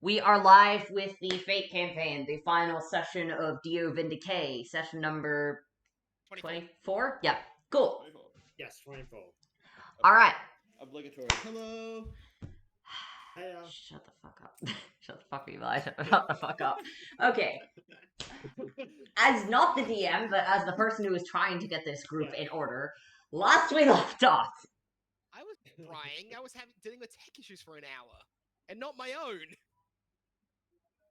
We are live with the Fate campaign, the final session of Vindice, session number 24? Yeah, cool. 24. Yes, 24. Alright. Obligatory. Hello. Hey, Shut the fuck up. Shut the fuck up, Eli. Shut the fuck up. Okay. As not the DM, but as the person who is trying to get this group in order, last we left off. I was crying. I was dealing with tech issues for an hour, and not my own.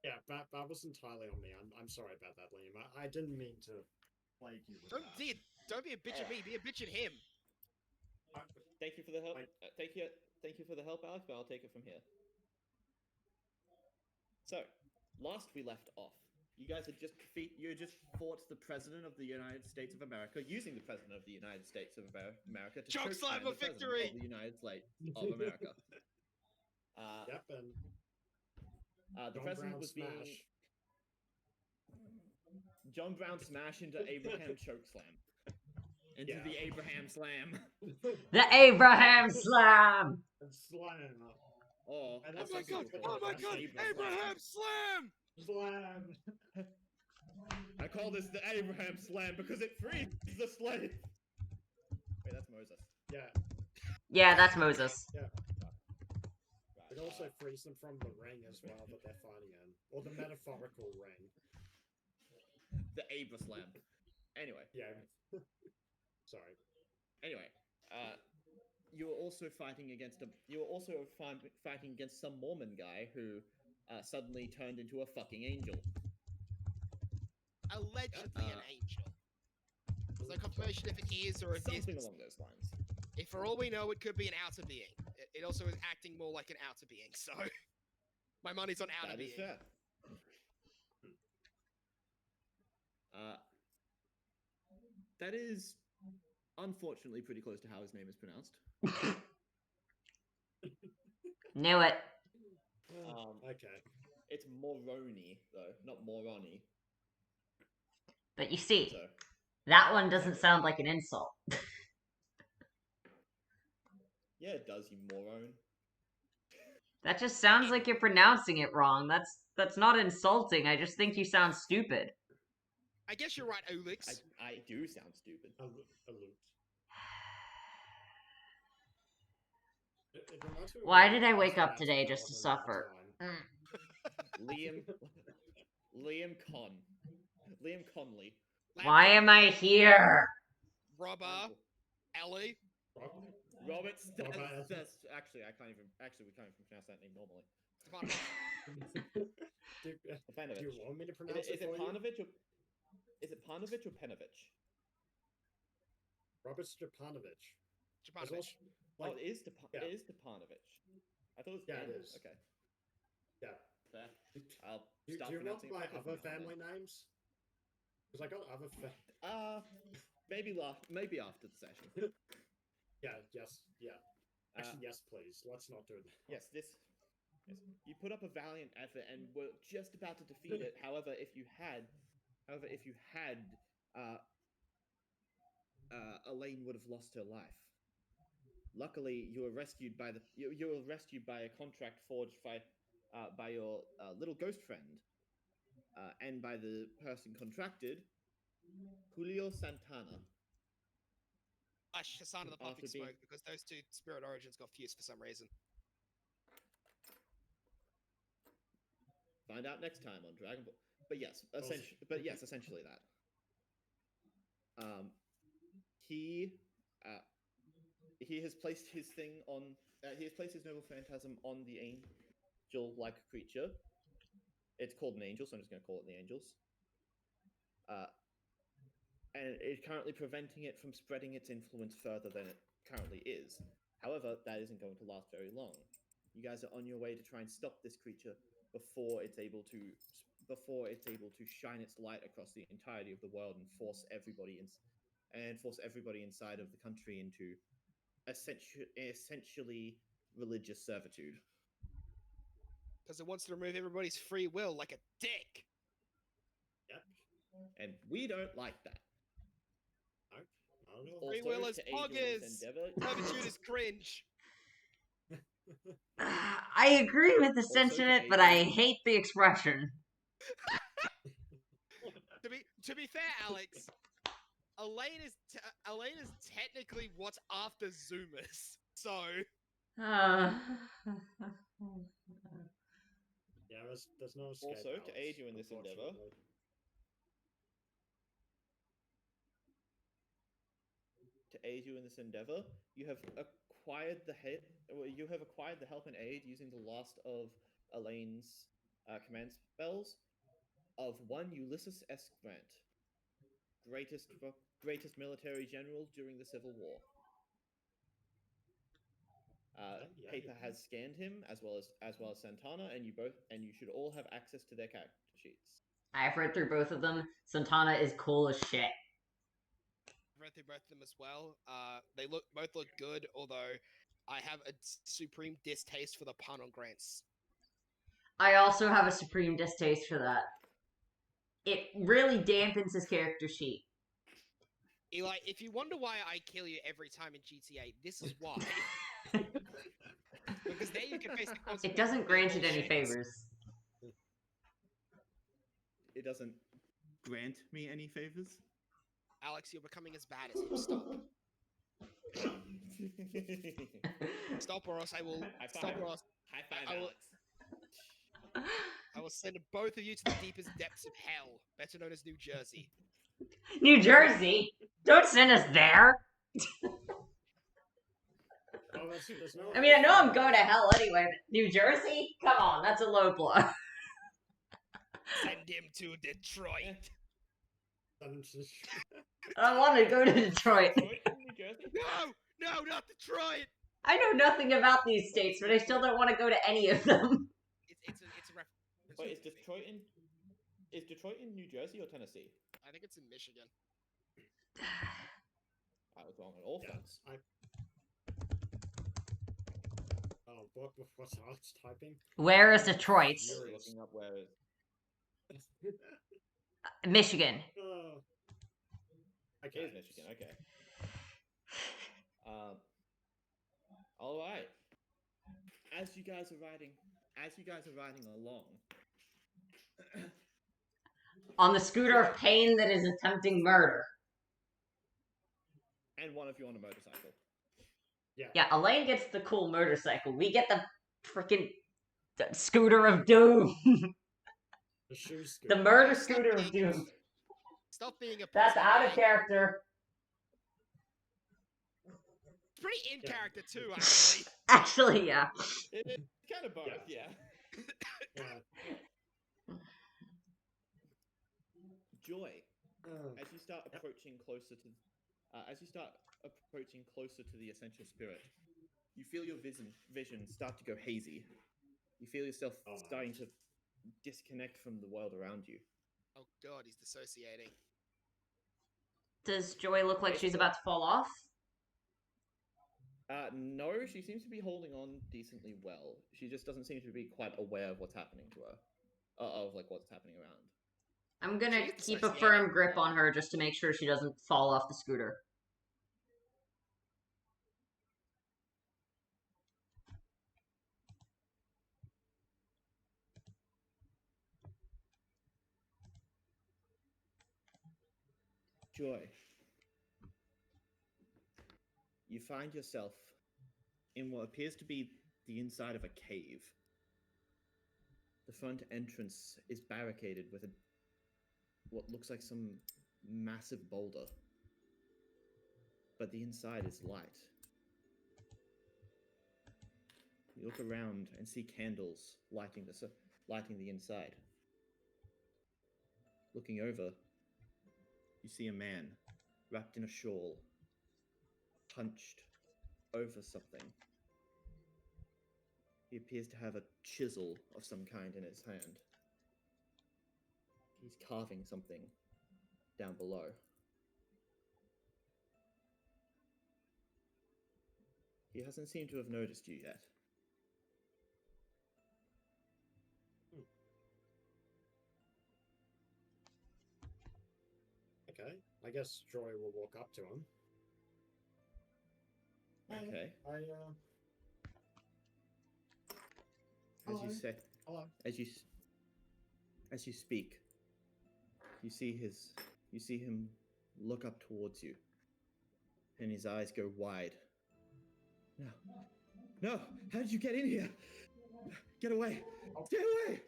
Yeah, that was entirely on me. I'm sorry about that, Liam. I didn't mean to plague you with Don't be a bitch at me. Be a bitch at him. Thank you for the help. Thank you for the help, Alex. But I'll take it from here. So, last we left off, you guys had just fought the President of the United States of America, using the President of the United States of America to Choke slam of victory of the United States of America. Yep, and the John President Brown was smash. being John Brown smash into Abraham chokeslam. Into the Abraham slam. The Abraham slam! Slam. Oh my god! Oh my god! Abraham slam! Slam! I call this the Abraham slam because it frees the slave. Wait, that's Moses. Yeah. Yeah, that's Moses. Yeah. Right, It also frees them from the ring as well that they're fighting in. Or the metaphorical ring. The Abra slam. Anyway. Yeah. Sorry. Anyway, you were also fighting against some Mormon guy who suddenly turned into a fucking angel. Allegedly an angel. There's no confirmation if it is or it Something isn't. along those lines. If for all we know, it could be an outer being. It also is acting more like an outer being, so my money's on outer being. That is fair. That is unfortunately pretty close to how his name is pronounced. Knew it. Okay. It's Moroni, though, not Moroni. But you see, So, that one doesn't sound like an insult. yeah, it does, you moron. That just sounds like you're pronouncing it wrong. That's not insulting. I just think you sound stupid. I guess you're right, Olix. I do sound stupid. Why did I wake up today just to suffer? Liam Conley. Why am I here? Robber. Ellie. Robert actually, we can't even pronounce that name normally. Do you want me to pronounce Is it for you? Is it Panovich or Penovich? Robert Stepanovich. Stepanovich. It is Stepanovich. I thought it was it is. Okay. Yeah. Fair. Do I'll you start want pronouncing my it other properly now family then. names? Because I got other Maybe after the session. Yeah. Actually, yes, please. Let's not do that. Yes, you put up a valiant effort and were just about to defeat it. However, if you had, Elaine would have lost her life. Luckily, you were rescued by a contract forged by your little ghost friend, and by the person contracted, Julio Santana. Hassan of the Puffing Smoke, because those two spirit origins got fused for some reason. Find out next time on Dragon Ball. But yes, essentially that. He has placed his thing on. He has placed his noble phantasm on the angel-like creature. It's called an angel, so I'm just going to call it the angels. And it's currently preventing it from spreading its influence further than it currently is. However, that isn't going to last very long. You guys are on your way to try and stop this creature before it's able to shine its light across the entirety of the world and force everybody inside of the country into essentially religious servitude. Because it wants to remove everybody's free will like a dick. Yep. And we don't like that. Free will is poggers. Servitude is cringe. I agree with the Also, sentiment, to but aid I you- hate the expression. To be fair, Alex, Elaine is technically what's after Zoomers. So Yeah, there's no escape. Also, to aid you in this endeavor, you have acquired the help and aid using the last of Elaine's command spells of one Ulysses S. Grant, greatest military general during the Civil War. Paper has scanned him as well as Santana, and you should all have access to their character sheets. I've read through both of them. Santana is cool as shit. I've read through both of them as well. They both look good, although I have a supreme distaste for the pun on Grants. I also have a supreme distaste for that. It really dampens his character sheet. Eli, if you wonder why I kill you every time in GTA, this is why. Because there you can face the consequences. It doesn't of grant being it any bullshit. favors. It doesn't grant me any favors. Alex, you're becoming as bad as him. Stop. Stop, or else I will. High Stop, five. or else High five, I will- Alex. I will send both of you to the deepest depths of hell, better known as New Jersey. New Jersey? Don't send us there! Oh, there's no I mean, I know I'm going to hell anyway, but New Jersey? Come on, that's a low blow. Send him to Detroit. I don't want to go to Detroit. Detroit, New Jersey? No, not Detroit. I know nothing about these states, but I still don't want to go to any of them. It's a reference. Wait, is Detroit in New Jersey or Tennessee? I think it's in Michigan. I was wrong on all Yeah, fronts. Oh, what's Alex typing? Where is Detroit? Furious. Looking up where it Michigan. Oh. is. Okay. Michigan. Okay. All right. As you guys are riding along, On the scooter of pain that is attempting murder. and one of you on a motorcycle. Yeah, Elaine gets the cool motorcycle. We get the freaking scooter of doom. The shoe The scooter. murder scooter of doom. Stop being a. That's pussy, out of man. character. Pretty in Yeah. character too, actually. Actually, yeah. It's kind of both, yeah. Yeah. Joy, Oh. as you start approaching closer to the essential spirit, you feel your vision start to go hazy. You feel yourself Oh. starting to disconnect from the world around you. Oh god, he's dissociating. Does Joy look like she's about to fall off? No, she seems to be holding on decently well. She just doesn't seem to be quite aware of what's happening to her, of like what's happening around. I'm gonna She's keep a dissociating. firm grip on her just to make sure she doesn't fall off the scooter. Joy, you find yourself in what appears to be the inside of a cave. The front entrance is barricaded with what looks like some massive boulder, but the inside is light. You look around and see candles lighting the inside. Looking over, you see a man wrapped in a shawl, hunched over something. He appears to have a chisel of some kind in his hand. He's carving something down below. He hasn't seemed to have noticed you yet. Okay. I guess Joy will walk up to him. Okay. As Hello. you say, Hello. as you speak, you see him look up towards you, and his eyes go wide. No, no! How did you get in here? Get away! Stay away!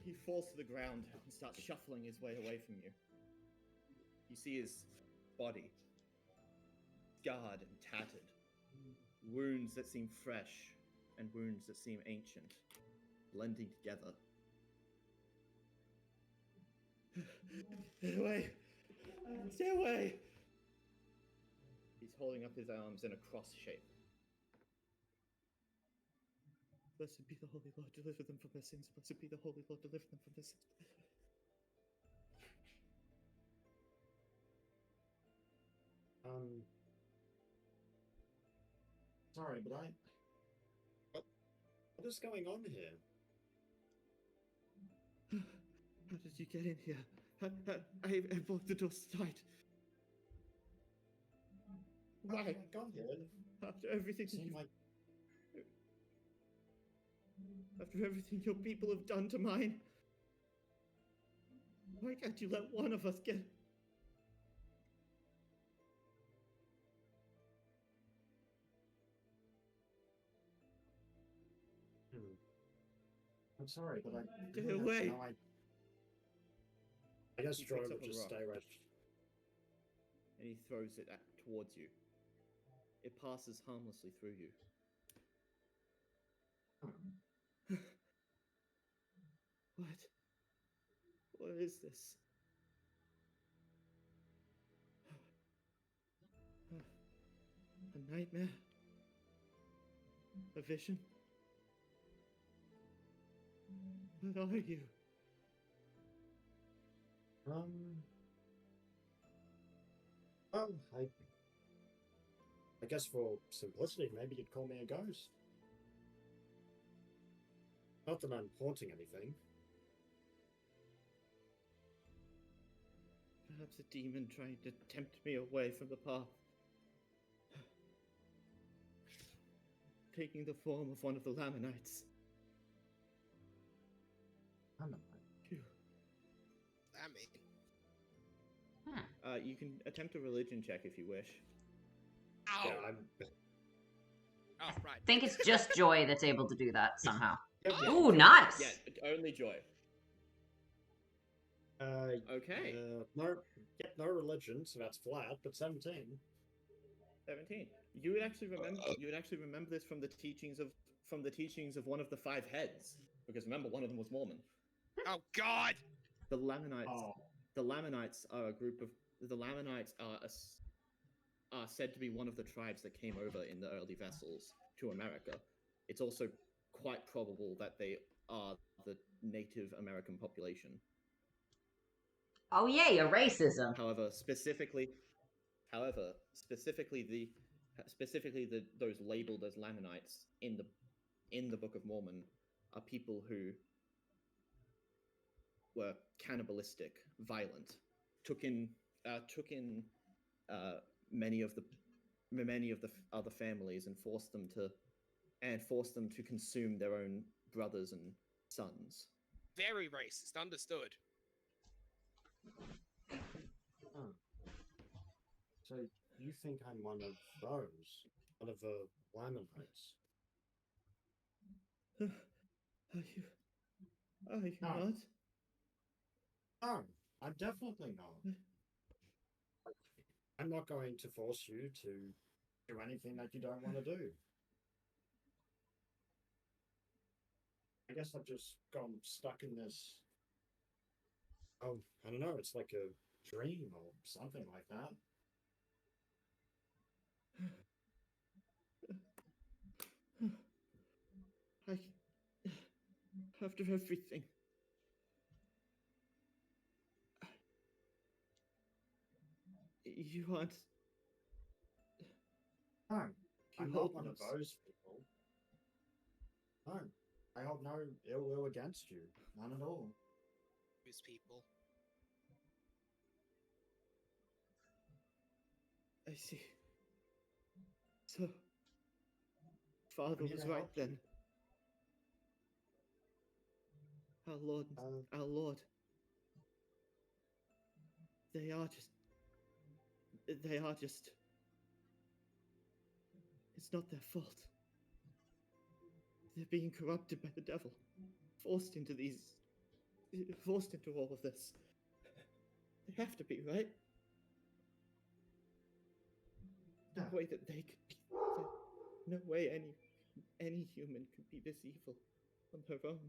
He falls to the ground and starts shuffling his way away from you. You see his body, scarred and tattered, wounds that seem fresh and wounds that seem ancient, blending together. Stay away! Stay away! He's holding up his arms in a cross shape. Blessed be the Holy Lord, deliver them from their sins. Blessed be the Holy Lord, deliver them from their sins. Sorry, but what is going on here? How did you get in here? I broke the door tight. How Why? did I got here? After everything Seemed like After everything your people have done to mine, why can't you let one of us get... I'm sorry, but I Get really have away. no I guess He Joe picks up would a just rock. stay right. and he throws it towards you. It passes harmlessly through you. What? What is this? A nightmare? A vision? What are you? Well, I guess for simplicity, maybe you'd call me a ghost. Not that I'm haunting anything. Perhaps a demon trying to tempt me away from the path. Taking the form of one of the Lamanites. Phew. I mean, You can attempt a religion check if you wish. ow! Yeah, Oh, right. I think it's just Joy that's able to do that somehow. Yeah, Ooh, nice! Yeah, only Joy. Okay. No religion, so that's flat, but 17. 17. You would actually remember this from the teachings of one of the five heads. Because remember, one of them was Mormon. Oh God! The Lamanites. Oh, The Lamanites are a group of. The Lamanites are said to be one of the tribes that came over in the early vessels to America. It's also quite probable that they are the Native American population. Oh yay, a racism. However, specifically those labeled as Lamanites in the Book of Mormon are people who were cannibalistic, violent, took in many of the other families and forced them to consume their own brothers and sons. Very racist. Understood. so you think I'm one of those? One of the Lamanites? Are you No. not? No, I'm definitely not. I'm not going to force you to do anything that you don't want to do. I guess I've just gone stuck in this. Oh, I don't know. It's like a dream or something like that. After everything. You aren't. No, You I'm hold not one of no- those people. No, I hold no ill will against you. None at all. These people. I see. So, Father I'm here was to right help you. then. Our Lord, our Lord. They are just. It's not their fault. They're being corrupted by the devil, forced into all of this. They have to be, right? No way that they could be. No way any human could be this evil on her own.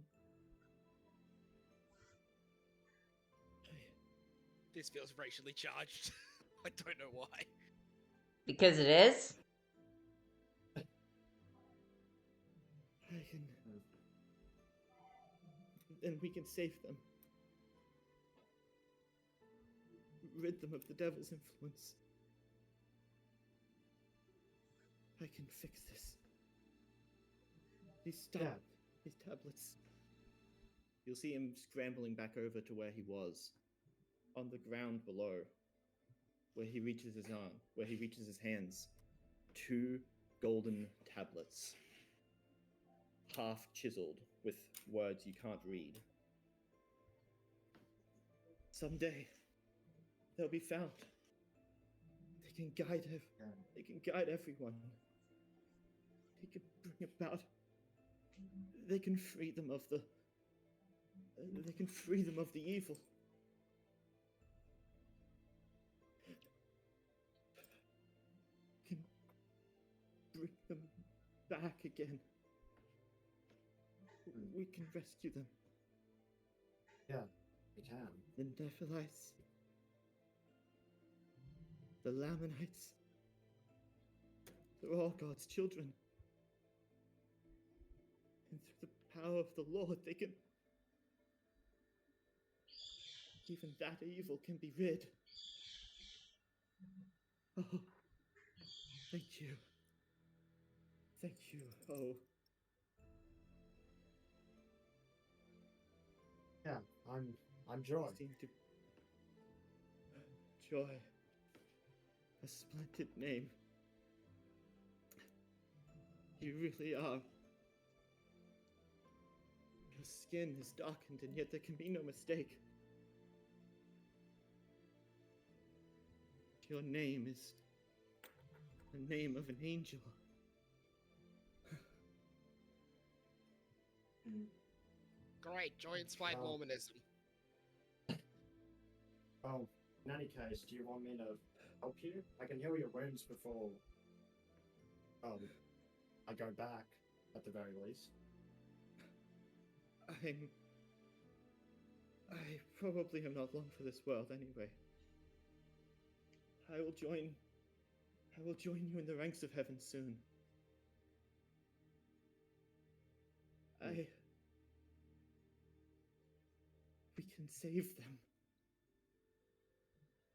This feels racially charged. I don't know why. Because it is? Then we can save them. Rid them of the devil's influence. I can fix this. These tablets. You'll see him scrambling back over to where he was. On the ground below. Where he reaches his arm. Where he reaches his hands. 2 golden tablets. Half chiseled with words you can't read. Someday, they'll be found. They can guide everyone. They can bring about. They can free them of the. They can free them of the evil. Can bring them back again. We can rescue them. Yeah, we can. The Nephilites. The Lamanites. They're all God's children. And through the power of the Lord, they can... Even that evil can be rid. Oh, thank you. Thank you. Oh. Yeah, I'm Joy. Joy. A splendid name. You really are. Your skin is darkened, and yet there can be no mistake. Your name is the name of an angel. Great, joy-inspired Mormonism. Oh, in any case, do you want me to help you? I can heal your wounds before I go back, at the very least. I probably am not long for this world anyway. I will join you in the ranks of heaven soon. We can save them.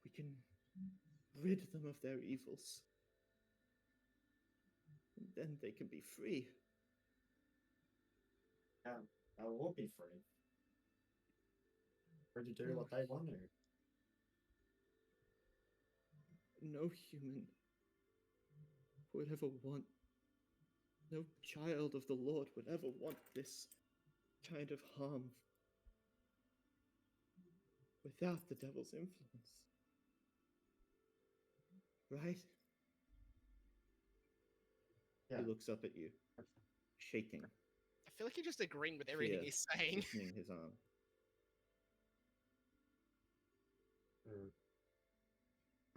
We can rid them of their evils. And then they can be free. I will be free. Free to do what they want to. No human would ever want, no child of the Lord would ever want this kind of harm without the devil's influence. Right? Yeah. He looks up at you, shaking. I feel like you're just agreeing with everything he's saying. Loosening his arm.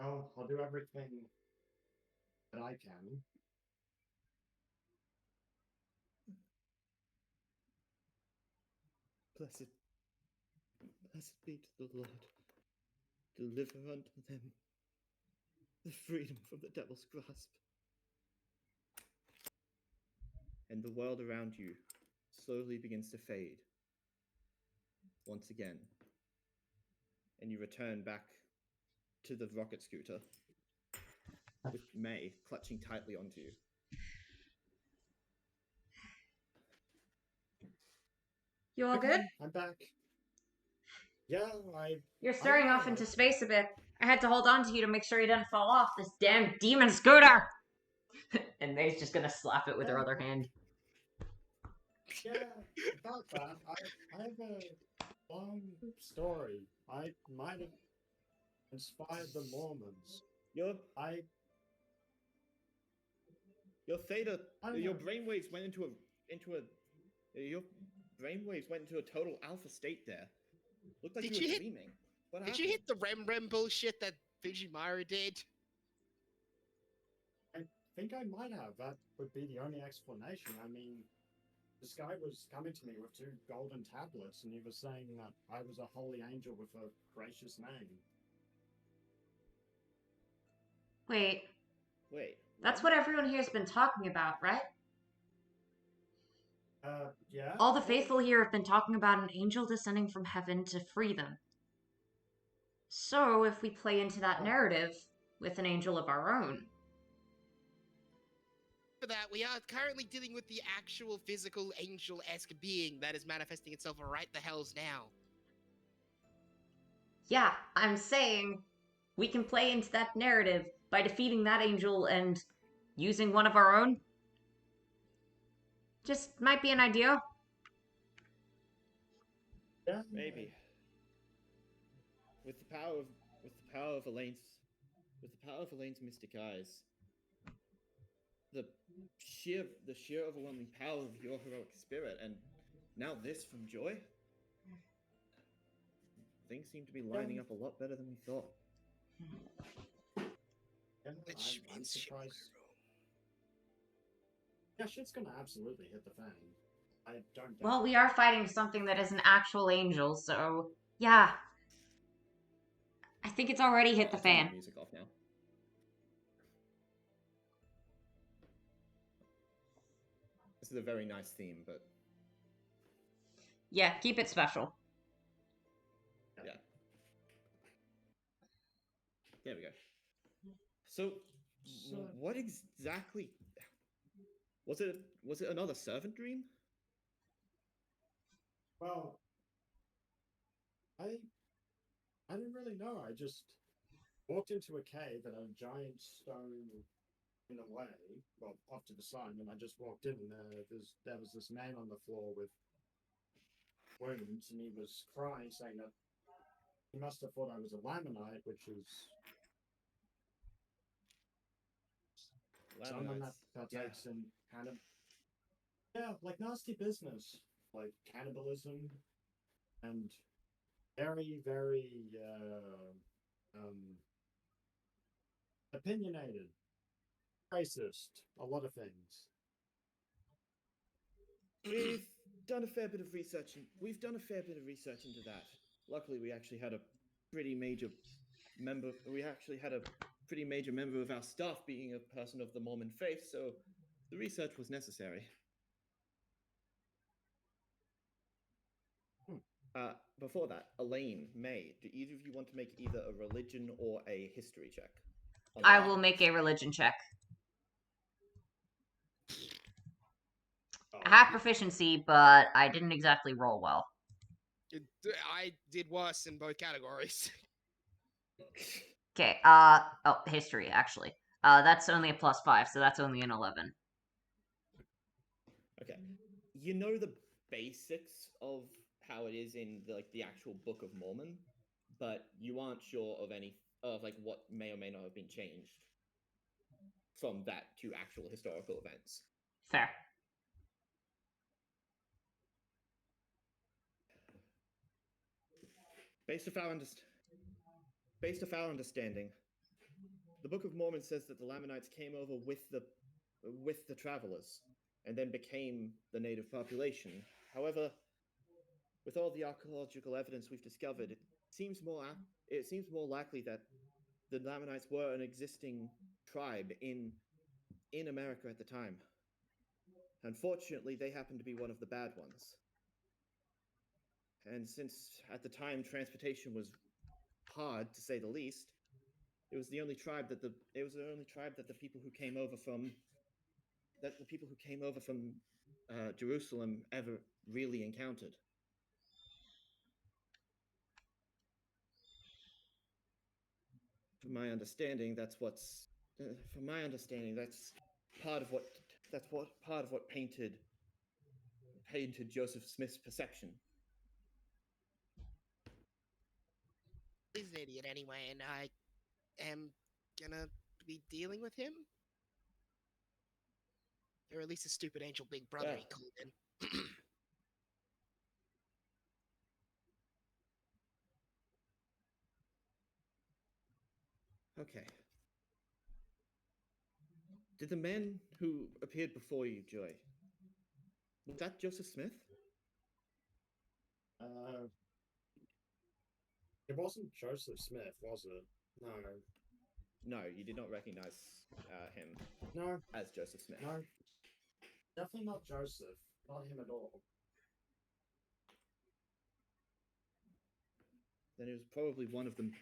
Oh, I'll do everything that I can. Blessed be to the Lord. Deliver unto them the freedom from the devil's grasp. And the world around you slowly begins to fade. Once again. And you return back to the rocket scooter with May clutching tightly onto you. You all Okay, good? I'm back. Yeah, You're staring I off into space a bit. I had to hold on to you to make sure you didn't fall off this damn demon scooter! And May's just gonna slap it with her other hand. Yeah, about that. I have a long story. I might have inspired the Mormons. Your I your theta, I don't your know. brainwaves went your brainwaves went into a total alpha state there. Looked like Did you you were hit- dreaming. What Did happened? you hit the rem bullshit that Vijimara did? I think I might have. That would be the only explanation. I mean, this guy was coming to me with 2 golden tablets, and he was saying that I was a holy angel with a gracious name. Wait, Wait. that's what everyone here's been talking about, right? Yeah. All the faithful here have been talking about an angel descending from heaven to free them. So, if we play into that narrative with an angel of our own. For that, we are currently dealing with the actual physical angel-esque being that is manifesting itself right the hells now. Yeah, I'm saying we can play into that narrative by defeating that angel and using one of our own. Just might be an idea. Yeah. Maybe. With the power of Elaine's mystic eyes, the sheer overwhelming power of your heroic spirit, and now this from Joy. Things seem to be lining up a lot better than we thought. Yeah, Which I'm means shit surprised. went wrong. Yeah, shit's gonna absolutely hit the fan. I don't doubt. Well, we are fighting something that is an actual angel, so yeah. I think it's already hit the I'll turn fan. the music off now. This is a very nice theme, but Yeah, keep it special. yeah. There we go. So, what exactly was it? Was it another servant dream? Well, I didn't really know. I just walked into a cave that had a giant stone in the way, well, off to the side, and I just walked in, and there was this man on the floor with wounds, and he was crying, saying that he must have thought I was a Lamanite, which is someone that Yeah. takes in kind of, yeah, like nasty business, like cannibalism, and very, very opinionated, racist, a lot of things. We've done a fair bit of research, into that. Luckily, we actually had a pretty major member. We actually had a pretty major member of our staff being a person of the Mormon faith, so the research was necessary. Before that, Elaine, May, do either of you want to make either a religion or a history check? I will make a religion check. I have proficiency, but I didn't exactly roll well. I did worse in both categories. Okay, history, actually. That's only a +5, so that's only an 11. Okay. You know the basics of how it is in the actual Book of Mormon, but you aren't sure of what may or may not have been changed from that to actual historical events. Fair. Based off our understanding, the Book of Mormon says that the Lamanites came over with the travelers and then became the native population. However, with all the archaeological evidence we've discovered, it seems more likely that the Lamanites were an existing tribe in America at the time. Unfortunately, they happened to be one of the bad ones. And since at the time transportation was hard, to say the least, it was the only tribe that the people who came over from Jerusalem ever really encountered. From my understanding, that's part of what painted painted Joseph Smith's perception. He's an idiot anyway, and I am gonna be dealing with him. Or at least a stupid angel big brother he Yeah. called in. Okay. Did the man who appeared before you, Joy, was that Joseph Smith? It wasn't Joseph Smith, was it? No. No, you did not recognize him No. as Joseph Smith. No. Definitely not Joseph. Not him at all. Then he was probably one of them.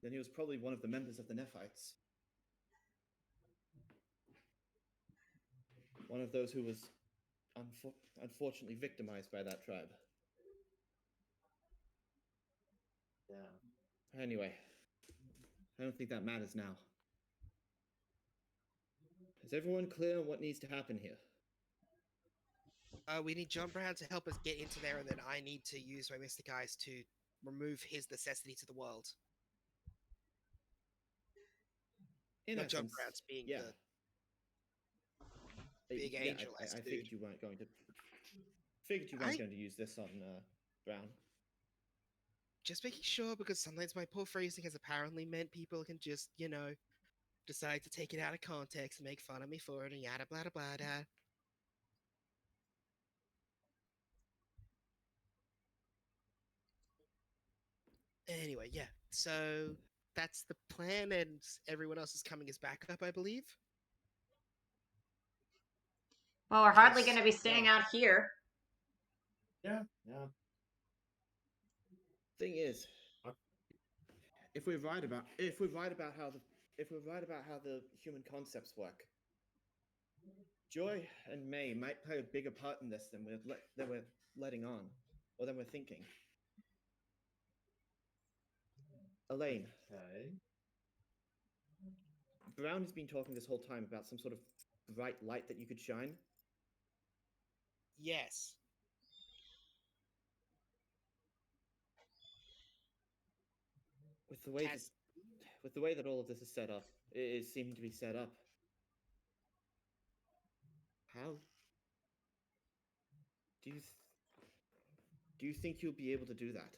Then he was probably one of the members of the Nephites. One of those who was unfortunately victimized by that tribe. Yeah. Anyway, I don't think that matters now. Is everyone clear on what needs to happen here? We need John Brown to help us get into there, and then I need to use my Mystic Eyes to remove his necessity to the world. In Not John essence, Brown's being yeah. the big angel. I figured you weren't going to. Figured you weren't going to use this on Brown. Just making sure, because sometimes my poor phrasing has apparently meant people can just, decide to take it out of context and make fun of me for it and yada blah blah blah. Anyway, yeah. So that's the plan, and everyone else is coming as backup, I believe. Well, we're hardly Yes. going to be staying out here. Yeah. Thing is, if we're right about how the human concepts work, Joy and May might play a bigger part in this than we're letting on, or than we're thinking. Elaine, Okay. Brown has been talking this whole time about some sort of bright light that you could shine. Yes. With the way that all of this is set up, it is seeming to be set up. How do you think you'll be able to do that?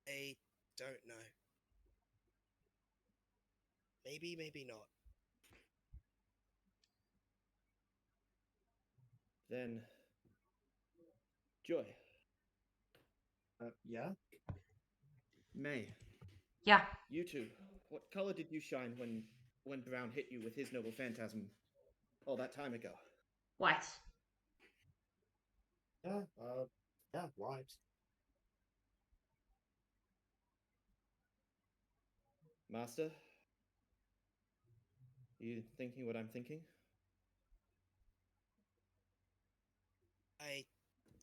I don't know. Maybe, maybe not. Then, Joy. Yeah. May. Yeah. You two. What color did you shine when Brown hit you with his noble phantasm all that time ago? What? Yeah. Yeah. White. Master? You thinking what I'm thinking? I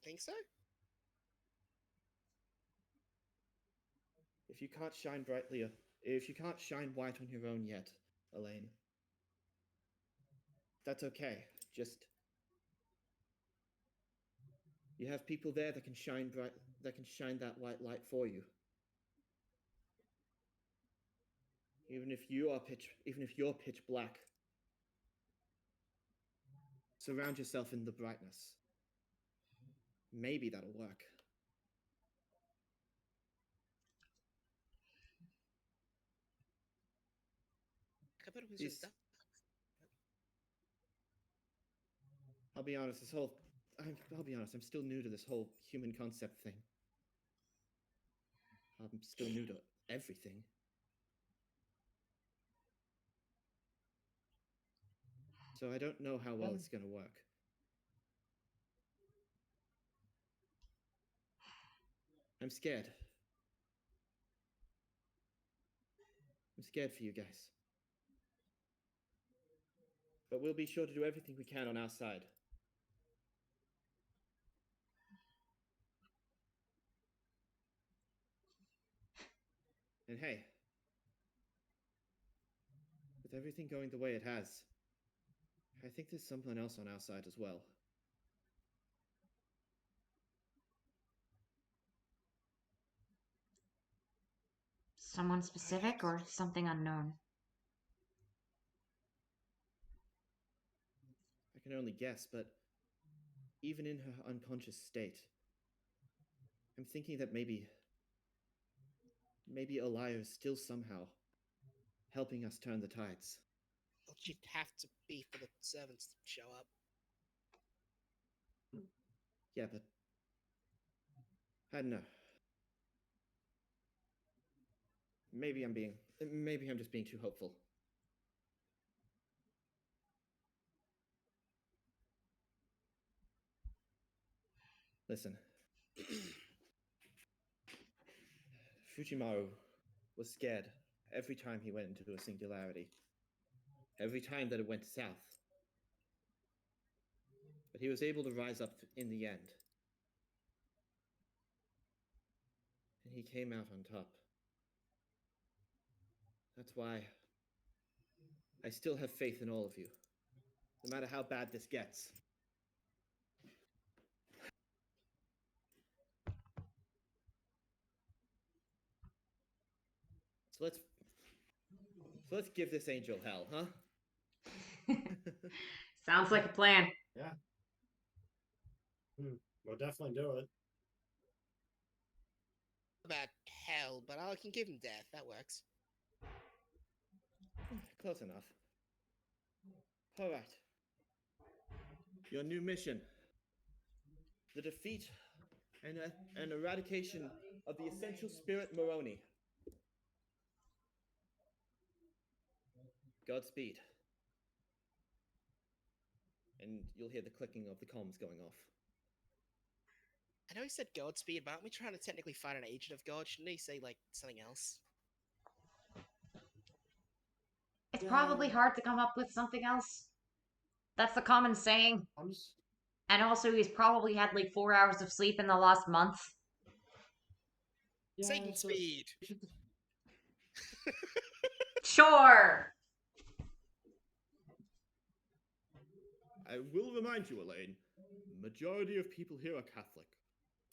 think so. If you can't shine white on your own yet, Elaine, that's okay. Just you have people there that can shine that white light for you. Even if you're pitch black, surround yourself in the brightness. Maybe that'll work. I thought it was just that. I'll be honest, I'm still new to this whole human concept thing. I'm still new to everything. So I don't know how well it's going to work. I'm scared. I'm scared for you guys. But we'll be sure to do everything we can on our side. And hey, everything going the way it has, I think there's someone else on our side as well. Someone specific or something unknown? I can only guess, but even in her unconscious state, I'm thinking that maybe Elia is still somehow helping us turn the tides. Well, she'd have to be for the servants to show up. Yeah, but I don't know. Maybe I'm just being too hopeful. Listen. Fujimaru was scared every time he went into a singularity. Every time that it went south. But he was able to rise up in the end. And he came out on top. That's why I still have faith in all of you, no matter how bad this gets. So let's give this angel hell, huh? Sounds like a plan. Yeah. We'll definitely do it. About hell, but I can give him death. That works. Close enough. All right. Your new mission: the defeat and eradication of the essential spirit Moroni. Godspeed. And you'll hear the clicking of the comms going off. I know he said Godspeed, but aren't we trying to technically find an agent of God? Shouldn't he say, like, something else? It's probably hard to come up with something else. That's the common saying. And also, he's probably had like 4 hours of sleep in the last month. Yeah, Satan so- speed! Sure! I will remind you, Elaine, majority of people here are Catholic.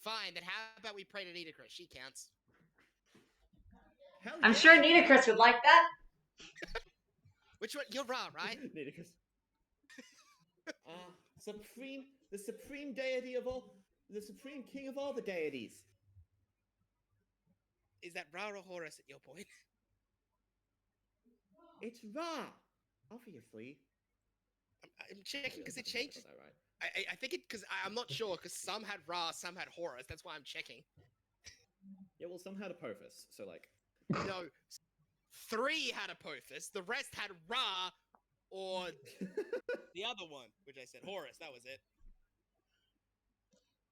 Fine, then how about we pray to Nidacris? She counts. Hell I'm yeah, sure she Nina can. Chris would like that. Which one? You're Ra, right? Nidacris. The supreme deity of all, the supreme king of all the deities. Is that Ra or Horus at your point? It's Ra, obviously. I'm checking because it changed. Got that right. I think it because I'm not sure because some had Ra, some had Horus. That's why I'm checking. Yeah, well, some had Apophis, so like. No, 3 had Apophis. The rest had Ra or the other one, which I said Horus. That was it.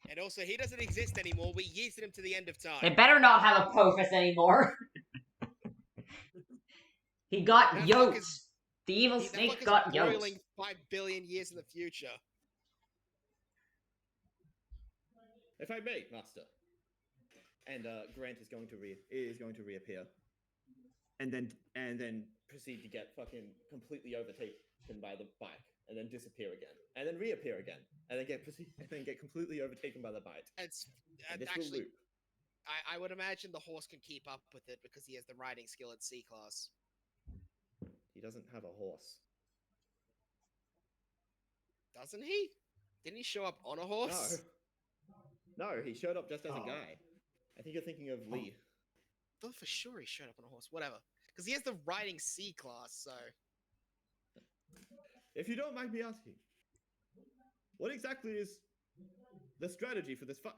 And also, he doesn't exist anymore. We yeeted him to the end of time. They better not have Apophis anymore. He got That yoked. fucker's- The evil That snake fucker's got yoked. boiling 5 billion years in the future. If I may, Master. And Grant is going to reappear, and then proceed to get fucking completely overtaken by the bike, and then disappear again, and then reappear again, and then get completely overtaken by the bite. It's And this actually, will loop. I would imagine the horse can keep up with it because he has the riding skill at C class. He doesn't have a horse. Doesn't he? Didn't he show up on a horse? No, he showed up just as a Oh. guy. I think you're thinking of Lee. I thought for sure he showed up on a horse. Whatever. Because he has the riding C class, so... If you don't mind me asking, what exactly is the strategy for this fight?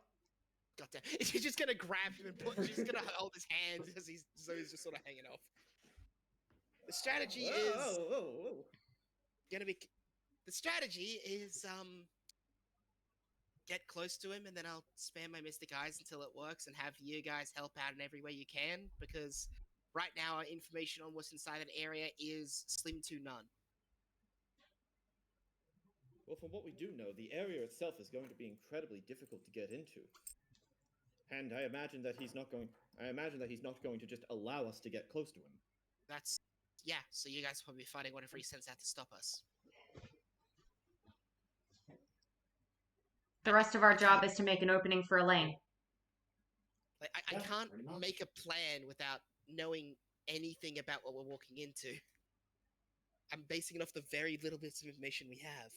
Goddamn. She's just gonna grab him and she's just gonna hold his hand as he's just sort of hanging off. The strategy is gonna be... The strategy is, get close to him, and then I'll spam my Mystic Eyes until it works, and have you guys help out in every way you can, because right now our information on what's inside that area is slim to none. Well, from what we do know, the area itself is going to be incredibly difficult to get into. And I imagine that he's not going to just allow us to get close to him. That's yeah, so you guys will probably be fighting whatever he sends out to stop us. The rest of our job is to make an opening for Elaine. Like, I Yeah, can't pretty much. make a plan without knowing anything about what we're walking into. I'm basing it off the very little bits of information we have.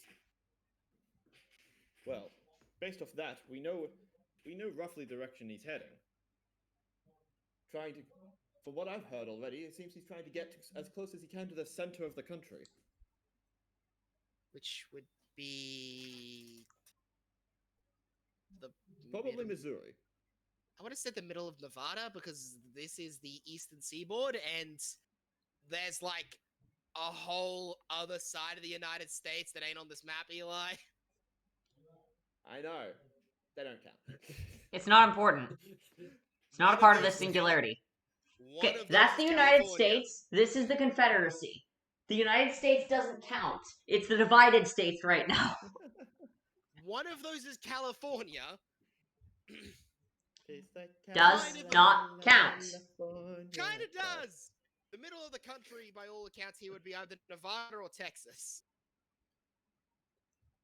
Well, based off that, we know roughly the direction he's heading. From what I've heard already, it seems he's trying to get as close as he can to the center of the country. Which would be the Probably middle- Missouri. I would have said the middle of Nevada because this is the eastern seaboard and there's like a whole other side of the United States that ain't on this map, Eli. I know. They don't count. It's not important. It's not a part of the singularity. Okay, that's the United States. This is the Confederacy. The United States doesn't count. It's the divided states right now. One of those is California. Does not count. Kinda does! The middle of the country, by all accounts, here would be either Nevada or Texas.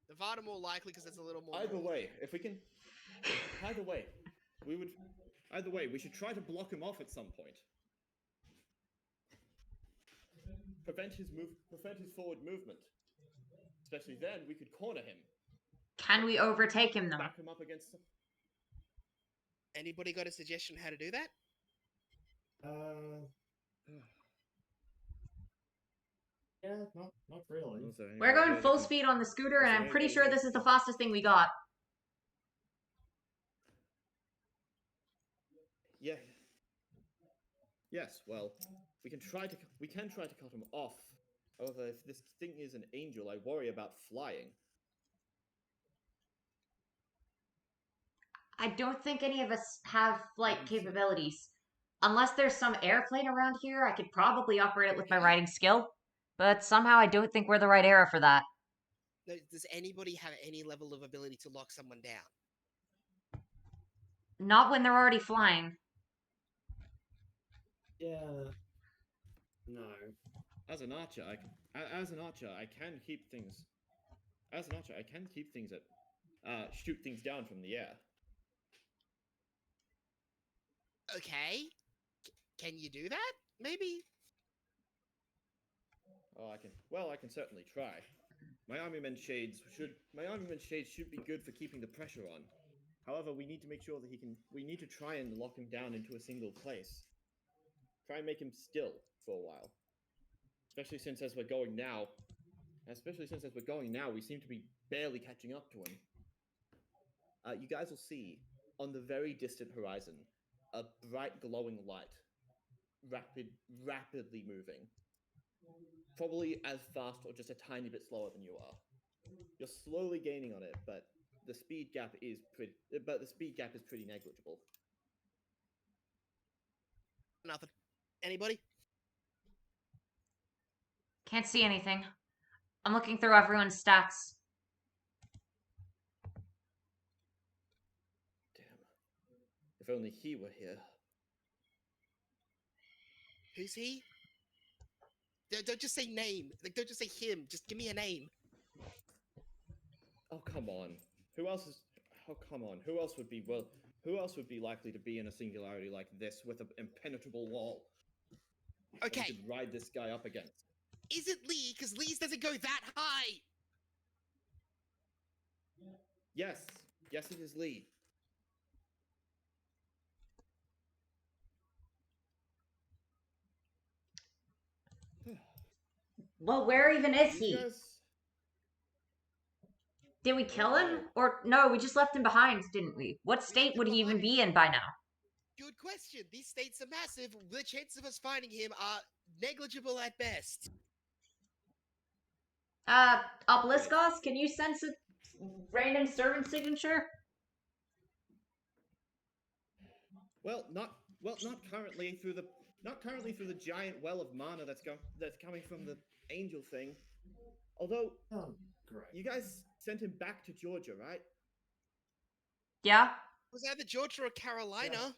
Nevada more likely because it's a little more. Either way, if we can. Either way, we should try to block him off at some point. Prevent his forward movement. Especially then, we could corner him. Can we overtake him, though? Back him up against. Anybody got a suggestion how to do that? Yeah, not really. We're going full speed on the scooter, and I'm pretty sure this is the fastest thing we got. Yeah. Yes. Well, we can try to cut him off. However, if this thing is an angel, I worry about flying. I don't think any of us have flight capabilities. Unless there's some airplane around here, I could probably operate it with my riding skill. But somehow I don't think we're the right era for that. No, does anybody have any level of ability to lock someone down? Not when they're already flying. Yeah. No. As an archer, I can keep things. As an archer, I can keep things at shoot things down from the air. Okay. Can you do that? Maybe. Oh, I can. Well, I can certainly try. My armament shades should be good for keeping the pressure on. However, we need to make sure that we need to try and lock him down into a single place. Try and make him still for a while. Especially since as we're going now, we seem to be barely catching up to him. You guys will see on the very distant horizon a bright glowing light, rapidly moving. Probably as fast or just a tiny bit slower than you are. You're slowly gaining on it, but the speed gap is pretty negligible. Nothing. Anybody? Can't see anything. I'm looking through everyone's stats. Damn. If only he were here. Who's he? Don't just say name. Like, don't just say him. Just give me a name. Oh, come on. Who else is... Oh, come on. Who else would be likely to be in a singularity like this with an impenetrable wall? Okay. We could ride this guy up against. Is it Lee? Because Lee's doesn't go that high. Yes. Yes, it is Lee. Well, where even is You he? guys... Did we kill him? Or no, we just left him behind, didn't we? What state would he even be in by now? Good question. These states are massive. The chances of us finding him are negligible at best. Obliscos, can you sense a random servant signature? Not currently through the giant well of mana that's coming from the angel thing. Although, Oh, great. you guys sent him back to Georgia, right? Yeah? It was either Georgia or Carolina.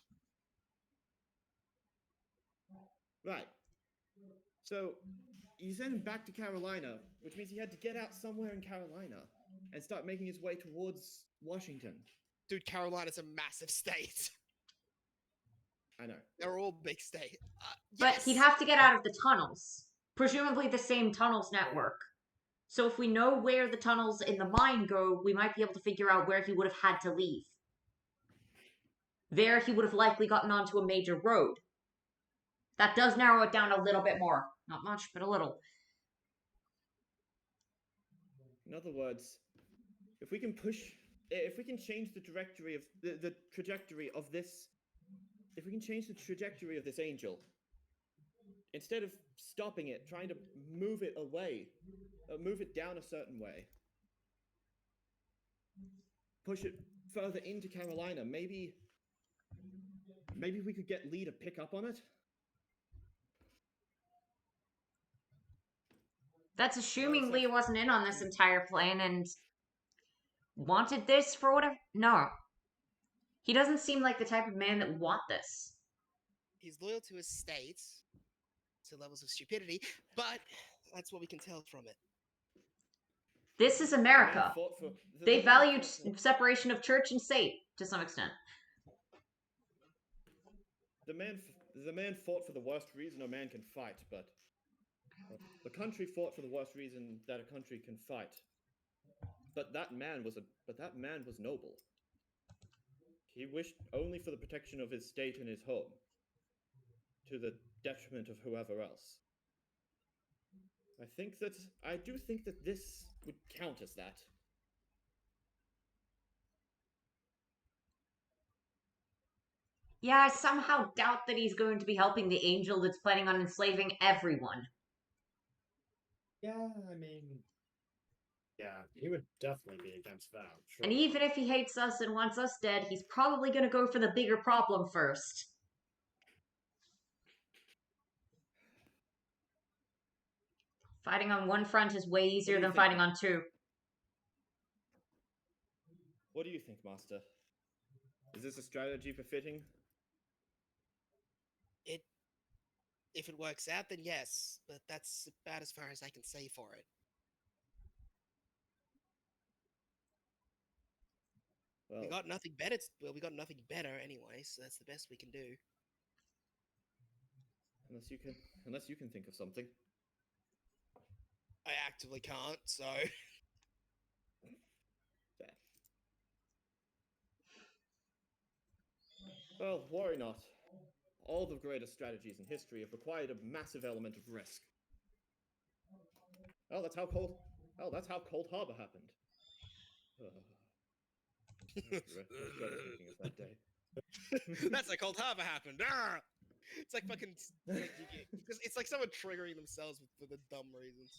Yeah. Right. So, you sent him back to Carolina, which means he had to get out somewhere in Carolina and start making his way towards Washington. Dude, Carolina's a massive state. I know. They're all big state. But Yes! he'd have to get out of the tunnels. Presumably the same tunnels network. So if we know where the tunnels in the mine go, we might be able to figure out where he would have had to leave. There, he would have likely gotten onto a major road. That does narrow it down a little bit more. Not much, but a little. In other words, if we can change the trajectory of the trajectory of this, if we can change the trajectory of this angel, instead of stopping it, trying to move it away, move it down a certain way, push it further into Carolina, maybe we could get Lee to pick up on it. That's assuming Lee wasn't in on this entire plan and wanted this for whatever. No. He doesn't seem like the type of man that would want this. He's loyal to his state, to levels of stupidity, but that's what we can tell from it. This is America. They value separation of church and state to some extent. The man fought for the worst reason a man can fight, but the country fought for the worst reason that a country can fight. But that man was noble. He wished only for the protection of his state and his home, to the detriment of whoever else. I do think that this would count as that. Yeah, I somehow doubt that he's going to be helping the angel that's planning on enslaving everyone. Yeah, I mean, yeah, he would definitely be against that. Sure. And even if he hates us and wants us dead, he's probably going to go for the bigger problem first. Fighting on one front is way easier than fighting on two. What do you think, Master? Is this a strategy befitting? If it works out, then yes, but that's about as far as I can say for it. Well, we got nothing better. We got nothing better anyway, so that's the best we can do. Unless you can think of something. I actively can't, so. Fair. Well, worry not. All the greatest strategies in history have required a massive element of risk. Oh, that's how Cold Harbor happened. I shudder thinking of that day. That's how Cold Harbor happened. Arrgh! It's like fucking. It's like someone triggering themselves for the dumb reasons.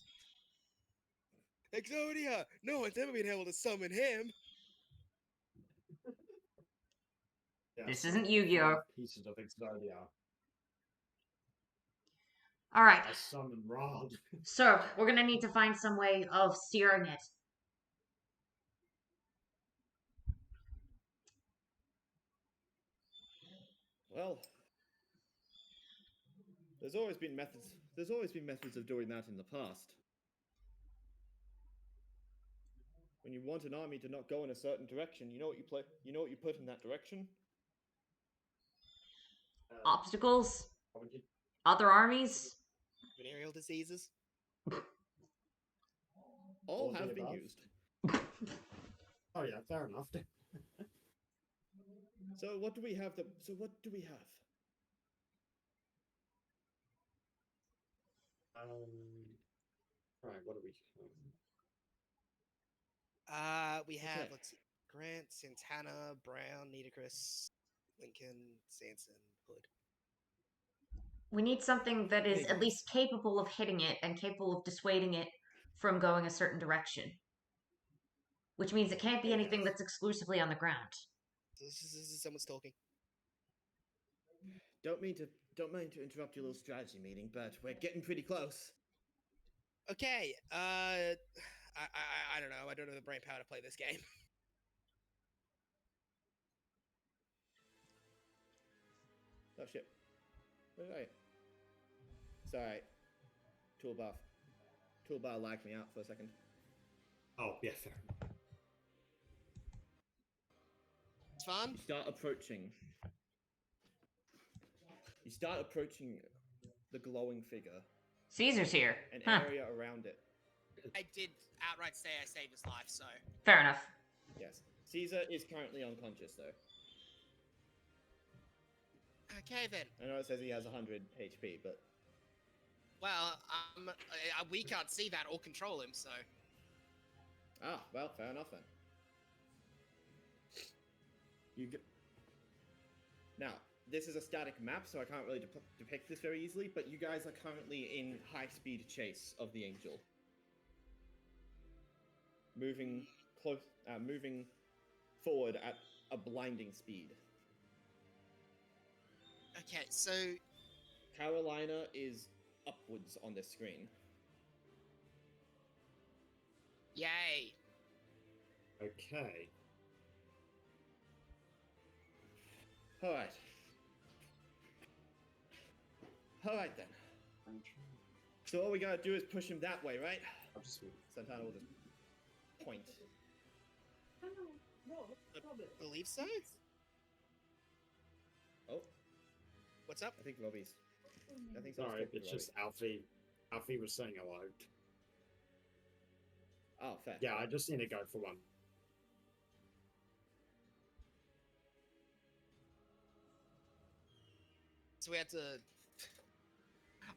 Exodia! No one's ever been able to summon him. Yeah, This isn't Yu-Gi-Oh! Pieces of Exodia. Alright. I summoned Rod. So, we're gonna need to find some way of steering it. Well, there's always been methods of doing that in the past. When you want an army to not go in a certain direction, you know what you put in that direction? Obstacles? Other armies? Venereal diseases? All have been used. Oh yeah, fair enough. So what do we have? Right, what do we? We have, Okay. let's see, Grant, Santana, Brown, Nitocris, Lincoln, Sanson, Hood. We need something that is at least capable of hitting it and capable of dissuading it from going a certain direction. Which means it can't be anything that's exclusively on the ground. This is someone's talking. Don't mean to interrupt your little strategy meeting, but we're getting pretty close. Okay, I don't know. I don't have the brain power to play this game. Oh shit. Where did I? It's alright. Toolbar lagged me out for a second. Oh, yeah, fair. It's fun. You start approaching the glowing figure. Caesar's here. An Huh. area around it. I did outright say I saved his life, so. Fair enough. Yes. Caesar is currently unconscious, though. Okay then. I know it says he has 100 HP, but... Well, we can't see that or control him, so. Ah, well, fair enough then. Now, this is a static map, so I can't really depict this very easily, but you guys are currently in high-speed chase of the Angel. Moving forward at a blinding speed. Okay, so. Carolina is upwards on this screen. Yay. Okay. Alright. Alright then. So all we gotta do is push him that way, right? I'll just Santana will just point. I believe so. Oh, What's up? I think Robbie's. I think Sorry, someone's talking it's to just Alfie. Alfie was saying hello. Robbie. Oh, fair. Yeah, I just need to go for one. So we had to.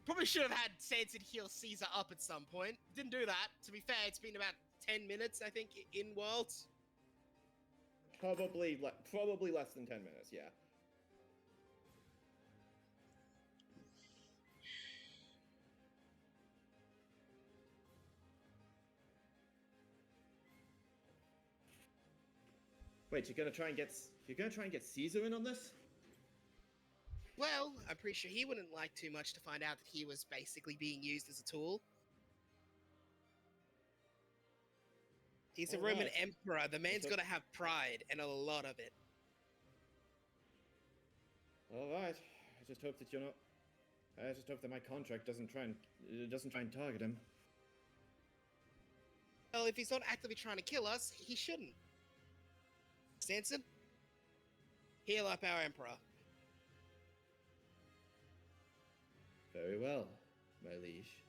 Probably should have had Sanson heal Caesar up at some point. Didn't do that. To be fair, it's been about 10 minutes, I think, in world. Probably less than 10 minutes, yeah. Wait, you're gonna try and get Caesar in on this? Well, I'm pretty sure he wouldn't like too much to find out that he was basically being used as a tool. He's a All Roman right. emperor. The man's So- got to have pride, and a lot of it. Alright. I just hope that my contract doesn't try and target him. Well, if he's not actively trying to kill us, he shouldn't. Sanson, heal up our emperor. Very well, my liege.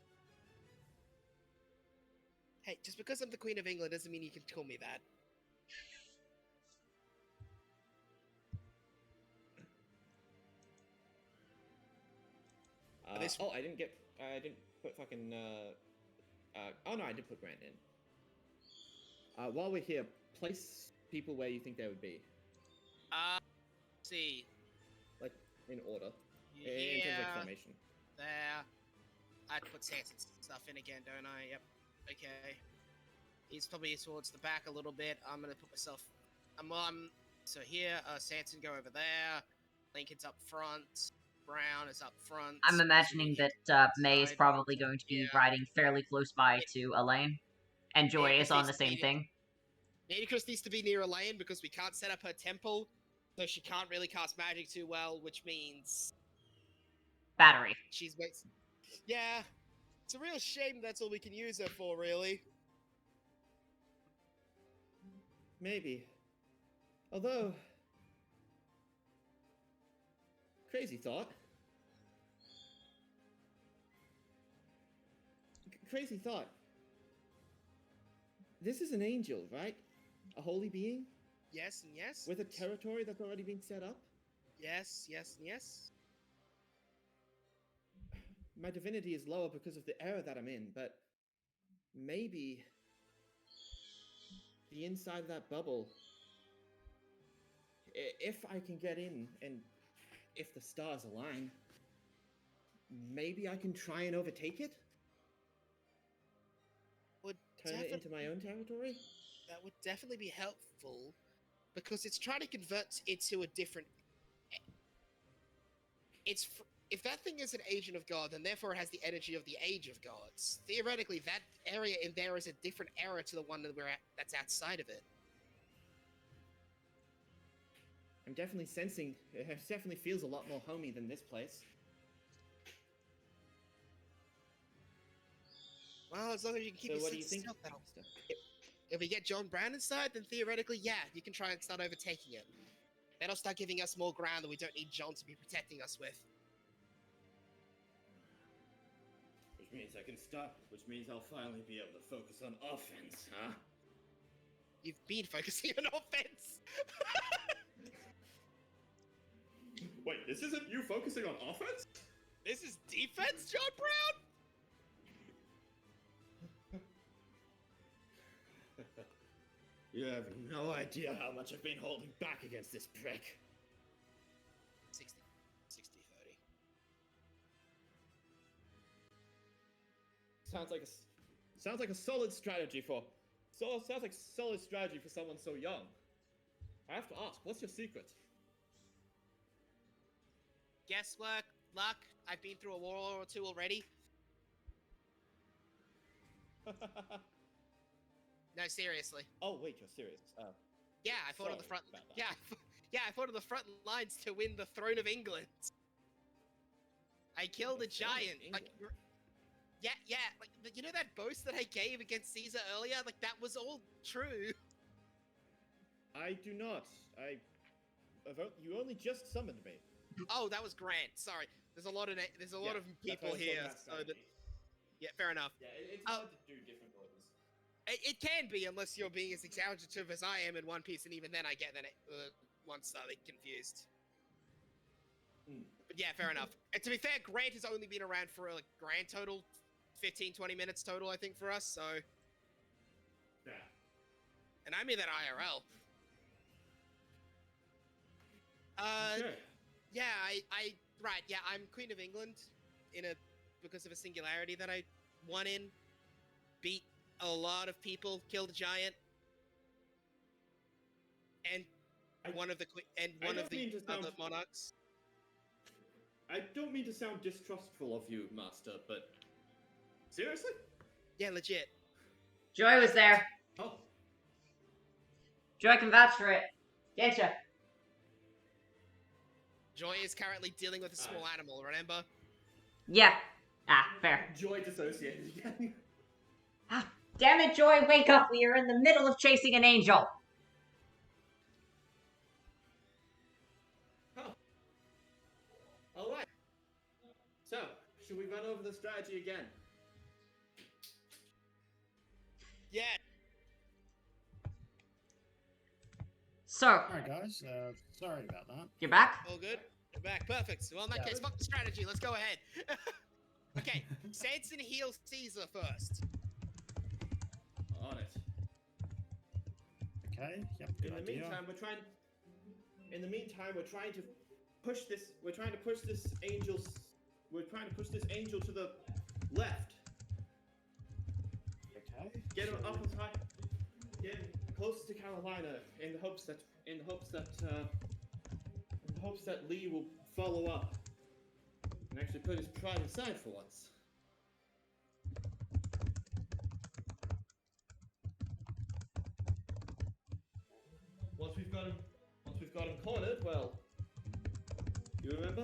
Hey, just because I'm the Queen of England doesn't mean you can call me that. This- I didn't put fucking, oh no, I did put Grant in. While we're here, place people where you think they would be. Let's see. Like, in order. In terms of formation. There. I'd put Sanson's stuff in again, don't I? Yep. Okay. He's probably towards the back a little bit. I'm gonna put myself. So here, Sanson go over there. Lincoln's up front. Brown is up front. I'm imagining that May is Side. probably going to be Yeah. riding fairly close by to Elaine. And Joy Yeah, is on the because same he's thing. Nidicrus needs to be near Elaine because we can't set up her temple, so she can't really cast magic too well, which means Battery. she's yeah. It's a real shame that's all we can use her for, really. Maybe. Although... Crazy thought. Crazy thought. This is an angel, right? A holy being? Yes and yes. With a territory that's already been set up? Yes, yes, and yes. My divinity is lower because of the era that I'm in, but maybe the inside of that bubble, if I can get in and if the stars align, maybe I can try and overtake it? Would Turn it into my own territory? that would definitely be helpful because it's trying to convert it to a different. If that thing is an agent of God, then therefore it has the energy of the Age of Gods. Theoretically, that area in there is a different era to the one that we're at. That's outside of it. I'm definitely sensing. It definitely feels a lot more homey than this place. Well, as long as you can keep So your what do you sense of think? self, that'll. If we get John Brown inside, then theoretically, yeah, you can try and start overtaking it. That'll start giving us more ground that we don't need John to be protecting us with. Which means I can stop. Which means I'll finally be able to focus on offense, huh? You've been focusing on offense. Wait, this isn't you focusing on offense? This is defense, John Brown. You have no idea how much I've been holding back against this prick. 60, 30. Sounds like a solid strategy for. Sounds like solid strategy for someone so young. I have to ask, what's your secret? Guesswork, luck. I've been through a war or two already. No, seriously. Oh wait, you're serious. Yeah, I fought on the Sorry front. about that. Yeah, I fought on the front lines to win the throne of England. I killed a The throne of giant. Like, England? yeah. Like, you know that boast that I gave against Caesar earlier? Like, that was all true. I do not. You only just summoned me. Oh, that was Grant. Sorry. There's a lot of people here. So that, yeah, fair enough. Yeah, it's hard to do different orders. It can be, unless you're being as exaggerative as I am in One Piece, and even then I get that one slightly confused. But yeah, fair enough. And to be fair, Grant has only been around for a grand total 15-20 minutes total, I think, for us, so... Yeah. And I mean that IRL. Okay. Yeah, I'm Queen of England because of a singularity that I won in. Beat a lot of people, killed a giant. And one of the other monarchs. I don't mean to sound distrustful of you, Master, but... Seriously? Yeah, legit. Joy was there. Oh. Joy can vouch for it. Getcha. Joy is currently dealing with a small animal, remember? Yeah. Ah, fair. Joy dissociated again. Ah, damn it, Joy, wake up. We are in the middle of chasing an angel. Oh. Alright. So, should we run over the strategy again? Yeah. So, Alright, guys. Sorry about that. you're back? All good? We're back. Perfect. Well, in that case, fuck the strategy. Let's go ahead. Okay. Sanson heals Caesar first. On it. Okay. Yep. Good In the idea. meantime, we're trying to push this. We're trying to push this angel. We're trying to push this angel to the left. Okay. Get him up as high. Get him closer to Carolina in the hopes that Lee will follow up and actually put his pride aside for once. Once we've got him cornered, well, you remember?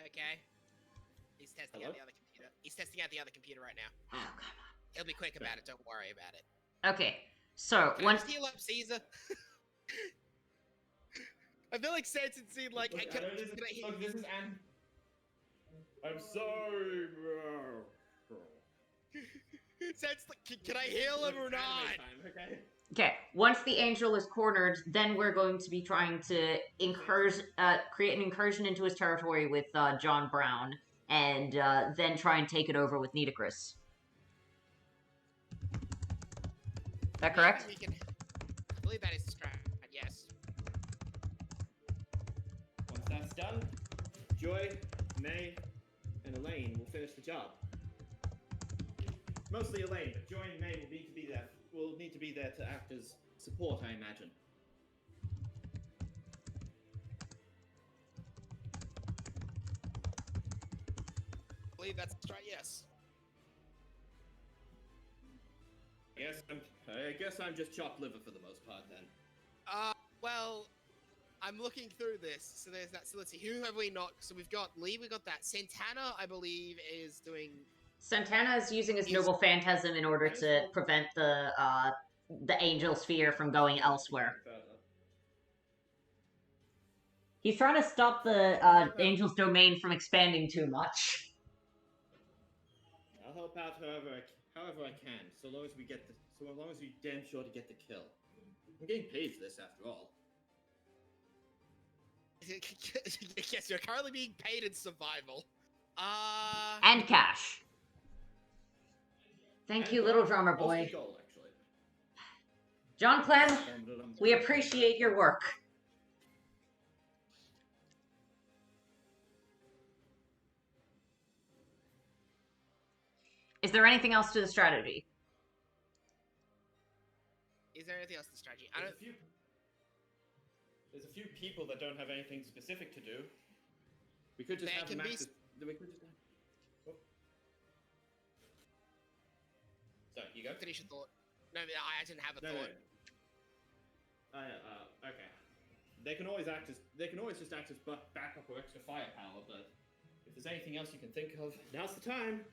Okay. He's testing out the other computer. He's testing out the other computer right now. Oh, come on. He'll be quick about it. Don't worry about it. Okay, so Can I just heal up Caesar? I feel like Sanson seemed like, hey, can I heal? Look, this is Anne. I'm sorry, bro. Sanson, can I heal him or not? Okay. Okay, once the angel is cornered, then we're going to be trying to create an incursion into his territory with John Brown, and then try and take it over with Nitocris. Is that correct? I believe that is the strat, yes. Once that's done, Joy, May, and Elaine will finish the job. Mostly Elaine, but Joy and May will need to be there. Will need to be there to act as support, I imagine. I believe that's the strat, yes. I guess I'm just chopped liver for the most part then. Well, I'm looking through this. So there's that. So let's see. Who have we not? So we've got Lee. We got that. Santana, I believe, is doing. Santana is using his He's- noble phantasm in order to prevent the angel sphere from going elsewhere. He's trying to stop the angel's domain from expanding too much. I'll help out however I can, so long as we damn sure to get the kill. I'm getting paid for this after all. Yes, you're currently being paid in survival. And cash. Thank you, little drummer boy. Mostly gold, actually. John Clem, we appreciate your work. Is there anything else to the strategy? Is there anything else to the strategy? There's a few people that don't have anything specific to do. We could just have them act as... We could just... Oh. Sorry, you go? Finish your thought. No, I didn't have a thought. No. Okay. They can always just act as backup or extra firepower, but if there's anything else you can think of, now's the time.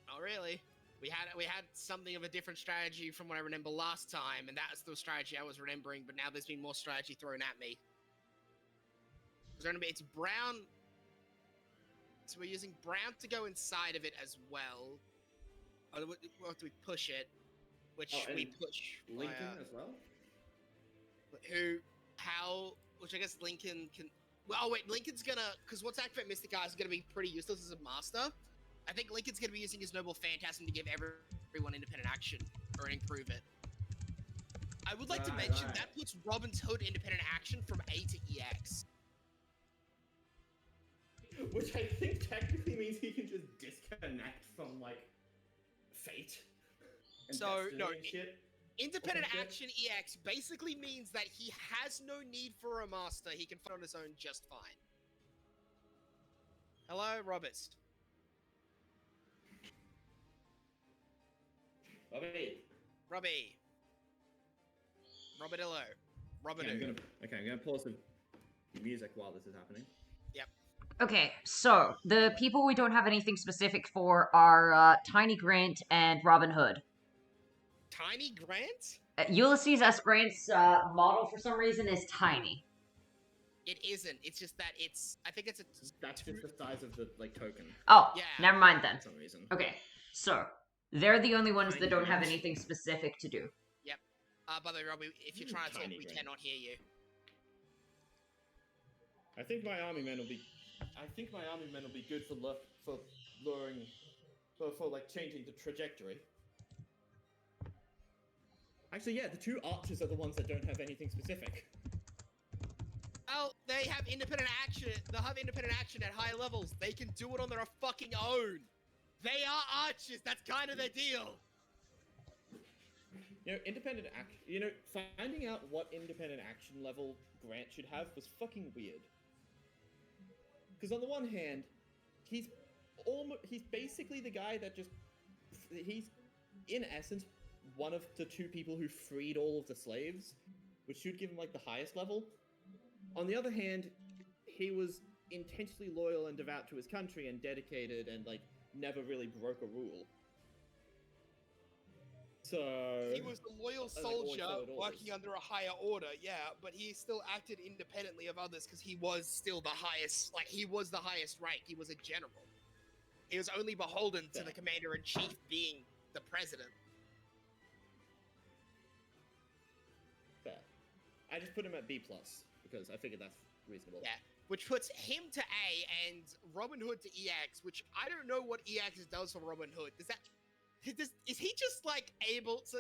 Not really. We had something of a different strategy from what I remember last time, and that's the strategy I was remembering. But now there's been more strategy thrown at me. It's brown. So we're using brown to go inside of it as well. Or do we push it? Which we push Lincoln as well. Which I guess Lincoln can. Well, oh wait, Lincoln's gonna, because what's Activate Mystic Eyes is gonna be pretty useless as a master. I think Lincoln's going to be using his Noble Phantasm to give everyone independent action, or improve it. I would like to mention that puts Robin's Hood independent action from A to EX. Which I think technically means he can just disconnect from, like, fate. So, no, shit. independent action EX basically means that he has no need for a master. He can fight on his own just fine. Hello, Roberts. Robbie. Robadillo. Okay, I'm gonna pause the music while this is happening. Yep. Okay, so the people we don't have anything specific for are Tiny Grant and Robin Hood. Tiny Grant? Ulysses S. Grant's model, for some reason, is tiny. It isn't. It's just that I think it's a... That's just the size of the, like, token. Oh, yeah. Never mind then. For some reason. Okay, so they're the only ones that don't have anything specific to do. Yep. By the way, Robbie, if you're trying to talk, we cannot hear you. I think my army men will be good for luring, for like changing the trajectory. Actually, yeah, the two archers are the ones that don't have anything specific. Well, they have independent action. They'll have independent action at higher levels. They can do it on their fucking own. They are archers. That's kind of their deal. Finding out what independent action level Grant should have was fucking weird. Because on the one hand, he's basically the guy that he's, in essence, one of the two people who freed all of the slaves, which should give him, like, the highest level. On the other hand, he was intensely loyal and devout to his country and dedicated and, like, never really broke a rule. So... He was a loyal soldier working under a higher order, yeah, but he still acted independently of others because he was still the highest, he was the highest rank. He was a general. He was only beholden to the commander-in-chief being the president. Fair. I just put him at B+, because I figured that's reasonable. Yeah, which puts him to A and Robin Hood to EX, which I don't know what EX does for Robin Hood. Is he just, like, able to...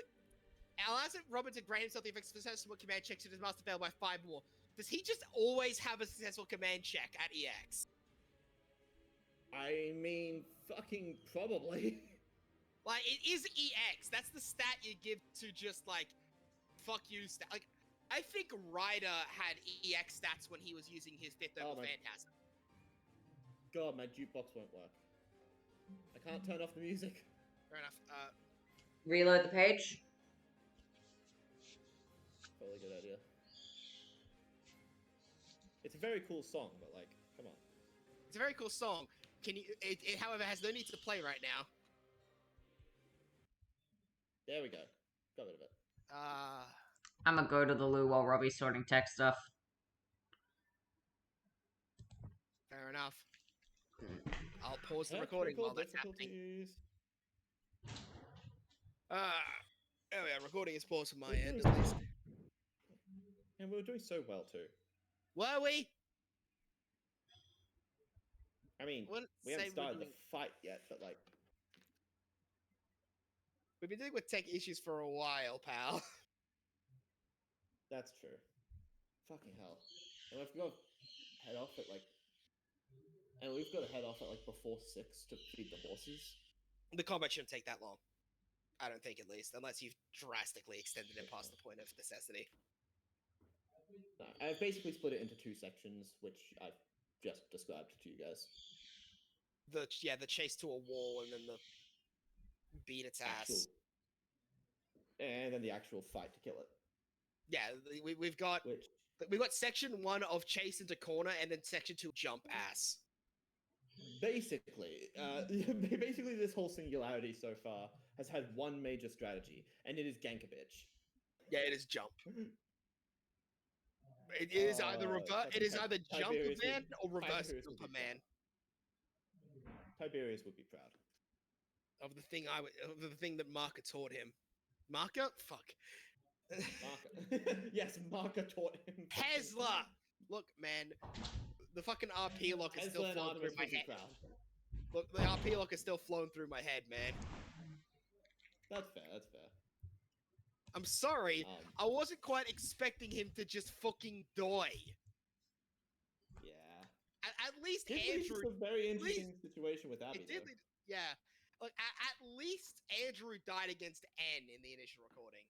allows Robin to grant himself the effects of successful command checks to his master fail by 5 more. Does he just always have a successful command check at EX? I mean, fucking probably. Like, it is EX. That's the stat you give to just, like, fuck you stat. Like, I think Ryder had EX stats when he was using his 5th Noble Phantasm. God, my jukebox won't work. I can't turn off the music. Fair enough. Reload the page. totally good idea. It's a very cool song, but like, come on. It's a very cool song. It however, has no need to play right now. There we go. Got rid of it. I'm gonna go to the loo while Robbie's sorting tech stuff. Fair enough. I'll pause the recording while that's happening. Oh yeah, recording is paused on my end at least. And we were doing so well too. Were we? I mean, we haven't started the fight yet, but like... We've been dealing with tech issues for a while, pal. That's true. Fucking hell. And we've got to head off at like... And we've got to head off at like before 6 to feed the horses. The combat shouldn't take that long. I don't think, at least. Unless you've drastically extended it past the point of necessity. No, I've basically split it into 2 sections, which I've just described to you guys. The chase to a wall and then the beat its ass. And then the actual fight to kill it. Yeah, we've got section 1 of chase into corner and then section 2 jump ass. Basically, this whole singularity so far has had one major strategy, and it is gank a bitch. Yeah, it is jump. It is either it is either jump a man or reverse jump a man. Tiberius would be proud of the thing that Marker taught him. Marker? Fuck. Marker. Yes, Marker taught him. Hezla! Look, man, the fucking RP lock is still flowing through my head. Look, the RP lock is still flowing through my head, man. That's fair. I'm sorry, I wasn't quite expecting him to just fucking die. Yeah. At least Andrew... It's a very interesting situation with Abby, yeah. Like, at least Andrew died against N in the initial recording.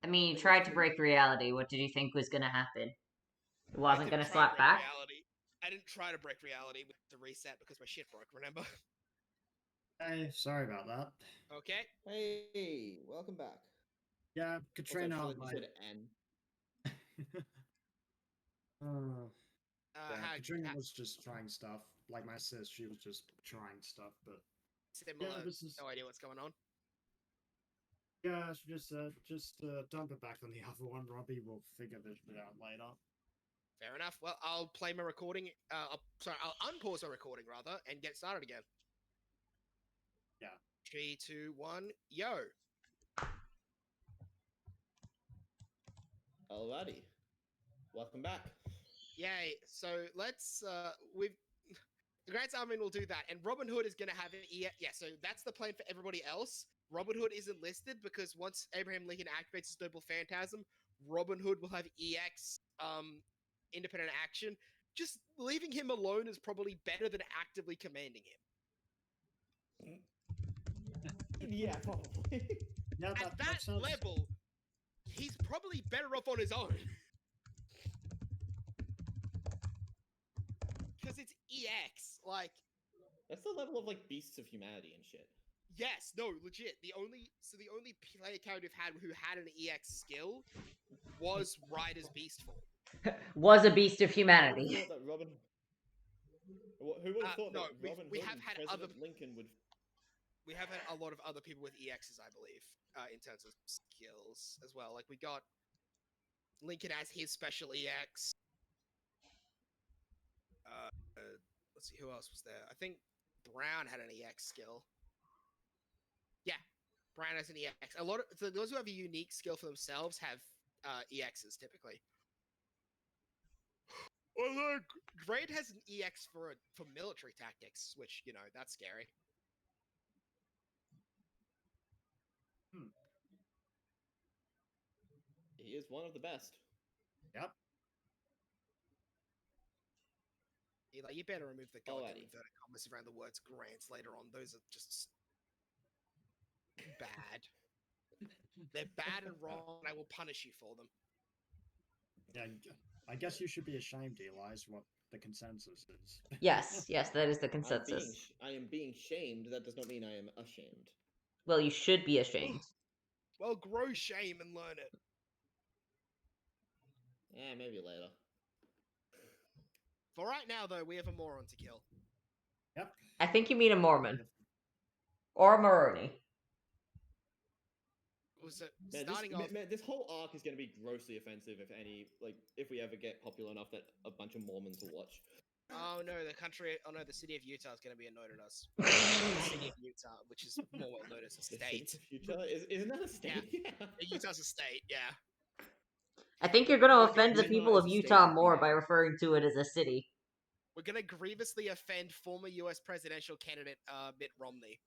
I mean, you tried to break reality. What did you think was gonna happen? It wasn't gonna slap back? Reality. I didn't try to break reality with the reset because my shit broke, remember? Hey, sorry about that. Okay. Hey, welcome back. Yeah, Katrina. Katrina was just trying stuff. Like my sis, she was just trying stuff, but similar. No idea what's going on. Yeah, just dump it back on the other one. Robbie will figure this shit out later. Fair enough. Well, I'll play my recording. I'll unpause my recording rather and get started again. Yeah. 3, 2, 1, yo. Alrighty. Welcome back. Yay. So let's the Grants Army will do that, and Robin Hood is gonna have an so that's the plan for everybody else. Robin Hood isn't listed because once Abraham Lincoln activates his Noble Phantasm, Robin Hood will have EX independent action. Just leaving him alone is probably better than actively commanding him. Yeah, probably. Yeah, at that level, he's probably better off on his own. Because it's EX, like... That's the level of, like, Beasts of Humanity and shit. Yes, no, legit. The only player character who had an EX skill was Ryder's Beastful. Was a Beast of Humanity. Who would have thought that Robin we Hood have and had President Lincoln would... We have had a lot of other people with EXs, I believe, in terms of skills as well. Like, we got Lincoln as his special EX. Let's see, who else was there? I think Brown had an EX skill. Yeah, Brown has an EX. So those who have a unique skill for themselves have EXs, typically. Although, Grade has an EX for military tactics, which, you know, that's scary. He is one of the best. Yep. You better remove the goddamn inverted commas around the words grants later on. Those are just bad. They're bad and wrong, and I will punish you for them. Yeah, I guess you should be ashamed, Eli, is what the consensus is. Yes, that is the consensus. I am being shamed. That does not mean I am ashamed. Well, you should be ashamed. Well, grow shame and learn it. Yeah, maybe later. For right now, though, we have a moron to kill. Yep. I think you mean a Mormon. Or a Moroni. Was it Man, starting off? this whole arc is going to be grossly offensive if we ever get popular enough that a bunch of Mormons will watch. Oh no, the city of Utah is going to be annoyed at us. The city of Utah, which is more well known as a The state. Utah? Isn't that a state? Yeah. Utah's a state, yeah. I think you're going to Look, offend the Utah people is of a state Utah of more being. by referring to it as a city. We're going to grievously offend former U.S. presidential candidate Mitt Romney.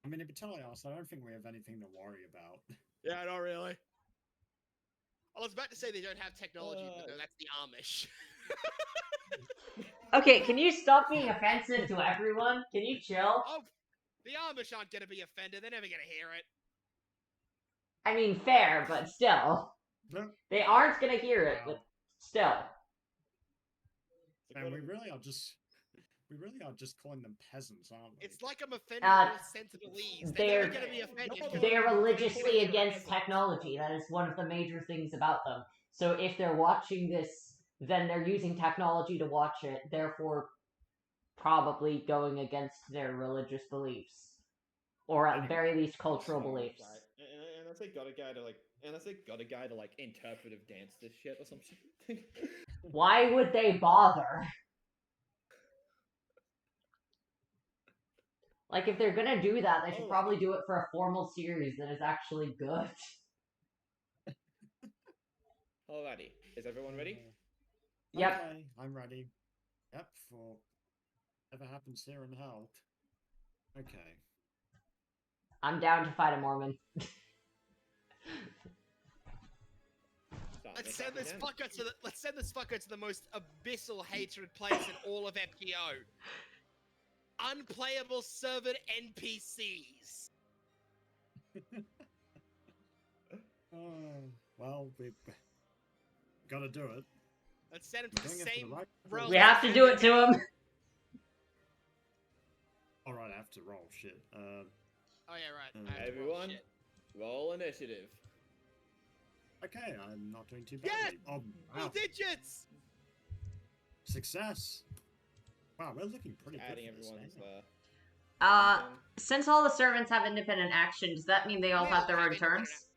I mean, to be totally honest, I don't think we have anything to worry about. Yeah, not really. I was about to say they don't have technology, but no, that's the Amish. Okay, can you stop being offensive to everyone? Can you chill? Oh, the Amish aren't going to be offended. They're never going to hear it. I mean, fair, but still. They aren't going to hear it, but still. And we really are just calling them peasants, aren't we? It's like I'm offending North Sentinelese. They're never going to be offended. They're religiously against technology. That is one of the major things about them. So if they're watching this, then they're using technology to watch it, therefore probably going against their religious beliefs. Or at very least cultural beliefs. Unless they got a guy to like interpretive dance this shit or something. Why would they bother? Like, if they're gonna do that, they should probably do it for a formal series that is actually good. Alrighty. Is everyone ready? Yep. Okay, I'm ready. Yep, for whatever happens here in hell. Okay. I'm down to fight a Mormon. Let's send this fucker to the most abyssal hatred place in all of FGO. Unplayable servant NPCs. Well, we gotta do it. Let's send him to the same realm. We have to do it to him. Alright, I have to roll shit. Oh yeah, right. I have to roll Everyone, shit. roll initiative. Okay, I'm not doing too badly. Yes! Oh, All wow. digits! Success! Wow, we're looking pretty good Adding for this, everyone's eh? Since all the servants have independent action, does that mean they all have their own turns?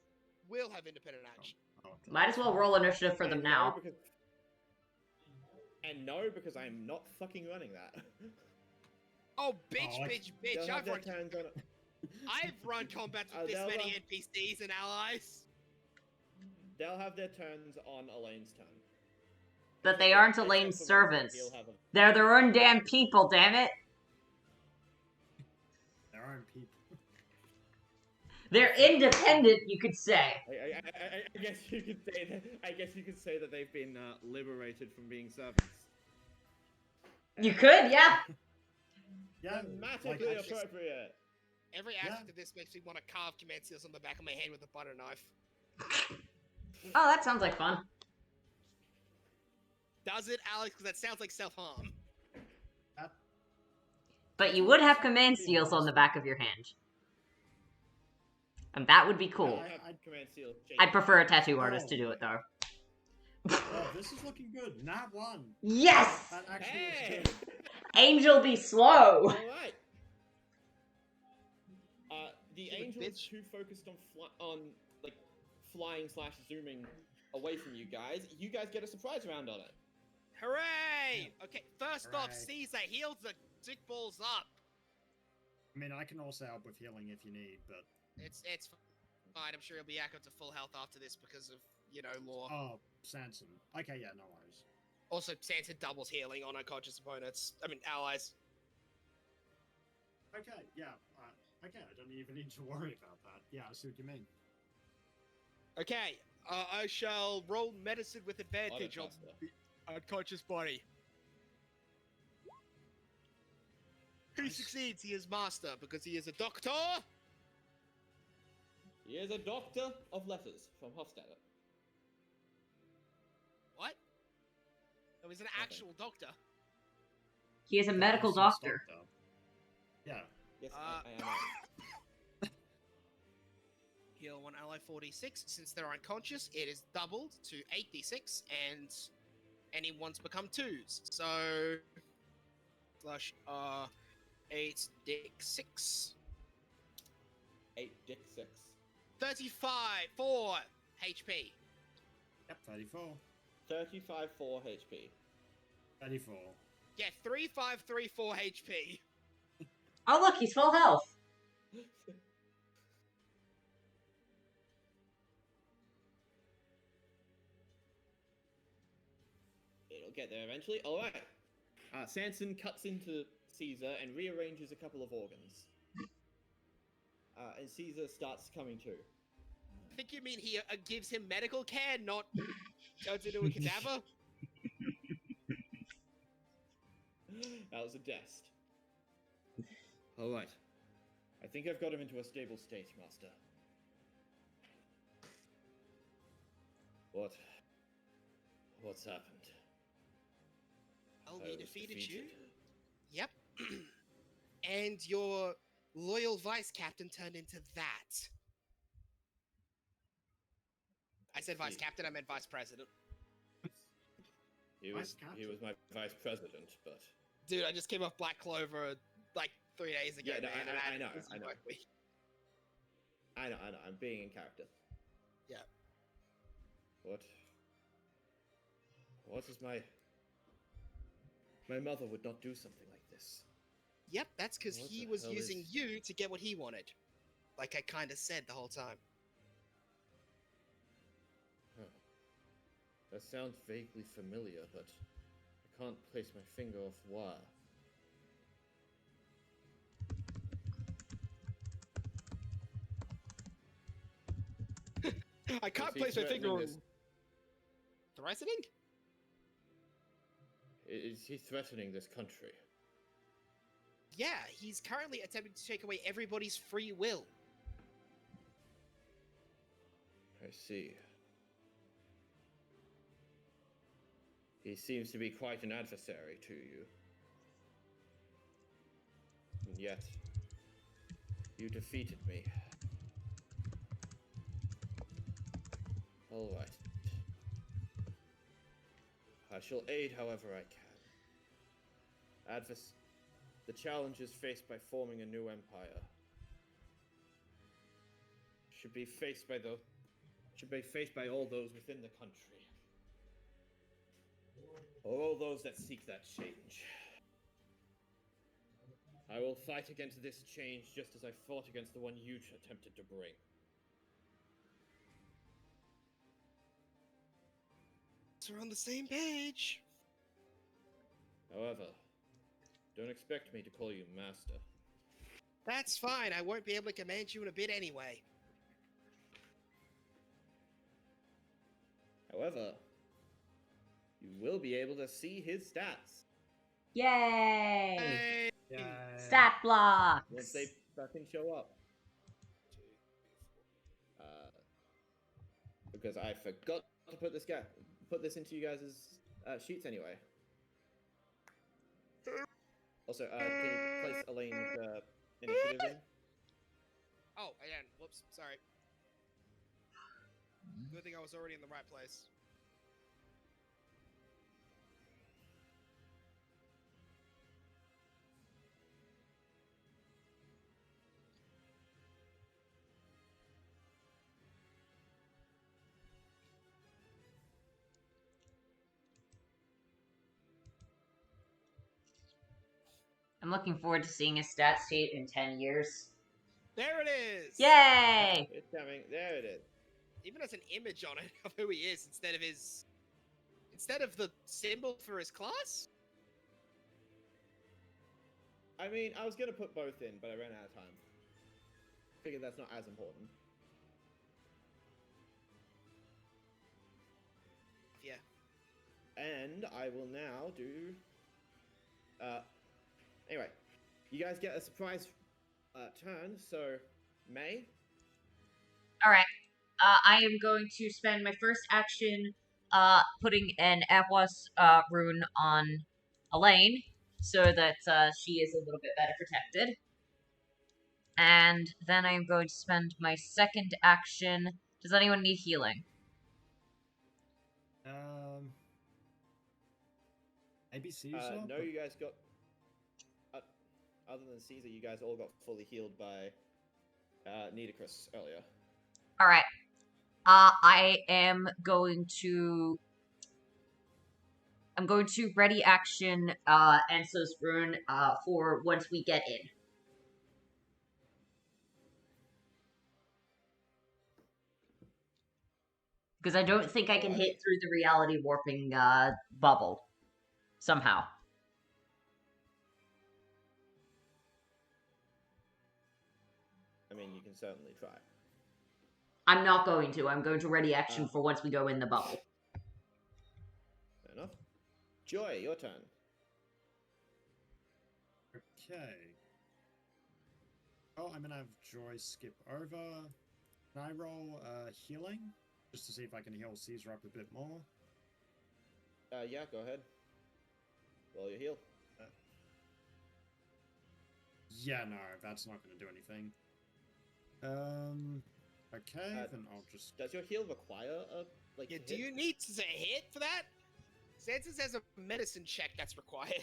We'll have independent action. Okay. Might as well roll initiative for them now. Because I'm not fucking running that. Oh, bitch. They'll have their turns on it. I've run combats with this many NPCs and allies. They'll have their turns on Elaine's turn. But they aren't Elaine's servants. They're their own damn people, damn it! Their own people. They're independent, you could say. I guess you could say that. I guess you could say that they've been liberated from being servants. You could, yeah. Yeah, Grammatically appropriate. Every aspect of this makes me want to carve command seals on the back of my hand with a butter knife. Oh, that sounds like fun. Does it, Alex? Because that sounds like self-harm. But you would have command seals on the back of your hand. And that would be cool. I'd prefer a tattoo artist to do it, though. Oh, this is looking good. Nat 1. Yes! That actually Hey! is good. Angel be slow! Alright. The angel is too focused on flying / zooming away from you guys. You guys get a surprise round on it. Hooray! Okay, first off, Caesar heals the dick balls up. I mean, I can also help with healing if you need, but... It's fine. I'm sure he'll be back up to full health after this because of, lore. Oh, Sanson. Okay, yeah, no worries. Also, Sanson doubles healing on unconscious opponents. I mean, allies. Okay, yeah. Okay, I don't even need to worry about that. Yeah, I see what you mean. Okay, I shall roll medicine with advantage on the unconscious body. He succeeds. He is master because he is a doctor. He is a doctor of letters from Hofstadter. What? No, he's an actual doctor. He is a medical doctor. Yeah. Yes, I am. Heal one ally 4d6. Since they're unconscious, it is doubled to 8d6, and any ones become 2s. So, slash 8d6. 8d6. 35, 4 HP. Yep, 34. 35 4 HP. 34. Yeah, 3, 5, 3, 4 HP. Oh, look, he's full health. It'll get there eventually. All right. Sanson cuts into Caesar and rearranges a couple of organs. And Caesar starts coming to. I think you mean he gives him medical care, not turns into a cadaver? That was a test. All right. I think I've got him into a stable state, Master. What's happened? Well, I we was defeated you. defeated. Yep. And your loyal vice captain turned into that. I said vice see. captain, I meant vice president. He Vice was my vice president, but Dude, I just came off Black Clover like 3 days ago. Yeah, no, man, and I had know, a busy I know. work week. I know. I'm being in character. Yeah. What is my mother would not do something like this. Yep, that's because What he the was hell using is- you to get what he wanted. Like I kind of said the whole time. Huh. That sounds vaguely familiar, but I can't place my finger off why. I can't Is he place my finger threatening on... this? Threatening? Is he threatening this country? Yeah, he's currently attempting to take away everybody's free will. I see. He seems to be quite an adversary to you. And yet, you defeated me. All right. I shall aid however I can. The challenges faced by forming a new empire should be faced by all those within the country, or all those that seek that change. I will fight against this change just as I fought against the one you attempted to bring. So we're on the same page. However, don't expect me to call you master. That's fine. I won't be able to command you in a bit anyway. However, you will be able to see his stats Yay! Hey! Stat blocks! once they fucking show up. Because I forgot to put this into you guys' sheets anyway. Also, can you place Elaine's initiative in? Oh, again. Whoops. Sorry. Good thing I was already in the right place. I'm looking forward to seeing his stat sheet in 10 years. There it is! Yay! It's coming. There it is. Even as an image on it of who he is instead of the symbol for his class? I mean, I was gonna put both in, but I ran out of time. Figured that's not as important. Yeah. And I will now do. Anyway, you guys get a surprise turn. So, May. Alright. I am going to spend my first action putting an Avwas rune on Elaine so that she is a little bit better protected. and then I'm going to spend my second action. Does anyone need healing? Maybe Caesar? No, you guys got. Other than Caesar, you guys all got fully healed by Nidicrus earlier. Alright. I am going to... I'm going to ready action Enso's Rune for once we get in. Because I don't think I can hit through the reality warping bubble. Somehow. I mean, you can certainly try. I'm not going to. I'm going to ready action for once we go in the bubble. Fair enough. Joy, your turn. Okay. Oh, I'm gonna have Joy skip over. Can I roll healing? Just to see if I can heal Caesar up a bit more. Yeah, go ahead. Roll your heal. Yeah, no, that's not gonna do anything. Okay, then I'll just... Does your heal require a, like, Yeah, hit? do you need to hit for that? Sansa says a medicine check that's required.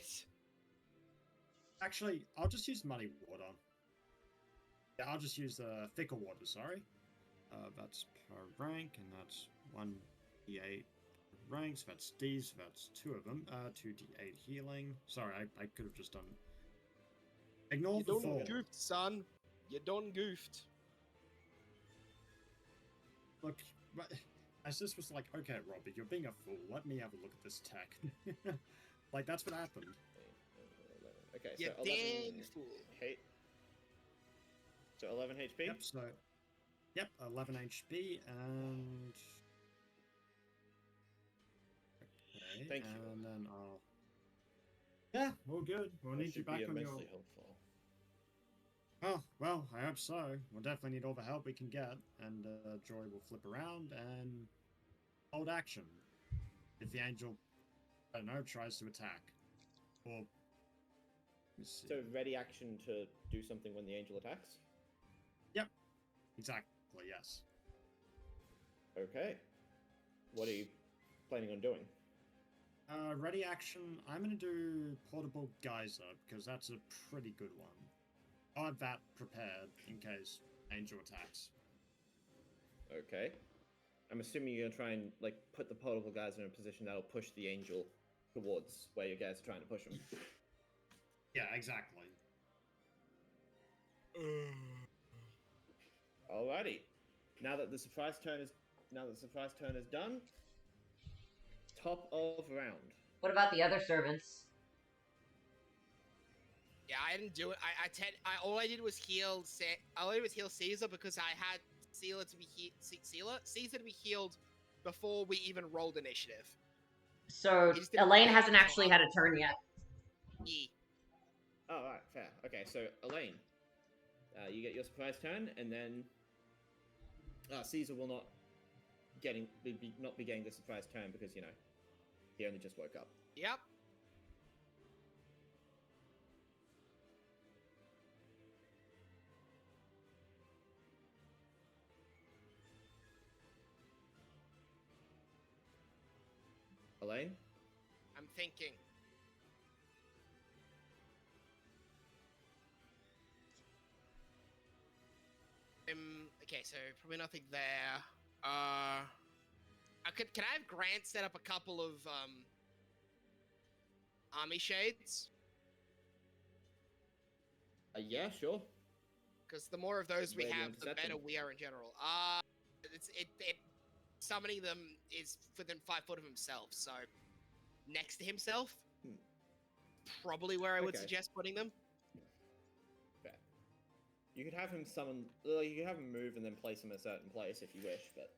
Actually, I'll just use muddy water. Yeah, I'll just use the thicker water, sorry. That's per rank, and that's 1d8 ranks. So that's D, so that's 2 of them. 2d8 healing. Sorry, I could have just done... Ignore You the done fall. goofed, son. You done goofed. Look, as this was like, okay, Robbie, you're being a fool. Let me have a look at this tech. Like, that's what happened. Okay, You so 11 dang fool. hate. So 11 HP? Yep, so... Yep, 11 HP, and... Okay, Thank you. and then I'll... Yeah, all good. We'll That need you should back be on your... immensely helpful. Oh, well, I hope so. We'll definitely need all the help we can get, and Joy will flip around and hold action. If the angel, I don't know, tries to attack. Or... Let's see. So ready action to do something when the angel attacks? Yep, exactly, yes. Okay. What are you planning on doing? Ready action, I'm gonna do Portable Geyser, because that's a pretty good one. I'll have that prepared in case Angel attacks. Okay. I'm assuming you're gonna try and, like, put the portable guys in a position that'll push the angel towards where you guys are trying to push him. Yeah, exactly. Alrighty. Now that the surprise turn is done, top of round. What about the other servants? Yeah, I didn't do it. All I did was heal. All I did was heal Caesar because I had Caesar to be healed before we even rolled initiative. So He just didn't Elaine wait hasn't until actually had a turn yet. Yeah. Oh, right, fair. Okay, so Elaine, you get your surprise turn, and then Caesar will not be getting the surprise turn because he only just woke up. Yep. Elaine, I'm thinking. Okay, so probably nothing there. Can I have Grant set up a couple of army shades? yeah, sure. Because the more of those we Where do you have, want to the set better them? we are in general. Summoning them is within 5 foot of himself, so next to himself, probably where I would Okay. suggest putting them. Fair. You could have him summon. You could have him move and then place him in a certain place if you wish, but.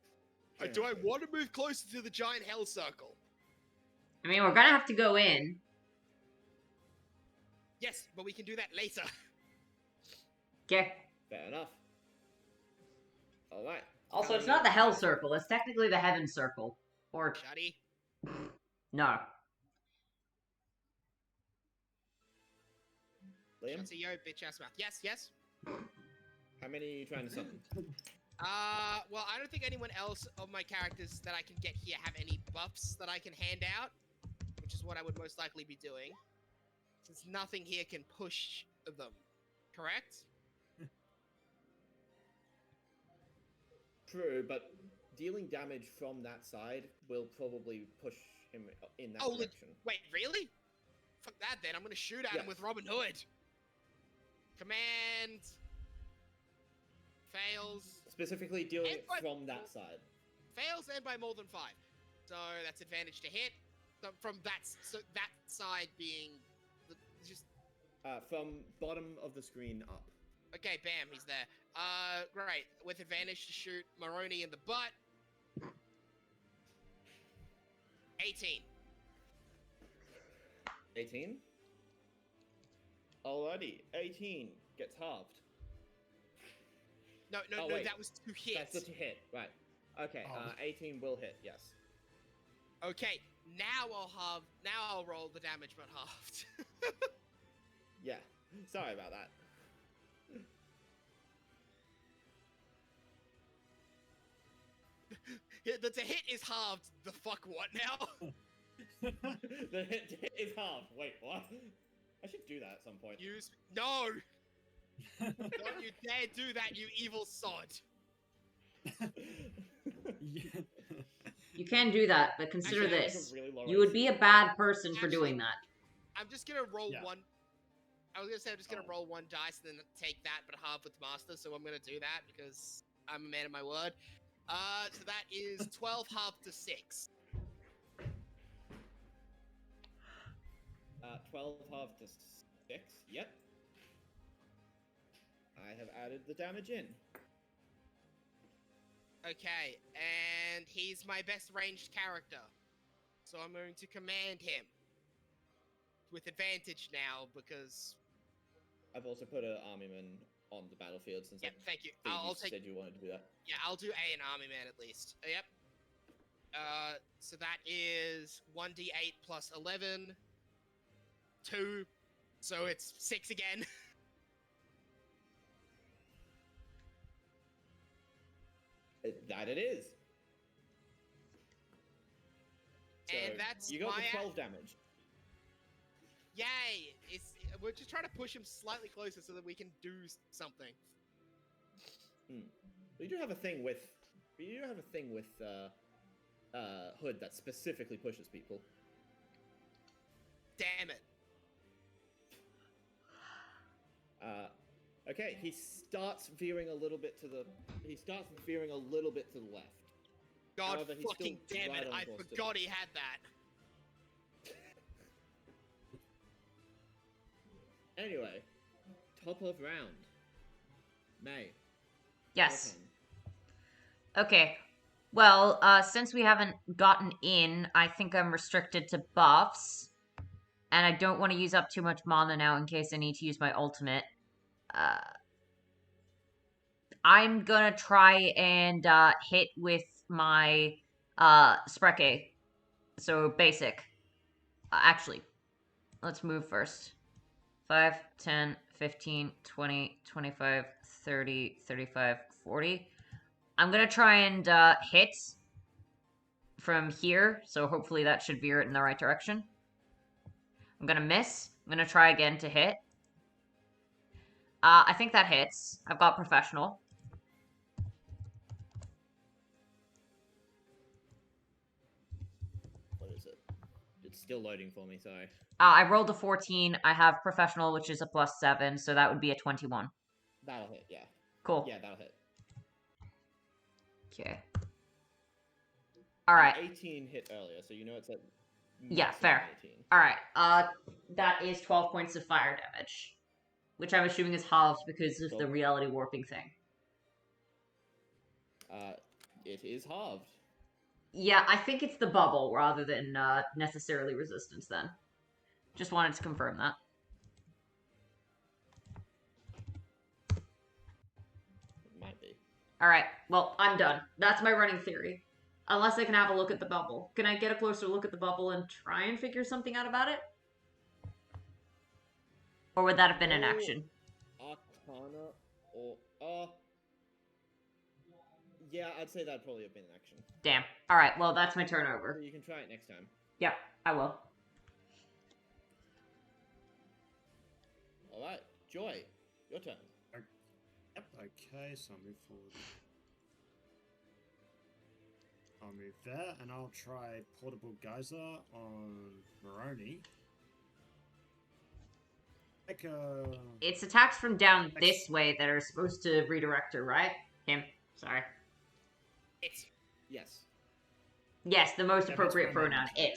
Do I want to move closer to the giant hell circle? I mean, we're gonna have to go in. Yes, but we can do that later. Okay. Fair enough. All right. Also, How it's many- not the Hell Circle. It's technically the Heaven Circle. Or, Shuddy. no. Liam? Shut your bitch ass mouth. Yes, yes. How many are you trying to summon? Well, I don't think anyone else of my characters that I can get here have any buffs that I can hand out, which is what I would most likely be doing, since nothing here can push them. Correct? True, but dealing damage from that side will probably push him in that Oh, direction. wait, really? Fuck that then. I'm gonna shoot at him Yes. with Robin Hood. Command. Fails. Specifically dealing it And from that side. Fails and by more than 5. So that's advantage to hit. So from that side being just From bottom of the screen up. okay. Bam, he's there. Great. With advantage to shoot Maroney in the butt. 18. 18? Alrighty, 18 gets halved. No, Oh, wait. that was 2 hits. That's to hit, right. Okay, Oh. 18 will hit, yes. Okay, now I'll roll the damage, but halved. Yeah, sorry about that. The hit is halved. The fuck what now? The hit is halved. Wait, what? I should do that at some point. No! Don't you dare do that, you evil sod! You can do that, but consider Actually, I have this. a really low You would AC. be a bad person for doing that. I'm just gonna roll Yeah. one. I was gonna say I'm just gonna Oh. roll one dice and then take that, but half with master. So I'm gonna do that because I'm a man of my word. So that is 12 half to 6. 12 half to 6, yep. I have added the damage in. Okay, and he's my best ranged character, so I'm going to command him with advantage now because. I've also put an army man on the battlefield since Yep, thank you. I think I'll you take. said you wanted to do that. Yeah, I'll do an army man at least. Yep. So that is 1d8 plus 11. 2. So it's 6 again. That it is. So And that's you got my the 12 damage. Yay! We're just trying to push him slightly closer so that we can do something. You do have a thing with Hood that specifically pushes people. Damn it. Okay, he starts veering a little bit to the left. God However, he's fucking still damn right it, on I course to forgot he had that. Anyway, top of round. May. Yes. your turn. Okay. Well, since we haven't gotten in, I think I'm restricted to buffs. And I don't want to use up too much mana now in case I need to use my ultimate. I'm gonna try and hit with my Spreke. So basic. Actually, let's move first. 5, 10, 15, 20, 25, 30, 35, 40. I'm gonna try and hit from here, so hopefully that should veer it in the right direction. I'm gonna miss. I'm gonna try again to hit. I think that hits. I've got professional. What is it? It's still loading for me, sorry. I rolled a 14. I have professional, which is a +7, so that would be a 21. That'll hit, yeah. Cool. Yeah, that'll hit. Okay. Alright. 18 hit earlier, so you know it's at Yeah, maximum fair. 18. Alright. That is 12 points of fire damage. Which I'm assuming is halved because of the Cool. reality warping thing. It is halved. Yeah, I think it's the bubble rather than necessarily resistance then. Just wanted to confirm that. It might be. Alright, well, I'm done. That's my running theory. Unless I can have a look at the bubble. Can I get a closer look at the bubble and try and figure something out about it? Or would that have been an Oh. action? Arcana or Yeah, I'd say that'd probably have been an action. Damn. Alright, well, that's my turn So over. you can try it next time. Yep, I will. Alright, Joy, your turn. Yep. Okay, so I'll move forward. I'll move there, and I'll try Portable Geyser on Moroni. Like It's attacks from down this way that are supposed to redirect her, right? Him. Sorry. It's Yes. Yes, the most Yeah, appropriate that's my name, pronoun. actually.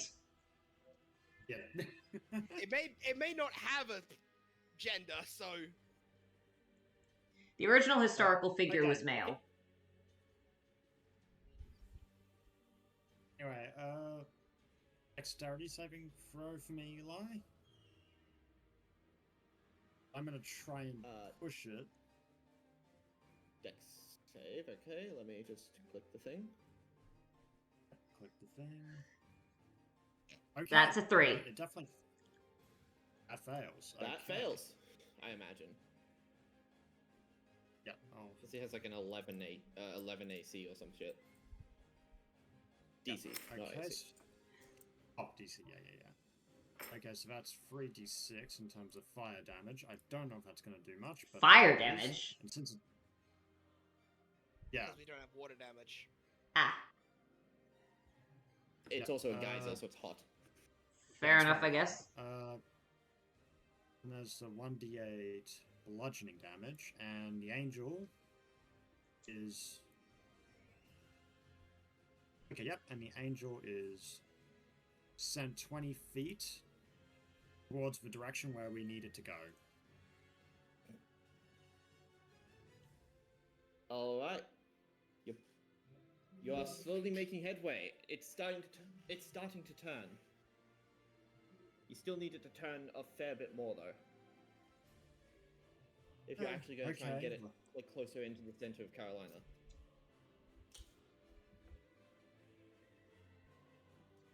It. Yeah. it may not have a gender, so The original historical figure Okay. was male. Anyway, dexterity saving throw for me, Eli. I'm gonna try and push it. Dex save, okay, let me just click the thing. Click the thing. Okay. That's a 3. It definitely. That fails. That Okay. fails, I imagine. Yeah. Oh. Because he has like an 11 AC or some shit. DC, not Okay. AC. Oh, DC. Yeah. Okay, so that's 3d6 in terms of fire damage. I don't know if that's going to do much, but Fire it is. damage? And since yeah, because we don't have water damage. Ah. It's Yeah, also a geyser, so it's hot. Fair That's enough, right. I guess. And there's a 1d8 bludgeoning damage, and the angel is okay. Yep, and the angel is sent 20 feet towards the direction where we need it to go. Alright. You are slowly making headway. It's starting to turn. You still need it to turn a fair bit more, though. If you're actually going to try and get it like closer into the center of Carolina.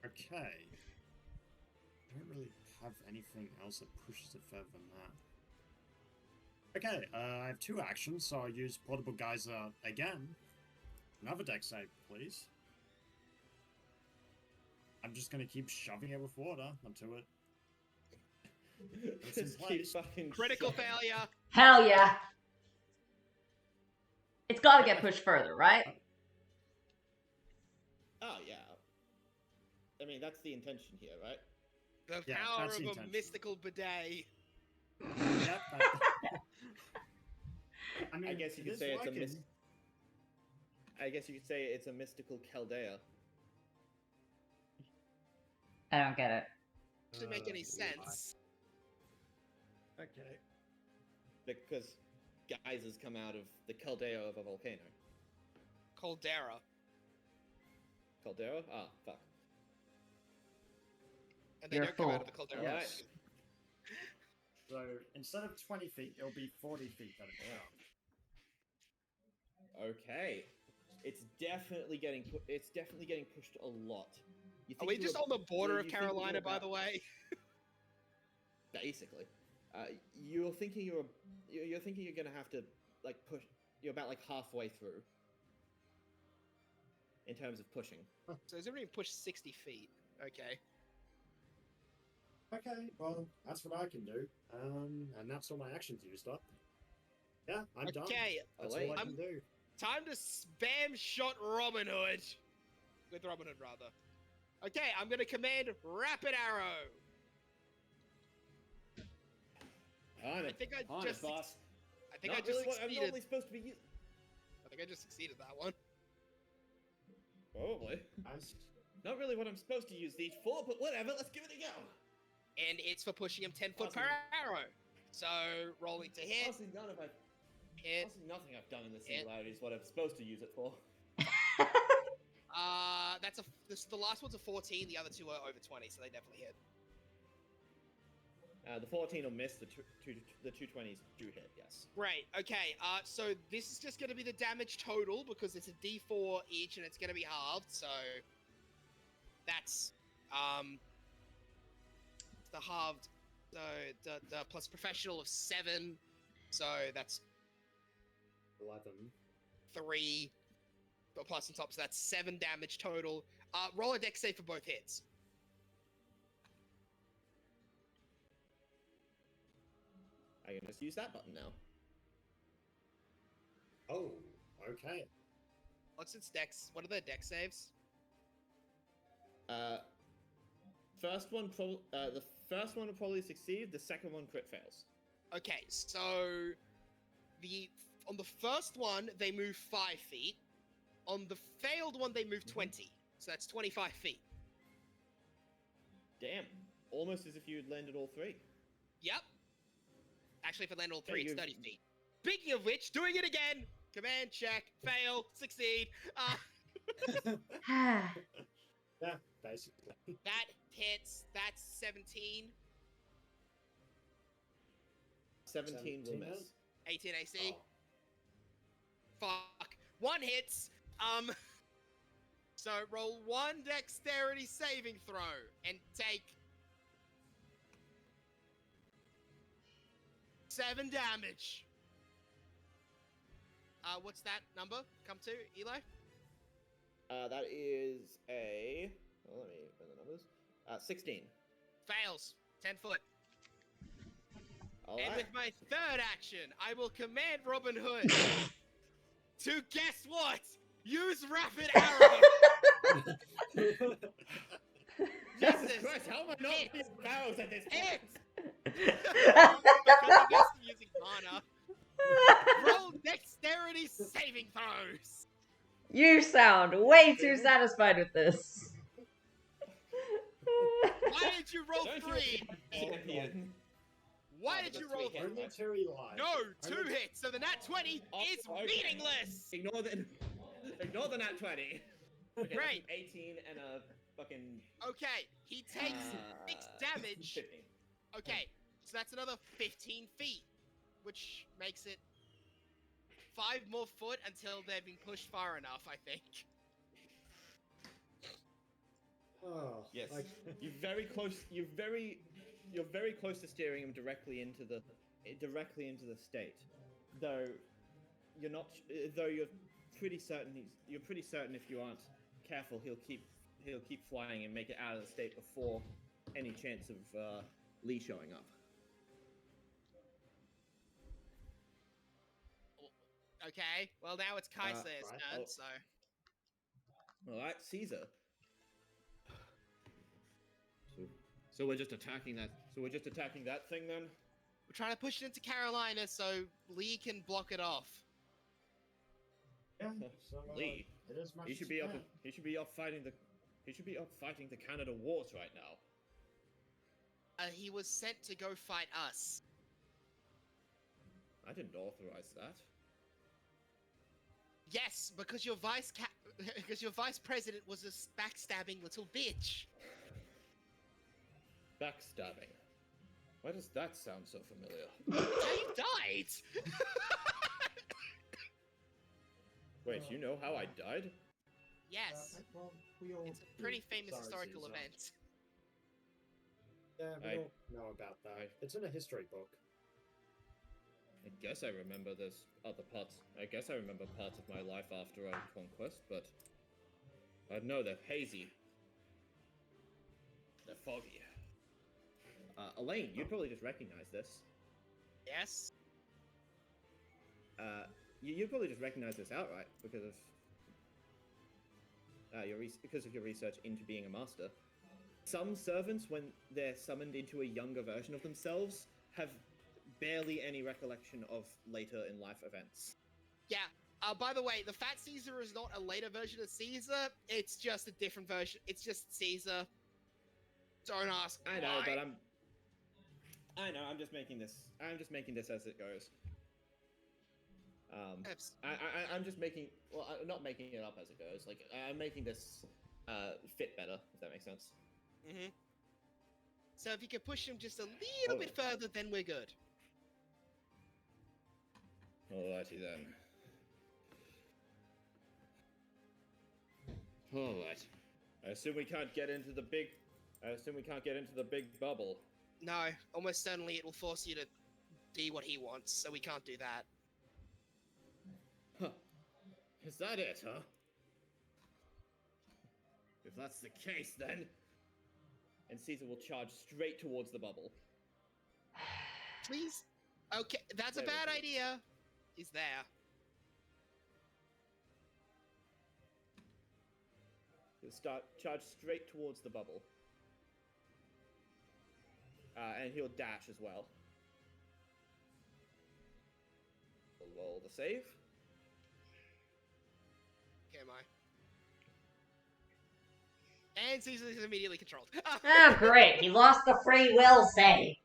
Okay. I don't really have anything else that pushes it further than that. Okay, I have 2 actions, so I'll use Portable Geyser again. Another dex save, please. I'm just gonna keep shoving it with water until it. It's in Just keep place. fucking Critical shoving. failure. Hell yeah. It's gotta get pushed further, right? Oh, yeah. I mean, that's the intention here, right? The Yeah, power that's of the a intention. mystical bidet. Yep. I mean, I guess you it could is say it's a working. I guess you could say it's a mystical Chaldea. I don't get it. Doesn't make any Eli. sense. Okay. Because geysers come out of the Chaldea of a volcano. Caldera. Caldera? Ah, fuck. And they You're a don't come out fool. of the caldera. Alright. So instead of 20 feet, it'll be 40 feet that it goes. Okay. It's definitely getting pushed a lot. You Are we you just were- on the border you of think you were Carolina, by about- the way? Basically, you're thinking you're gonna have to like push. You're about like halfway through in terms of pushing. So is everything pushed 60 feet? Okay. Okay, well, that's what I can do. And that's all my actions used up. Yeah, I'm done. Okay, That's wait. all I can do. time to spam shot Robin Hood. With Robin Hood, rather. Okay, I'm gonna command Rapid Arrow. On I it, think I on just. it, boss. I think Not I just really what I'm succeeded. normally supposed to be. I think I just succeeded that one. Probably. Nice. Not really what I'm supposed to use these for, but whatever. Let's give it a go. And it's for pushing him 10 foot per Awesome. arrow. So rolling to hit. Honestly, Hit. nothing I've done in this Hit. singularity is what I'm supposed to use it for. The last one's a 14. The other 2 are over 20, so they definitely hit. The 14 will miss. The 220s do hit. Yes. Great. Okay. So this is just going to be the damage total because it's a D4 each, and it's going to be halved. So that's the halved. So the plus professional of 7. So that's 11. 3 plus on top, so that's 7 damage total. Roll a dex save for both hits. I can just use that button now. Oh, okay. What's its dex? What are the dex saves? First one, the first one will probably succeed. The second one crit fails. Okay, so on the first one they move 5 feet. On the failed one they move 20. So that's 25 feet. Damn, almost as if you had landed all 3. Yep. Actually, if I land all Yeah, 3, it's 30 feet. Speaking of which, doing it again. Command check, fail, succeed. Yeah, basically. That hits. That's 17. 17 will miss. 18 AC. Oh. Fuck. 1 hits. So roll 1 dexterity saving throw and take 7 damage. What's that number come to, Eli? That is a. Oh, let me run the numbers. 16. Fails. 10 foot. All And right. with my third action, I will command Robin Hood to guess what? Use rapid arrow. Jesus Christ, how am I not being barrels at this point? Because I'm guessing using mana. Roll dexterity saving throws. You sound way too satisfied with this. Why did you roll Don't 3? Champion. Why Oh, did but you that's roll 3 3? hits, Only right? 2 he lied. No, 2 Only- hits. So the nat 20 Oh, is okay. meaningless. Ignore the nat 20. Okay, Great. 18 and a fucking. Okay, he takes 6 damage. 15. Okay, so that's another 15 feet, which makes it 5 more foot until they're being pushed far enough, I think. Oh, Yes. like- You're very close. You're very close to steering him directly into the state. Though you're not. Though you're pretty certain if you aren't careful, he'll keep flying and make it out of the state before any chance of Lee showing up. Okay, well now it's Kaisler's right. turn, Oh. so... All right, Caesar. So we're just attacking that. So we're just attacking that thing then. We're trying to push it into Carolina so Lee can block it off. Yeah, so, Lee, it is much he should as be you up. can. He should be up fighting the. He should be up fighting the Canada wars right now. He was sent to go fight us. I didn't authorize that. Yes, because your vice president was a backstabbing little bitch. Backstabbing. Why does that sound so familiar? How you died? Wait, you know how I died? Yes. Well, we all It's a pretty famous Sorry, historical Caesar. event. Yeah, we I- all know about that. It's in a history book. I guess I remember there's other parts. I guess I remember parts of my life after our conquest, but I know they're hazy. They're foggy. Elaine, you'd probably just recognize this. Yes. You'd probably just recognize this outright because of your research into being a master. Some servants, when they're summoned into a younger version of themselves, have barely any recollection of later in life events. Yeah. By the way, the Fat Caesar is not a later version of Caesar. It's just a different version. It's just Caesar. Don't ask. I know, why. but I'm just making this. I'm just making this as it goes. I'm just making. Well, I'm not making it up as it goes. Like I'm making this fit better, if that makes sense. Mm-hmm. So if you can push him just a little bit further, then we're good. Alrighty then. Alright. I assume we can't get into the big. Bubble. No, almost certainly it will force you to be what he wants, so we can't do that. Is that it, huh? If that's the case, then... And Caesar will charge straight towards the bubble. Please? Okay, that's a There we bad go. idea. He's there. He'll charge straight towards the bubble. And he'll dash as well. We'll roll the save. Okay, am I? And Caesar is immediately controlled. Oh, great. He lost the free will save.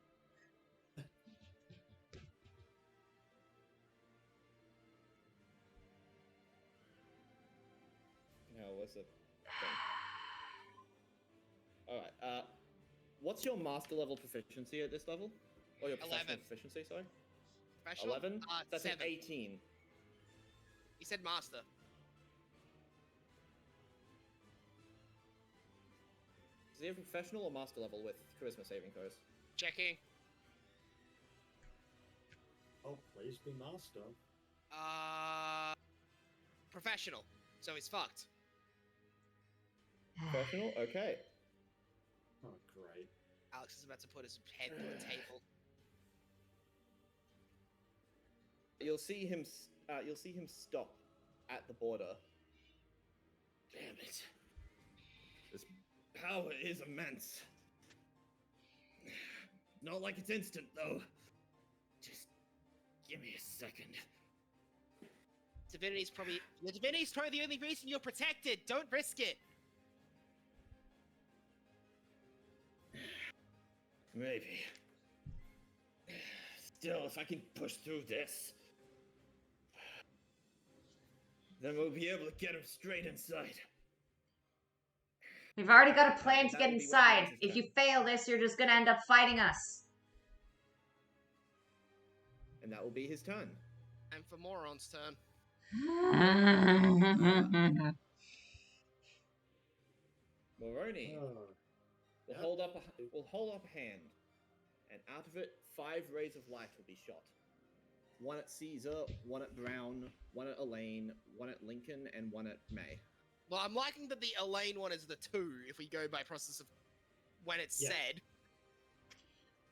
No, what's it? Alright, what's your master level proficiency at this level? Or your professional 11. proficiency, sorry? Professional? 11? That's 7. an 18. He said master. Does he have professional or master level with charisma saving throws? Checking. Oh, please be master. Professional. So he's fucked. Professional? Okay. Oh, great. Alex is about to put his head through a table. You'll see him stop at the border. Damn it. This power is immense. Not like it's instant, though. Just give me a second. Divinity's probably the only reason you're protected. Don't risk it. Maybe. Still, if I can push through this, then we'll be able to get him straight inside. We've already got a plan to That get would be what inside. Max has If you done. fail this, you're just gonna end up fighting us. And that will be his turn. And for Moron's turn. Moroni will hold up a hand, and out of it, 5 rays of light will be shot. One at Caesar, one at Brown, one at Elaine, one at Lincoln, and one at May. Well, I'm liking that the Elaine one is the 2, if we go by process of when it's said.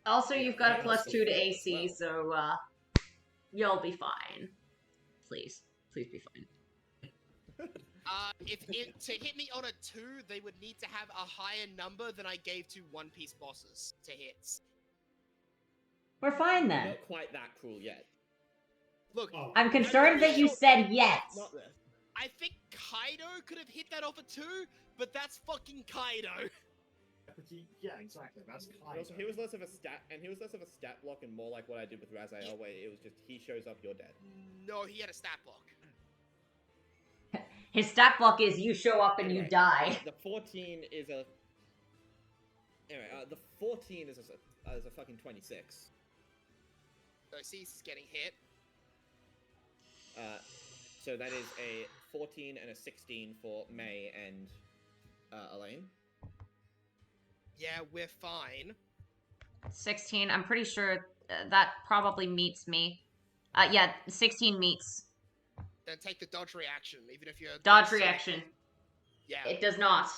Also, Yeah, you've got a that plus also 2 to fails AC, as so you'll be fine. Please be fine. If to hit me on a 2, they would need to have a higher number than I gave to One Piece bosses to hits. We're fine We're then. not quite that cruel yet. Look, Oh, I'm concerned that you said yes. Not this. I think Kaido could have hit that off a 2, but that's fucking Kaido. yeah, exactly. That's And also, he was less of a stat block and more like what I did with Raziel, where it was just he shows up, you're dead. No, he had a stat block. His stat block is you show up and you Anyway, die. The 14 is a. Anyway, the 14 is a fucking 26. So Caesar's getting hit. So that is a 14 and a 16 for May and Elaine. Yeah, we're fine. 16, I'm pretty sure that probably meets me. Yeah, 16 meets. Then take the dodge reaction, even if you're... Dodge reaction. Yeah. It does not.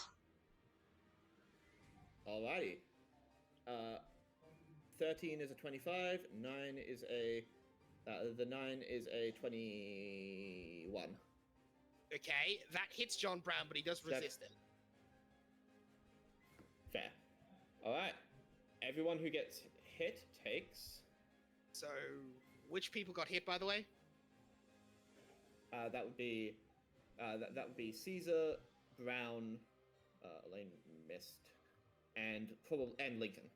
Alrighty. 13 is a 25. 9 is a. The 9 is a 21. Okay, that hits John Brown, but he does resist it. Fair. Alright. Everyone who gets hit takes. So, which people got hit, by the way? That would be. That would be Caesar, Brown, Elaine missed, and Lincoln.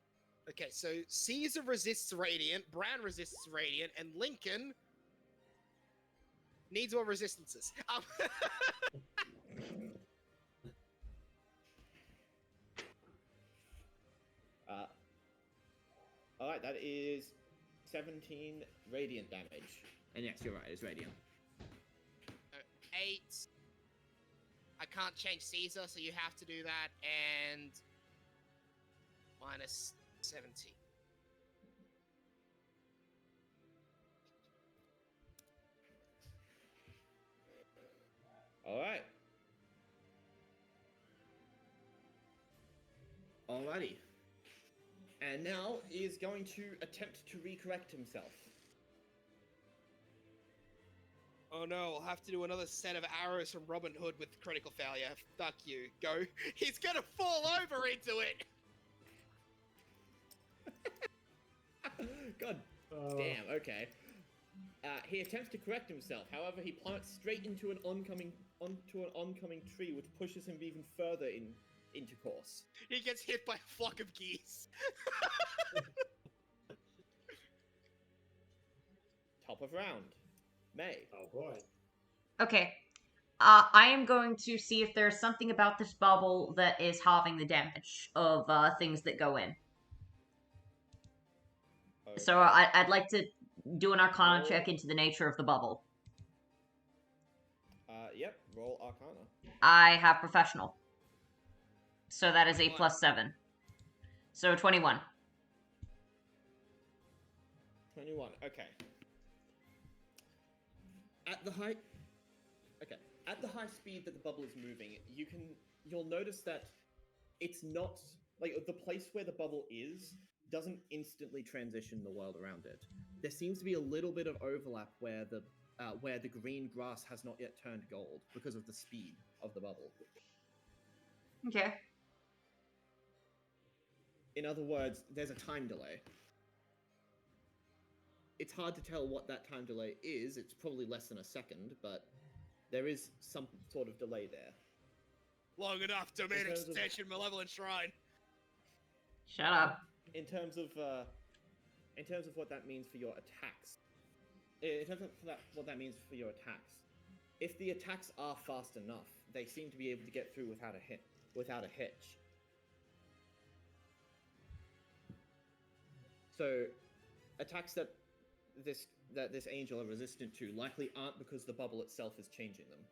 Okay, so Caesar resists Radiant, Brown resists Radiant, and Lincoln needs more resistances. Alright, that is 17 radiant damage. And yes, you're right, it's radiant. 8. I can't change Caesar, so you have to do that, and minus 17. Alright. Alrighty. And now he is going to attempt to recorrect himself. Oh no, I'll have to do another set of arrows from Robin Hood with critical failure. Fuck you. Go. He's gonna fall over into it! God damn, okay. He attempts to correct himself, however he plummets straight into an oncoming tree, which pushes him even further into course. He gets hit by a flock of geese. Top of round. May. Oh boy. Okay. I am going to see if there's something about this bubble that is halving the damage of things that go in. Okay. So I'd like to do an Arcana check into the nature of the bubble. Yep, roll Arcana. I have Professional. So that is a +7. So 21. 21, okay. At the high speed that the bubble is moving, you'll notice that it's not like the place where the bubble is doesn't instantly transition the world around it. There seems to be a little bit of overlap where the green grass has not yet turned gold because of the speed of the bubble. Okay. In other words, there's a time delay. It's hard to tell what that time delay is. It's probably less than a second, but there is some sort of delay there. Long enough to mean extension malevolent shrine. Shut up. In terms of what that means for your attacks, what that means for your attacks, if the attacks are fast enough, they seem to be able to get through without a hitch. So, attacks that this angel are resistant to likely aren't because the bubble itself is changing them.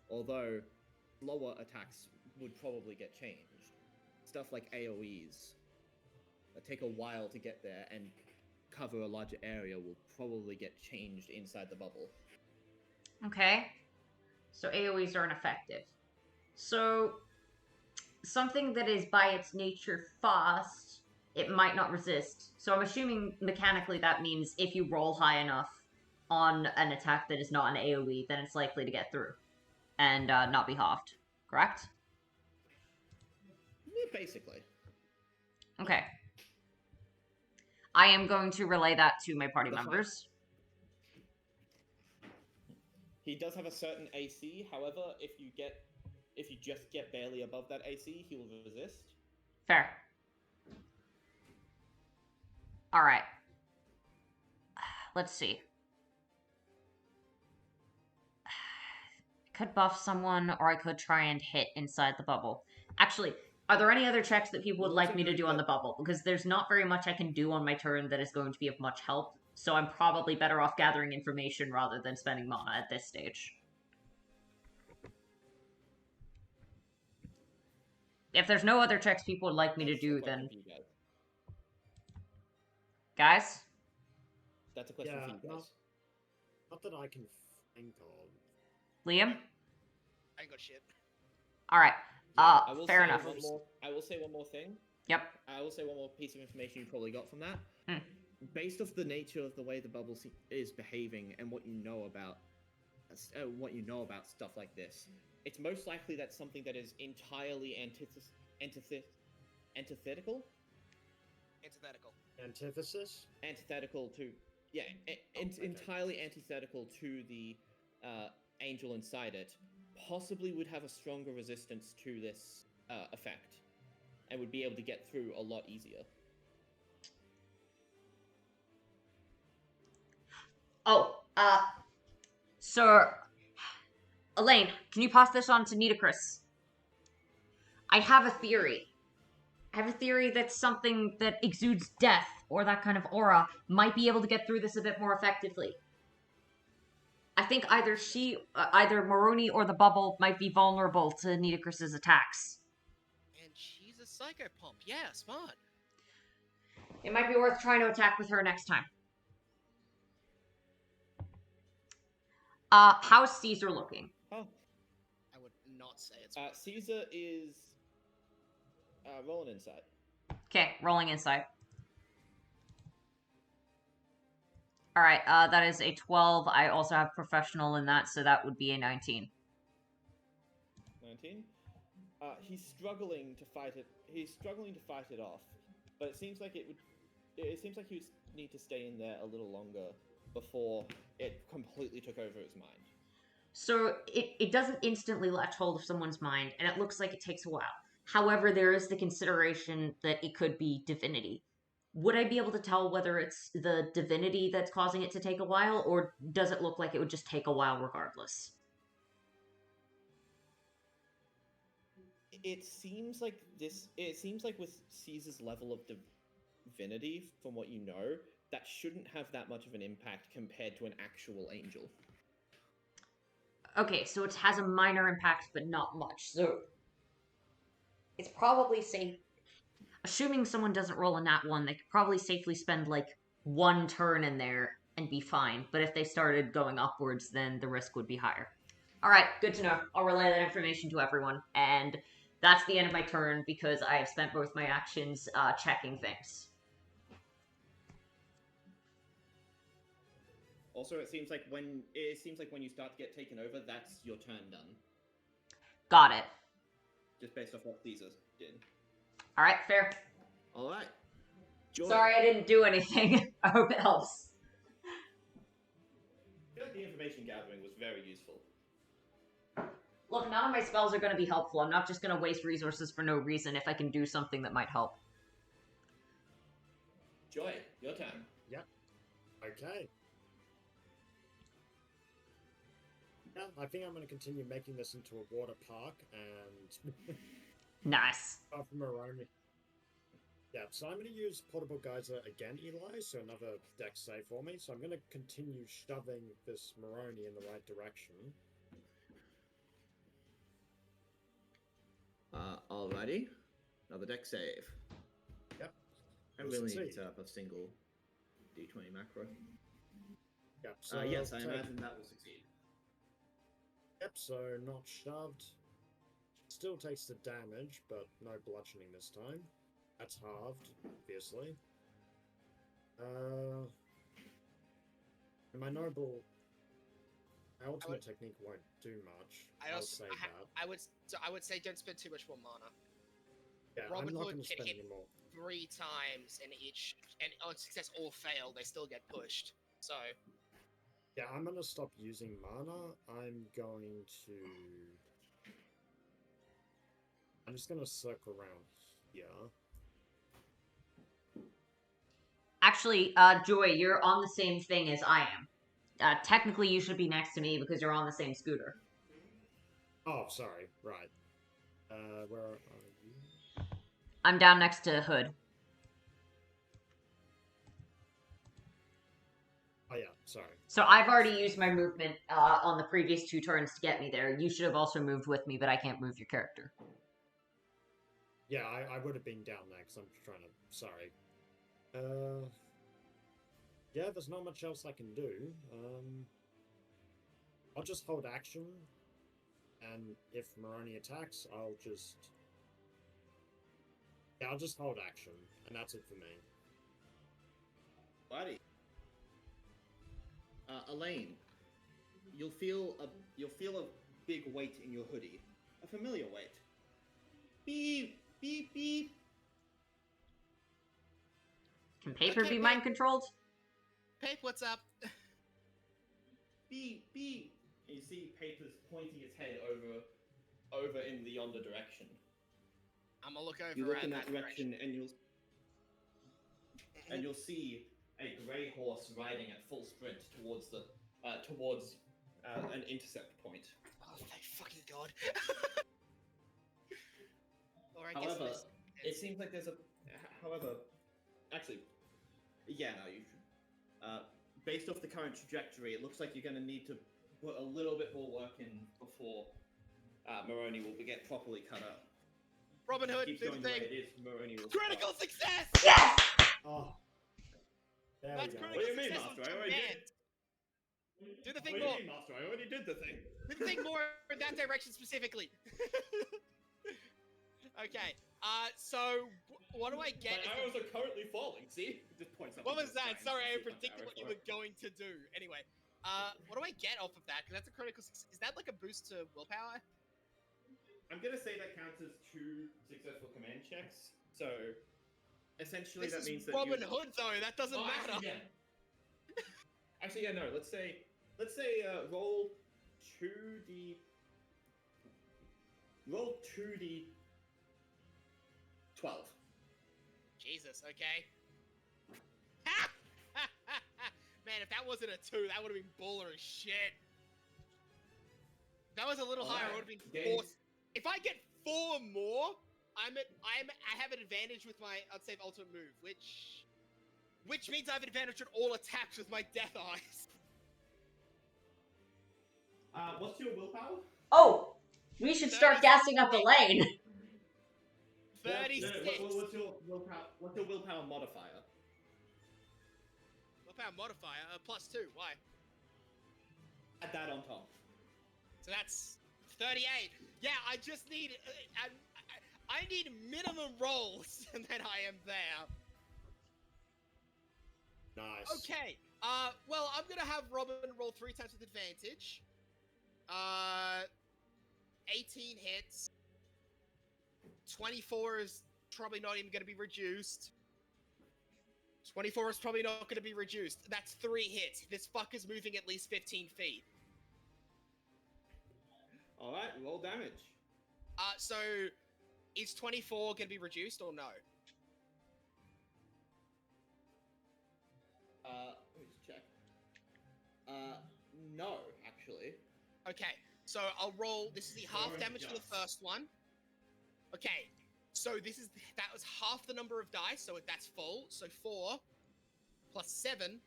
Although, lower attacks would probably get changed. Stuff like AoEs that take a while to get there and cover a larger area will probably get changed inside the bubble. Okay. So AoEs aren't effective. So something that is by its nature fast, it might not resist. So I'm assuming mechanically that means if you roll high enough on an attack that is not an AoE, then it's likely to get through and not be halved. Correct? Yeah, basically. Okay. I am going to relay that to my party members. He does have a certain AC, however, if you just get barely above that AC, he will resist. Fair. Alright. Let's see. I could buff someone, or I could try and hit inside the bubble. Actually, are there any other checks that people would like me to do on the bubble? Because there's not very much I can do on my turn that is going to be of much help. So I'm probably better off gathering information rather than spending mana at this stage. If there's no other checks people would like me to do, then... Guys? That's a question for you guys. Not that I can think of. Liam? I ain't got shit. Alright. Fair enough. I will say one more thing. Yep. I will say one more piece of information you probably got from that. Hmm. Based off the nature of the way the bubble is behaving and what you know about stuff like this, it's most likely that something that is entirely antithetical. Antithesis? Antithetical to, yeah, entirely antithetical to the angel inside it, possibly would have a stronger resistance to this effect, and would be able to get through a lot easier. Oh, Sir... Elaine, can you pass this on to Nitocris? I have a theory. I have a theory that something that exudes death, or that kind of aura, might be able to get through this a bit more effectively. I think either Maroni or the bubble might be vulnerable to Nitocris's attacks. And she's a psychopomp. Yeah, smart. It might be worth trying to attack with her next time. How's Caesar looking? Huh. I would not say it's. Caesar is rolling insight. Okay, rolling insight. Alright, that is a 12. I also have professional in that, so that would be a 19. 19. He's struggling to fight it. He's struggling to fight it off, but it seems like it would. It seems like he would need to stay in there a little longer before it completely took over his mind. So it doesn't instantly latch hold of someone's mind, and it looks like it takes a while. However, there is the consideration that it could be divinity. Would I be able to tell whether it's the divinity that's causing it to take a while, or does it look like it would just take a while regardless? It seems like this. It seems like with Caesar's level of divinity, from what you know, that shouldn't have that much of an impact compared to an actual angel. Okay, so it has a minor impact, but not much. So it's probably safe. Assuming someone doesn't roll a nat 1, they could probably safely spend like one turn in there and be fine. But if they started going upwards, then the risk would be higher. Alright, good to know. I'll relay that information to everyone. And that's the end of my turn because I have spent both my actions checking things. Also, it seems like when you start to get taken over, that's your turn done. Got it. Just based off what Caesar did. Alright, fair. Alright. Joy. Sorry I didn't do anything. I hope it helps. I feel like the information gathering was very useful. Look, none of my spells are going to be helpful. I'm not just going to waste resources for no reason if I can do something that might help. Joy, your turn. Yep. Okay. Yeah, I think I'm going to continue making this into a water park and... Nice. Apart from Moroni. Yeah, so I'm going to use Portable Geyser again, Eli, so another dex save for me. So I'm going to continue shoving this Moroni in the right direction. Alrighty. Another dex save. Yep. I really need to set up a single d20 macro. Yep, so yes, I imagine that will succeed. Yep, so not shoved. Still takes the damage, but no bludgeoning this time. That's halved, obviously. My noble... My ultimate technique won't do much. I'll say that. I would say don't spend too much more mana. Yeah, Robin I'm not Hood going to can spend hit any more. 3 times in each, and on success or fail, they still get pushed. So... Yeah, I'm going to stop using mana. I'm just going to circle around here. Actually, Joy, you're on the same thing as I am. Technically, you should be next to me because you're on the same scooter. Oh, sorry. Right. Where are you? I'm down next to Hood. Oh, yeah. Sorry. So I've already used my movement on the previous 2 turns to get me there. You should have also moved with me, but I can't move your character. Yeah, I would have been down there because I'm trying to... Sorry. Yeah, there's not much else I can do. I'll just hold action, and if Moroni attacks, I'll just hold action, and that's it for me. Buddy. Elaine, you'll feel a big weight in your hoodie, a familiar weight. Beep beep beep. Can paper Okay, be Pape. mind controlled? Pape, what's up? Beep beep. And you see Paper's pointing its head over in the yonder direction. I'm gonna look over You look at in that direction, and you'll see a grey horse riding at full sprint towards an intercept point. Oh, thank fucking God. Or I guess However, this- it seems like there's a. However, actually, yeah, no, you should. Based off the current trajectory, it looks like you're going to need to put a little bit more work in before Moroni will get properly cut up. Robin Hood, Keep do going the the way thing. it is, Moroni will. Critical success! Yes! 哦，there we go. That's critical What do you mean, success on Master? I already command. did. Do the What thing do you more. mean, Master? I already did the thing. Do the thing more in that direction specifically. Okay. So what do I get? My arrows are currently falling. See? It just points up. What into was the that? sky and Sorry, I shoots up predicted arrows what you for were it. going to do. Anyway, what do I get off of that? Because that's a critical success. Is that like a boost to willpower? I'm gonna say that counts as 2 successful command checks. So essentially, This that is means that Robin you. Hood, though. That doesn't Oh, matter. Actually, yeah, no. Let's say roll 2d. Roll 2d. 12. Jesus. Okay. Man, if that wasn't a 2, that would have been baller as shit. If that was a little higher, it would have been 4. If I get 4 more, I have an advantage with my unsave ultimate move, which means I have advantage on all attacks with my death eyes. What's your willpower? Oh, we should start 36. gassing up Elaine. 36. What's your willpower? What's your willpower modifier? Willpower modifier, +2. Why? Add that on top. So that's 38. Yeah, I just need. I need minimum rolls, and then I am there. Nice. Okay. Well, I'm gonna have Robin roll 3 times with advantage. 18 hits. 24 is probably not even gonna be reduced. 24 is probably not gonna be reduced. That's 3 hits. This fucker's moving at least 15 feet. Alright, roll damage. So is 24 gonna be reduced or no? Let me just check. No, actually. Okay, so I'll roll. This is the half Sorry, damage for the yes. first one. Okay, so that was half the number of dice, so that's full. So 4 plus 7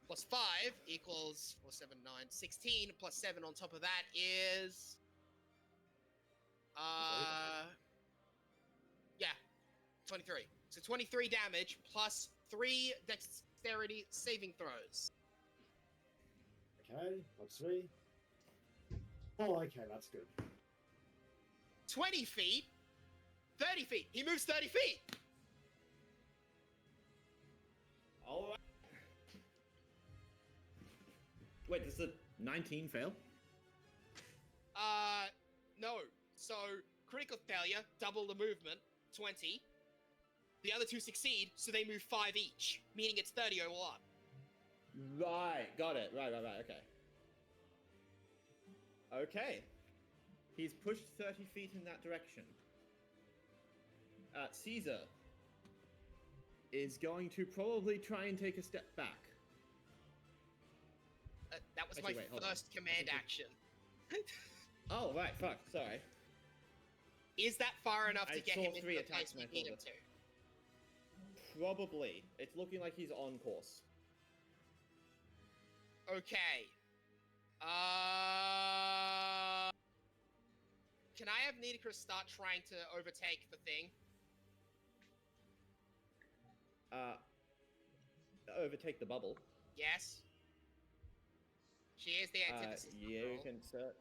plus 5 equals 4, 7, 9, 16 plus 7 on top of that is yeah, 23. So 23 damage plus 3 dexterity saving throws. Okay, let's see. Oh, okay, that's good. 20 feet, 30 feet. He moves 30 feet. Alright. Wait, does the 19 fail? No. So, critical failure, double the movement, 20. The other 2 succeed, so they move 5 each, meaning it's 30 all up. Right, got it. Right, okay. Okay. He's pushed 30 feet in that direction. Caesar is going to probably try and take a step back. That was Actually, my wait, hold on. first command action. Oh, right, fuck, sorry. Is that far enough I to get saw him into 3 the attacks place we and I need him thought to? Probably. It's looking like he's on course. Okay. Can I have Nidicrus start trying to overtake the thing? Overtake the bubble. Yes. She is the antithesis. of You control.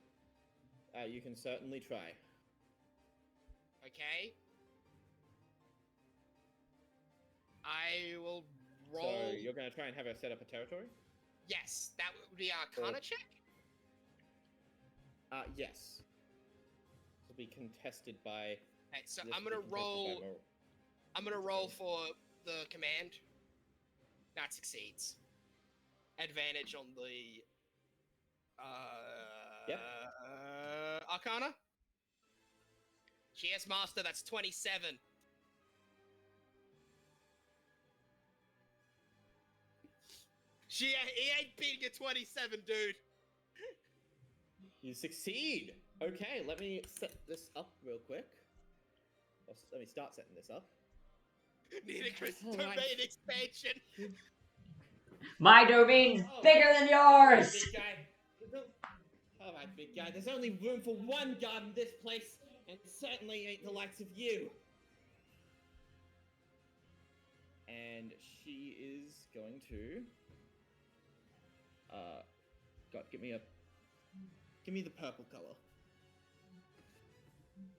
you can certainly try. Okay. I will roll. So you're going to try and have her set up a territory? Yes, that would be Arcana check. Yes. This will be contested by. Okay, so this I'm will gonna be contested by roll. I'm gonna roll for the command. That succeeds. Advantage on the. Yep. Arcana. GS Master. That's 27. He ain't beating a 27, dude. You succeed! Okay, let me set this up real quick. Let me start setting this up. Nidicrus Alright. domain expansion. My domain's Oh, bigger than yours. Big guy. Alright, big guy. There's only room for one god in this place, and it certainly ain't the likes of you. And she is going to. God, give me the purple color.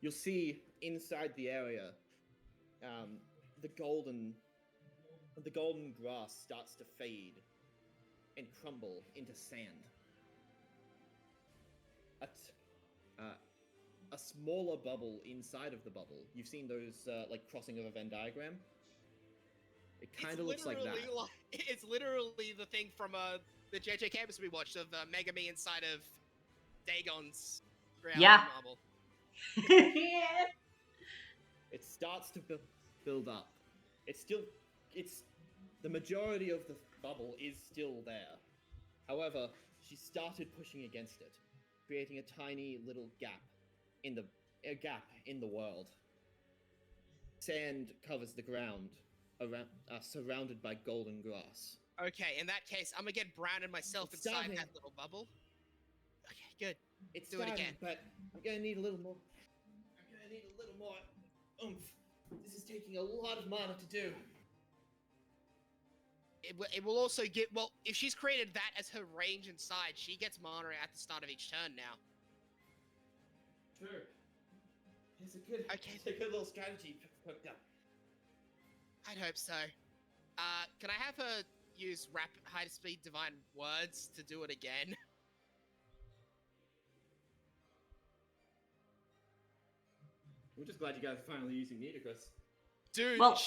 You'll see inside the area, the golden grass starts to fade and crumble into sand. A smaller bubble inside of the bubble. You've seen those like crossing of a Venn diagram. It kind of looks like that. It's literally the thing from the JJ campus we watched of Megami inside of Dagon's reality marble. Yeah. It starts to build up. It's the majority of the bubble is still there. However, she started pushing against it, creating a tiny little gap in the world. Sand covers the ground, surrounded by golden grass. Okay, in that case, I'm gonna get branded myself inside that little bubble. Okay, good. It's do it again. But I'm gonna need a little more. Oomph. This is taking a lot of mana to do. It will also get, well, if she's created that as her range inside, she gets mana at the start of each turn now. True. It's a good little strategy hooked up. I'd hope so. Can I have her use high speed divine words to do it again? I'm just glad you guys are finally using Nidicus. Dude, well,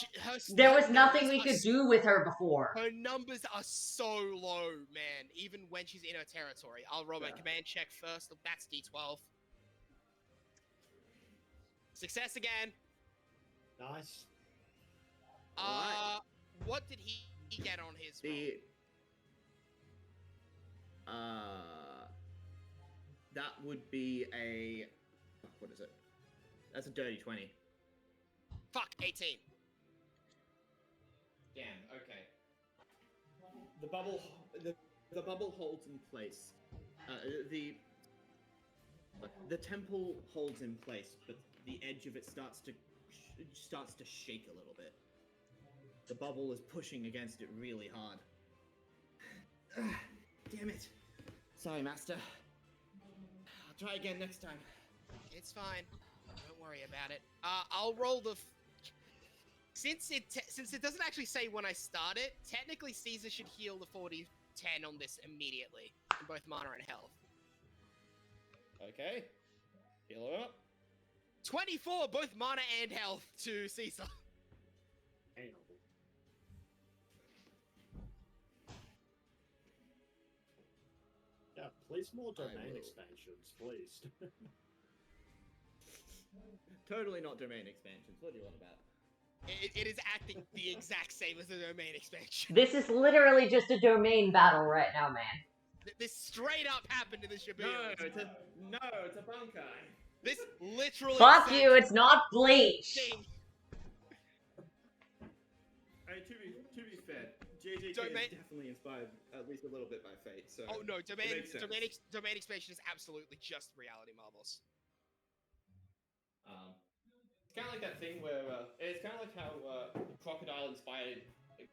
there was nothing we could do with her before. Her numbers are so low, man. Even when she's in her territory. I'll roll my command check first. That's D12. Success again. Nice. Right. What did he get on his roll? That would be a... What is it? That's a dirty 20. Fuck, 18. Damn, okay. The bubble holds in place. The temple holds in place, but the edge of it starts to shake a little bit. The bubble is pushing against it really hard. Damn it. Sorry, Master. I'll try again next time. It's fine. Don't worry about it. I'll roll the... Since it doesn't actually say when I start it, technically Caesar should heal the 40-10 on this immediately. In both mana and health. Okay. Heal her up. 24, both mana and health to Caesar. Damn. Yeah, please more domain expansions, please. Totally not domain expansions. What do you want about? It is acting the exact same as the domain expansion. This is literally just a domain battle right now, man. This straight up happened in the Shibuya. No, it's a bunkai. This literally... Fuck you, it's not Bleach! I mean, to be fair, JJK is definitely inspired at least a little bit by Fate, so... Oh no, domain expansion is absolutely just reality marbles. It's kind of like that thing where, it's kind of like how Crocodile inspired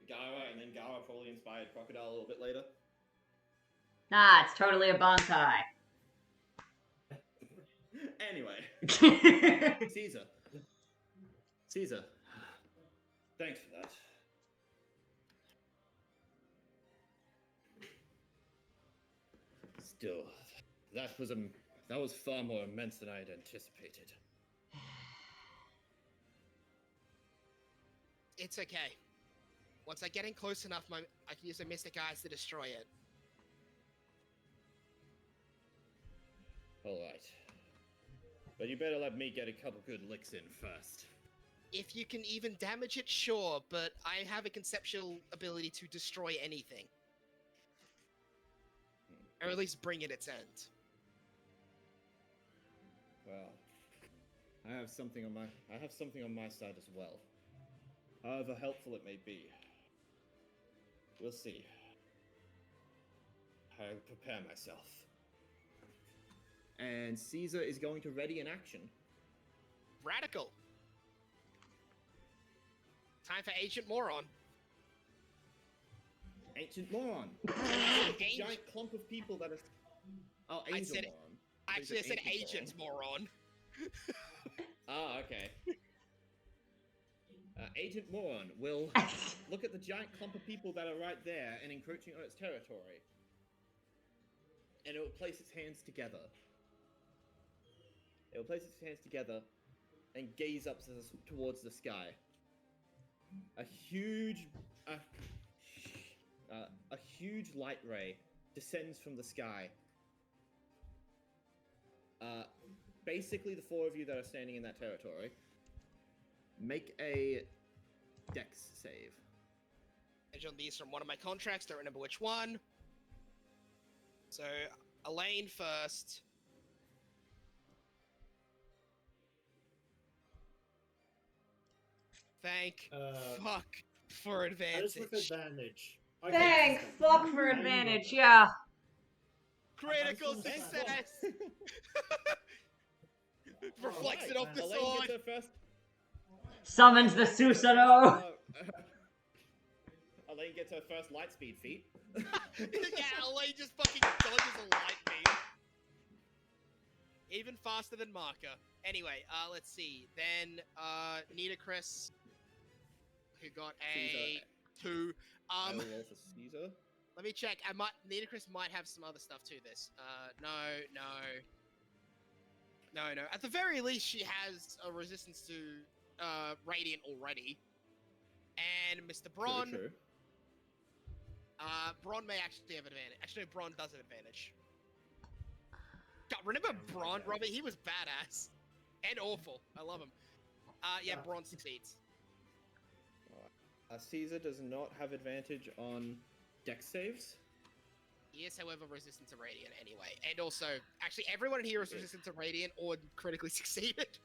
Gara, and then Gara probably inspired Crocodile a little bit later. Nah, it's totally a Bankai. Anyway. Caesar. Thanks for that. Still, that was far more immense than I had anticipated. It's okay. Once I get in close enough, I can use a Mystic Eyes to destroy it. Alright. But you better let me get a couple good licks in first. If you can even damage it, sure, but I have a conceptual ability to destroy anything. Or at least bring it its end. Well, I have something on my side as well. However helpful it may be. We'll see. I'll prepare myself. And Caesar is going to ready an action. Radical. Time for Ancient Moron. Ancient moron. Giant clump of people that are. Oh, angel moron. Actually, I said agent moron. Ah, okay. Agent Moron will look at the giant clump of people that are right there and encroaching on its territory. And it will place its hands together. It will place its hands together and gaze up towards the sky. A huge light ray descends from the sky. Basically, the four of you that are standing in that territory, make a Dex save. On these from one of my contracts, don't remember which one. So, Elaine first. Thank fuck for advantage. That is with advantage. Thank fuck for advantage, yeah. Critical success! Reflects it off the Elaine sword! gets her first... Summons the Susanoo! Elaine gets her first lightspeed feat. Yeah, Elaine just fucking dodges a light beam. Even faster than Marker. Anyway, let's see. Then, Nitocris, who got a Caesar. 2. I will roll for Caesar. Let me check. Nitocris might have some other stuff to this. No. At the very least, she has a resistance to Radiant already. And Mr. Braun... True. Braun may actually have advantage. Actually, no, Braun does have advantage. God, remember Braun, Robbie? He was badass. And awful. I love him. Yeah, Braun succeeds. Caesar does not have advantage on Dex saves. He is, however, resistant to Radiant anyway. And also, actually, everyone in here is resistant to Radiant or critically succeeded.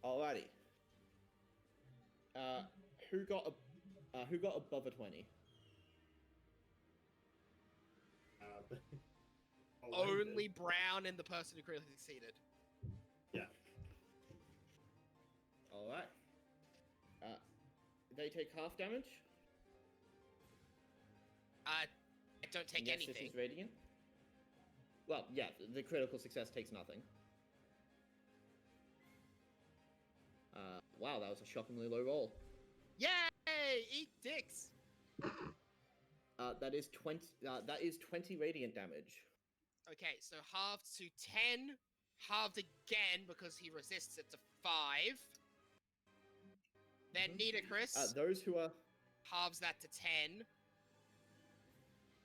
Alrighty. Who got above a 20? Only Brown and the person who critically succeeded. Yeah. Alright. They take half damage? I don't take Yes, anything. this is radiant. Well, yeah, the critical success takes nothing. Wow, that was a shockingly low roll. Yay! Eat dicks! That is 20. That is 20 radiant damage. Okay, so halved to 10, halved again because he resists it to 5. Then Nitocris Those who are halves that to 10.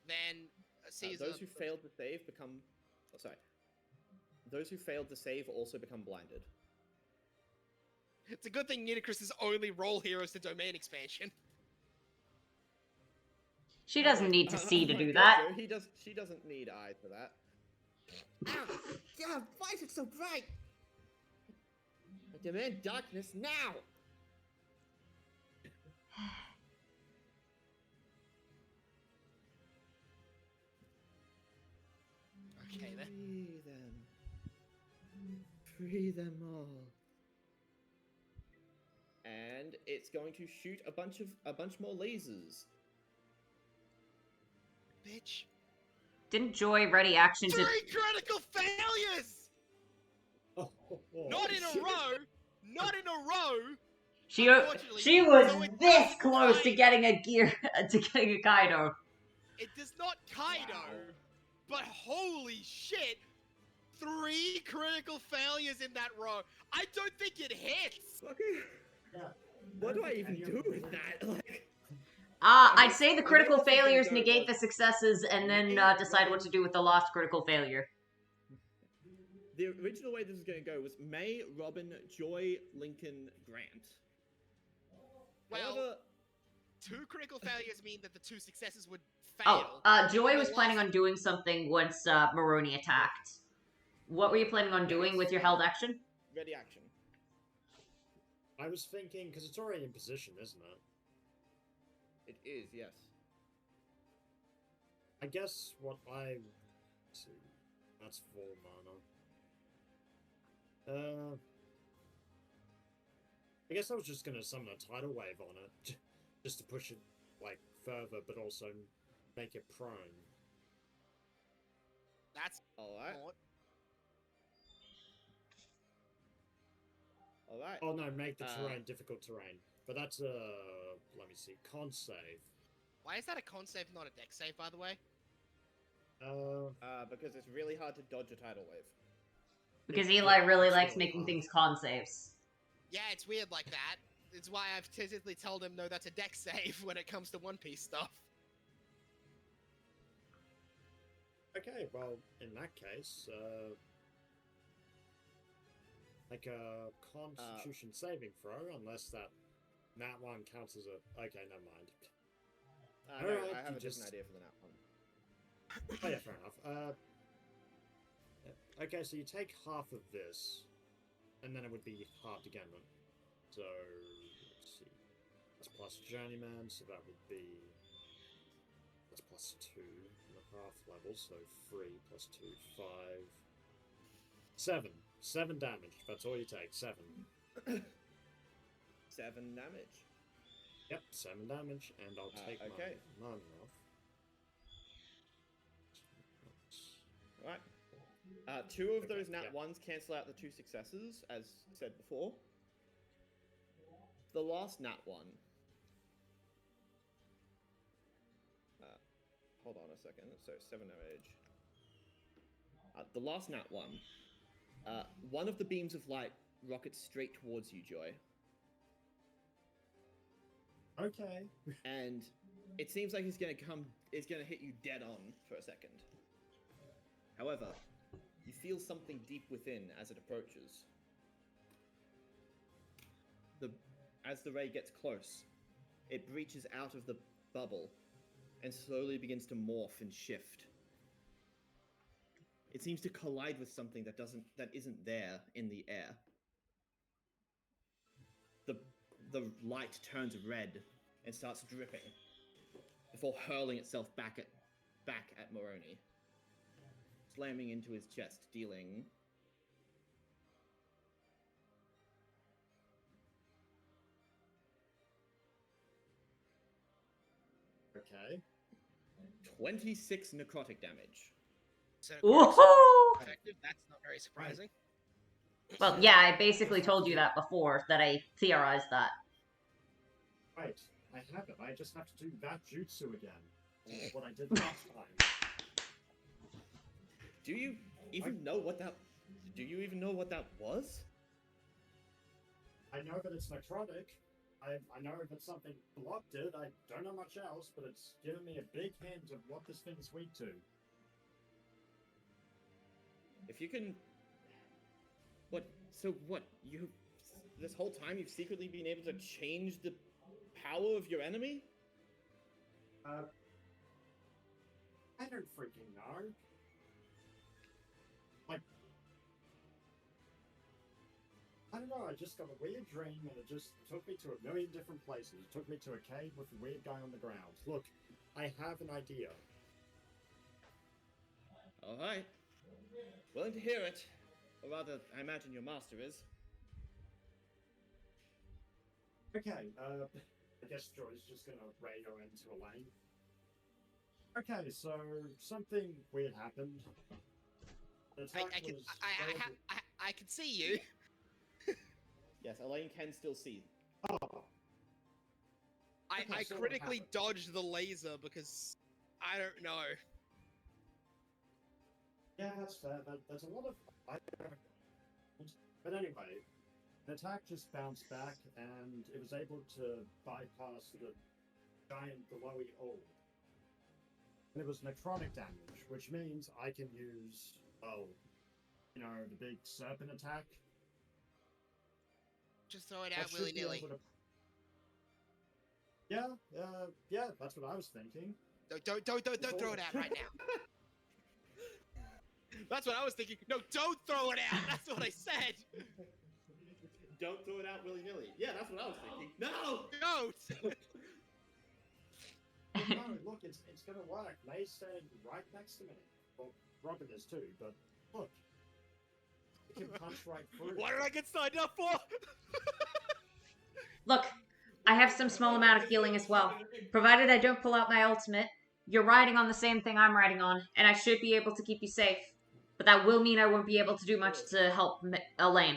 Then Caesar. those who failed to save become. Oh, sorry. Those who failed to save also become blinded. It's a good thing Nitocris' only role here is the domain expansion. She doesn't need to see to my do God, that. Joe, she doesn't need eyes for that. God, why is it so bright? I demand darkness now! Okay, then. Free them. Free them all. And it's going to shoot a bunch more lasers. Bitch. Didn't Joy ready action to... 3 critical failures! Not in a row! Not in a row! She Unfortunately, was so it this does close to Kaido. getting a gear to getting a Kaido. It does not Kaido, but holy shit! 3 critical failures in that row. I don't think it hits! Yeah. What do I even do with that? Like, I'd say the critical failures negate the successes and then decide what to do with the lost critical failure. the original way this was going to go was May, Robin, Joy, Lincoln, Grant. Well, However, 2 critical failures mean that the 2 successes would fail. Joy was planning on doing something once Maroni attacked. What were you planning on doing with your held action? ready action. I was thinking, because it's already in position, isn't it? It is, yes. I guess what I... Let's see. That's 4 mana. I guess I was just gonna summon a tidal wave on it, just to push it like further, but also make it prone. That's All right. not. All right. Oh no, make the terrain difficult terrain. But that's let me see, con save. Why is that a con save, not a deck save, by the way? Because it's really hard to dodge a tidal wave. Because Eli really it's likes really making hard. things con saves. Yeah, it's weird like that. It's why I've typically told him, no, that's a deck save when it comes to One Piece stuff. Okay, well, in that case, like a Constitution saving throw, unless that one counts as a. Okay, never mind. No, Alright, I have you a different just- idea for the nat one. Oh yeah, fair enough. Okay, so you take half of this, and then it would be halved again. So let's see. That's plus journeyman, so that would be that's plus 2.5 levels, so 3 plus 2, 5, 7. 7 damage. That's all you take. 7. 7 damage. Yep, 7 damage, and I'll take okay. my mana off. Alright. 2 of those nat yeah. ones cancel out the 2 successes, as said before. The last nat one. Hold on a second. So 7 damage. The last nat one. One of the beams of light rockets straight towards you, Joy. Okay. And it seems like it's gonna hit you dead on for a second. However, you feel something deep within as it approaches. As the ray gets close, it breaches out of the bubble and slowly begins to morph and shift. It seems to collide with something that isn't there in the air. The light turns red and starts dripping before hurling itself back at Moroni, slamming into his chest, dealing Okay. 26 necrotic damage. So Woohoo! effective. That's not very surprising. Well, yeah, I basically told you that before, that I theorized that. Right. I have it. I just have to do that jutsu again. What I did last time. Do you even know what that was? I know that it's necrotic. I know if it's something blocked it. I don't know much else, but it's given me a big hint of what this thing's weak to. If you can... You... This whole time you've secretly been able to change the power of your enemy? I don't freaking know. Like... I don't know, I just got a weird dream and it just took me to a million different places. It took me to a cave with a weird guy on the ground. Look, I have an idea. Alright. Willing to hear it. Or rather, I imagine your master is. Okay, I guess Joy's just gonna radio into Elaine. Okay, so something weird happened. The attack I can see you. Yes, Elaine can still see. Oh, I Okay, so what critically happened? dodged the laser because I don't know. yeah, that's fair. There's a lot of... But anyway, the attack just bounced back, and it was able to bypass the giant glowy orb. And it was necrotic damage, which means I can use, the big serpent attack. Just throw it That out should willy be nilly. able to- Yeah, that's what I was thinking. Don't throw it out right now. That's what I was thinking. No, don't throw it out. That's what I said. Don't throw it out willy-nilly. Yeah, that's what I was thinking. No! Don't. But no, look, it's gonna work. May's standing right next to me. Well, Robin is too, but look. It can punch right through. What did I get signed up for? Look, I have some small amount of healing as well. Provided I don't pull out my ultimate, you're riding on the same thing I'm riding on, and I should be able to keep you safe. But that will mean I won't be able to do much to help Elaine.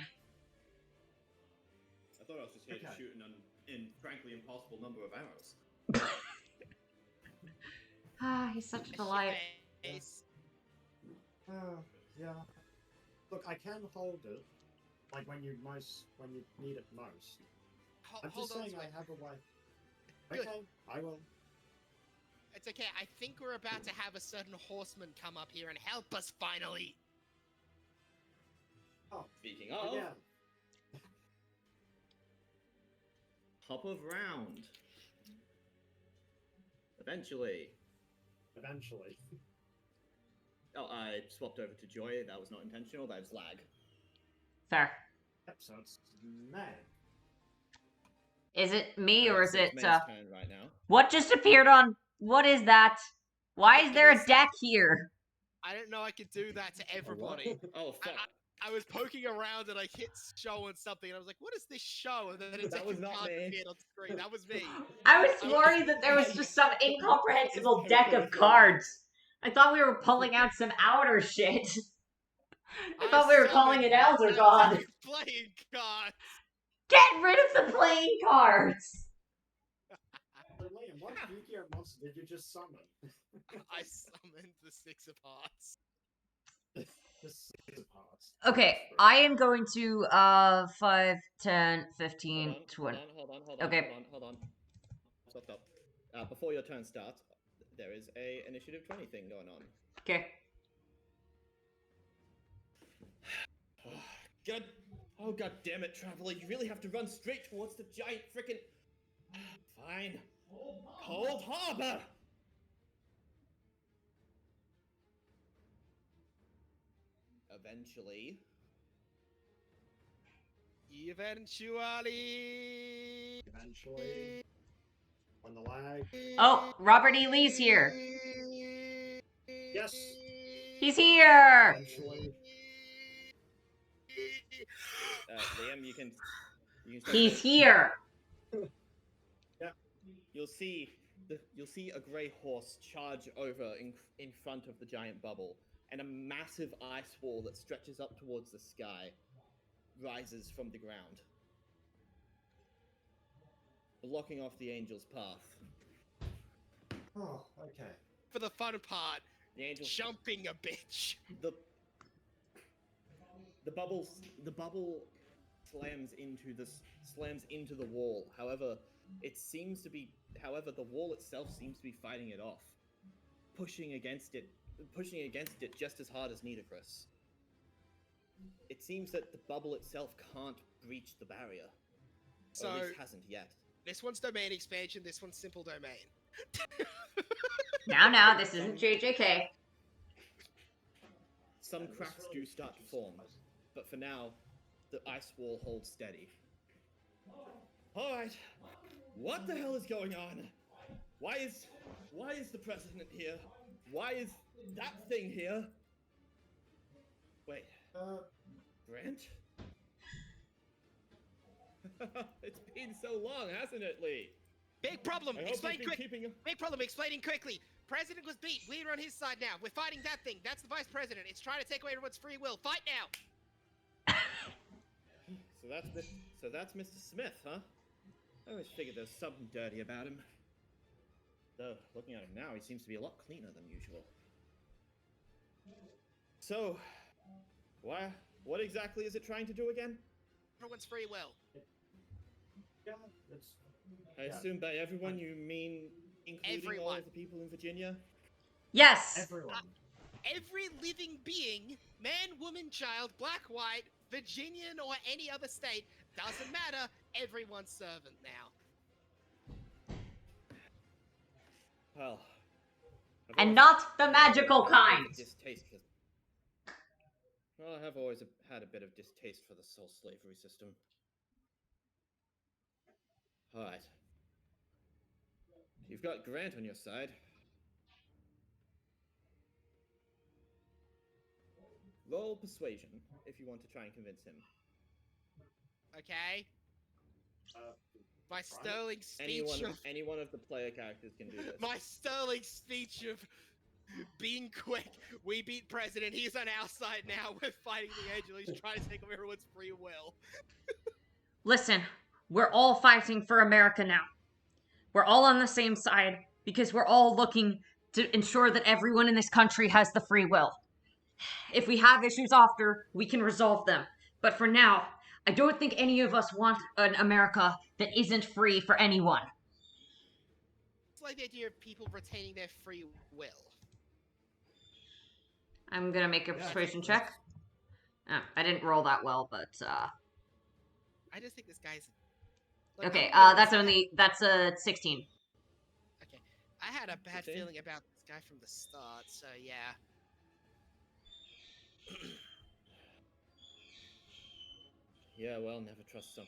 I thought I was just here to shoot an frankly impossible number of arrows. Ah, he's such a delight. Yeah. Look, I can hold it, like when you need it most. I'm just saying I have a way. Good. Okay, I will. It's okay. I think we're about to have a certain horseman come up here and help us finally. Oh, Speaking of, yeah. hop of round. Eventually. Oh, I swapped over to Joy. That was not intentional. That was lag. Fair. Yep, so it's May. Is it me or is So it's it, May's turn right now. what just appeared on, what is that? Why is there a deck here? I didn't know I could do that to everybody. Oh, fuck. I was poking around and I hit show on something and I was like, what is this show? And then That was not me. appeared on screen. That was me. I was worried that there was just some incomprehensible deck of cards. I thought we were pulling out some outer shit. I thought we were calling it Elder God. Playing cards. Get rid of the playing cards! So, Liam, what Yu-Gi-Oh monster did you just summon? I summoned the Six of Hearts. The Six of Hearts. Okay, I am going to, 5, 10, 15, 20. Hold Okay. on. Stop. Before your turn starts, there is a initiative 20 thing going on. Okay. God damn it, Traveler. You really have to run straight towards the giant frickin'... Fine. Cold Harbor! Eventually... On the lag. Oh, Robert E. Lee's here. Yes. He's here! Eventually. Liam, you can He's here! You'll see a grey horse charge over in front of the giant bubble, and a massive ice wall that stretches up towards the sky rises from the ground, blocking off the angel's path. Oh, okay. For the fun part, The angel jumping a bitch. The bubble slams into the wall. However, the wall itself seems to be fighting it off, pushing against it just as hard as Nitocris. It seems that the bubble itself can't breach the barrier. So, or at least hasn't yet. This one's domain expansion, this one's simple domain. Now, this isn't JJK. Some cracks do start to form, but for now, the ice wall holds steady. Alright, what the hell is going on? Why is the president here? Why is that thing here? Wait, Grant? It's been so long, hasn't it, Lee? Big problem. I hope Explain you've been quick. keeping... Big problem. Explaining quickly. President was beat. We're on his side now. We're fighting that thing. That's the vice president. It's trying to take away everyone's free will. Fight now. So that's Mr. Smith, huh? I always figured there was something dirty about him. Though, looking at him now, he seems to be a lot cleaner than usual. So, what exactly is it trying to do again? Everyone's free will. Yeah, it's... I assume by everyone you mean including all Everyone. of the people in Virginia? Yes! Everyone. Every living being, man, woman, child, black, white, Virginian, or any other state, doesn't matter. Everyone's servant now. Well... And not the magical kind! Well, I have always had a bit of distaste for the soul slavery system. Alright. You've got Grant on your side. Roll persuasion if you want to try and convince him. Okay. Uh, My sterling speech Any one of the player characters can do this. My sterling speech of being quick. We beat President. He's on our side now. We're fighting the Angel. He's trying to take away everyone's free will. Listen, we're all fighting for America now. We're all on the same side because we're all looking to ensure that everyone in this country has the free will. If we have issues after, we can resolve them. But for now, I don't think any of us want an America that isn't free for anyone. It's like the idea of people retaining their free will. I'm gonna make a persuasion check. Oh, I didn't roll that well, but I just think this guy's... Like, okay, I'm that's a 16. Okay. I had a bad 15? feeling about this guy from the start, so yeah. Yeah, well, never trust some.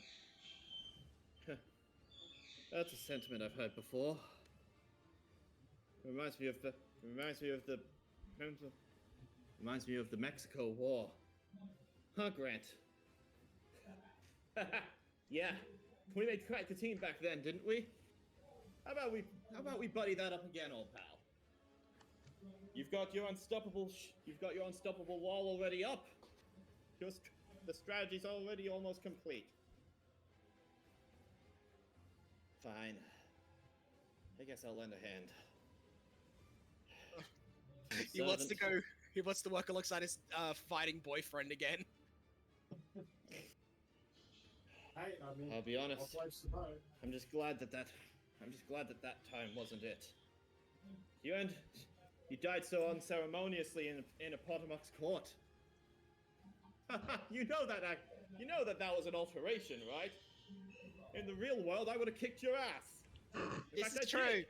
That's a sentiment I've heard before. Reminds me of the Mexico War. Huh, Grant? Yeah, we made quite the team back then, didn't we? How about we buddy that up again, old pal? You've got your unstoppable wall already up. The strategy's already almost complete. Fine. I guess I'll lend a hand. He wants to go. He wants to work alongside his fighting boyfriend again. Hey, I mean, I'll be honest. what floats the boat? I'm just glad that time wasn't it. You died so unceremoniously in a Potomac's court. You know that was an alteration, right? In the real world, I would have kicked your ass. This is true.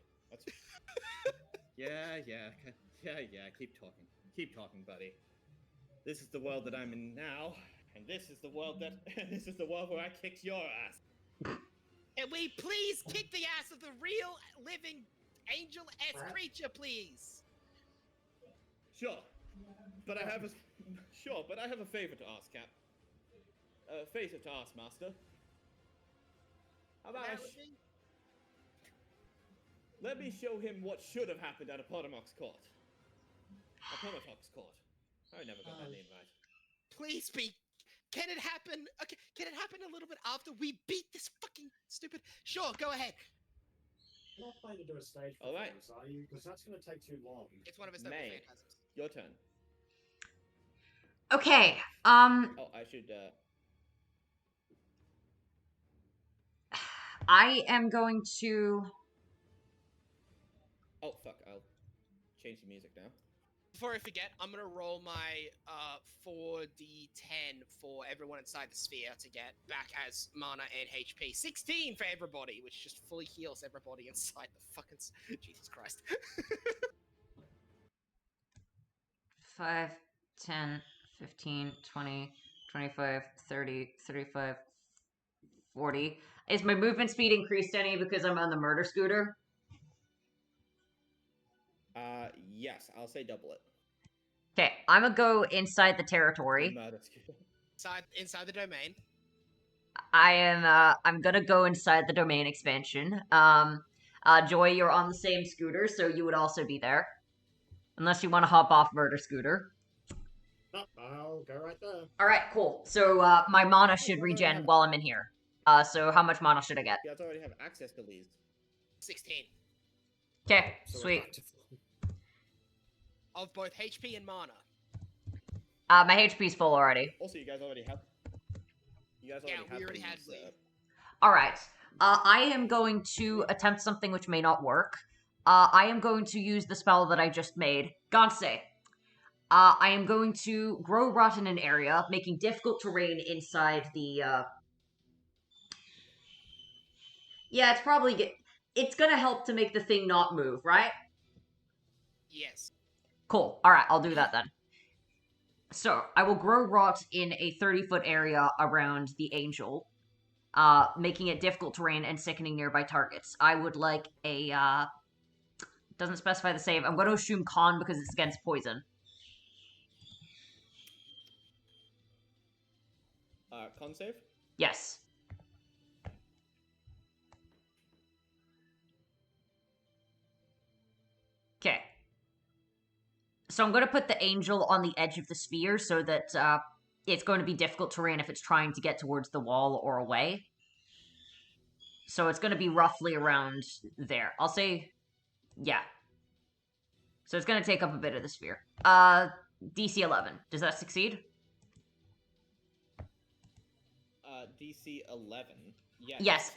Yeah. Keep talking, buddy. This is the world that I'm in now, and this is the world where I kicked your ass. And we please kick the ass of the real living angel-esque creature, please. Sure, but I have a favor to ask, Cap. Favor to ask, Master. How about let me show him what should have happened at a Potomac's court. A Potomac's court. I never got that name right. Please speak. Can it happen? Okay, can it happen a little bit after we beat this fucking stupid? Sure, go ahead. You're not planning to do a stage All right. performance, are you? Because that's going to take too long. It's one of his noble May. phantasms. Your turn. Okay, Oh, I should, I am going to... Oh, fuck. I'll change the music now. Before I forget, I'm gonna roll my 4d10 for everyone inside the sphere to get back as mana and HP. 16 for everybody, which just fully heals everybody inside the fucking... Jesus Christ. 5, 10, 15, 20, 25, 30, 35, 40. Is my movement speed increased any because I'm on the murder scooter? Yes, I'll say double it. Okay, I'm gonna go inside the territory. Inside the domain. I'm gonna go inside the domain expansion. Joy, you're on the same scooter, so you would also be there. Unless you want to hop off murder scooter. No, I'll go right there. Alright, cool. So, my mana should regen while I'm in here. So how much mana should I get? You guys already have access to these. 16. Okay, So we're sweet. back to full. Of both HP and mana. My HP's full already. Also, you guys already have. We already had these, lead. Alright. I am going to attempt something which may not work. I am going to use the spell that I just made. Gansei. I am going to grow rot in an area, making difficult terrain inside the, Yeah, it's gonna help to make the thing not move, right? Yes. Cool. Alright, I'll do that then. So, I will grow rot in a 30-foot area around the angel, making it difficult terrain and sickening nearby targets. I would like a, doesn't specify the save. I'm going to assume con because it's against poison. Con save? Yes. Okay. So I'm going to put the angel on the edge of the sphere so that it's going to be difficult terrain if it's trying to get towards the wall or away. So it's going to be roughly around there. I'll say, yeah. So it's going to take up a bit of the sphere. DC 11. Does that succeed? DC 11. Yeah. Yes.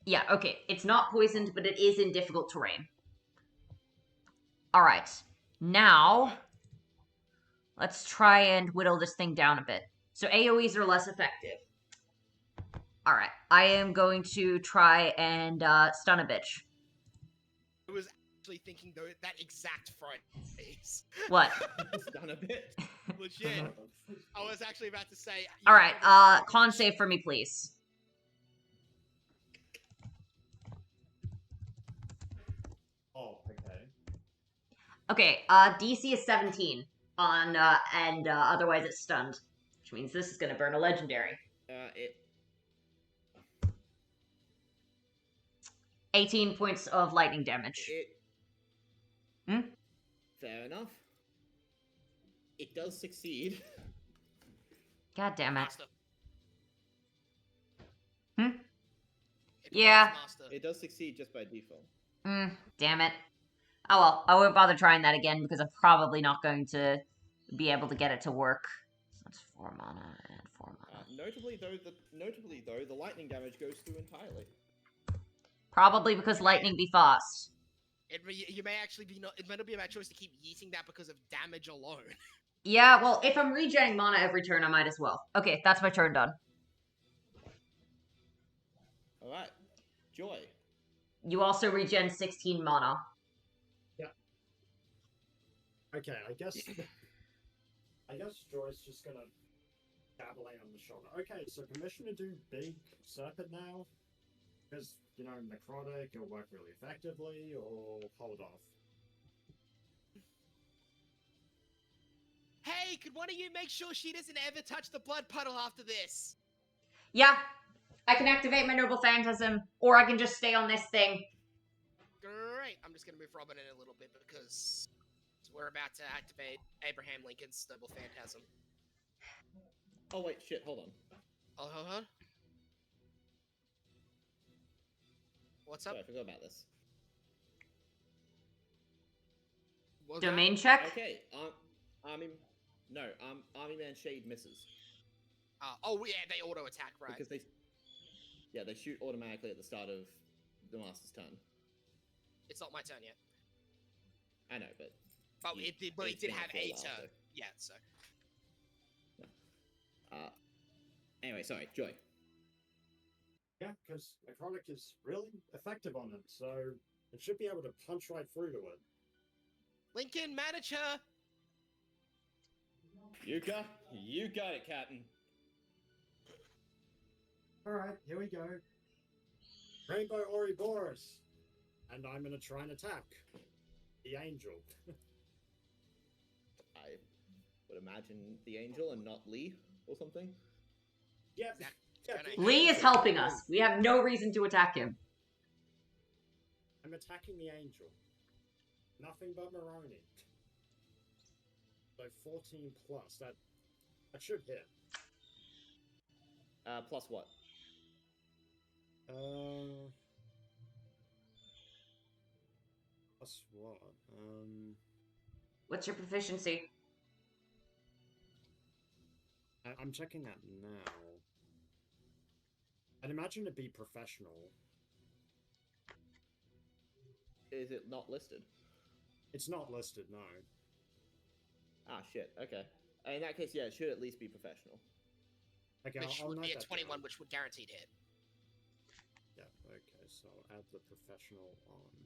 Yeah, okay. It's not poisoned, but it is in difficult terrain. Alright. Now, let's try and whittle this thing down a bit. So AoEs are less effective. Alright. I am going to try and stun a bitch. I was actually thinking though that exact phrase. What? Stun a bit. Legit. I was actually about to say. Alright, con save for me, please. Oh, okay. Okay, DC is 17 on, and otherwise it's stunned. Which means this is gonna burn a legendary. 18 points of lightning damage. Fair enough. It does succeed. God damn it. Master. Yeah. Master. It does succeed just by default. Damn it. Oh well, I won't bother trying that again because I'm probably not going to be able to get it to work. So that's 4 mana and 4 mana. Notably though, the lightning damage goes through entirely. Probably because lightning be fast. You may actually be not. It might not be a bad choice to keep yeeting that because of damage alone. Yeah, well, if I'm regenerating mana every turn, I might as well. Okay, that's my turn done. Alright. Joy. You also regen 16 mana. Okay, I guess Joy's just gonna dabble on the shoulder. Okay, so permission to do big serpent now? Because, you know, necrotic, it'll work really effectively, or hold off. Hey, could one of you make sure she doesn't ever touch the blood puddle after this? Yeah, I can activate my Noble Phantasm, or I can just stay on this thing. Great. I'm just gonna move Robin in a little bit because we're about to activate Abraham Lincoln's Noble Phantasm. Oh wait, shit, hold on. Oh, hold on. What's up? Sorry, I forgot about this. What's Domain check? Okay, Army Man Shade misses. Oh yeah, they auto attack, right? Because they shoot automatically at the start of the Master's turn. It's not my turn yet. I know, but It did have a turn. Yeah, so. Anyway, sorry, Joy. Yeah, because necrotic is really effective on it, so it should be able to punch right through to it. Lincoln, manager! You got it, Captain. Alright, here we go. Rainbow Ouroboros! And I'm gonna try and attack the angel. I would imagine the angel and not Lee or something. Yeah, Lee is helping us. We have no reason to attack him. I'm attacking the angel. Nothing but Moroni. So 14 plus. That should hit. Plus what? Plus what? What's your proficiency? I'm checking that now. I'd imagine it'd be professional. Is it not listed? It's not listed, no. Ah, shit. Okay. In that case, yeah, it should at least be professional. Okay, Which I'll would note be a that 21, down. which would guaranteed hit. Yeah, okay, so I'll add the professional on.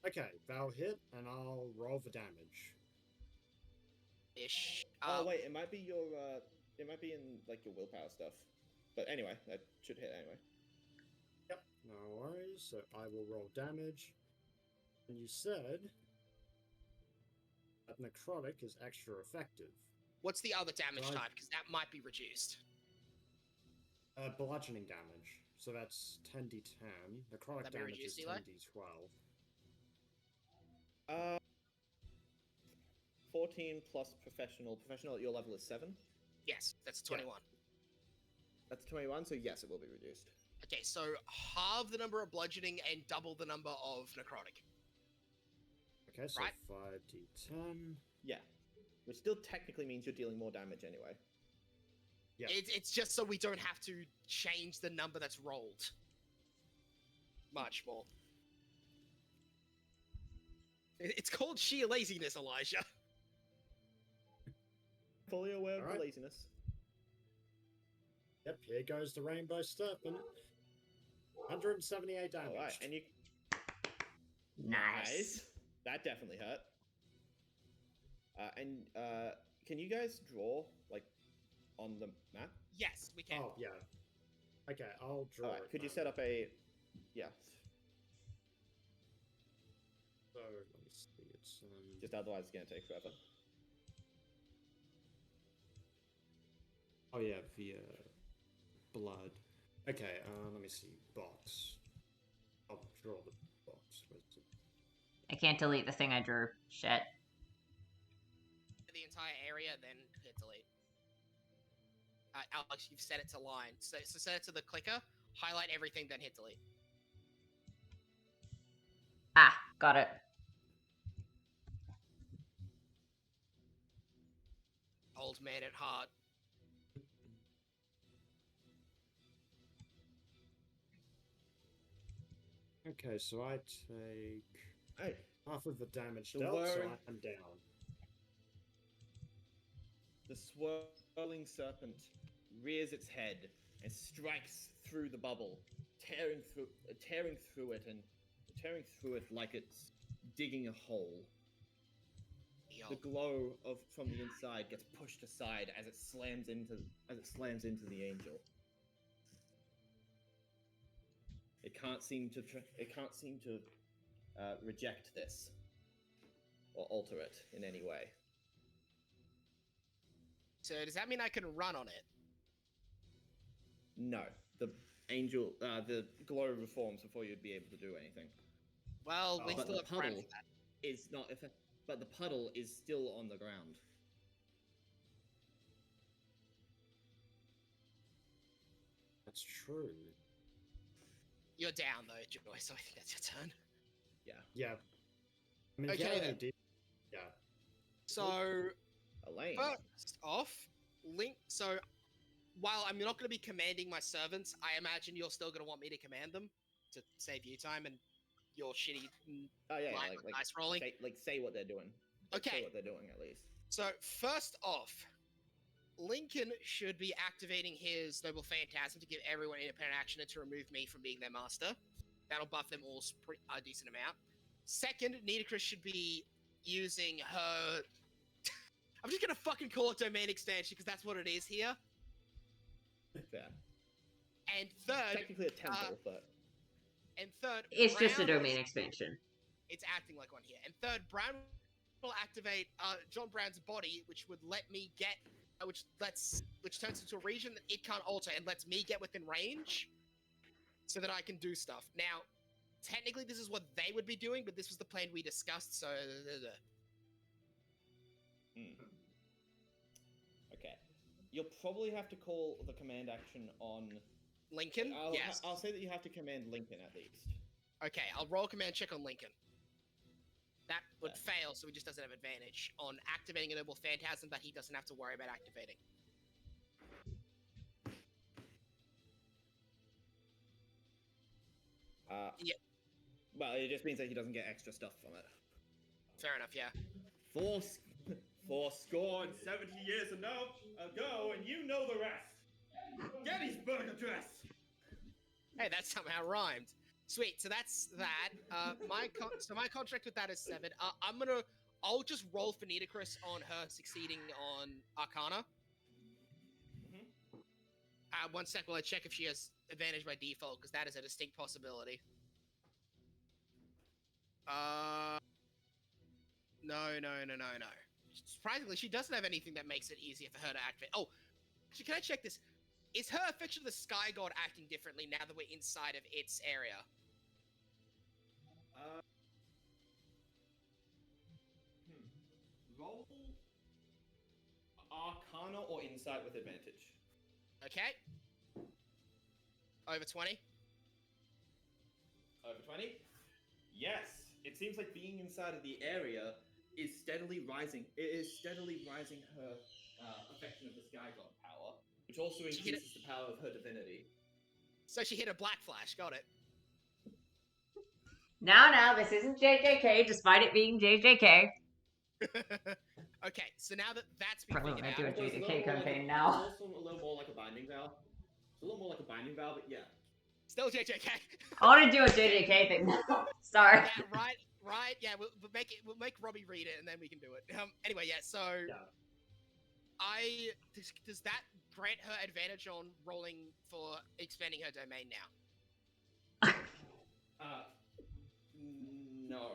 Okay, that'll hit, and I'll roll the damage. Ish. Oh wait, it might be your it might be in like your willpower stuff. But anyway, that should hit anyway. Yep, no worries. So I will roll damage. And you said that necrotic is extra effective. What's the other damage Right. type? Because that might be reduced. Bludgeoning damage. So that's 10d10. Necrotic That be damage is reduced, Eli? 10d12. 14 plus professional. Professional at your level is 7. Yes, that's Yeah. 21. That's 21, so yes, it will be reduced. Okay, so halve the number of bludgeoning and double the number of necrotic. Okay, so Right. 5d10. Yeah. Which still technically means you're dealing more damage anyway. Yeah. It's just so we don't have to change the number that's rolled. Much more. It's called sheer laziness, Elijah. Fully aware of Alright. the laziness. Yep, here goes the Rainbow Serpent. 178 damage. Alright, and you... Nice. That definitely hurt. Can you guys draw, like, on the map? Yes, we can. Oh, yeah. Okay, I'll draw Alright, it could you then. set up a... Yeah, So, let me see, it's... just otherwise it's gonna take forever. Oh yeah, via blood. Okay, let me see. Box. I'll draw the box. Where's it? I can't delete the thing I drew. Shit. The entire area, then hit delete. Alex, you've set it to line. So set it to the clicker, highlight everything, then hit delete. Ah, got it. Old man at heart. Okay, so I take Hey, half of the damage The dealt, so word- I'm down. the swirling serpent rears its head and strikes through the bubble, tearing through it like it's digging a hole. Yo. The glow from the inside gets pushed aside as it slams into the angel. It can't seem to reject this or alter it in any way. So does that mean I can run on it? No, the angel, the glow reforms before you'd be able to do anything. Well, we Oh, but still the have friends. puddle is not but the puddle is still on the ground. That's true. You're down though, Joy, so I think that's your turn. Yeah. I mean, Okay, yeah, then. I did. Yeah. So Elaine. first off, Link. So while I'm not going to be commanding my servants, I imagine you're still going to want me to command them to save you time and your shitty Oh yeah, line with dice rolling. say what they're doing. Okay. Say what they're doing at least. So first off, Lincoln should be activating his Noble Phantasm to give everyone independent action and to remove me from being their master. That'll buff them all a decent amount. Second, Nidacris should be using her... I'm just gonna fucking call it Domain Expansion because that's what it is here. Fair. And third, Technically a temple, but It's just a Brown domain is- expansion. It's acting like one here. And third, Brown will activate John Brown's body, which would let me get, which turns into a region that it can't alter and lets me get within range, so that I can do stuff. Now, technically, this is what they would be doing, but this was the plan we discussed. So, okay. You'll probably have to call the command action on Lincoln. Yes. I'll say that you have to command Lincoln at least. Okay, I'll roll a command check on Lincoln. That would Yeah. fail, so he just doesn't have advantage on activating a Noble Phantasm that he doesn't have to worry about activating. Yeah. Well, it just means that he doesn't get extra stuff from it. Fair enough, yeah. Four score and 70 years ago, and you know the rest. Gettysburg Address. Hey, that somehow rhymed. Sweet. So that's that. My contract with that is 7. I'll just roll for Nidacris on her succeeding on Arcana. Mhm. 1 sec while I check if she has advantage by default, because that is a distinct possibility. No. Surprisingly, she doesn't have anything that makes it easier for her to activate. Oh, actually, can I check this? is her affection of the Sky God acting differently now that we're inside of its area? Roll Arcana or Insight with advantage. Okay. Over 20. Over 20? Yes! It seems like being inside of the area is steadily rising. It is steadily rising her affection of the Sky God power, which also increases the power of her divinity. So she hit a Black Flash. Got it. Now, this isn't JJK, despite it being JJK. Okay, so now that that's been Probably figured might do out, a Also, it's JJK little more campaign It's now. also a little more like a binding vow. It's a little more like a binding vow, but yeah. still JJK. I want to do a JJK thing now. Sorry. Yeah, right. Yeah, we'll make Robbie read it, and then we can do it. Anyway, yeah. So, Yeah. does that grant her advantage on rolling for expanding her domain now? No.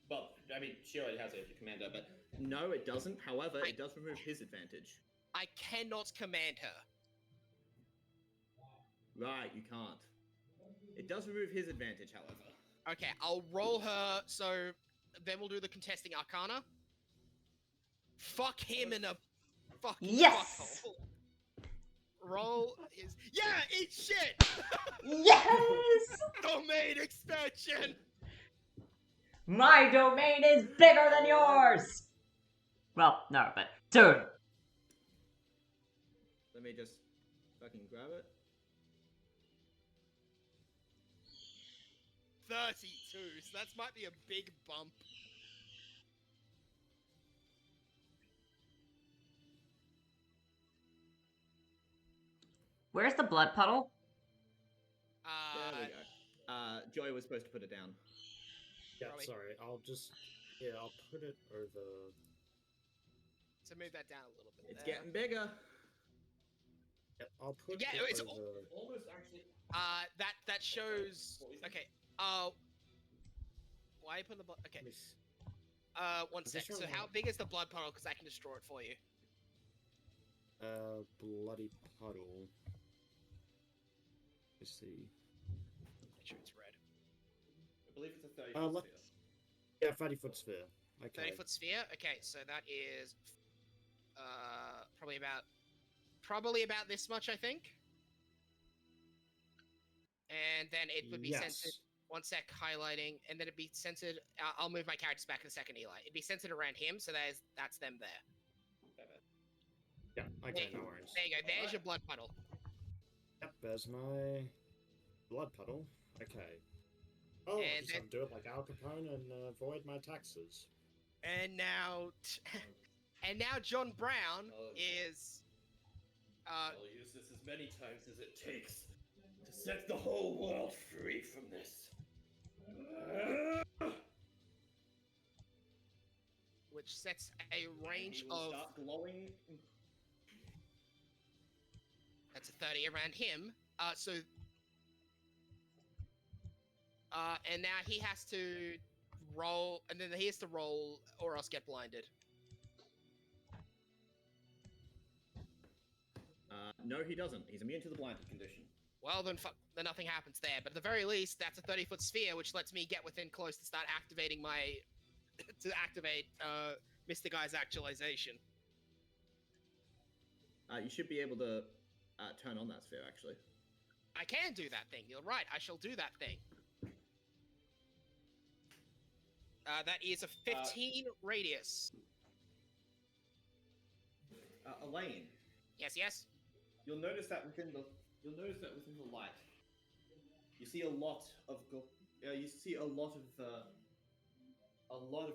Well, I mean, she already has it as your commander, but no, it doesn't. However, it does remove his advantage. I cannot command her. Right, you can't. It does remove his advantage, however. Okay, I'll roll her. So then we'll do the contesting Arcana. Fuck him in a fucking Yes! fuckhole. Roll is eat shit. Yes! Domain expansion. My domain is bigger than yours! Well, no, but soon. Let me just fucking grab it. 32, so that might be a big bump. Where's the blood puddle? There we go. Joy was supposed to put it down. Yeah, Probably. sorry. I'll put it over. So move that down a little bit. It's there. getting bigger. Yeah, I'll put Yeah, it it's over. Almost actually. That shows. Okay. Why are you putting the blood? Okay. One sec. So how big is the blood puddle? Because I can destroy it for you. Bloody puddle. Let's see. Make sure it's red. I believe it's a 30 foot sphere. Yeah, 30-foot sphere. Okay. 30-foot sphere. Okay, so that is probably about this much, I think. And then it would be censored. One sec, highlighting, and then it'd be censored. I'll move my characters back in a second, Eli. It'd be censored around him, so that's them there. Yeah, okay, no worries. There you go. There's your blood puddle. Yep, there's my blood puddle. Okay. Oh, And just undo it like Al Capone and avoid my taxes. And now, John Brown is. I'll use this as many times as it takes to set the whole world free from this. Which sets a range of. Start glowing. That's a 30 around him. And now he has to roll, and then he has to roll, or else get blinded. No, he doesn't. He's immune to the blinded condition. Well, then nothing happens there. But at the very least, that's a 30-foot sphere, which lets me get within close to start activating Mr. Guy's actualization. You should be able to turn on that sphere, actually. I can do that thing. You're right. I shall do that thing. That is a 15 radius. Elaine. Yes. You'll notice that within the light, you see a lot of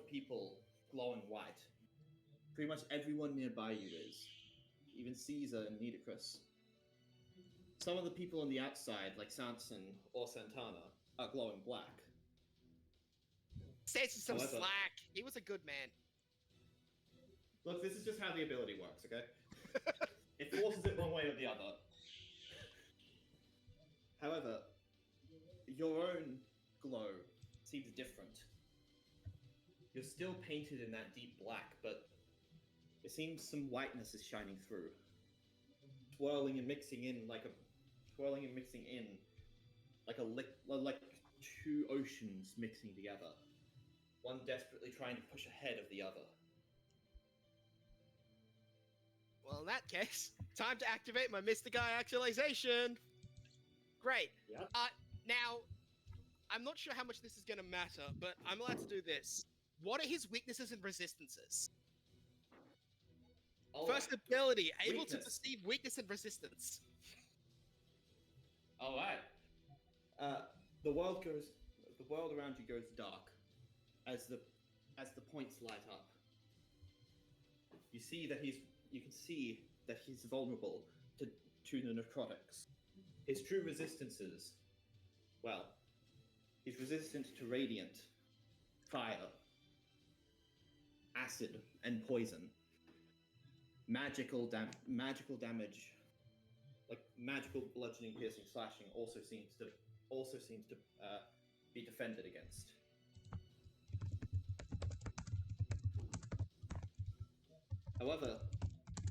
people glowing white. Pretty much everyone nearby you is, even Caesar and Nidicrus. Some of the people on the outside, like Sanson or Santana, are glowing black. Saves some However- slack. He was a good man. Look, this is just how the ability works, okay? It forces it one way or the other. However, your own glow seems different. You're still painted in that deep black, but it seems some whiteness is shining through. swirling and mixing in like two oceans mixing together, one desperately trying to push ahead of the other. Well, in that case, time to activate my Mr. Guy actualization. Great. Yep. Now, I'm not sure how much this is going to matter, but I'm allowed to do this. What are his weaknesses and resistances? First ability, able to perceive weakness and resistance. All right. The world around you goes dark as the points light up. You can see that he's vulnerable to the necrotics. His true resistances, well, he's resistant to radiant, fire, acid, and poison. Magical damage, like magical bludgeoning, piercing, slashing, also seems to be defended against. However,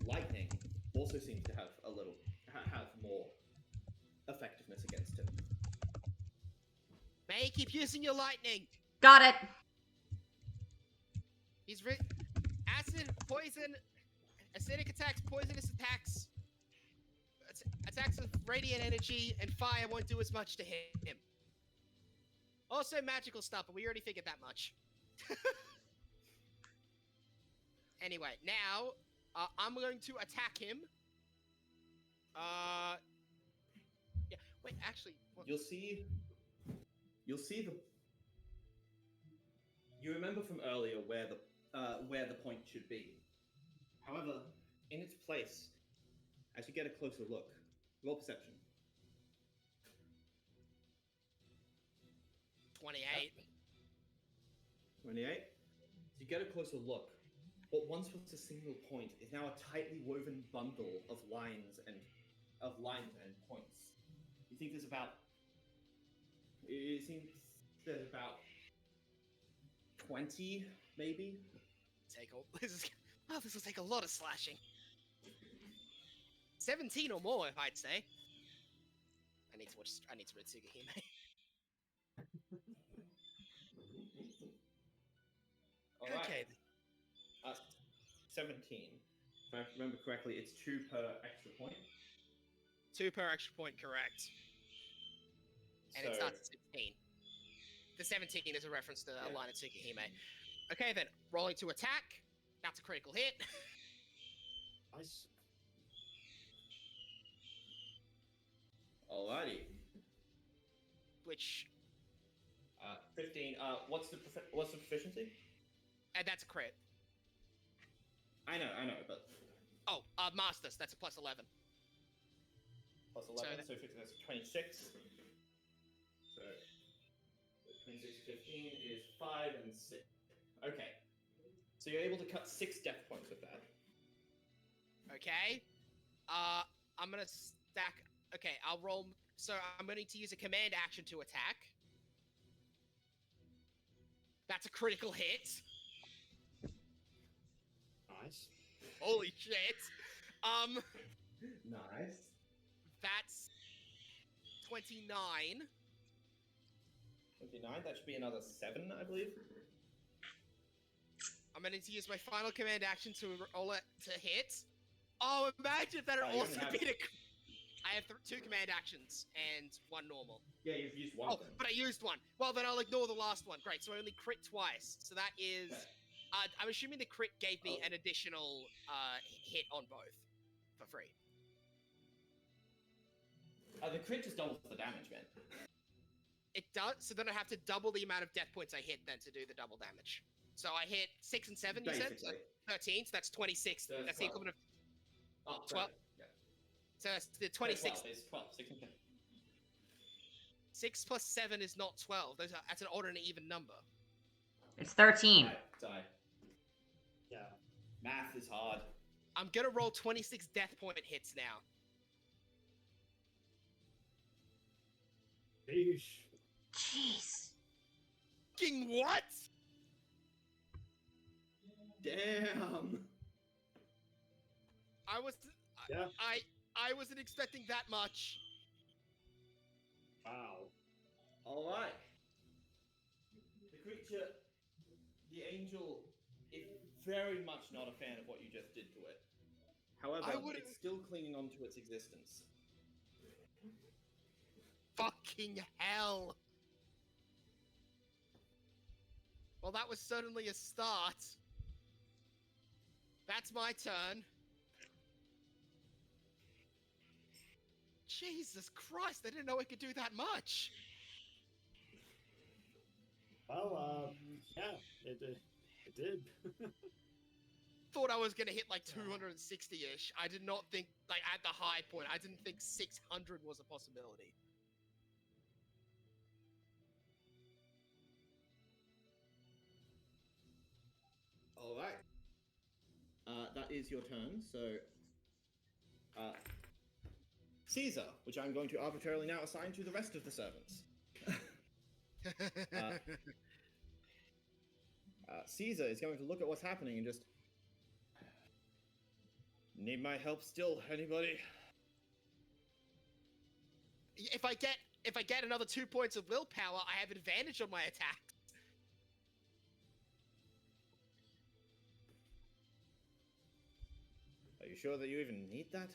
lightning also seems to have have more effectiveness against him. May keep using your lightning. Got it. He's acid, poison, acidic attacks, poisonous attacks, attacks with radiant energy, and fire won't do as much to him. Also magical stuff, but we already figured that much. Anyway, now I'm going to attack him. Yeah. Wait, actually, what? You'll see the. You remember from earlier where the point should be. However, in its place, as you get a closer look, roll perception. 28. 28. As you get a closer look, what once was a single point is now a tightly woven bundle of lines and points. You think there's about 20, maybe? This will take a lot of slashing. 17 or more, if I'd say. I need to read Tsugahime. All right. Okay. 17. If I remember correctly, it's 2 per extra point. 2 per extra point, correct. And it starts at 16. The 17 is a reference to a line of Tsukihime. Okay, then. Rolling to attack. That's a critical hit. Nice. Alrighty. Which... 15. What's the proficiency? And that's a crit. I know, but... Oh, Masters. That's a plus 11. Plus 11, so that's 26. So 26, 15 is 5 and 6. Okay. So you're able to cut 6 death points with that. Okay. I'm gonna stack... Okay, I'll roll... So I'm going to use a command action to attack. That's a critical hit. Nice. Holy shit. Nice. That's 29. 29, that should be another 7, I believe. I'm going to use my final command action to roll it to hit. Oh, imagine that it also beat a... I have 2 command actions and 1 normal. Yeah, you've used one. Oh, but I used 1. Well, then I'll ignore the last one. Great, so I only crit twice. So that is... Okay. I'm assuming the crit gave me an additional hit on both for free. The crit just doubles the damage, man. It does, so then I have to double the amount of death points I hit then to do the double damage. So I hit 6 and 7, you said? So 13, so that's 26. So that's the equivalent of... Oh, 12. Yeah. So that's the 26. 12, it's 12, 6 and 10. 6 plus 7 is not 12. That's an odd and an even number. It's 13. Die. Yeah. Math is hard. I'm gonna roll 26 death point hits now. Yeesh. Jeez. Fucking what? Damn. I was... Yeah. I wasn't expecting that much. Wow. All right. The creature, the angel, is very much not a fan of what you just did to it. However, I would've- it's still clinging on to its existence. Fucking hell. Well, that was certainly a start. That's my turn. Jesus Christ, I didn't know it could do that much. Well, yeah, it did. Thought I was gonna hit like 260-ish. I did not think, like, at the high point, I didn't think 600 was a possibility. All right. That is your turn. So, Caesar, which I'm going to arbitrarily now assign to the rest of the servants. Caesar is going to look at what's happening and just... Need my help still, anybody? If I get another 2 points of willpower, I have advantage on my attack. Are you sure that you even need that?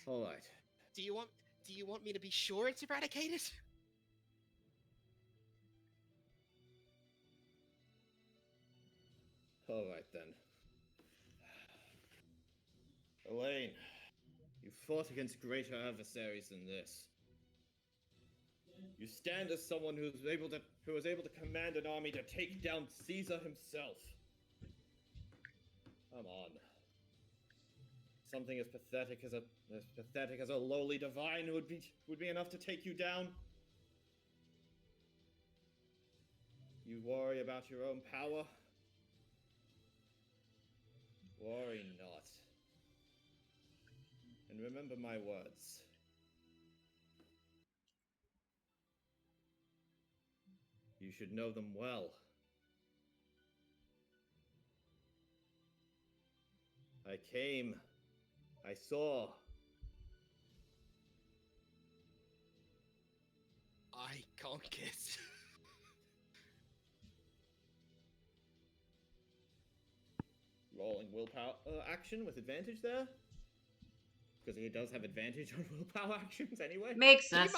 All right. Do you want me to be sure it's eradicated? All right then. Elaine, you fought against greater adversaries than this. You stand as someone who was able to command an army to take down Caesar himself. Come on. Something as pathetic as a lowly divine would be enough to take you down. You worry about your own power? Worry not. And remember my words. You should know them well. I came. I saw. I conquered. Rolling willpower action with advantage there? Because he does have advantage on willpower actions anyway. Makes sense.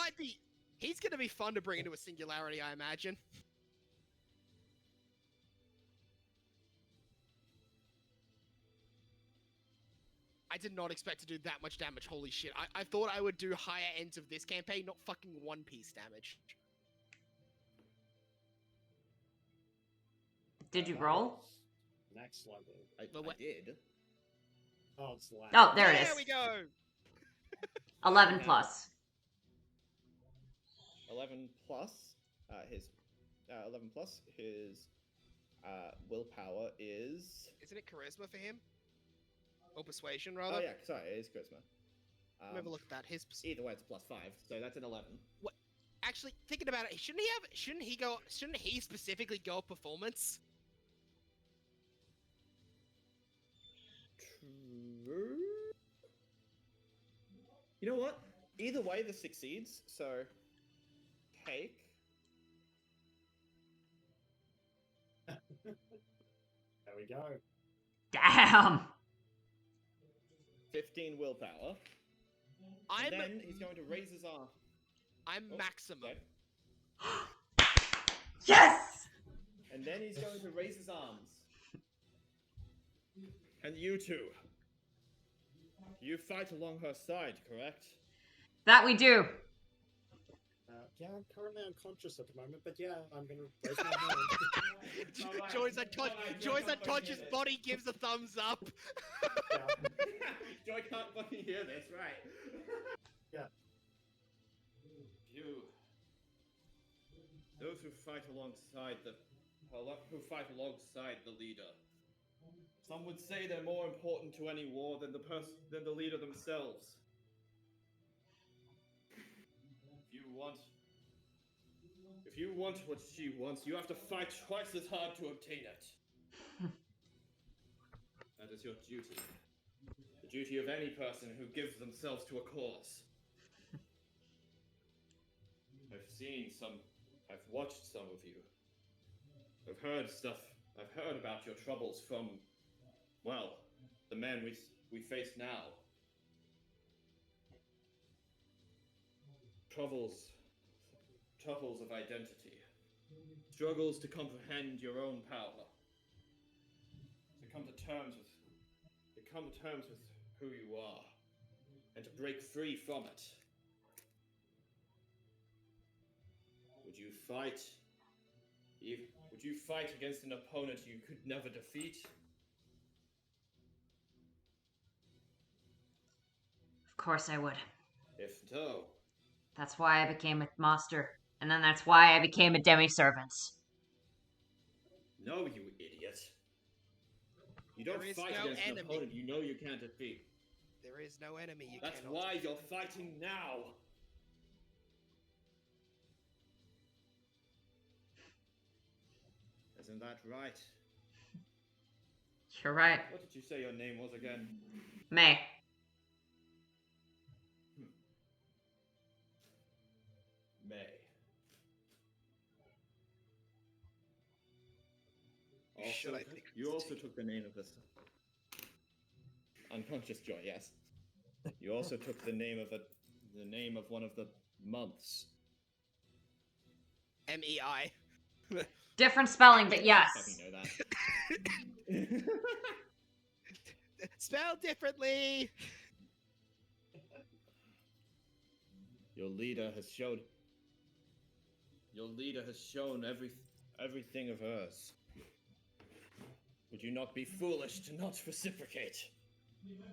He's gonna be fun to bring into a singularity, I imagine. I did not expect to do that much damage, holy shit. I thought I would do higher ends of this campaign, not fucking one piece damage. Did you roll? Next level. I did. Oh, it's last. Oh, there it is. There we go! 11 plus. 11 plus his 11 plus his willpower is. Isn't it charisma for him? Or persuasion, rather? Oh yeah, sorry, it is charisma. Let me have a look at that. Either way, it's plus 5, so that's an 11. What? Actually, thinking about it, shouldn't he specifically go performance? True. You know what? Either way, this succeeds. So, take. There we go. Damn. 15 willpower. And then he's going to raise his arm. I'm maximum. Okay. Yes! And then he's going to raise his arms. And you two. You fight along her side, correct? That we do. Yeah, I'm currently unconscious at the moment, but yeah, I'm gonna raise my hand. Joy's unconscious body gives a thumbs up. Yeah. Joy can't fucking hear this, right? Yeah. Those who fight alongside the leader. Some would say they're more important to any war than the leader themselves. If you want what she wants, you have to fight twice as hard to obtain it. That is your duty. The duty of any person who gives themselves to a cause. I've watched some of you. I've heard about your troubles from, well, the man we face now. Troubles of identity. Struggles to comprehend your own power. To come to terms with who you are. And to break free from it. Would you fight against an opponent you could never defeat? Of course I would. If so, That's why I became a master. And then that's why I became a demi-servant. no, you idiot. You don't fight against an opponent you know you can't defeat. There is no enemy you That's cannot why defeat. you're fighting now. Isn't that right? You're right. What did you say your name was again? May. May. Should I think You also took the name of this unconscious joy, yes. You also took the name of one of the months. MEI. Different spelling, but yes. You know that. Spelled differently. Your leader has shown everything of hers. Would you not be foolish to not reciprocate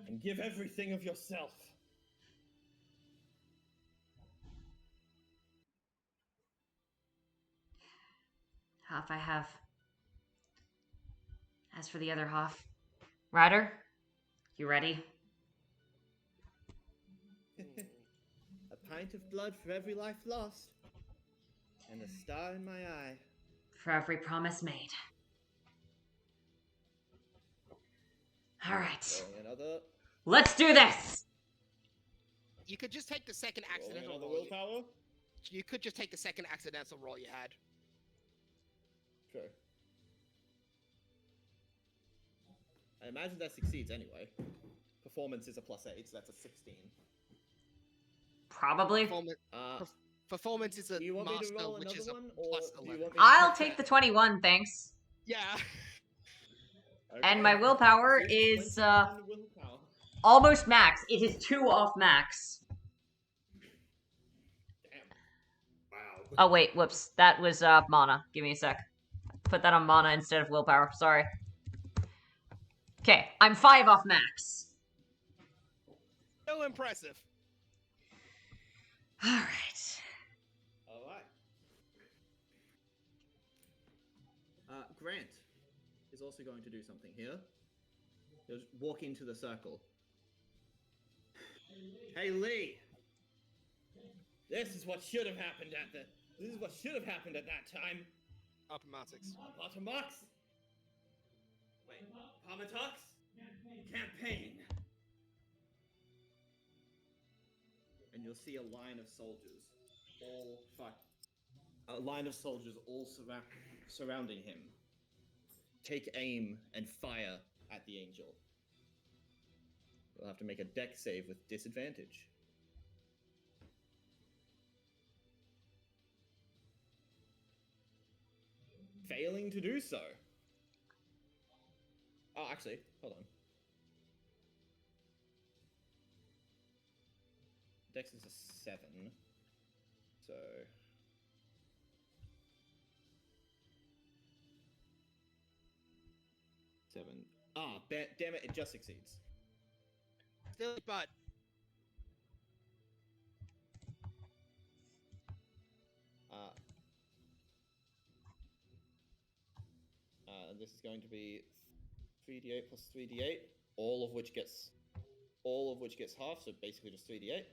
and give everything of yourself? Half I have. As for the other half, Ryder, you ready? A pint of blood for every life lost, and a star in my eye. For every promise made. Alright. Another. Let's do this! You could just take the second accidental Another roll. willpower? You could just take the second accidental roll you had. Sure. I imagine that succeeds anyway. Performance is a +8, so that's a 16. Probably. Performance is a Do you want me to master, roll which is another a one, or plus do you 11. want me to I'll take the 21, thanks. Yeah. Okay. And my willpower This is 21 willpower. almost max. It is 2 off max. Damn. Wow. Oh wait, whoops. That was mana. Give me a sec. Put that on mana instead of willpower. Sorry. Okay, I'm 5 off max. So impressive. Alright. Alright. Grant is also going to do something here. He'll walk into the circle. Hey Lee! This is what should have happened at that time. Appomattox. Appomattox? Wait, Appomattox? Campaign. And you'll see a line of soldiers, all surrounding him. Take aim and fire at the angel. You'll have to make a dex save with disadvantage. Failing to do so. Oh, actually, hold on. Dex is a 7, so... Damn it, it just succeeds. Still, but This is going to be 3d8 plus 3d8, all of which gets half, so basically just 3d8.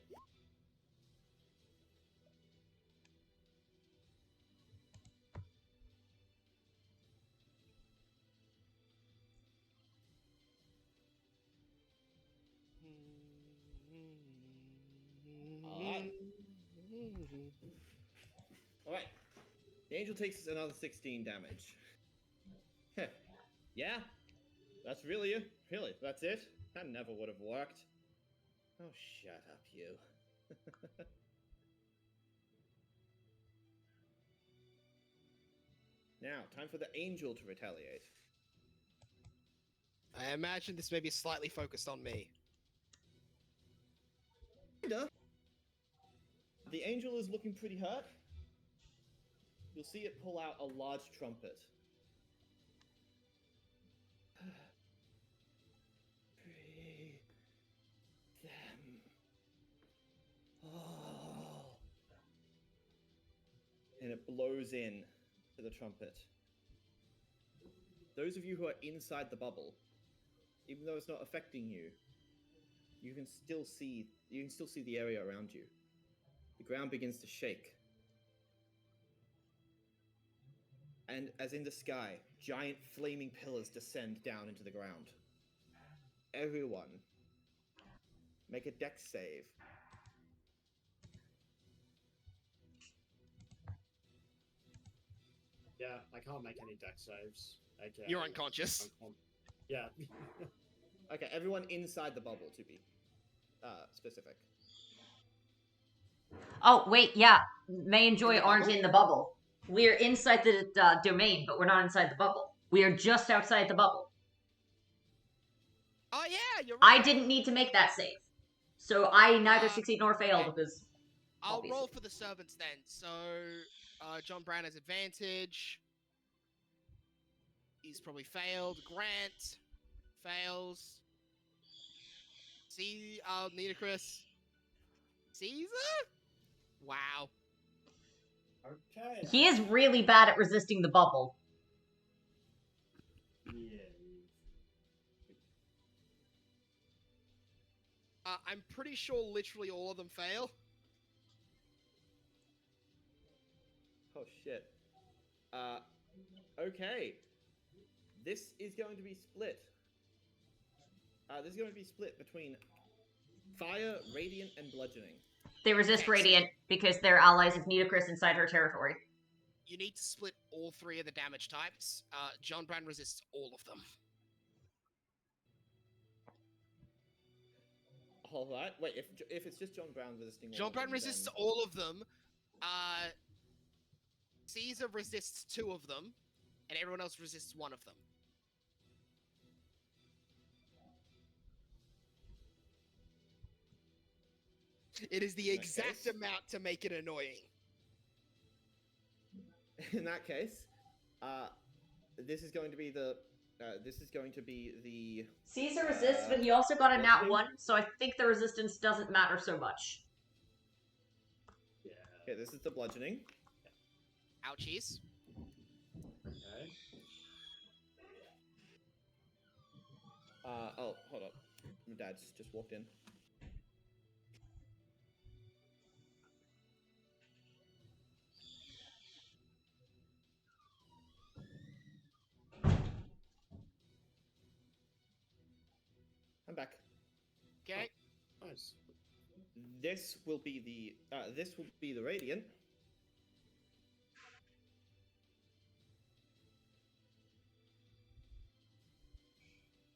Alright. Alright. The angel takes another 16 damage. Yeah? That's really it? Really? That's it? That never would have worked. Oh, shut up, you. Now, time for the angel to retaliate. I imagine this may be slightly focused on me. Kinda. The angel is looking pretty hurt. You'll see it pull out a large trumpet. Free them all. And it blows in to the trumpet. Those of you who are inside the bubble, even though it's not affecting you, you can still see the area around you. The ground begins to shake. And as in the sky, giant flaming pillars descend down into the ground. Everyone, make a dex save. Yeah, I can't make any dex saves. Okay. You're unconscious. Yeah. Okay, everyone inside the bubble, to be specific. Oh, wait, yeah. May and Joy In the aren't bubble? in the bubble. We're inside the domain, but we're not inside the bubble. We are just outside the bubble. Oh yeah, you're right. I didn't need to make that save. So I neither succeed nor fail okay. because... I'll obviously. roll for the servants then. So, John Brown has advantage. He's probably failed. Grant fails. See, Nitocris. Caesar? Wow. Okay. He is really bad at resisting the bubble. Yeah. I'm pretty sure literally all of them fail. Oh shit. Okay. This is going to be split. This is going to be split between fire, radiant, and bludgeoning. They resist Okay, so- Radiant because they're allies of Nitocris inside her territory. You need to split all three of the damage types. John Brown resists all of them. All right. Wait, if it's just John Brown resisting, John Brown resists then... all of them. Caesar resists 2 of them, and everyone else resists 1 of them. It is the In that exact case- amount to make it annoying. In that case, this is going to be the. Caesar resists, but he also got a nat bludgeoning? 1, so I think the resistance doesn't matter so much. Yeah. Okay, this is the bludgeoning. Ouchies. Okay. Oh, hold up. My dad's just walked in. I'm back. Okay. Nice. This will be the radiant.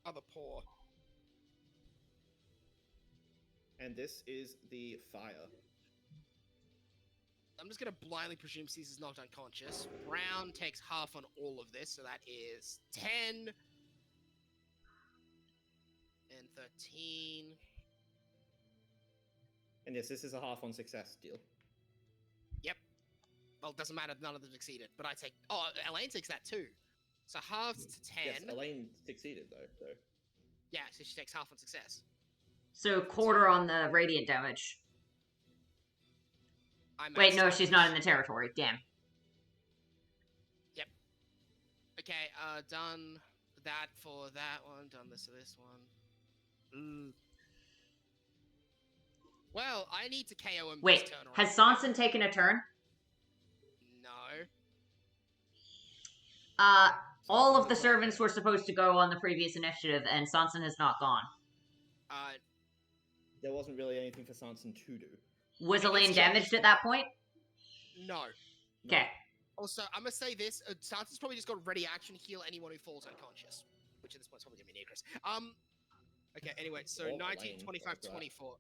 Other poor. And this is the fire. I'm just gonna blindly presume Caesar's not unconscious. Brown takes half on all of this, so that is 10 and 13. And yes, this is a half on success deal. Well, it doesn't matter, none of them succeeded. But I take. Oh, Elaine takes that too. So halved to 10. Yes, Elaine succeeded though. So. Yeah, so she takes half on success. So quarter on the Radiant damage. I Wait, maxed no, out she's this- not in the territory. Damn. Okay, done that for that one, done this for this one. Well, I need to KO him this Wait, turn. has Sanson taken a turn? No. All of the servants were supposed to go on the previous initiative, and Sanson has not gone. there wasn't really anything for Sanson to do. Was I mean, Elaine it's damaged at that point? No. Okay. Also, I'm gonna say this: Sanson's probably just got ready action heal anyone who falls unconscious, which at this point's probably gonna be near Chris. Okay. Anyway, so Or 19, Elaine, 25, like that. 24.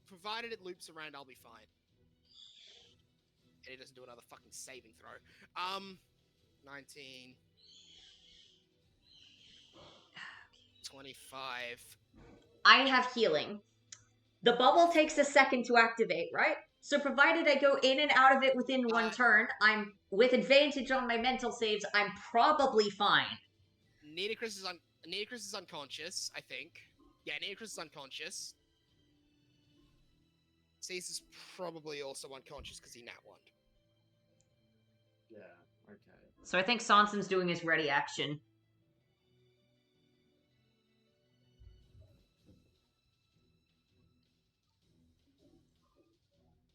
Provided it loops around, I'll be fine. And it doesn't do another fucking saving throw. 19, 25. I have healing. The bubble takes a second to activate, right? So provided I go in and out of it within one turn, I'm with advantage on my mental saves, I'm probably fine. Nitocris is unconscious, I think. Yeah, Nitocris is unconscious. Cease is probably also unconscious because he nat one. Yeah, okay. So I think Sanson's doing his ready action.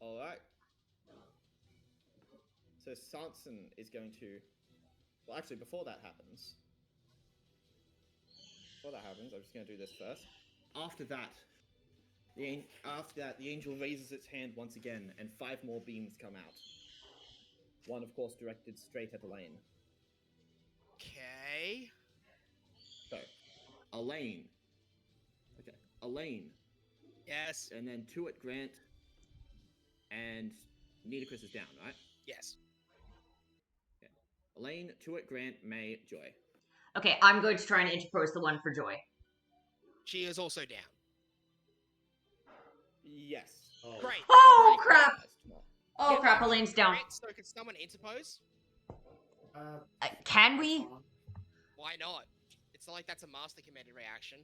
Alright. So Sanson is going to... Well, actually, before that happens, I'm just going to do this first. After that, the angel raises its hand once again, and 5 more beams come out. One, of course, directed straight at Elaine. Okay. So, Elaine. Okay, Elaine. Yes. And then 2 at Grant. And Nitocris is down, right? Yes. Okay. Elaine, 2 at Grant, May, Joy. Okay, I'm going to try and interpose the one for Joy. She is also down. Yes. Oh, Great. Oh, Very crap! fast. Oh, Yeah, crap, Elaine's down. Grant, so can someone interpose? Can we? Why not? It's not like that's a master commanded reaction.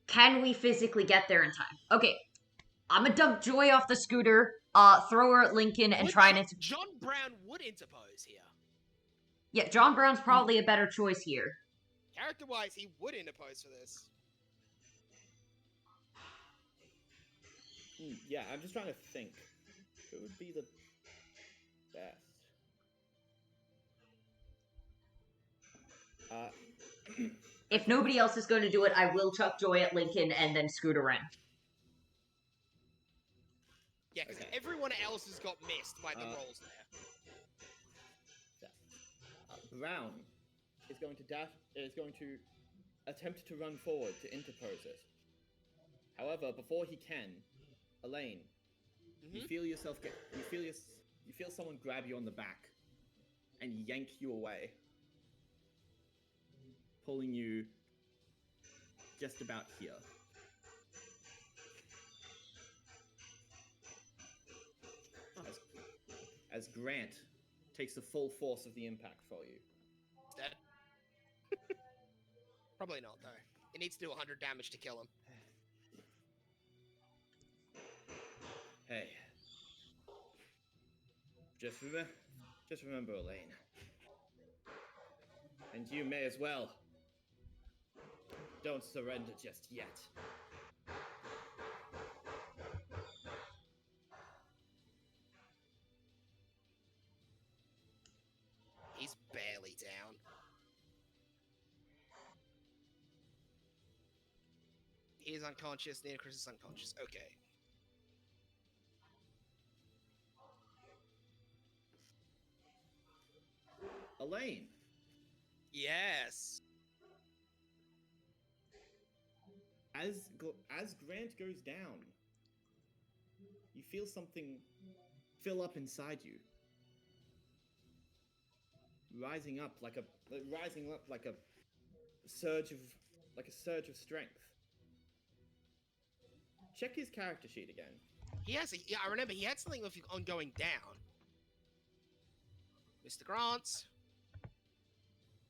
Can we physically get there in time? Okay, I'm gonna dump Joy off the scooter, throw her at Lincoln, and try and... John Brown would interpose here. Yeah, John Brown's probably a better choice here. Character-wise, he would interpose for this. Yeah, I'm just trying to think. Who would be the best? If nobody else is going to do it, I will chuck Joy at Lincoln and then scooter in. Yeah, because Okay. everyone else has got missed by the rolls there. Brown is going to attempt to run forward to interpose it. However, before he can, Elaine, you feel someone grab you on the back and yank you away, pulling you just about here. As Grant takes the full force of the impact for you. He's dead. Probably not, though. It needs to do 100 damage to kill him. Hey. Just remember, Elaine. And you may as well. Don't surrender just yet. He's barely down. He is unconscious. Nitocris is unconscious. Okay. Elaine. Yes. As Grant goes down, you feel something fill up inside you, rising up like a surge of strength. Check his character sheet again. He has yeah, I remember he had something on going down. Mr. Grant.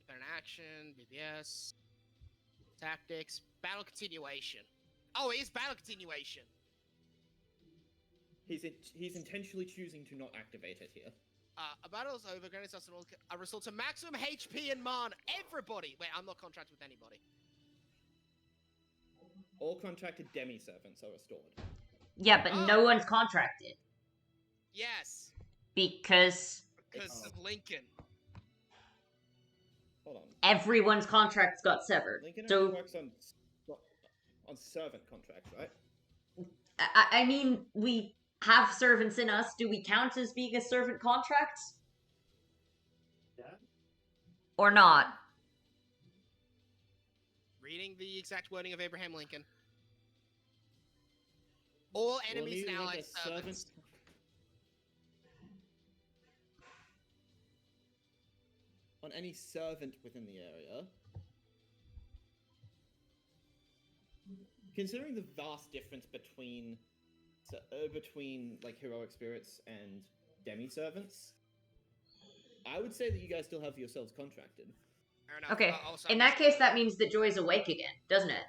An action, BBS. Tactics. Battle continuation. Oh, it is battle continuation. He's intentionally choosing to not activate it here. A battle is over. Granted, a result to maximum HP and mana. Everybody. Wait, I'm not contracted with anybody. All contracted demi-servants are restored. Yeah, but no one's contracted. Yes. Because of Lincoln. Hold on. Everyone's contracts got severed. Lincoln So only works on on servant contracts, right? I mean, we have servants in us. Do we count as being a servant contract? Yeah. Or not? Reading the exact wording of Abraham Lincoln. All enemies and allies servants. On any servant within the area. Considering the vast difference between like heroic spirits and demi-servants, I would say that you guys still have yourselves contracted. Fair enough. Okay. Also, In that case, that means that Joy's awake again, doesn't it?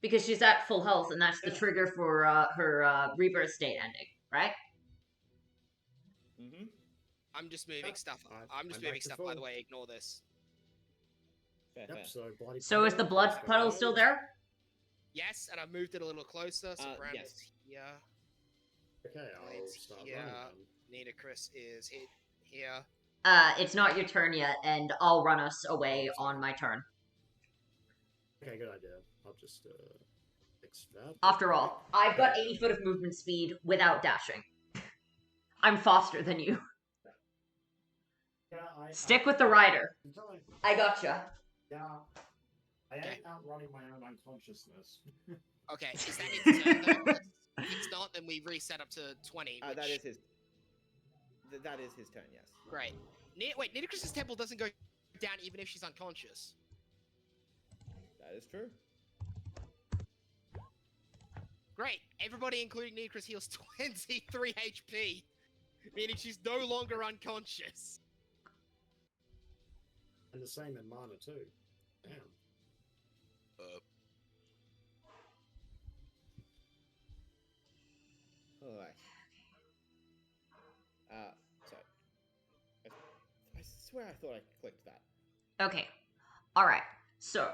Because she's at full health, and that's the trigger for her rebirth state ending, right? Mm-hmm. I'm just moving stuff. I'm just I'm moving back to stuff. full. By the way, ignore this. Fair, Yep. fair. So is the blood puddle still there? Yes, and I've moved it a little closer. So Brand yes. is here. Okay, I'll Blades start here. running. Nita Chris is here. It's not your turn yet, and I'll run us away on my turn. Okay, good idea. I'll just fix that. After all, I've got 80 foot of movement speed without dashing. I'm faster than you. Yeah, Stick with the rider. I I gotcha. Yeah. I Okay. ain't outrunning my own unconsciousness. Okay, is that his turn? Though? If it's not, then we reset up to 20. That which- is his. That is his turn. Yes. Great. Wait, Nita Chris's temple doesn't go down even if she's unconscious. That is true. Great. Everybody, including Nita Chris, heals 23 HP, meaning she's no longer unconscious. And the same in mana too. Damn. All right. Sorry. I swear I thought I clicked that. Okay. Alright. So,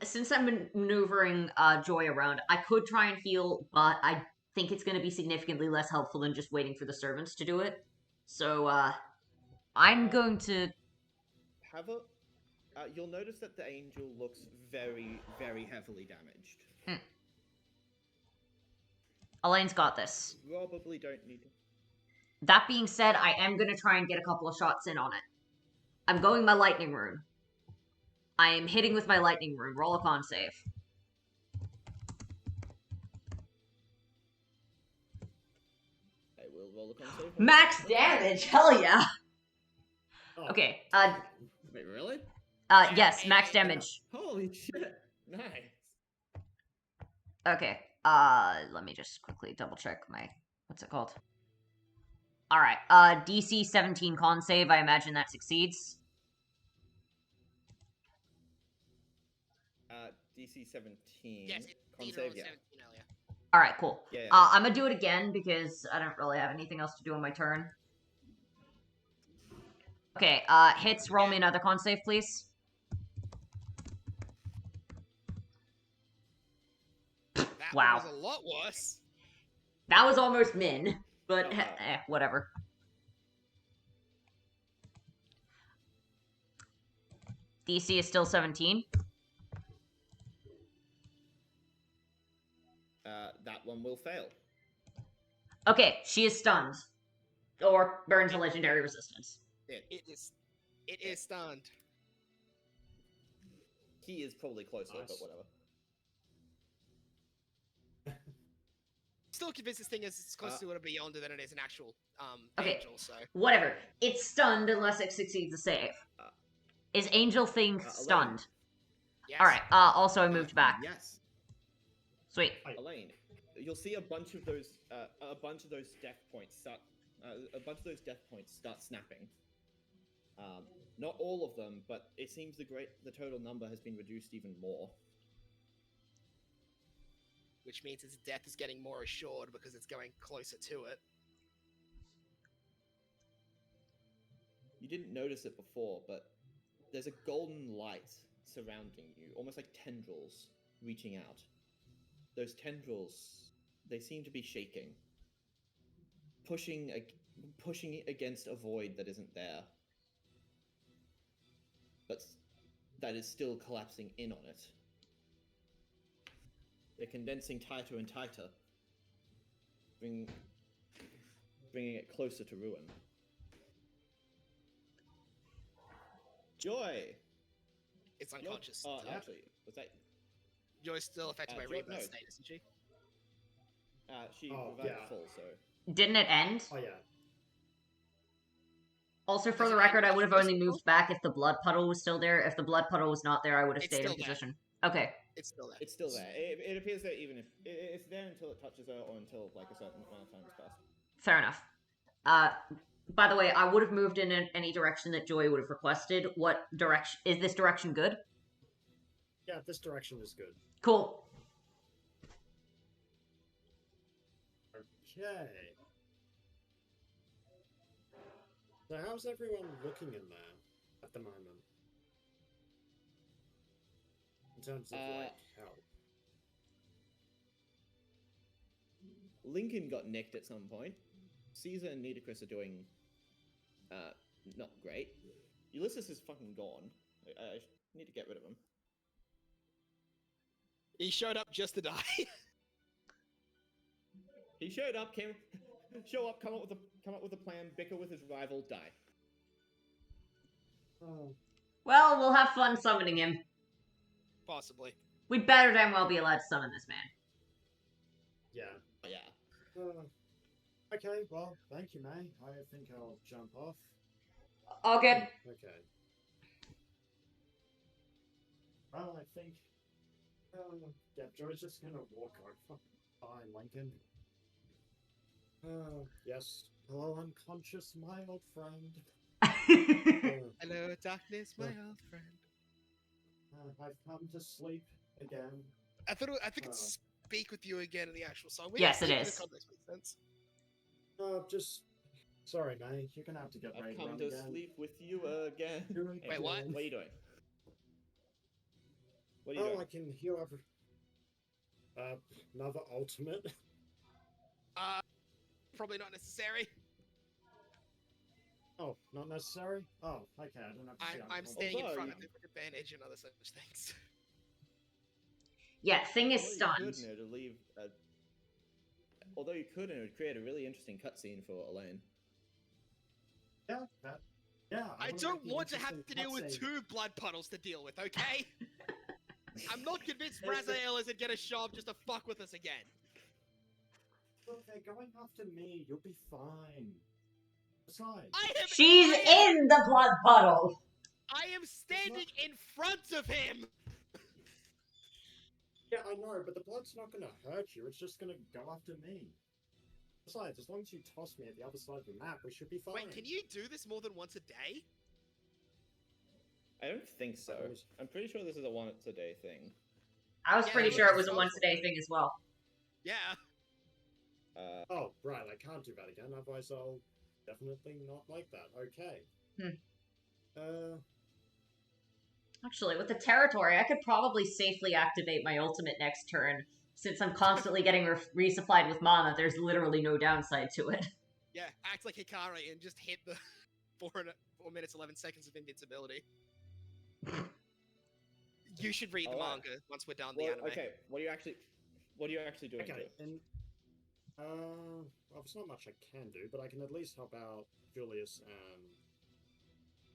since I'm maneuvering Joy around, I could try and heal, but I think it's going to be significantly less helpful than just waiting for the servants to do it. So, I'm going to... Have a. You'll notice that the angel looks very, very heavily damaged. Elaine's got this. Probably don't need to. That being said, I am going to try and get a couple of shots in on it. I'm going my lightning rune. I am hitting with my lightning rune. Roll a con save. I will roll a con save. Max damage! Hell yeah! Oh, Okay, Wait, really? yes, max damage. Holy shit! Nice. Okay, let me just quickly double check my... What's it called? Alright, DC 17 con save, I imagine that succeeds. DC 17. Yes, con Nita save, was yeah. 17 earlier. Alright, cool. Yeah. I'm gonna do it again because I don't really have anything else to do on my turn. Okay, hits, roll me another con save, please. That Wow. one was a lot worse. That was almost min, but Oh, wow. whatever. DC is still 17. That one will fail. Okay, she is stunned. Or burns a legendary resistance. It is stunned. He is probably closer, Nice. but whatever. Still convinced this thing is closer to a Beyonder than it is an actual Okay. angel. So Whatever. It's stunned unless it succeeds the save. Is Angel Thing Elaine. stunned? yes. Alright, also I moved back. Yes. Sweet. Elaine, you'll see a bunch of those death points start. A bunch of those death points start snapping. Not all of them, but it seems the total number has been reduced even more. Which means its death is getting more assured because it's going closer to it. You didn't notice it before, but there's a golden light surrounding you, almost like tendrils reaching out. Those tendrils, they seem to be shaking, pushing against a void that isn't there, but that is still collapsing in on it. They're condensing tighter and tighter, bringing it closer to ruin. Joy! It's unconscious. Oh, actually, was that... Joy's still affected by Joy- rebirth no. state, isn't she? She Oh, revived yeah. full, so... Didn't it end? Oh yeah. Also, for Does the it record, end I would have with only this moved back if the blood puddle was still there. If the blood puddle was not there, I would have It's stayed in still there. position. Okay, It's still there. It's still there. It appears that even if... It's there until it touches her, or until, like, a certain amount of time has passed. fair enough. By the way, I would have moved in any direction that Joy would have requested. What direction? Is this direction good? Yeah, this direction is good. Cool. Okay. So how's everyone looking in there at the moment? In terms of like health. Lincoln got nicked at some point. Caesar and Nitocris are doing... not great. Ulysses is fucking gone. I need to get rid of him. He showed up just to die. He showed up, come up with a plan, bicker with his rival, die. Oh. Well, we'll have fun summoning him. Possibly. We'd better damn well be allowed to summon this man. Yeah. Yeah. Okay, well, thank you, May. I think I'll jump off. All good. Okay. Well, I think... yeah, Joy's just gonna walk over. Bye, Lincoln. Yes. Hello, unconscious, my old friend. Hello, darkness, my old friend. I've come to sleep again. I think it's speak with you again in the actual song. Yes, it The is. context makes sense. Just... Sorry, May. You're gonna have to get I've ready come to to again. sleep with you again. Wait, what? What are you doing? What are you Oh, doing? I can heal every... another ultimate? Probably not necessary. Oh, not necessary? Oh, okay, I don't have to see I'm how- staying in Although front you- of him with advantage and other such things. Yeah, thing is Although you stunned. could, to leave although you could, and it would create a really interesting cutscene for Elaine. Yeah, that... Yeah, I wanna don't make an want to have to interesting deal with cutscene. 2 blood puddles to deal with, okay? I'm not convinced Brazael isn't gonna show up just to fuck with us again. Look, they're going after me. You'll be fine. Besides... She's in the blood puddle. I am standing in front of him! Yeah, I know, but the blood's not gonna hurt you. It's just gonna go after me. Besides, as long as you toss me at the other side of the map, we should be fine. Wait, can you do this more than once a day? I don't think so. Always. I'm pretty sure this is a once-a-day thing. I was Yeah, pretty it sure it was was a so once-a-day fun. thing as well. Yeah. Oh, right, I can't do that again, otherwise I'll definitely not like that. Okay. Actually, with the territory, I could probably safely activate my ultimate next turn. Since I'm constantly getting resupplied with mana, there's literally no downside to it. Yeah, act like Hikari and just hit the 4 minutes 11 seconds of invincibility. You should read the Alright. manga once we're done Well, the anime. okay, what are you actually doing? Okay, Joe? and... well, there's not much I can do, but I can at least help out Julius and...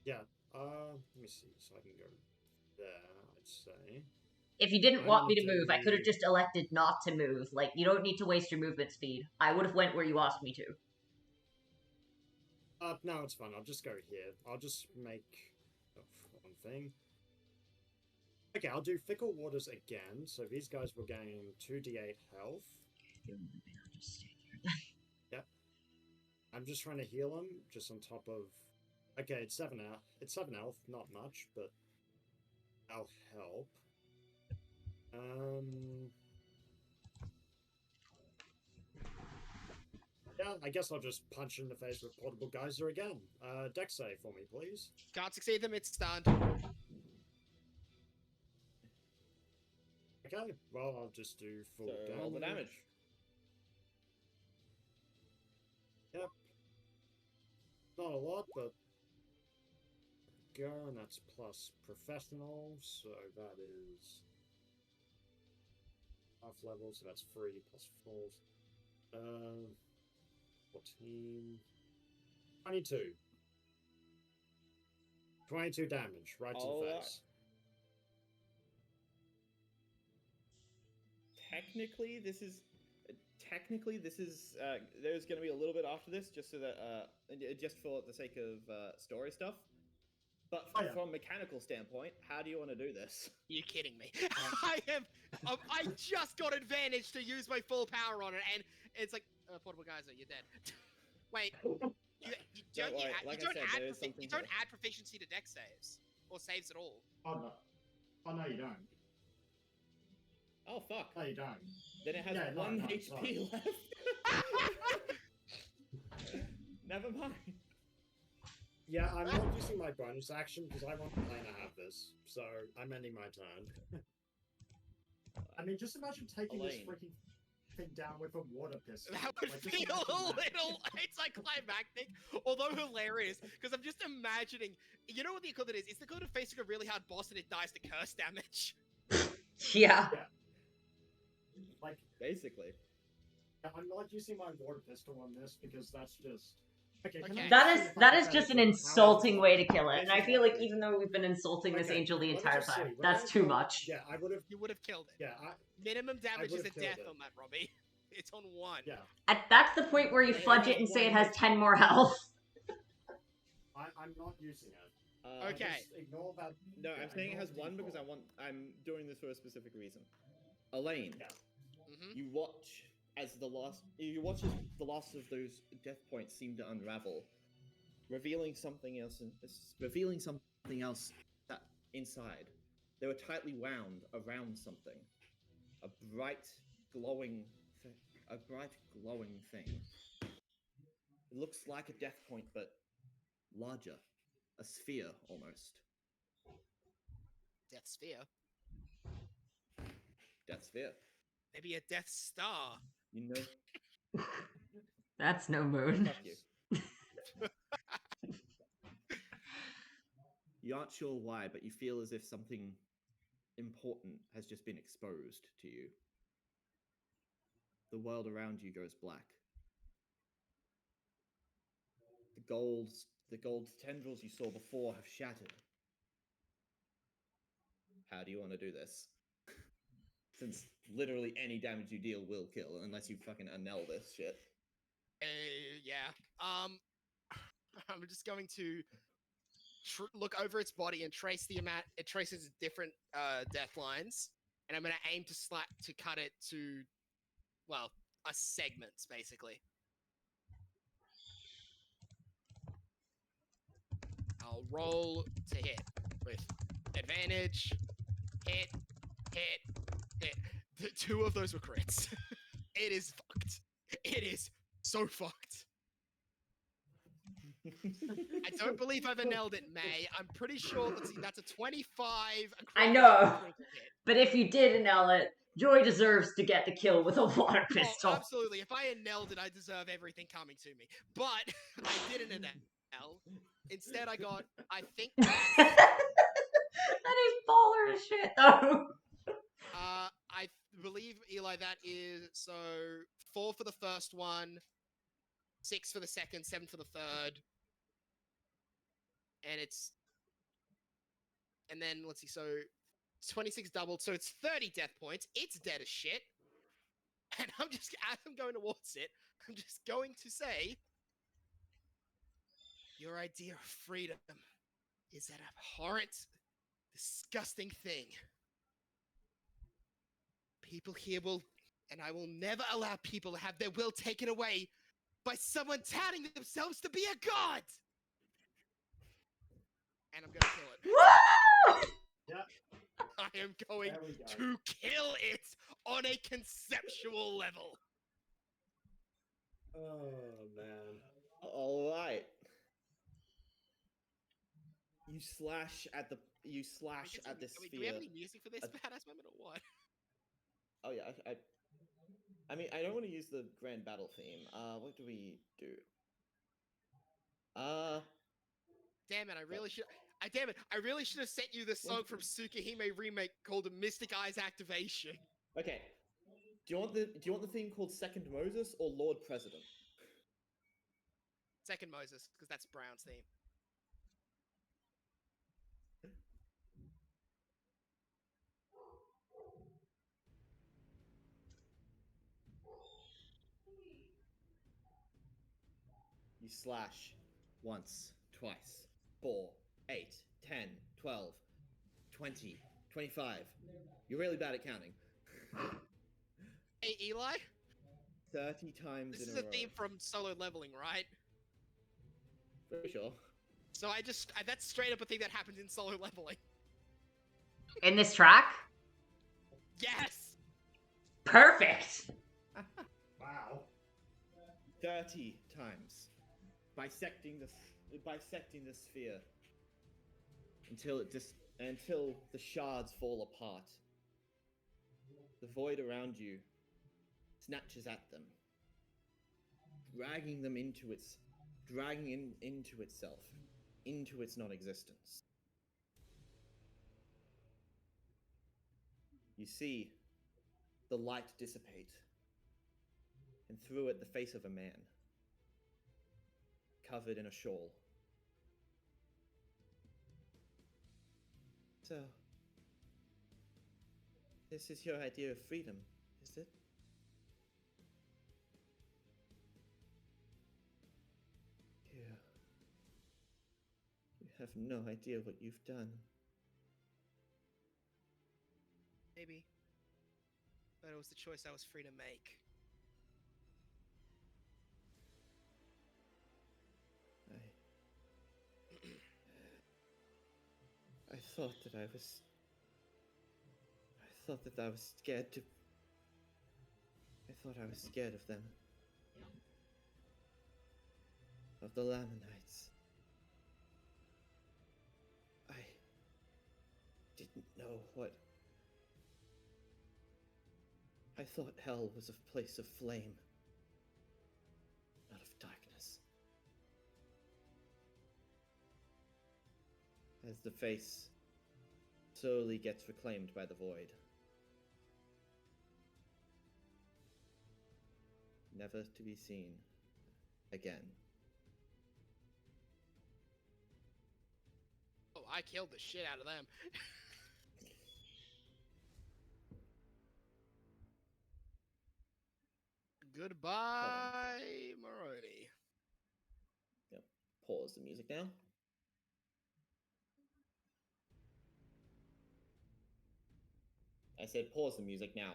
Yeah, let me see, so I can go there, I'd say. If you didn't I'm want me to gonna move, I could have do- just elected not to move. Like, you don't need to waste your movement speed. I would have went where you asked me to. No, it's fine, I'll just go here. I'll just make... one thing. Okay, I'll do Fickle Waters again, so these guys will gain 2d8 health. Yep. I'm just trying to heal them, just on top of... Okay, it's 7 health. It's 7 health, not much, but... I'll help. Yeah, I guess I'll just punch in the face with Portable Geyser again. Dex save for me, please. Can't succeed them, it's stunned. Okay, well, I'll just do full So, roll the damage. Yep. Not a lot, but... Go, and that's plus professional, so that is... half level, so that's 3 plus 4. 14. 22. 22 damage right to the face. Technically, this is there's going to be a little bit after this, just so that just for the sake of story stuff. But from a mechanical standpoint, how do you want to do this? You're kidding me. I just got advantage to use my full power on it, and it's like, Portable Geyser, you're dead. Wait, you don't add proficiency to dex saves, or saves at all. Oh no, you don't. Oh fuck. No, you don't. Then it has 1 HP left. Never mind. Yeah, I'm not using my bonus action because I want Elena to have this, so I'm ending my turn. I mean, just imagine taking this freaking thing down with a water pistol. That would feel a little anticlimactic, although hilarious, because I'm just imagining, you know what the equivalent is? It's the equivalent of facing a really hard boss and it dies to curse damage. Yeah. Like, basically. I'm not using my water pistol on this because that's just... Okay. That is just an insulting way to kill it, and I feel like even though we've been insulting this angel the entire time, that's too much. Yeah, you would have killed it. Yeah, minimum damage is a death on that, Robbie. It's on 1. Yeah. That's the point where you fudge it and say it has 10 more health. I'm not using it. Okay. Just ignore that. No, I'm saying it has 1 because I'm doing this for a specific reason. Elaine, you watch as the last of those death points seem to unravel, revealing something else that inside. They were tightly wound around something, a bright glowing thing. It looks like a death point, but larger, a sphere almost. Death sphere. Death sphere. Maybe a Death Star. You know. That's no moon. Fuck you. You aren't sure why, but you feel as if something important has just been exposed to you. The world around you goes black. The gold tendrils you saw before have shattered. How do you want to do this? Since literally any damage you deal will kill, unless you fucking annul this shit. Yeah. I'm just going to look over its body and trace the amount. It traces different death lines, and I'm going to aim to cut it to, well, a segments basically. I'll roll to hit with advantage. Hit. The 2 of those were crits. It is fucked. It is so fucked. I don't believe I've nailed it, May. I'm pretty sure that's a 25. I know. But if you did nail it, Joy deserves to get the kill with a water pistol. Oh, absolutely. If I had nailed it, I deserve everything coming to me. But I didn't nail. Instead, I got, I think... That is baller as shit, though. I believe, Eli, that is, so 4 for the first one, 6 for the second, 7 for the third. And then, let's see, so 26 doubled, so it's 30 death points. It's dead as shit. And I'm just, as I'm going towards it, I'm just going to say, your idea of freedom is that abhorrent, disgusting thing. People here will, and I will never allow people to have their will taken away by someone touting themselves to be a god! And I'm gonna kill it. Woo! Yeah. I am going to kill it on a conceptual level. Oh, man. Alright. You slash at this sphere. Do we have any music for this badass moment or what? Oh yeah, I mean, I don't want to use the grand battle theme. What do we do? Damn it, I really should have sent you the song from Tsukihime Remake called Mystic Eyes Activation. Okay, Do you want the theme called Second Moses or Lord President? Second Moses, because that's Brown's theme. You slash once, twice, 4, 8, 10, 12, 20, 25. You're really bad at counting. Hey, Eli? 30 times This in is a a row. theme from Solo Leveling, right? Pretty sure. So that's straight up a thing that happens in Solo Leveling. In this track? Yes! Perfect! Wow. 30 times. Bisecting the sphere until the shards fall apart. The void around you snatches at them, dragging into itself, into its non-existence. You see the light dissipate, and through it the face of a man, covered in a shawl. So, this is your idea of freedom, is it? You have no idea what you've done. Maybe. But it was the choice I was free to make. I thought that I was scared to... I thought I was scared of them. Of the Lamanites. I didn't know what... I thought hell was a place of flame, not of darkness. As the face slowly gets reclaimed by the void. Never to be seen again. Oh, I killed the shit out of them. Goodbye, Moroni. Yep. Pause the music now. I said pause the music now.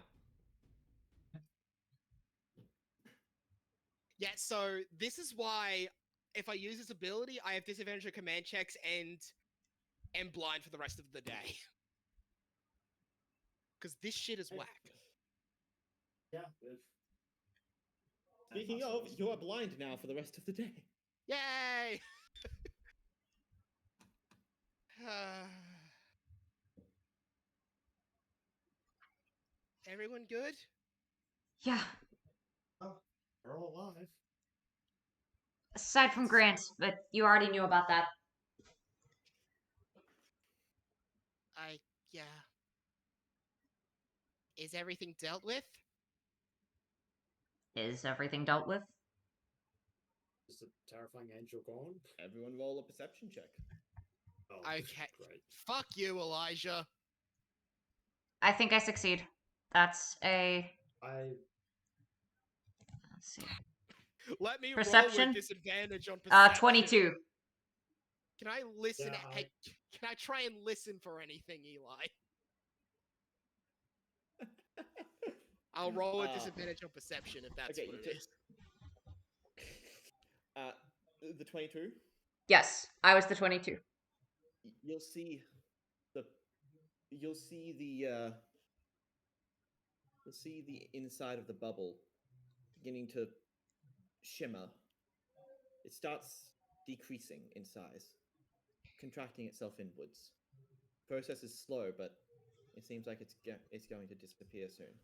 Yeah, so this is why if I use this ability, I have disadvantage on command checks and am blind for the rest of the day. Because this shit is whack. Yeah. Speaking of, you are blind now for the rest of the day. Yay! Everyone good? Yeah. Oh, we're all alive. Aside from Grant, but you already knew about that. Yeah. Is everything dealt with? Is everything dealt with? Is the terrifying angel gone? Everyone roll a perception check. Oh, Okay. great. Fuck you, Elijah. I think I succeed. That's a... Let's see. Let me Perception? roll with disadvantage on perception. 22. Can I listen? Yeah, Can I try and listen for anything, Eli? I'll roll with disadvantage on perception if that's Okay, what you it is. the 22. Yes, I was the 22. You'll see the inside of the bubble beginning to shimmer. It starts decreasing in size, contracting itself inwards. Process is slow, but it seems like it's going to disappear soon.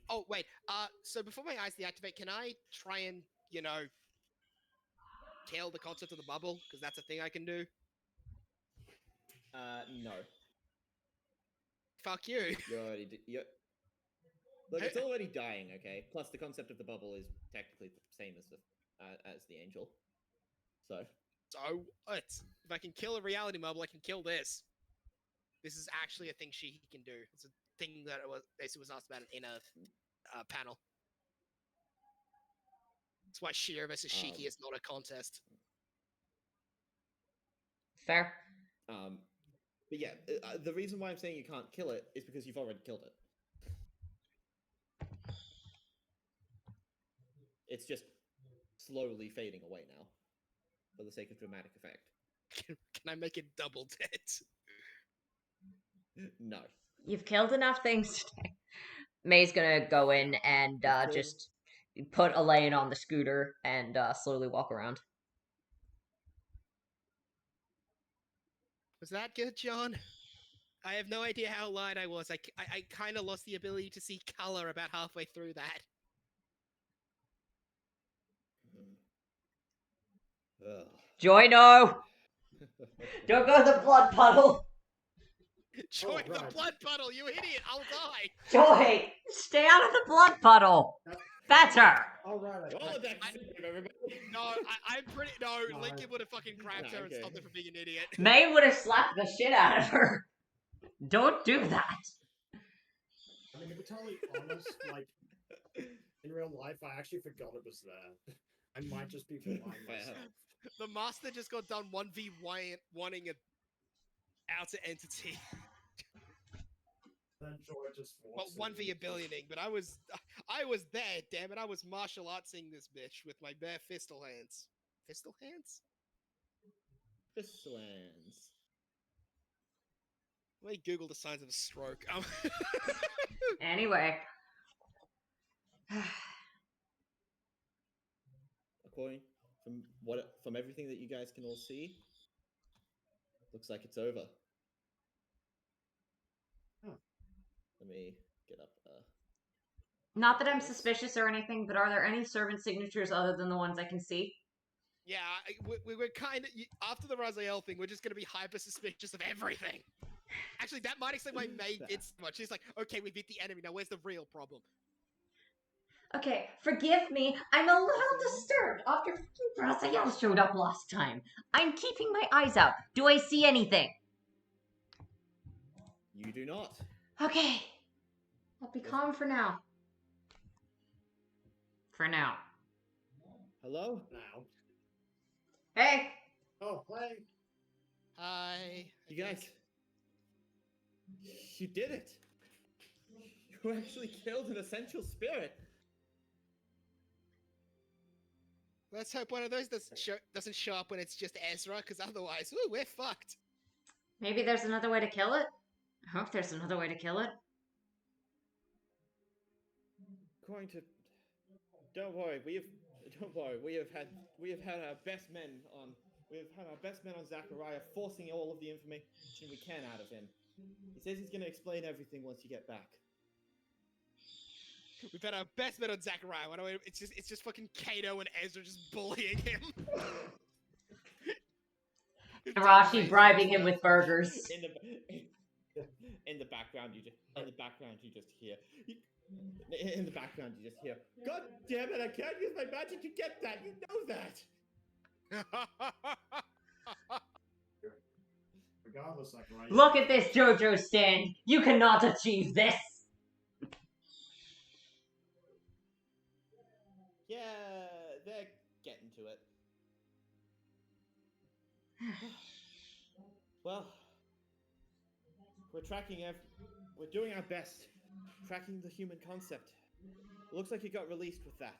Oh, wait. So before my eyes deactivate, can I try and, kill the concept of the bubble? Because that's a thing I can do. No. Fuck you. You're already Look, it's already dying, okay? Plus, the concept of the bubble is technically the same as the angel. So what? If I can kill a reality marble, I can kill this. This is actually a thing she can do. It's a thing that basically was asked about in a panel. That's why Shira versus Shiki is not a contest. Fair. But yeah, the reason why I'm saying you can't kill it is because you've already killed it. It's just slowly fading away now, for the sake of dramatic effect. Can I make it double dead? No. You've killed enough things today. May's gonna go in and just put Elaine on the scooter and slowly walk around. Was that good, John? I have no idea how light I was. I kind of lost the ability to see color about halfway through that. Joy, no! Don't go to the blood puddle! Join the blood puddle, you idiot! I'll die! Joy! Stay out of the blood puddle! Better! Alright, No, I'm pretty. No, Lincoln would have fucking grabbed her and stopped her from being an idiot. May would have slapped the shit out of her. Don't do that. I mean, to be totally honest, like, in real life, I actually forgot it was there. I might just be lying myself. The master just got done 1v1ing an outer entity. Then Joy just Well, walks 1v a billioning, but I was there, damn it. I was martial artsing this bitch with my bare fistal hands. Fistal hands? Fistal hands. Let me Google the signs of a stroke. Anyway. According from everything that you guys can all see, looks like it's over. Huh. Let me get up. Not that I'm suspicious or anything, but are there any servant signatures other than the ones I can see? Yeah, we were kind of after the Raziel thing. We're just gonna be hyper suspicious of everything. Actually, that might explain why May did so much. She's like, okay, we beat the enemy. Now, where's the real problem? Okay, forgive me. I'm a little disturbed after Raziel showed up last time. I'm keeping my eyes out. Do I see anything? You do not. Okay. I'll be calm for now. For now. Hello? now. Hey! Oh, hey. Hi. You guys. You did it. You actually killed an essential spirit. Let's hope one of those doesn't show up when it's just Ezra, because otherwise, ooh, we're fucked. Maybe there's another way to kill it? I hope there's another way to kill it. Going to. Don't worry. We have had our best men on. We have had our best men on Zachariah, forcing all of the information we can out of him. He says he's going to explain everything once you get back. We've had our best bet on Zachariah. It's just fucking Kato and Ezra just bullying him. Arashi bribing him with burgers. In the background, you just hear. In the background, you just hear. God damn it! I can't use my magic to get that. You know that. Regardless, like, right. Look at this JoJo stand. You cannot achieve this. Yeah, they're getting to it. Well, we're doing our best tracking the human concept. It looks like it got released with that.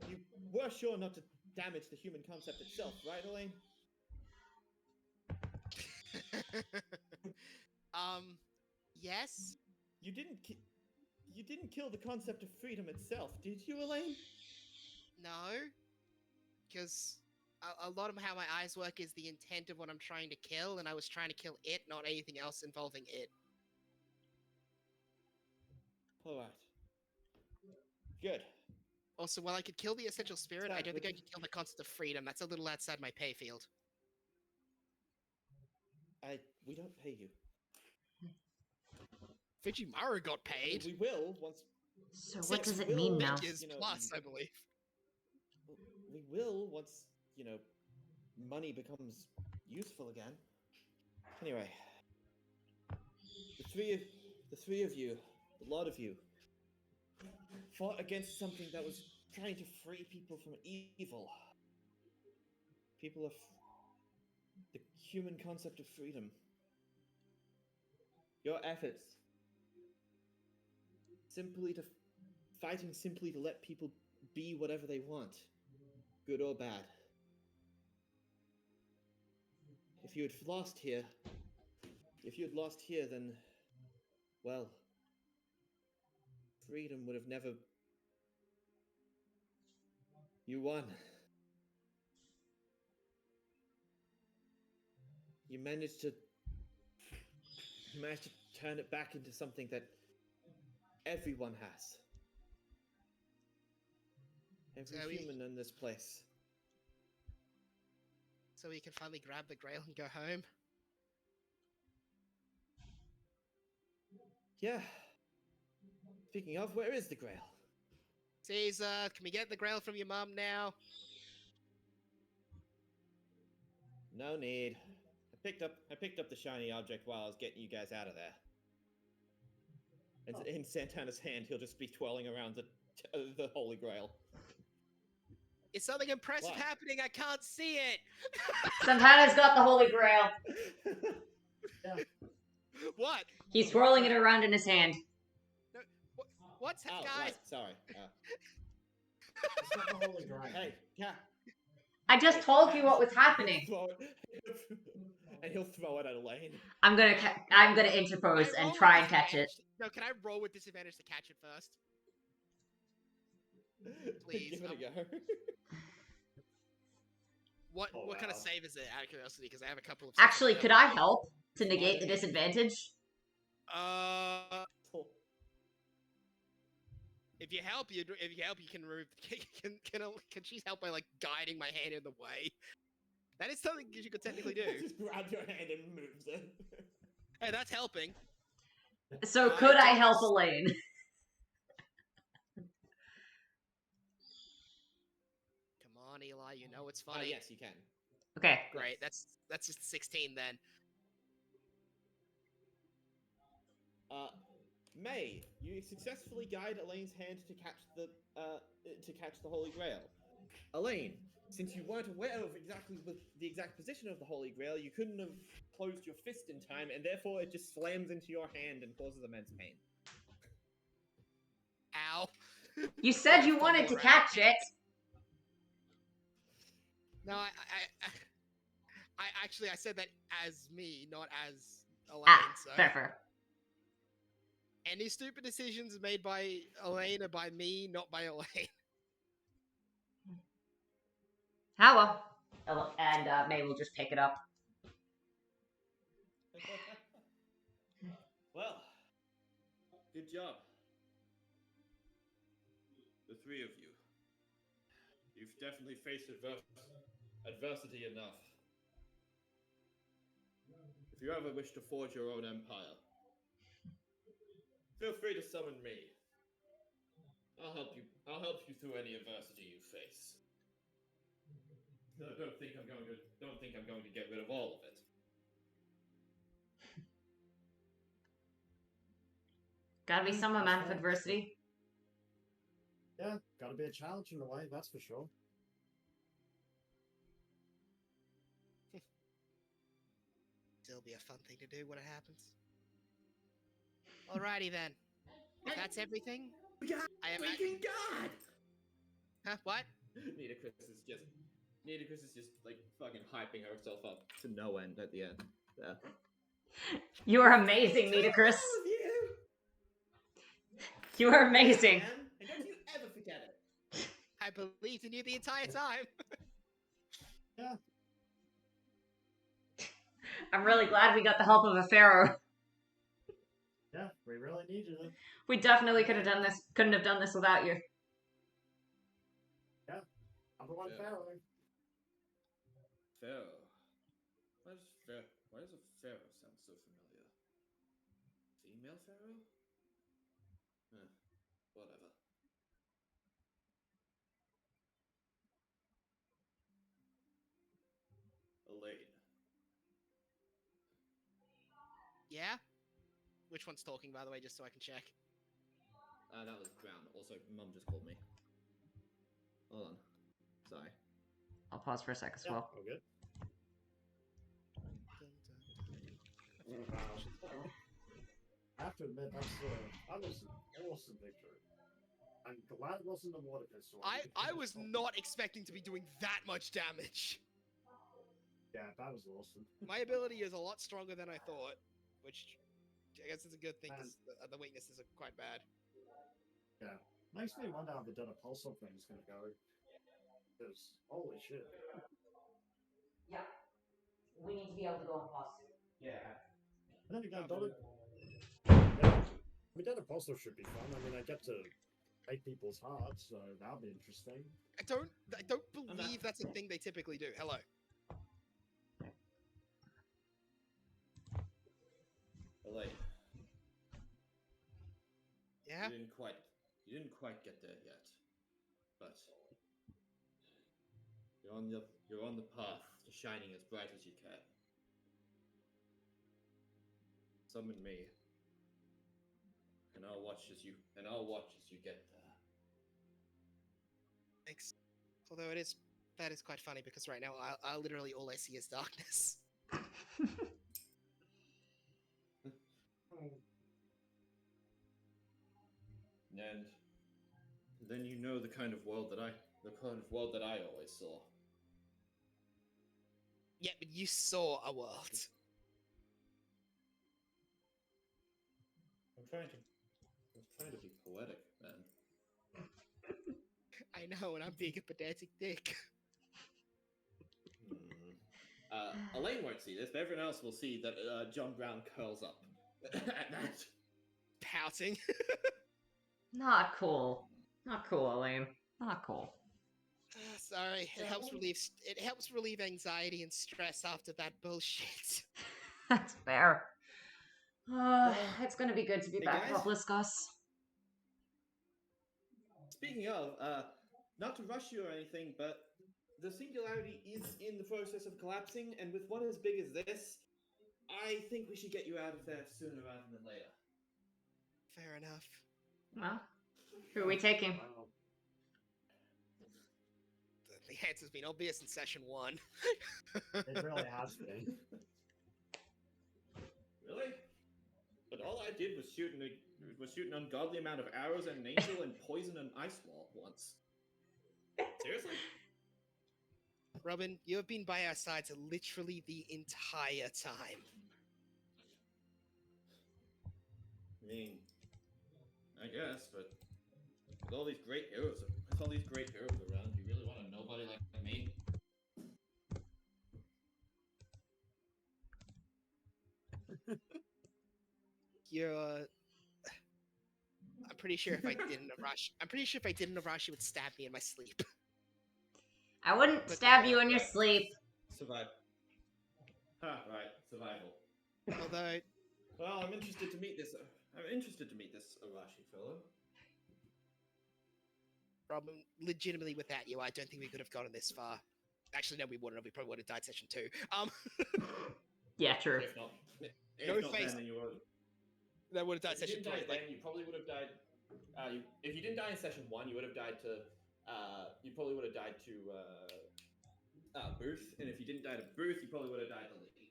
You were sure not to damage the human concept itself, right, Elaine? Yes? You didn't kill the concept of freedom itself, did you, Elaine? No. Because a lot of how my eyes work is the intent of what I'm trying to kill, and I was trying to kill it, not anything else involving it. Alright. Good. Also, while I could kill the essential spirit, I don't think I could kill the concept of freedom. That's a little outside my pay field. We don't pay you. Fujimaru got paid. We will once. So what Six does it mean now? figures plus, I believe. We will once money becomes useful again. Anyway, the three of you, a lot of you, fought against something that was trying to free people from evil. People of the human concept of freedom. Your efforts, fighting simply to let people be whatever they want, good or bad. If you had lost here, then, well, freedom would have never. You won. You managed to turn it back into something that everyone has. Every human in this place. So we can finally grab the Grail and go home. Yeah. Speaking of, where is the Grail? Caesar, can we get the Grail from your mum now? No need. I picked up the shiny object while I was getting you guys out of there. And in Santana's hand, he'll just be twirling around the Holy Grail. Is something impressive What? happening? I can't see it. Santana's got the Holy Grail. What? He's twirling it around in his hand. What's Oh, guys? right, sorry. It's not the Holy Grail. Hey, yeah. I just told you what was happening. And he'll throw it at Elaine. I'm gonna interpose I roll and with try and catch it. disadvantage. No, can I roll with disadvantage to catch it first? Please, Give it a go. What Oh, kind of wow. save is it, out of curiosity? Because I have a couple of. Actually, could I help to negate the disadvantage? If you help, you can remove. Can she help by like guiding my hand in the way? That is something you could technically do. Just grab your hand and moves it. Hey, that's helping. So could I help Elaine? Come on, Eli. You know it's funny. Yes, you can. Okay. Great. That's just 16 then. May, you successfully guide Elaine's hand to catch the Holy Grail. Elaine, since you weren't aware of the exact position of the Holy Grail, you couldn't have closed your fist in time, and therefore it just slams into your hand and causes immense pain. Ow. You said you wanted to catch it. No, I actually I said that as me, not as Elaine. So Fair. any stupid decisions made by Elaine are by me, not by Elaine. How well. And May will just pick it up. Well, good job. The three of you. You've definitely faced adversity enough. If you ever wish to forge your own empire, feel free to summon me. I'll help you through any adversity you face. No, don't think I'm going to get rid of all of it. Gotta be some amount of adversity. Yeah, gotta be a challenge in a way, that's for sure. It'll be a fun thing to do when it happens. Alrighty then. If that's everything. I am Freaking God! Huh? What? Nitocris is just like fucking hyping herself up to no end at the end. Yeah. You are amazing, Nitocris. You are amazing. And don't you ever forget it. I believed in you the entire time. Yeah. I'm really glad we got the help of a pharaoh. Yeah, we really needed it. We definitely couldn't have done this without you. Number one Yeah. pharaoh. Pharaoh. Why does a pharaoh sound so familiar? Female Yeah, Pharaoh? Whatever. Elaine. Yeah? Which one's talking, by the way, just so I can check? That was Brown. Also, Mum just called me. Hold on. Sorry. I'll pause for a sec as Yeah, well. all good. Dun, dun, dun. I have to admit, that was an awesome victory. I'm glad it wasn't a water pistol. I was not expecting to be doing that much damage. Yeah, that was awesome. My ability is a lot stronger than I thought, which I guess is a good thing Man. because the weaknesses are quite bad. Yeah. Makes me wonder how the Dead Pulsar thing is going to go. Because, holy shit. Yeah. We need to be able to go on pause soon. Yeah. And then again, Probably. yeah. I mean, Dead Pulsar should be fun. I mean, I get to break people's hearts, so that'll be interesting. I don't believe that's a thing they typically do. Hello. Elaine. Yeah? You didn't quite get there yet. But you're on the path to shining as bright as you can. Summon me. And I'll watch as you get there. Thanks. Although that is quite funny because right now I literally all I see is darkness. And then you know the kind of world that I always saw. Yeah, but you saw a world. I'm trying to be poetic, man. I know, and I'm being a pedantic dick. Elaine won't see this, but everyone else will see that John Brown curls up at that. Pouting. Not cool. Not cool, Elaine. Not cool. Sorry, it helps relieve anxiety and stress after that bullshit. That's fair. It's gonna be good to be Hey, back, guys. Topless Gus. Speaking of, not to rush you or anything, but the singularity is in the process of collapsing, and with one as big as this, I think we should get you out of there sooner rather than later. Fair enough. Well, who are we taking? Wow. The answer's been obvious in session 1. It really has been. Really? But all I did was shoot an ungodly amount of arrows at an angel and poison an ice wall once. Seriously? Robin, you have been by our sides literally the entire time. I mean, I guess, but with all these great heroes around, you really want a nobody like me? I'm pretty sure if I didn't rush, you would stab me in my sleep. I wouldn't stab you in your sleep. Survive. Right, survival. Although, Well, I'm interested to meet this Arashi fellow. Robin, legitimately without you, I don't think we could have gotten this far. Actually, no, we wouldn't have. We probably would have died session 2. Yeah, true. If not, No then, face. then you would. That would have died If you session didn't 2. die then, you probably would have died. If you didn't die in session 1, you would have died to. You probably would have died to Booth, and if you didn't die to Booth, you probably would have died to Lee.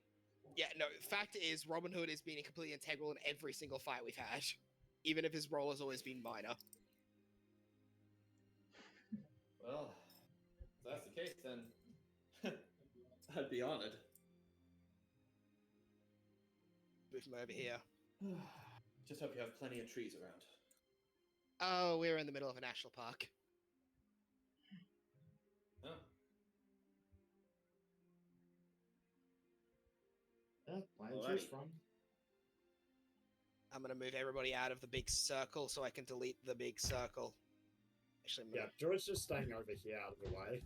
Yeah, no, fact is, Robin Hood has been completely integral in every single fight we've had, even if his role has always been minor. Well, if that's the case, then I'd be honored. Move him over here. Just hope you have plenty of trees around. Oh, we're in the middle of a national park. Huh? Yeah, plenty to Alrighty. choose from. I'm gonna move everybody out of the big circle so I can delete the big circle. Actually, Yeah, Joy's just staying over here out of the way.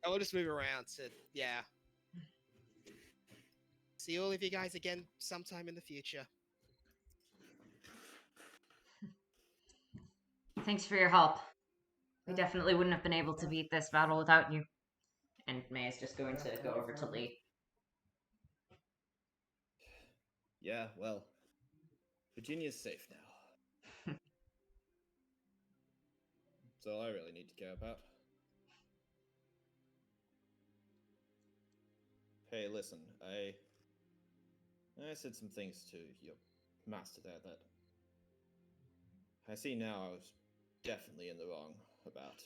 I'll just move around to, yeah. See all of you guys again sometime in the future. thanks for your help. We Yeah. definitely wouldn't have been able to beat this battle without you. And May is just going to go over to Lee. Yeah, well, Virginia's safe now. That's all I really need to care about. Hey, listen, I said some things to your master there that I see now I was definitely in the wrong about.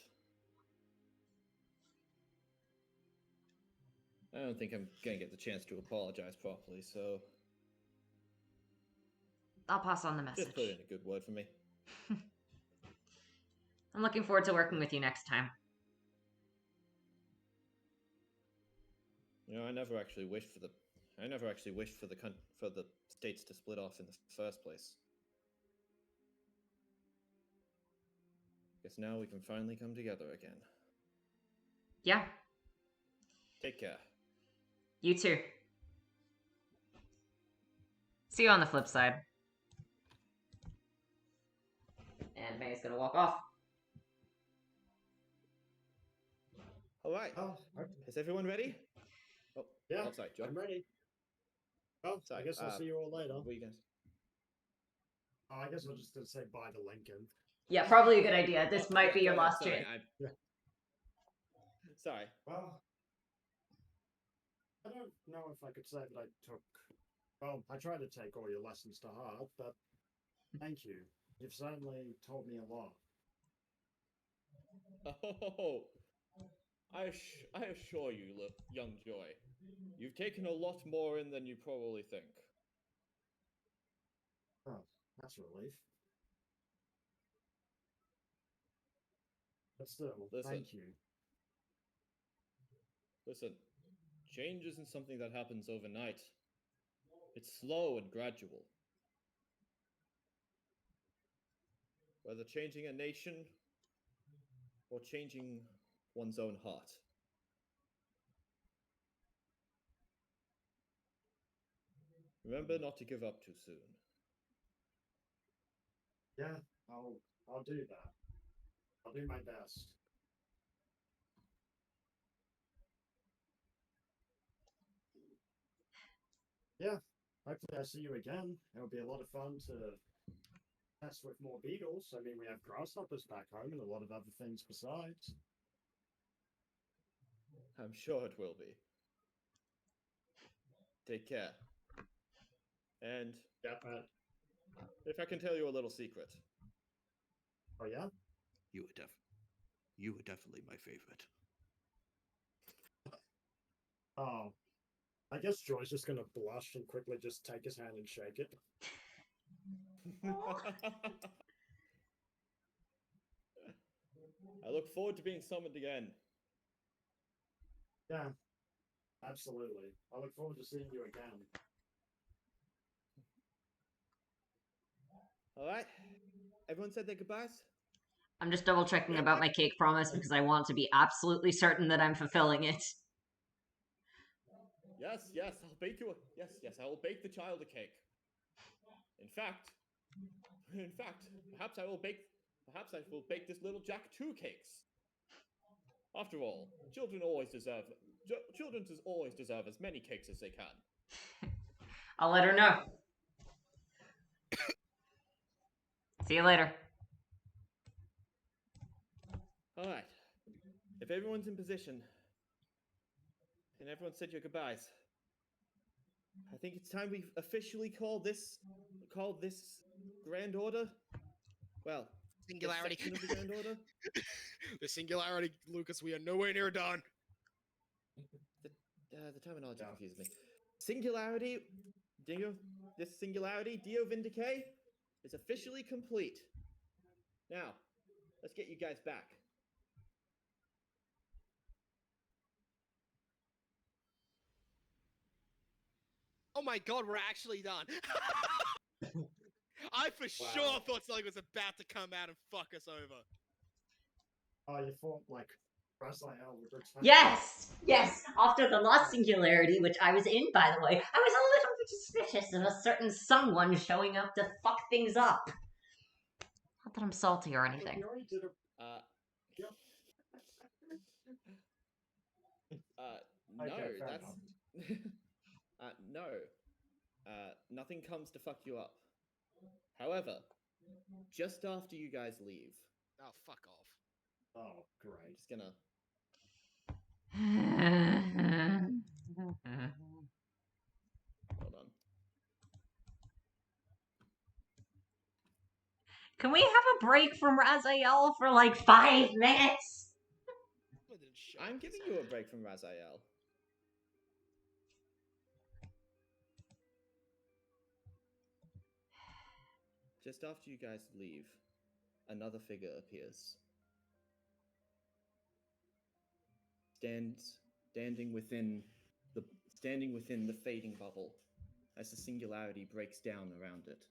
I don't think I'm gonna get the chance to apologize properly, so I'll pass on the message. just put in a good word for me. I'm looking forward to working with you next time. You know, I never actually wished for the states to split off in the first place. Guess now we can finally come together again. Yeah. Take care. You too. See you on the flip side. And May's gonna walk off. All right. Oh, okay. Is everyone ready? Oh, Yeah, sorry, Joe. I'm ready. Oh, Sorry, I guess I'll see you all later. What are you guys? Oh, I guess I'll just say bye to Lincoln. Yeah, probably a good idea. This Oh, might yeah, be your go ahead, last sorry, chance. Sorry. Well, I don't know if I could say that I took. Well, I tried to take all your lessons to heart, but thank you. You've certainly taught me a lot. Oh, I assure you, young Joy, you've taken a lot more in than you probably think. Oh, that's a relief. But still, Listen. thank you. Listen, change isn't something that happens overnight. It's slow and gradual. Whether changing a nation or changing one's own heart. Remember not to give up too soon. Yeah, I'll do that. I'll do my best. Yeah, hopefully I see you again. It'll be a lot of fun to mess with more beetles. I mean, we have grasshoppers back home and a lot of other things besides. I'm sure it will be. Take care. And Yeah, if I can tell you a little secret. oh yeah? You were definitely my favorite. Oh, I guess Joy's just gonna blush and quickly just take his hand and shake it. I look forward to being summoned again. Yeah, absolutely. I look forward to seeing you again. All right. Everyone said their goodbyes? I'm just double checking about my cake promise because I want to be absolutely certain that I'm fulfilling it. Yes, I'll bake you a yes, I will bake the child a cake. In fact, perhaps I will bake this little Jack 2 cakes. After all, children always deserve as many cakes as they can. I'll let her know. See you later. All right. If everyone's in position and everyone said your goodbyes, I think it's time we officially call this Grand Order. Well, Singularity. section of the Grand Order. The singularity, Lucas. We are nowhere near done. The terminology confuses me. Singularity, this singularity, Dio Vindice, is officially complete. Now, let's get you guys back. Oh my god, we're actually done. I for sure thought something was about to come out and fuck us over. Oh, you fought like wrestling hell with your time. Yes. After the last singularity, which I was in, by the way, I was a little bit suspicious of a certain someone showing up to fuck things up. Not that I'm salty or But anything. you already did a. Yep. No, Okay, fair that's no. Nothing comes to fuck you up. However, just after you guys leave, Oh, fuck off. Oh, I'm great. just gonna. Hold on. Can we have a break from Raziel for like 5 minutes? I'm giving you a break from Raziel. Just after you guys leave, another figure appears. Standing within the fading bubble as the singularity breaks down around it.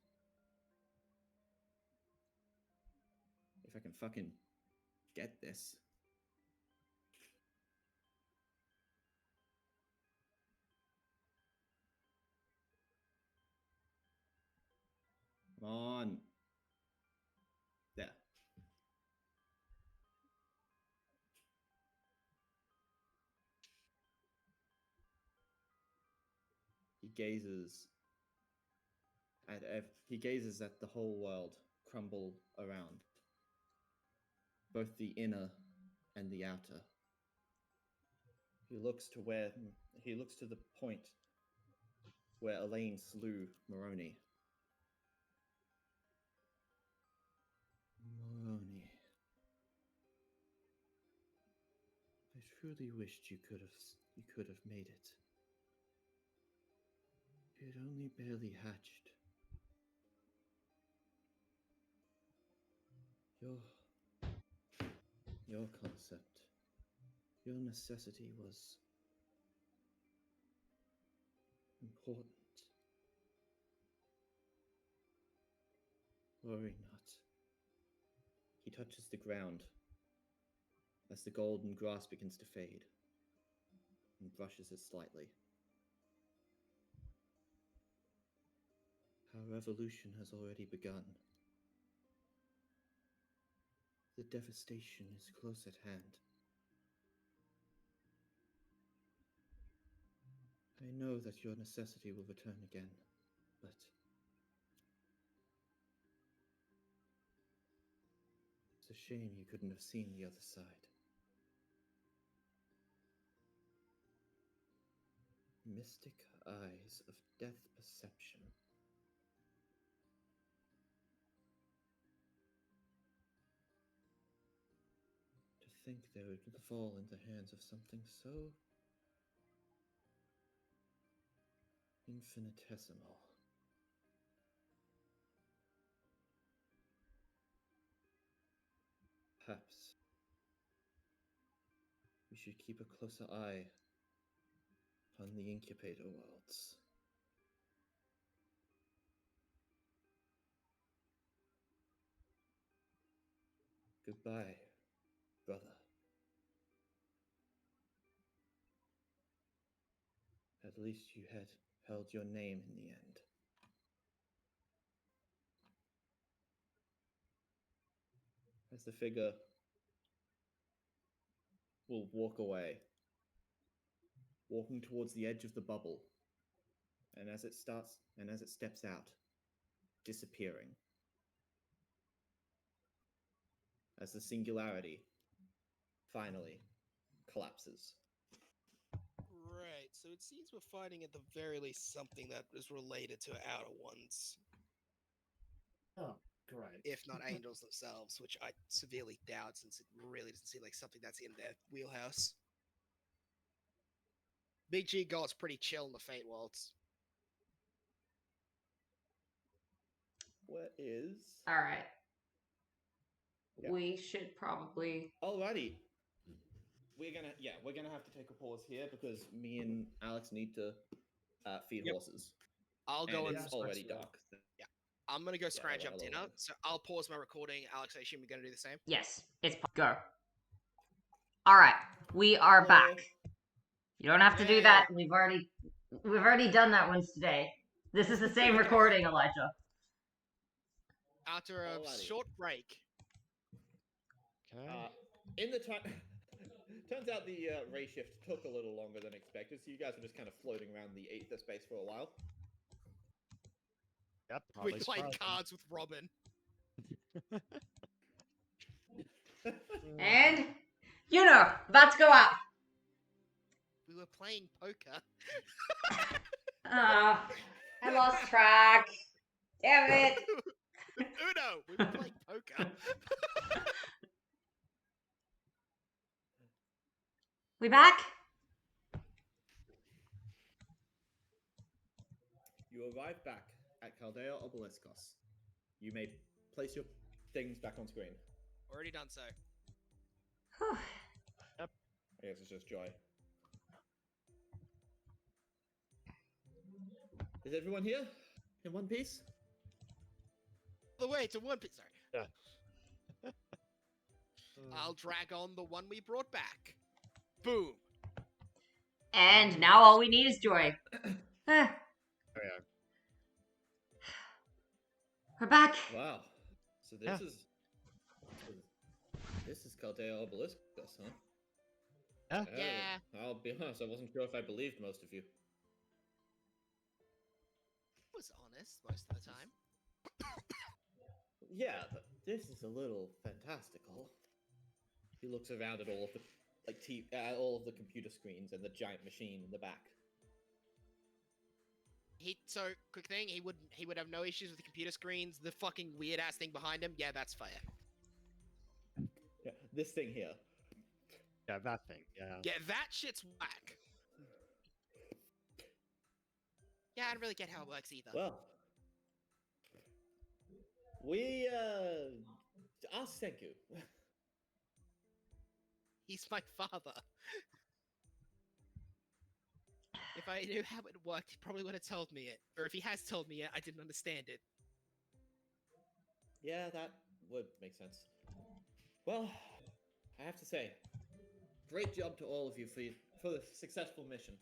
If I can fucking get this. Come on. There. He gazes at the whole world crumble around, both the inner and the outer. He looks to the point where Elaine slew Moroni. Moroni. I truly wished you could have made it. It only barely hatched. Your concept, your necessity was important. Worry not. He touches the ground as the golden grass begins to fade and brushes it slightly. Our revolution has already begun. The devastation is close at hand. I know that your necessity will return again, but it's a shame you couldn't have seen the other side. Mystic eyes of death perception. To think they would fall into the hands of something so infinitesimal. Perhaps we should keep a closer eye on the incubator worlds. Goodbye, brother. At least you had held your name in the end. As the figure will walk away, walking towards the edge of the bubble, and as it steps out, disappearing. As the singularity finally collapses. Right, so it seems we're finding at the very least something that is related to Outer Ones. Oh, great. If not angels themselves, which I severely doubt since it really doesn't seem like something that's in their wheelhouse. Big G God's pretty chill in the Fate Worlds. What is? Alright. Yeah. We should probably... Alrighty. We're gonna have to take a pause here because me and Alex need to feed horses. I'll go and and it's already dark. Yeah. I'm gonna go scrounge up hello, dinner, hello. so I'll pause my recording. Alex, I assume you're gonna do the same? Yes, it's go. Alright, we are back. You don't have to do that. We've already done that once today. This is the same recording, Elijah. after a Alrighty. short break. Okay. In the time, turns out the ray shift took a little longer than expected, so you guys were just kind of floating around the aether space for a while. Yep. We hardly played surprising. cards with Robin. And, about to go out. We were playing poker. I lost track. Damn it. Uno! We were playing poker. We back? You arrive back at Caldea Obeliskos. You may place your things back on screen. Already done so. Whew. I guess it's just Joy. Is everyone here? In one piece? The way to One Piece. Sorry. Yeah. I'll drag on the one we brought back. Boom. And now all we need is Joy. Oh, yeah. We're back. Wow. So Yeah. this is Caldea Obeliskos, huh? Yeah. Yeah. I'll be honest, I wasn't sure if I believed most of you. I was honest most of the time. Yeah, but this is a little fantastical. He looks around at all of the all of the computer screens and the giant machine in the back. So quick thing, he would have no issues with the computer screens. The fucking weird ass thing behind him, yeah, that's fair. Yeah, this thing here. Yeah, that thing. Yeah. Yeah, that shit's whack. Yeah, I don't really get how it works either. Well, we ask Senku. He's my father. If I knew how it worked, he probably would have told me it. Or if he has told me it, I didn't understand it. Yeah, that would make sense. Well, I have to say, great job to all of you for the successful mission.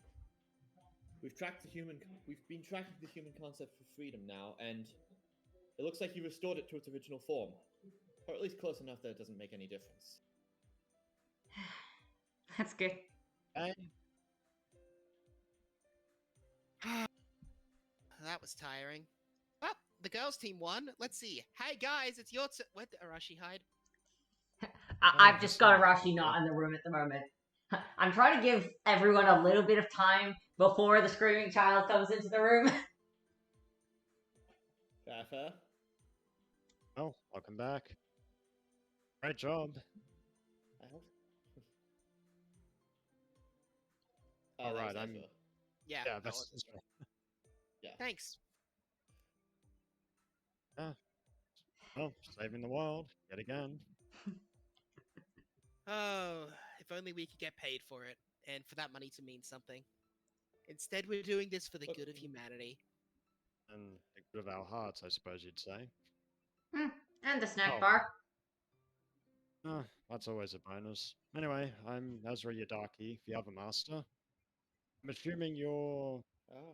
We've been tracking the human concept for freedom now, and it looks like you restored it to its original form. Or at least close enough that it doesn't make any difference. That's good. And That was tiring. Well, the girls' team won. Let's see. Hey guys, it's your turn. Where'd Arashi hide? I've just got Arashi not in the room at the moment. I'm trying to give everyone a little bit of time before the screaming child comes into the room. Fair? oh, welcome back. Great job. I hope. All right, that was I'm- Ezra. Yeah, Yeah, that that's was- Yeah. Thanks. well, saving the world yet again. Oh, if only we could get paid for it, and for that money to mean something. Instead, we're doing this for the Look- good of humanity. And the good of our hearts, I suppose you'd say. And the snack Oh. bar. That's always a bonus. Anyway, I'm Ezra Yadaki, the other master. I'm assuming you're... Ah.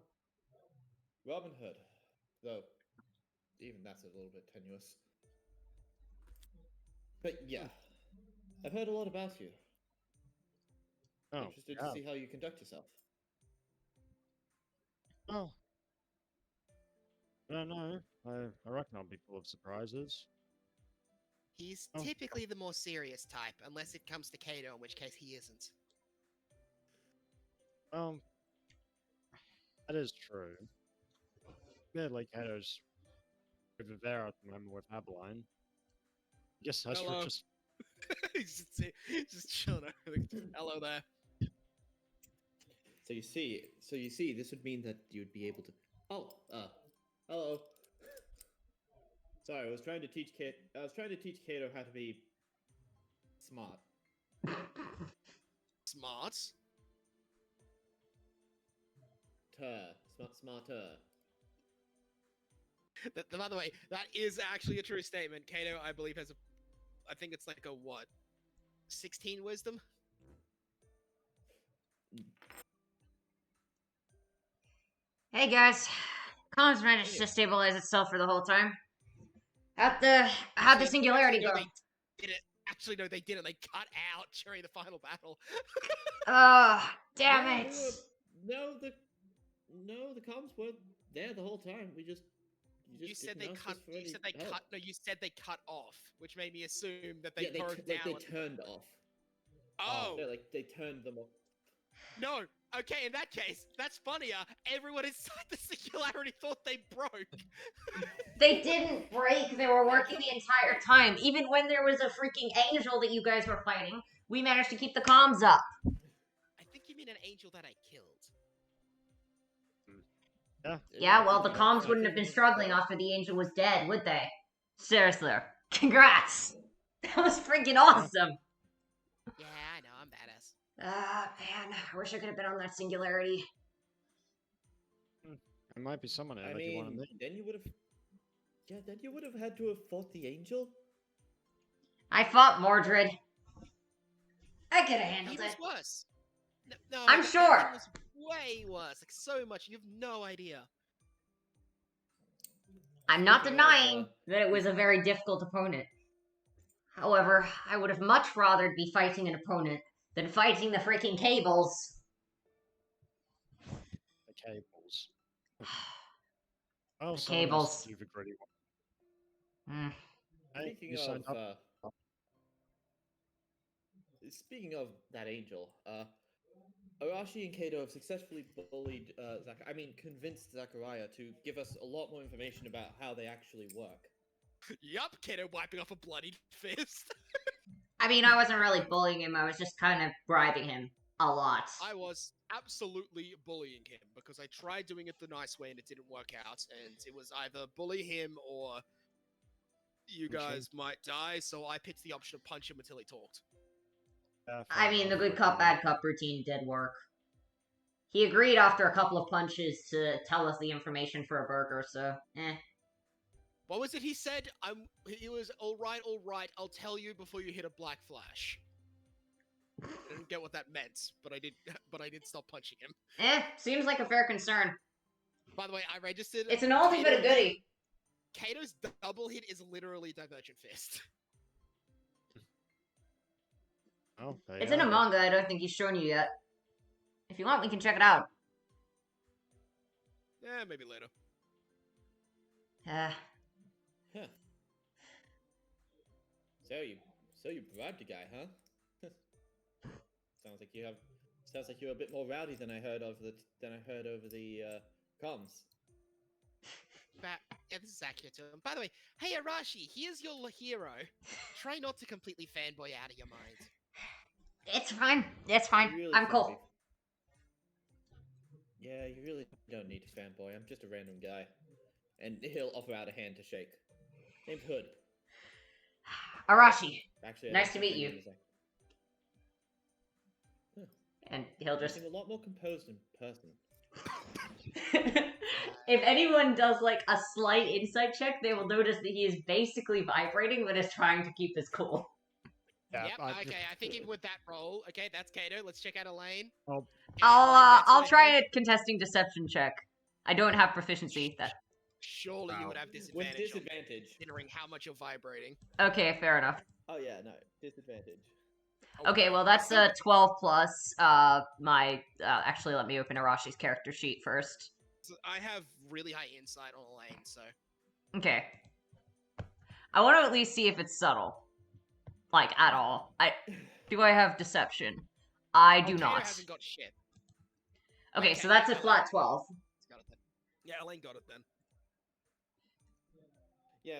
Robin Hood. Though, even that's a little bit tenuous. But yeah, I've heard a lot about you. Oh, Interested yeah. to see how you conduct yourself. Well, I don't know. I reckon I'll be full of surprises. He's Oh. typically the more serious type, unless it comes to Kato, in which case he isn't. Well, that is true. Weirdly, Kato's over there at the moment with Abeline. I guess Ezra Hello. just... he's just chilling over there. Hello there. So you see, this would mean that you'd be able to. Oh, hello. Sorry, I was trying to teach Kato how to be smart. Smart. Smarter. By the way, that is actually a true statement. Kato, I believe, has I think it's like a what? 16 wisdom? Hey guys, comms managed to stabilize itself for the whole time. How'd the singularity Actually, no, go? they didn't. Actually, no, they didn't. They cut out during the final battle. Damn No, it! the comms were there the whole time. You said they didn't ask cut. us for You any said they help. cut. No, you said they cut off, which made me assume that they Yeah, turned they down. turned off. Oh No, like they turned them off. no. Okay, in that case, that's funnier. Everyone inside the singularity thought they broke. They didn't break. They were working the entire time. Even when there was a freaking angel that you guys were fighting, we managed to keep the comms up. I think you mean an angel that I killed. Yeah. Yeah, well, the Did you comms fight wouldn't have him been once struggling before? after the angel was dead, would they? Seriously. Congrats! That was freaking awesome! Yeah, I know. I'm badass. Man, I wish I could have been on that singularity. There might be someone here I that you want to mean, meet. then you would have had to have fought the angel. I fought Mordred. I could have handled He was it. worse. No, I'm that sure. thing was way worse. Like so much. You have no idea. I'm not Speaking denying of, that it was a very difficult opponent. However, I would have much rather be fighting an opponent than fighting the freaking cables. The cables. Oh, The someone cables. else you've agreed with. Hmm. Hey, Speaking you signed of, up. speaking of that angel, Arashi and Kato have successfully bullied convinced Zachariah to give us a lot more information about how they actually work. Yup, Kato wiping off a bloodied fist. I mean, I wasn't really bullying him, I was just kind of bribing him a lot. I was absolutely bullying him because I tried doing it the nice way and it didn't work out, and it was either bully him or you Punch him. guys might die, so I picked the option of punch him until he talked. Yeah, fair I mean, the enough. good cop, bad cop routine did work. He agreed after a couple of punches to tell us the information for a burger, so, What was it he said? He was, alright, I'll tell you before you hit a black flash. I didn't get what that meant, but I did stop punching him. Seems like a fair concern. By the way, I registered. It's an oldie but a goodie. Kato's double hit is literally Divergent Fist. Oh, there It's you in a are. manga, I don't think he's shown you yet. If you want, we can check it out. Yeah, maybe later. Huh. So you bribed a guy, huh? Sounds like you're a bit more rowdy than I heard over the comms. Yeah, this is accurate to him. By the way, hey Arashi, here's your hero. Try not to completely fanboy out of your mind. It's fine. It's fine. You really I'm shouldn't cool. be. Yeah, you really don't need to fanboy. I'm just a random guy. And he'll offer out a hand to shake. Named Hood. Arashi. Actually, I Nice don't to think meet you. his name is that. And he'll just... Seem a lot more composed in person. If anyone does like a slight insight check, they will notice that he is basically vibrating but is trying to keep his cool. Yeah, Yep, okay, I think even with that roll, okay, that's Kato. Let's check out Elaine. Oh. I'll try a contesting deception check. I don't have proficiency. Surely you would have With disadvantage. disadvantage. Considering how much you're vibrating. Okay, fair enough. Oh yeah, no, disadvantage. Okay, well that's 12 plus my actually let me open Arashi's character sheet first. So I have really high insight on Elaine, so Okay. I want to at least see if it's subtle. Like at all. Do I have deception? I do Kato not. hasn't got shit. Okay, Okay, so that's a yeah, flat 12. It's got it then. Yeah, Elaine got it then. Yeah,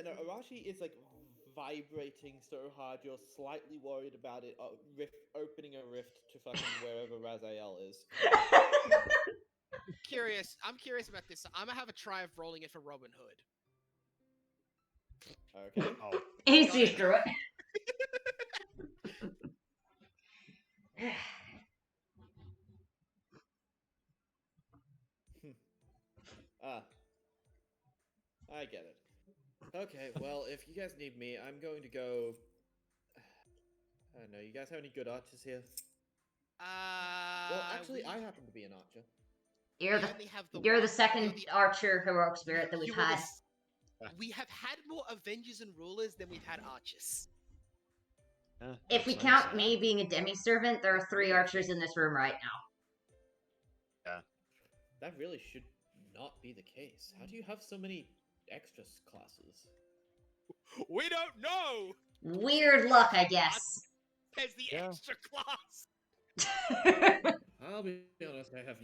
no, Arashi is like vibrating so hard you're slightly worried about it opening a rift to fucking wherever Raziel is. I'm curious about this. I'm gonna have a try of rolling it for Robin Hood. Okay. Oh. He sees through it. I get it. Okay, well, if you guys need me, I'm going to go... I don't know, you guys have any good archers here? Well, actually, I happen to be an archer. You're we only have you're the one. second You're the- archer heroic spirit that we've you were the had. s- we have had more Avengers and Rulers than we've had Archers. If we Makes count sense. me being a demi-servant, there are 3 archers in this room right now. That really should not be the case. How do you have so many extra classes? We don't know! Weird luck, I guess. There's the Yeah. extra class! I'll be honest, I have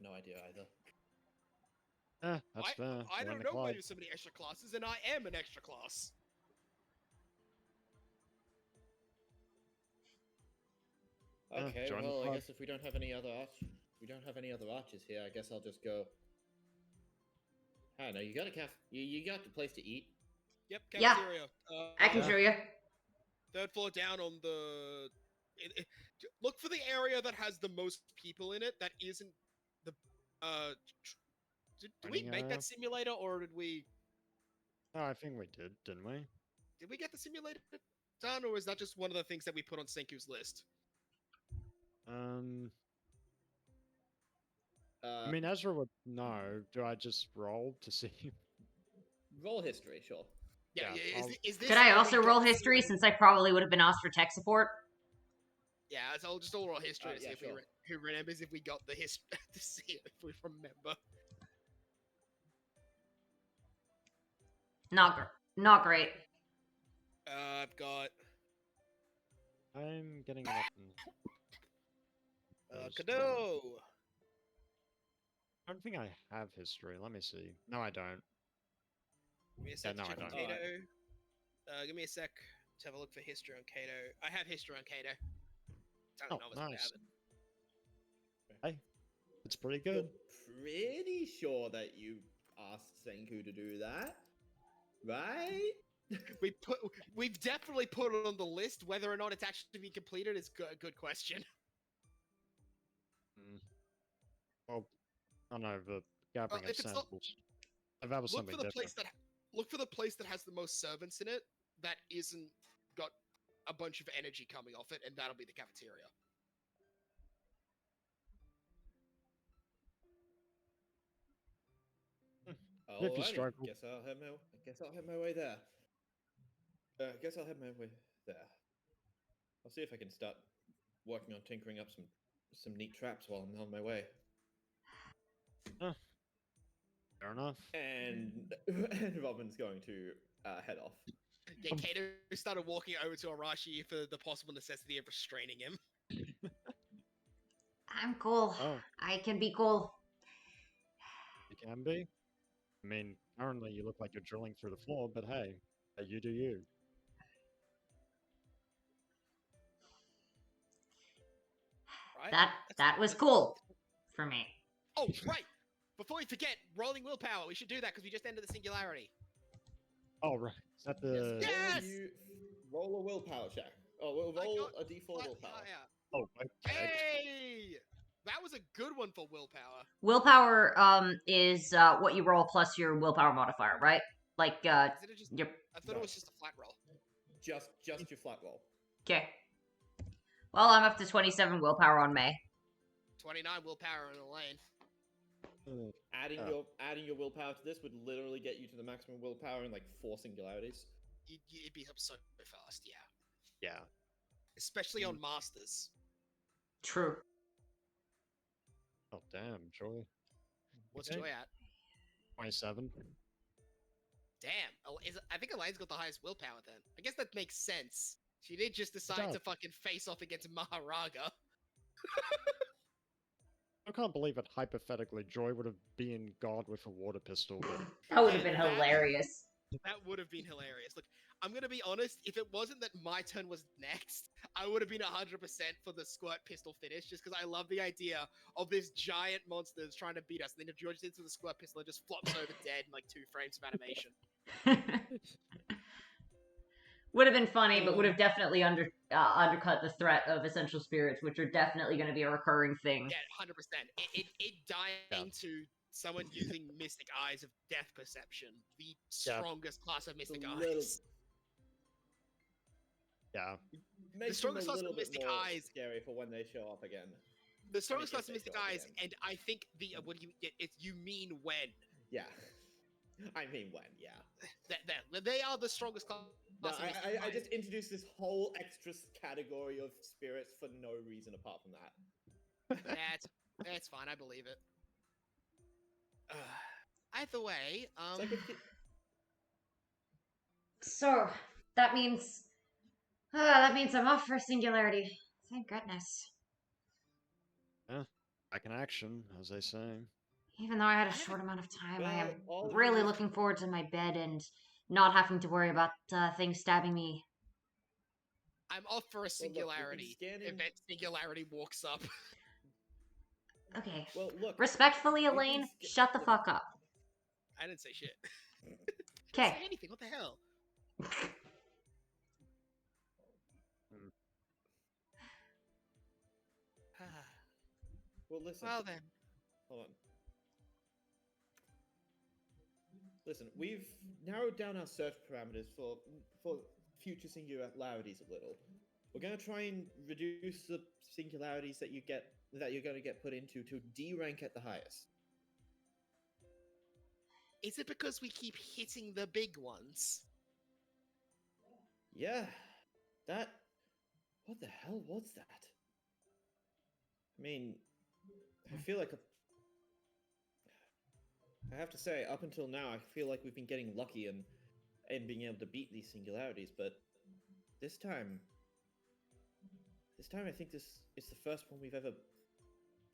no idea either. That's fair. I Join don't the know club. why there's so many extra classes, and I am an extra class. Okay, join the well, I club. guess if we don't have any other archers here, I guess I'll just go. I don't know. You got you got a place to eat. Yep, Yeah. cafeteria. I can show you. 3rd floor down on the... look for the area that has the most people in it that isn't the... Did we Dining make area? that simulator, or did we... Oh, I think we did, didn't we? Did we get the simulator done, or is that just one of the things that we put on Senku's list? I mean, Ezra would know. Do I just roll to see? Roll history, sure. Yeah, Yeah, is this Could I where we also got roll the history simulator? since I probably would have been asked for tech support? Yeah, so I'll just all roll history to see Yeah, if sure. who remembers if we got the history to see if we remember. Not great. I've got I'm getting nothing. Kado. I don't think I have history. Let me see. No, I don't. Give me a sec no, to I check on don't. Kato. Give me a sec to have a look for history on Kato. I have history on Kato. Oh, nice. Hey, it's pretty good. You're pretty sure that you asked Senku to do that, right? We've definitely put it on the list. Whether or not it's actually been completed is a good question. Well, I don't know, the gathering of if it's not- samples. If that was Look something for the different. place that has the most servants in it that isn't got a bunch of energy coming off it, and that'll be the cafeteria. If you Alrighty, struggle. guess I'll head my way there. Guess I'll head my way there. I'll see if I can start working on tinkering up some neat traps while I'm on my way. Fair enough. And Robin's going to head off. Yeah, Kato started walking over to Arashi for the possible necessity of restraining him. I'm cool. Oh, I can be cool. you can be. I mean, currently you look like you're drilling through the floor, but hey, you do you. Right? That was cool for me. Oh, right! Before we forget, rolling willpower. We should do that because we just ended the singularity. Oh, right. Is that the... Yes! Roll a willpower check. Oh, I roll got a d4 Flat willpower. higher. Oh, okay. Hey! That was a good one for willpower. Willpower is what you roll plus your willpower modifier, right? Like Is it just, your I thought it was just a flat roll. Just your flat roll. okay. Well, I'm up to 27 willpower on May. 29 willpower in the lane. Adding your willpower to this would literally get you to the maximum willpower in like 4 singularities. You'd be up so fast, yeah. Yeah. Especially on masters. True. Oh, damn, Joy. What's Okay. Joy at? 27. Damn. I think Elaine's got the highest willpower then. I guess that makes sense. She did just decide does. to fucking face off against Maharaga. I can't believe it. Hypothetically, Joy would have been God with a water pistol, but That would have Yeah, been that- hilarious. That would have been hilarious. Look, I'm gonna be honest, if it wasn't that my turn was next, I would have been 100% for the squirt pistol finish, just because I love the idea of this giant monster that's trying to beat us, and then George hits with a squirt pistol and just flops over dead in like 2 frames of animation. Would have been funny, but would have definitely undercut the threat of essential spirits, which are definitely going to be a recurring thing. Yeah, 100%. It dying to someone using Mystic Eyes of Death Perception, the strongest class of Mystic Eyes. yeah. Makes strongest them a class of little bit Mystic more Eyes- scary for when they show up again. The strongest if class of they Mystic show up Eyes, again. and I think you mean when. Yeah. I mean, when, yeah. They are the strongest class. No, in this I society. just introduced this whole extra category of spirits for no reason apart from that. Yeah, it's fine. I believe it. Either way, It's like if you, So that means I'm off for singularity. Thank goodness. Yeah, back in action, as they say. Even though I had a short amount of time, I am well, all of really you looking forward to my bed and not having to worry about things stabbing me. I'm off for a we've been singularity. scanning- Event singularity walks up. Okay. Well, look. Respectfully, we've been Elaine, sca- shut the look, fuck up. I didn't say shit. Okay. Didn't say anything. What the hell? Well, listen. Well then. Hold on. Listen, we've narrowed down our search parameters for future singularities a little. We're gonna try and reduce the singularities that you're gonna get put into to D rank at the highest. Is it because we keep hitting the big ones? Yeah, that. What the hell was that? I mean, I feel like I have to say, up until now, I feel like we've been getting lucky and being able to beat these singularities, but this time I think this is the first one we've ever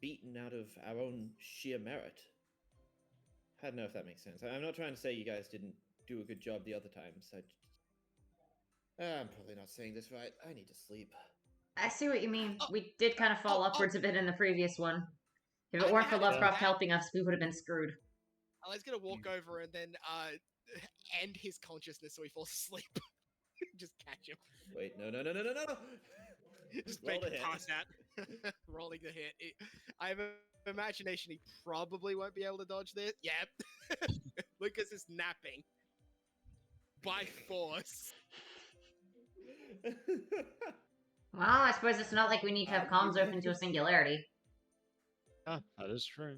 beaten out of our own sheer merit. I don't know if that makes sense. I'm not trying to say you guys didn't do a good job the other times. I'm probably not saying this right. I need to sleep. I see what you mean. We did kind of fall upwards a bit in the previous one. If it I weren't for had Lovecraft that. helping us, we would have been screwed. Alan's gonna walk over and then end his consciousness so he falls asleep. Just catch him. Wait, no. Just Roll make the him hit. pass out. Rolling the hit. I have an imagination he probably won't be able to dodge this. Yep. Lucas is napping. By force. Well, I suppose it's not like we need to have comms open to a singularity. Ah, that is true.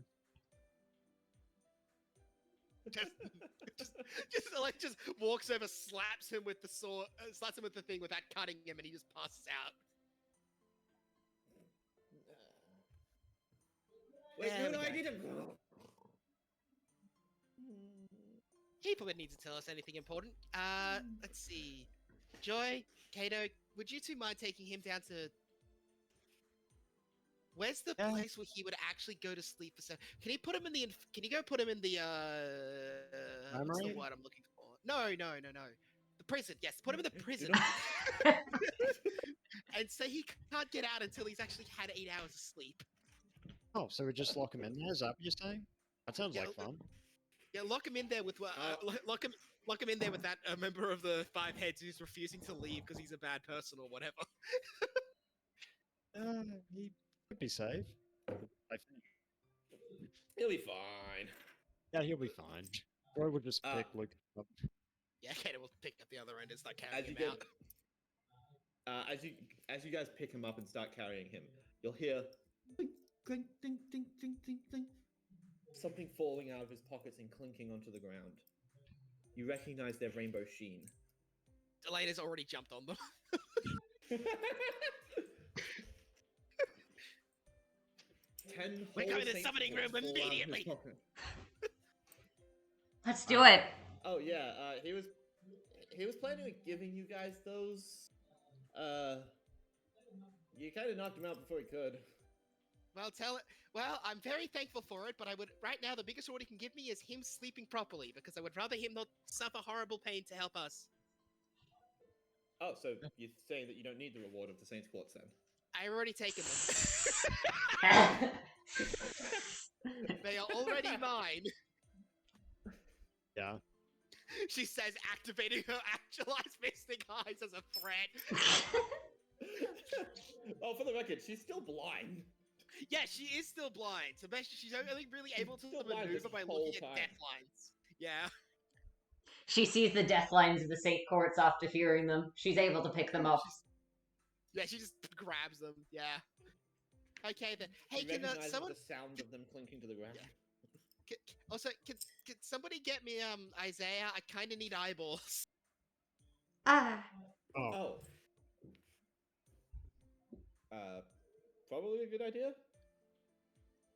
just walks over, slaps him with the sword, slaps him with the thing without cutting him, and he just passes out. Wait, There we no, I go. need to. He probably needs to tell us anything important. Let's see. Joy, Kato, would you two mind taking him down to... Where's the place where he would actually go to sleep for Can you put him in the... Can you go put him in the, what's the Memory? word I'm looking for? No. The prison, yes. Put him in the prison. And say he can't get out until he's actually had 8 hours of sleep. Oh, so we just lock him in there? Is that what you're saying? That sounds Yeah, like fun. Yeah, lock him in there with lock him in there with that member of the Five Heads who's refusing to leave because he's a bad person or whatever. He could be safe. I think. He'll be fine. Yeah, he'll be fine. Roy would just pick Luke up. Yeah, Kato will pick up the other end and start carrying As you him get, out. as you guys pick him up and start carrying him, you'll hear clink, clink, ding, ding, ding, ding, ding. Something falling out of his pockets and clinking onto the ground. You recognize their rainbow sheen. Elena's already jumped on them. 10 We're whole going to saints summoning swords room fall out of his immediately. pocket. Let's do it. Oh yeah, he was planning on giving you guys those. You kind of knocked him out before he could. Well, I'm very thankful for it, but I would right now the biggest reward he can give me is him sleeping properly because I would rather him not suffer horrible pain to help us. Oh, so you're saying that you don't need the reward of the Saints Quartz then? I already taken them. They are already mine. Yeah. She says, activating her actualized mystic eyes as a threat. Oh, for the record, she's still blind. Yeah, she is still blind. So she's only really able to still blind maneuver this by whole looking at time. death lines. Yeah. She sees the death lines of the Saint Courts after hearing them. She's able to pick them up. She just grabs them. Yeah. Okay then. Hey, She can recognizes someone? the sound of them clinking to the ground. Yeah. Also, can somebody get me Isaiah? I kind of need eyeballs. Ah, Oh, Oh. Probably a good idea.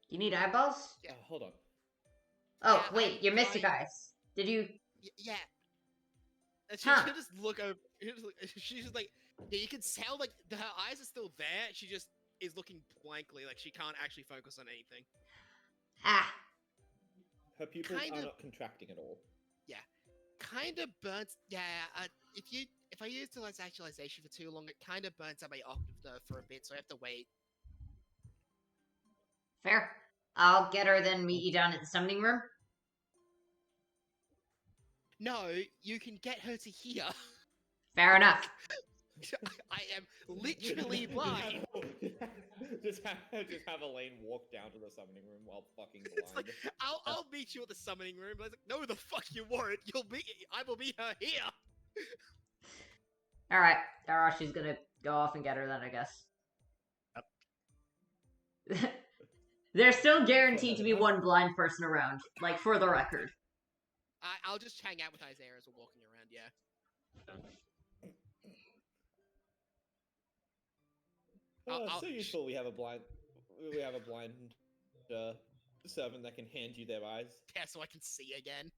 you need eyeballs? Yeah. Hold on. Oh, Yeah, wait, you're Mystic I- Eyes. Did you? Yeah. And Huh. she'll just look over. She's just like, yeah, you can tell like her eyes are still there. She just is looking blankly, like she can't actually focus on anything. Ah, Her pupils Kind are of- not contracting at all. Kind of burns. Yeah, if I utilize actualization for too long, it kind of burns out my octave nerve for a bit, so I have to wait. fair. I'll get her, then meet you down at the summoning room. No, you can get her to here. Fair enough. I am literally blind. just have Elaine walk down to the summoning room while fucking blind. It's like I'll meet you at the summoning room. But I was like, no, the fuck you won't. I will meet her here. All right, Arashi's gonna go off and get her then, I guess. There's still guaranteed to be one blind person around, like for the record. I'll just hang out with Isaiah as we're walking around. Yeah. I'll- So useful. We have a blind servant that can hand you their eyes. Yeah, so I can see again.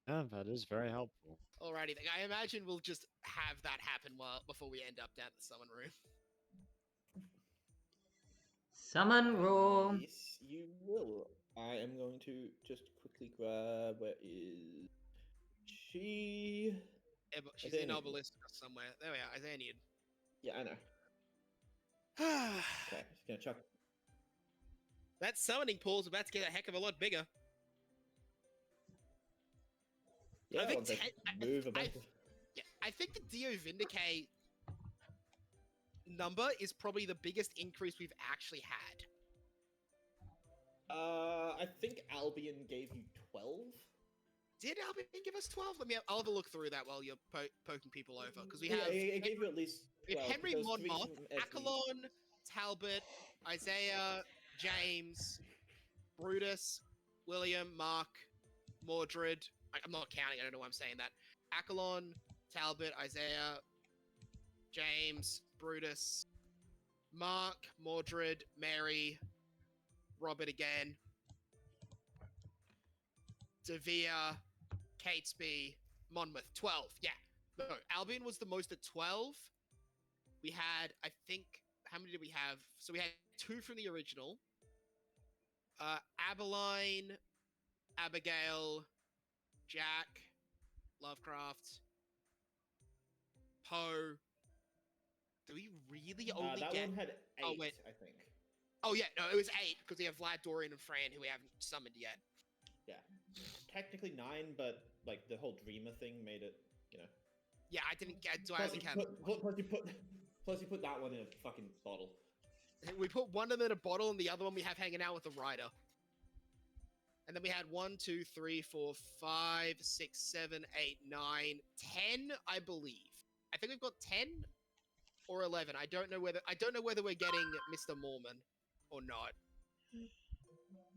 yeah, that is very helpful. Alrighty, then. I imagine we'll just have that happen before we end up down at the summon room. Summon room. Yes, you will. I am going to just quickly grab. Where is she? Yeah, but she's Isaiah in Newton. Obelisk somewhere. There we are, Isaiah Newton. Yeah, I know. Okay, just gonna chuck. That summoning pool's about to get a heck of a lot bigger. Yeah, think once I ten- move a bunch of. Yeah, I think the Dio Vindicate number is probably the biggest increase we've actually had. I think Albion gave you 12. Did Albion give us 12? I'll have a look through that while you're poking people over. Because we Yeah, have it gave you at least. we have 12, Henry because three Monmouth, from every- Accolon, Talbot, Isaiah, James, Brutus, William, Mark, Mordred. I'm not counting, I don't know why I'm saying that. Accolon, Talbot, Isaiah, James, Brutus, Mark, Mordred, Mary, Robert again, Devere, Catesby, Monmouth. 12. Yeah. No, Albion was the most at 12. We had, I think, how many did we have? So we had 2 from the original. Abeline, Abigail, Jack, Lovecraft, Poe. Do we really only that get... one had 8, Oh, wait. I think. Oh, yeah, no, it was 8, because we have Vlad, Dorian, and Fran, who we haven't summoned yet. Technically 9, but like the whole Dreamer thing made it, you know. Yeah, I didn't get... So I Plus hasn't you, counted. plus you put that one in a fucking bottle. We put one of them in a bottle, and the other one we have hanging out with the rider. And then we had 1, 2, 3, 4, 5, 6, 7, 8, 9, 10, I believe. I think we've got 10 or 11. I don't know whether we're getting Mr. Mormon or not.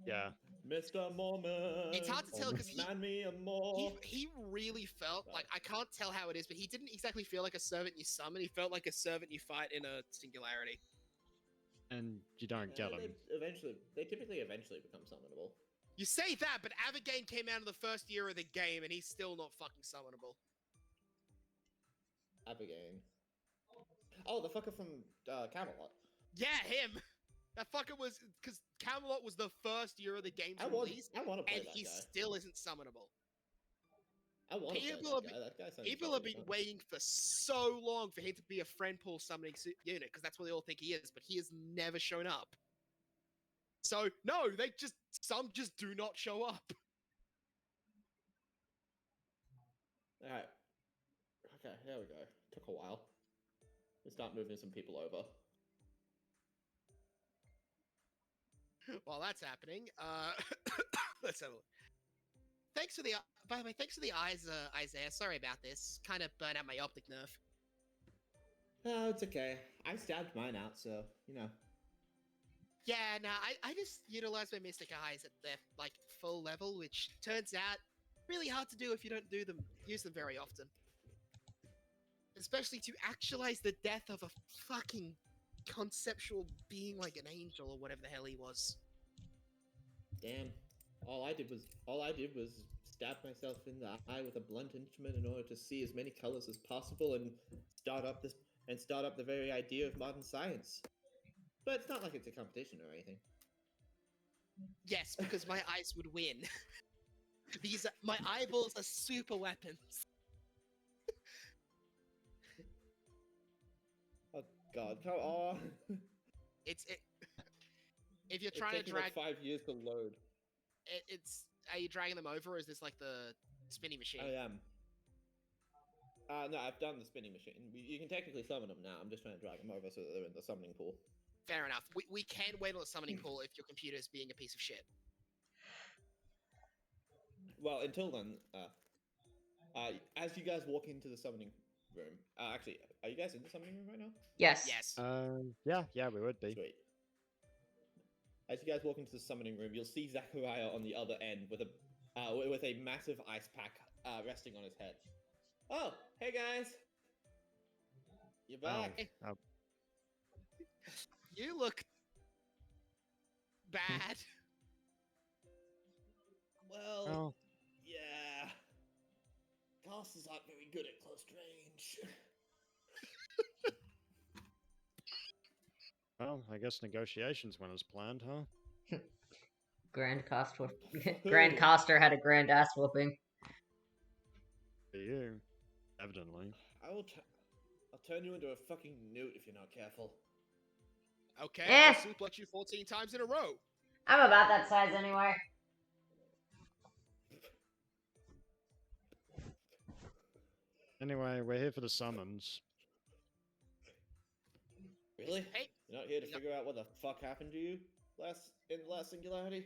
Yeah. Mr. Mormon. It's hard to tell because Man me a more. he really felt like, I can't tell how it is, but he didn't exactly feel like a servant you summon. He felt like a servant you fight in a singularity. And you don't get them. They typically eventually become summonable. You say that, but Avagain came out in the first year of the game, and he's still not fucking summonable. Abigail. Oh, the fucker from Camelot. Yeah, him. That fucker was because Camelot was the first year of the game's release, I want to play and that he guy. still isn't summonable. I want to play People have that guy. That guy sounds People have fucking been fun. waiting for so long for him to be a friend pool summoning unit because that's what they all think he is, but he has never shown up. So no, some just do not show up. All right. Okay, here we go. Took a while. Let's start moving some people over. While that's happening, let's have a look. Thanks for the, by the way, thanks for the eyes, Isaiah. Sorry about this. Kind of burned out my optic nerve. No, it's okay. I stabbed mine out, so, you know. Yeah, no, I just utilized my Mystic Eyes at their like full level, which turns out really hard to do if you don't use them very often. Especially to actualize the death of a fucking conceptual being like an angel or whatever the hell he was. Damn. All I did was stab myself in the eye with a blunt instrument in order to see as many colors as possible and start up the very idea of modern science. But it's not like it's a competition or anything. Yes, because my eyes would win. My eyeballs are super weapons. Oh God, come on! If you're It's trying to taking drag, like 5 years to load. are you dragging them over, or is this like the spinning machine? I am. No, I've done the spinning machine. You can technically summon them now. I'm just trying to drag them over so that they're in the summoning pool. Fair enough. We can wait on the summoning pool if your computer is being a piece of shit. Well, until then, as you guys walk into the summoning room, actually, are you guys in the summoning room right now? Yes. Yes. Yeah, we would be. Sweet. As you guys walk into the summoning room, you'll see Zachariah on the other end with a massive ice pack resting on his head. Oh, hey guys! You're back. Oh, You look bad. Well, well, yeah. Casters aren't very good at close range. well, I guess negotiations went as planned, huh? Grand Coster had a grand ass whooping. For you, evidently. I'll turn you into a fucking newt if you're not careful. Okay, Eh. I'll suplex you 14 times in a row. I'm about that size anyway. Anyway, we're here for the summons. Really? Hey, You're not here to no. figure out what the fuck happened to you in the last singularity?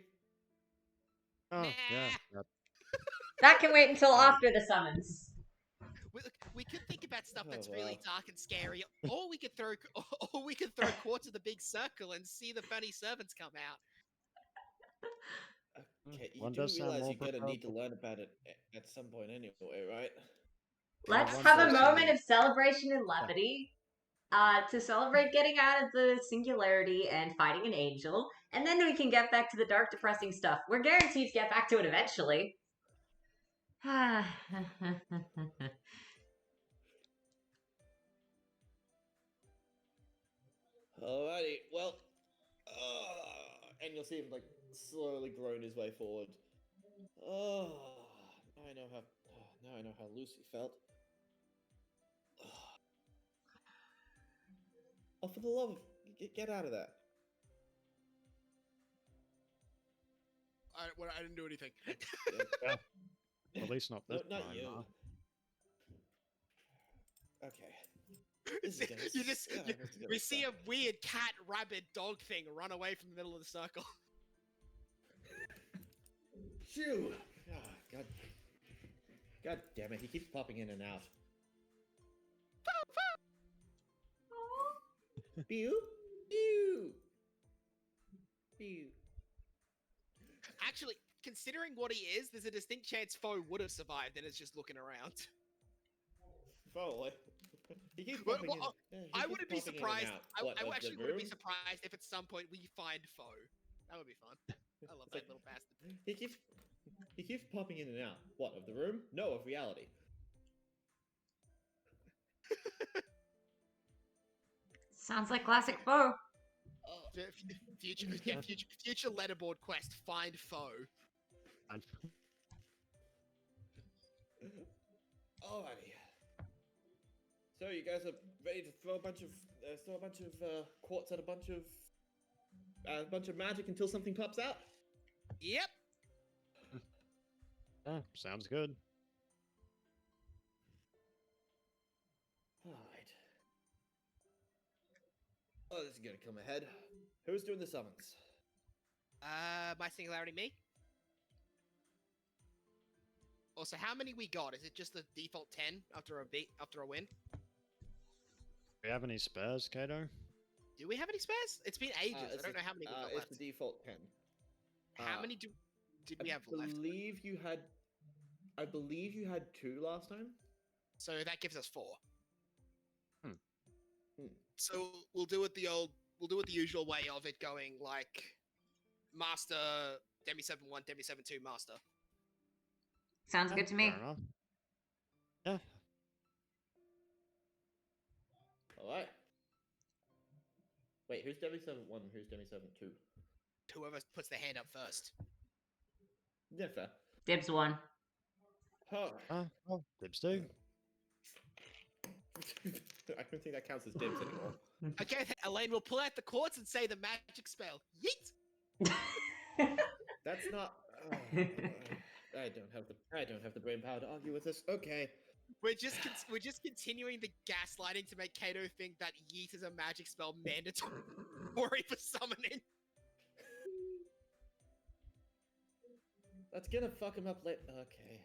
Oh, Nah. yeah. That can wait until after the summons. We could think about stuff that's Oh, really well. dark and scary, or we could throw Quartz in the big circle and see the funny servants come out. Okay, you One do does sound realize more you're gonna need to preferable. learn about it at some point anyway, right? Let's one have a does moment sound- of celebration and levity to celebrate getting out of the singularity and fighting an angel, and then we can get back to the dark, depressing stuff. We're guaranteed to get back to it eventually. Alrighty, well, and you'll see him like slowly groan his way forward. Oh, now I know how Lucy felt. Oh, for the love of get out of there! I didn't do anything. At least not this No, not time. you. Huh? Okay. This is gonna You just suck. This is gonna we see suck. a weird cat, rabbit, dog thing run away from the middle of the circle. Phew! Oh, God damn it! He keeps popping in and out. Pew, pew, pew. Actually, considering what he is, there's a distinct chance Foe would have survived and is just looking around. Probably. He keeps Well, popping well, in. He I keeps wouldn't be popping in and surprised. out. I What, of actually the wouldn't be room? surprised if at some point we find Foe. That would be fun. I love It's that like- little bastard. He keeps popping in and out. What, of the room? No, of reality. Sounds like classic foe. Future letterboard quest: find Foe. Alrighty. So you guys are ready to throw a bunch of quartz at a bunch of magic until something pops out? Yep. Yeah, sounds good. Alright. Oh, this is gonna come ahead. Who's doing the summons? My singularity, me. Also, how many we got? Is it just the default 10 after a win? Do we have any spares, Kato? Do we have any spares? It's been ages. I don't know how many we got It's left. the default 10. How many did we have left? I believe you had 2 last time. So that gives us 4. Hmm. So we'll do it the usual way of it going like Master Demi 7-1, Demi 7-2 Master. Sounds good to me. Fair enough. Yeah. Alright. Wait, who's Demi 7-1 and who's Demi 7-2? Whoever puts their hand up first. Yeah, fair. Dibs 1. Oh. Well, dibs do. I don't think that counts as dibs anymore. Okay, then Elaine will pull out the cords and say the magic spell. Yeet! That's not. I don't have the brain power to argue with this. Okay. We're just continuing the gaslighting to make Kato think that Yeet is a magic spell mandatory for summoning. That's gonna fuck him up later. Okay.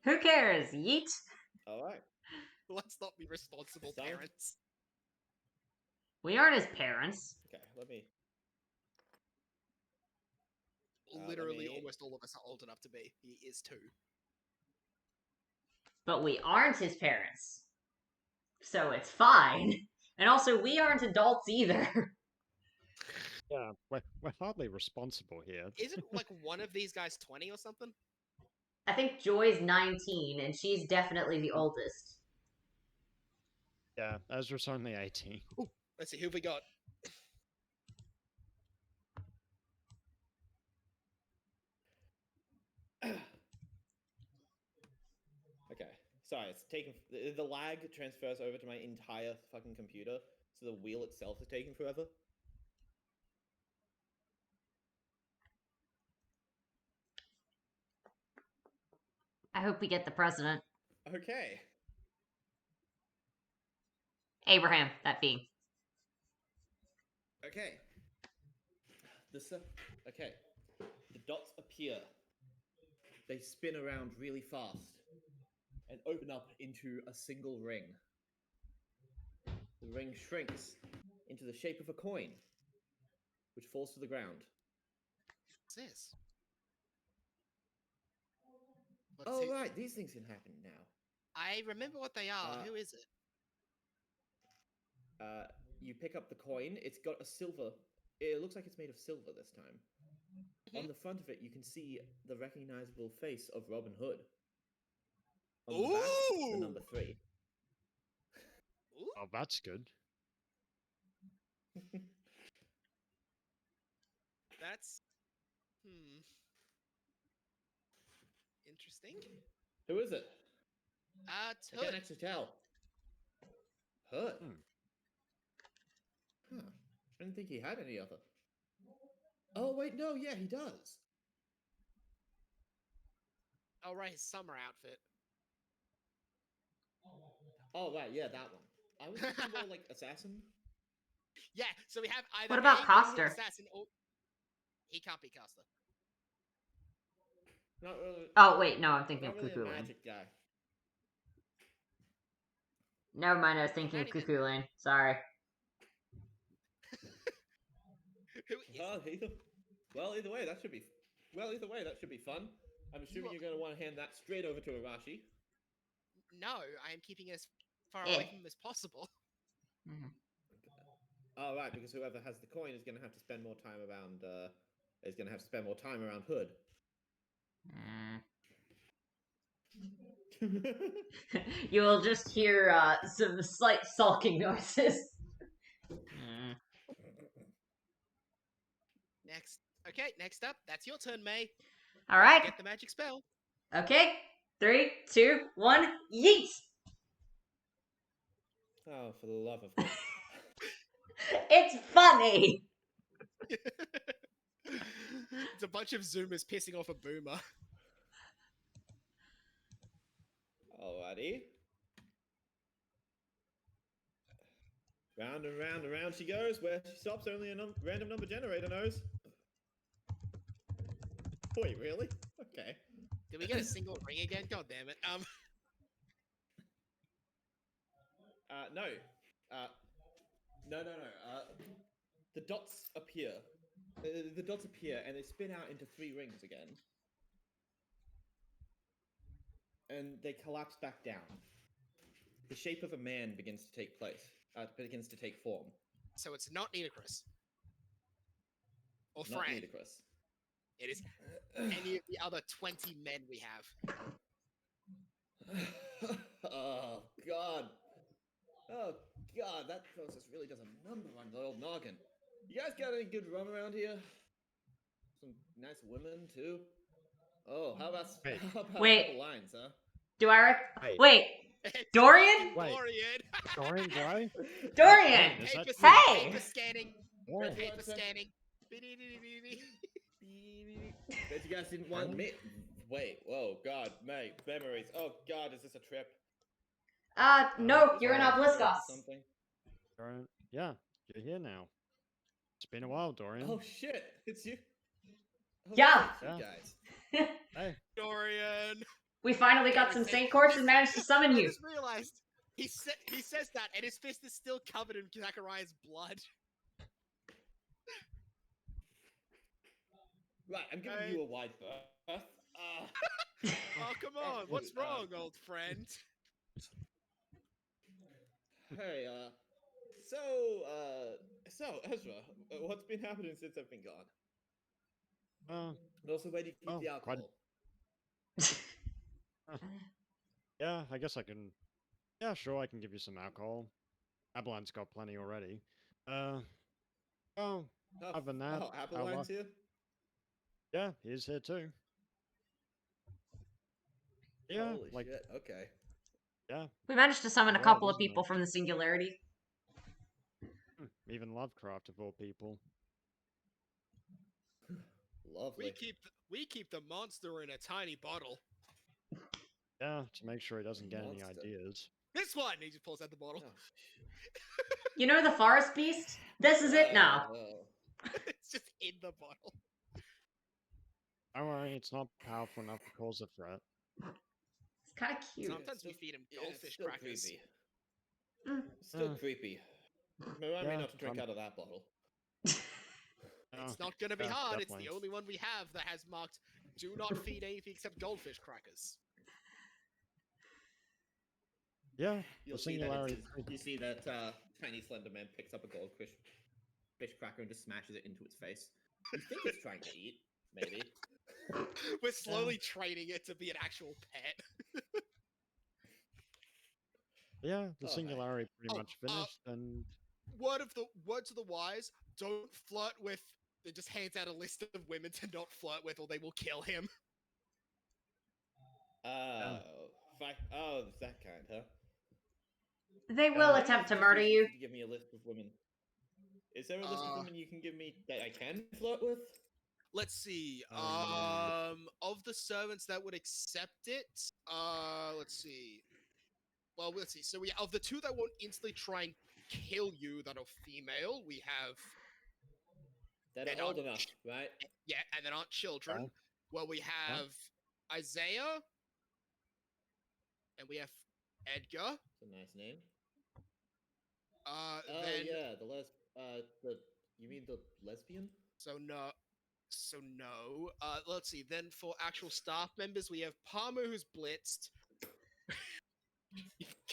Who cares? Yeet. Alright. Let's not be responsible Son. parents. We aren't his parents. Okay, let me. Literally, almost all of us are old enough to be. He is too. But we aren't his parents. So it's fine. And also, we aren't adults either. Yeah, we're hardly responsible here. Isn't like one of these guys 20 or something? I think Joy's 19, and she's definitely the oldest. Yeah, Ezra's only 18. Ooh, let's see, who have we got? Okay. Sorry, it's taking. The lag transfers over to my entire fucking computer, so the wheel itself is taking forever. I hope we get the president. Okay. Abraham, that being. Okay. Okay. The dots appear. They spin around really fast and open up into a single ring. The ring shrinks into the shape of a coin, which falls to the ground. What's this? Oh, right, these things can happen now. I remember what they are. Who is it? You pick up the coin. It's got a silver. It looks like it's made of silver this time. On the front of it, you can see the recognizable face of Robin Hood. On the back, the number 3. Oh, that's good. That's interesting. Who is it? It's I can't Hood. actually tell. Hood. Huh. I didn't think he had any other. Oh wait, no, yeah, he does. Oh right, his summer outfit. Oh right, yeah, that one. I was thinking more like assassin. Yeah, so we have either What about A, Coster? assassin, or he can't be Coster. Not really. Oh, wait, no, I'm thinking Not of really a Cuckoo Lane. magic guy. Never mind, I was thinking of Cuckoo Lane. Sorry. Who is Either way, that should be. Either way, that should be fun. I'm assuming you're going to want to hand that straight over to Arashi. No, I am keeping it as far away from him as possible. Oh right, because whoever has the coin is going to have to spend more time around. Hood. You will just hear some slight sulking noises. Next up, that's your turn, May. All right. Get the magic spell. Okay. 3, 2, 1, yeet! Oh, for the love of God. It's funny! It's a bunch of Zoomers pissing off a boomer. Alrighty. Round and round and round she goes. Where she stops, only a random number generator knows. Wait, really? Okay. Did we get a single ring again? God damn it. No. No. The dots appear. The dots appear, and they spin out into 3 rings again. And they collapse back down. The shape of a man begins to take form. So it's not Nidacris. Or Not Fran. ludicrous. It is any of the other 20 men we have. Oh god, that process really does a number on the old noggin. You guys got any good rum around here? Some nice women too. Oh, how about a couple lines, huh? Do I wait? Dorian? Wait. Dorian. Dorian, guy? Dorian! Hey! Paper scanning. Whoa. Paper scanning. Bet you guys didn't want me. Wait, whoa, god, mate, memories. Oh god, is this a trip? No, you're in Obliscos. Something. Dorian, yeah, you're here now. It's been a while, Dorian. Oh shit, it's you. Oh, Yeah. shit, you guys. Hey. Dorian. We finally got some Saint Courts and managed to summon I you. just realized he says that, and his fist is still covered in Zachariah's blood. Right, I'm giving you a wide berth. Oh, come on. What's wrong, old friend? Hey, so Ezra, what's been happening since I've been gone? And also, where do you keep the alcohol? Yeah, I guess I can. Yeah, sure, I can give you some alcohol. Abeline's got plenty already. Other than that, Abeline's here? Yeah, he's here too. Yeah, Holy shit, okay. Yeah. We managed to summon a couple of people from the Singularity. Even Lovecraft of all people. Lovely. We keep the monster in a tiny bottle. Yeah, to make sure he doesn't get any ideas. This one! He just pulls out the bottle. Oh, You know the forest beast? This is it now. It's just in the bottle. Don't worry, it's not powerful enough to cause a threat. It's kind of cute. Sometimes we feed him goldfish still crackers. Creepy. Still creepy. Remind me not to drink out of that bottle. It's not gonna be hard. Definitely. It's the only one we have that has marked "Do not feed anything except goldfish crackers." Yeah, You'll the see Singularity. you see that tiny slender man picks up a goldfish fish cracker and just smashes it into its face. You think it's trying to eat, maybe. We're slowly training it to be an actual pet. Yeah, the Oh, Singularity pretty Oh, much finished, and Word to the wise: don't flirt with. It just hands out a list of women to not flirt with, or they will kill him. Oh, that kind, huh? They will attempt to murder you. Give me a list of women. Is there a list of women you can give me that I can flirt with? Let's see. Of the servants that would accept it, let's see. Well, let's see. So of the 2 that won't instantly try and kill you that are female, we have. That are old enough, right? Yeah, and they're not children. Oh. Well, we have Isaiah, and we have Edgar. It's a nice name. Then, yeah, you mean the lesbian? So no. Let's see. Then for actual staff members, we have Palmer, who's blitzed.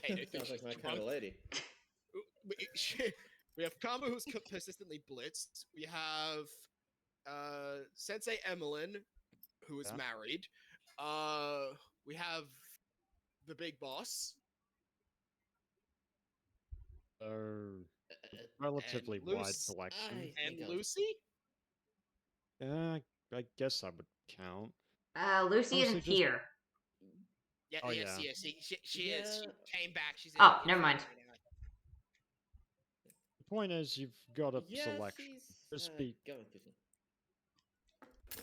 Sounds like my kind of lady. We have Karma, who's persistently blitzed. We have Sensei Emmeline, who is married. We have the big boss. Relatively and wide selection. And Lucy? Yeah, I guess that would count. Lucy isn't just- here. Yeah, Oh, yes, yeah. yes, she is. She came back. She's Oh, never mind. The point is, you've got a Yeah, selection. she's Just be, going to.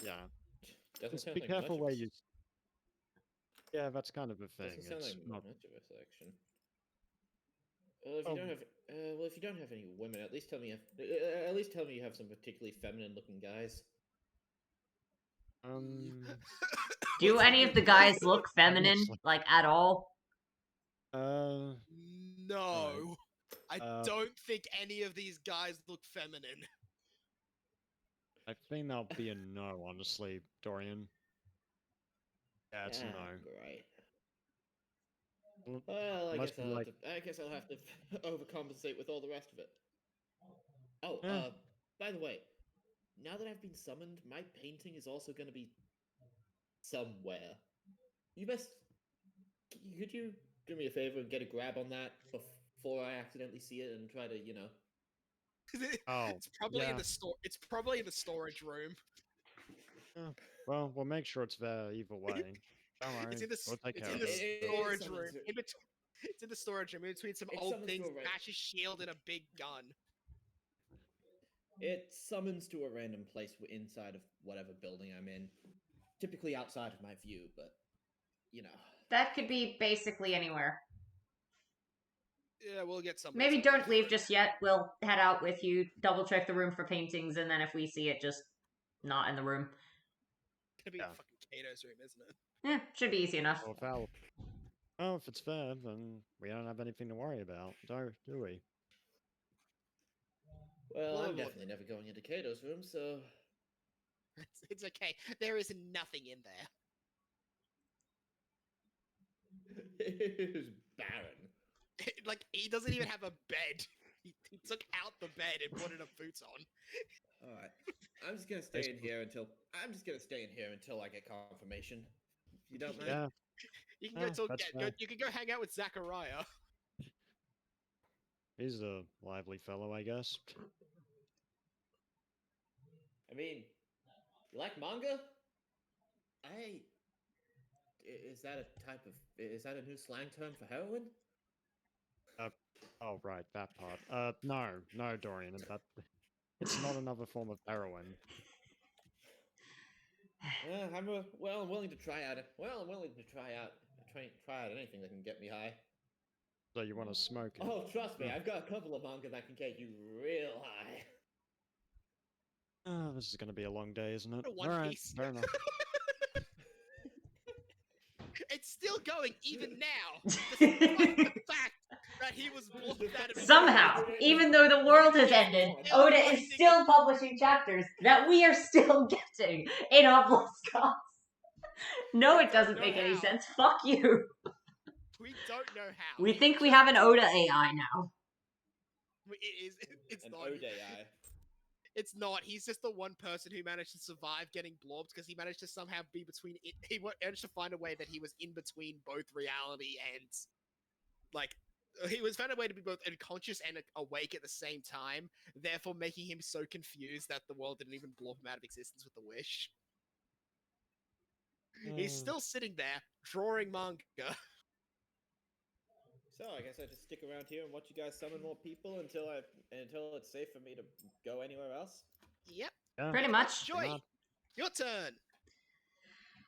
yeah. Doesn't Just sound be like careful much where of a- you. Yeah, that's kind of a thing. Doesn't sound It's like not. much of a selection. Well, if you don't have any women, at least tell me you have some particularly feminine-looking guys. Do any of the guys look feminine, like, at all? No. I don't think any of these guys look feminine. I think that'll be a no, honestly, Dorian. Yeah, it's a no. Great. Well, Well, I unless guess you I'll like, have to, I guess I'll have to overcompensate with all the rest of it. Oh, Eh. by the way, now that I've been summoned, my painting is also going to be somewhere. You best. Could you do me a favor and get a grab on that before I accidentally see it and try to, Oh, It's probably yeah. in the store. It's probably in the storage room. Well, we'll make sure it's there either way. Don't worry, It's in the we'll take it's care in of the it. storage summoned room. to- In between, it's in the storage room in between some It's old summoned to things, a ra- Ash's shield, and a big gun. It summons to a random place inside of whatever building I'm in. Typically outside of my view, but, That could be basically anywhere. Yeah, we'll get somebody. Maybe somewhere don't leave for it. just yet. We'll head out with you, double check the room for paintings, and then if we see it, just not in the room. It's gonna be Yeah. fucking Kato's room, isn't it? Yeah, should be easy enough. Well, if it's there, then we don't have anything to worry about, do we? Well, Well, I'm look. definitely never going into Kato's room, so It's okay. There is nothing in there. it was barren. Like, he doesn't even have a bed. He took out the bed and put in a boots on. All right, I'm just gonna stay in here until I get confirmation. If you don't mind. Yeah, You can go Yeah, talk. that's Go, fair. you can go hang out with Zachariah. he's a lively fellow, I guess. I mean, you like manga? Is that a new slang term for heroin? Oh, right, that part. No, Dorian, it's not another form of heroin. I'm willing to try out. I'm willing to try out anything that can get me high. So you want to smoke it? Oh, trust me, Yeah. I've got a couple of manga that can get you real high. Oh, this is going to be a long day, isn't it? A One All right, Piece. fair enough. It's still going even now, despite the fact that he was blocked out of his Somehow, even though the world has ended, Oda is still publishing chapters that we are still getting in Obelisk. No, it doesn't make any sense. Fuck you. We don't know how. We He's think we just- have an Oda AI now. It is. It's An not. Ode AI. It's not. He's just the one person who managed to survive getting blobbed because he managed to somehow be between. He managed to find a way that he was in between both reality and, like, he was found a way to be both unconscious and awake at the same time, therefore making him so confused that the world didn't even blow him out of existence with the wish. He's still sitting there drawing manga. So I guess I just stick around here and watch you guys summon more people until it's safe for me to go anywhere else. Yep. Yeah. Pretty much. Joy, not. your turn.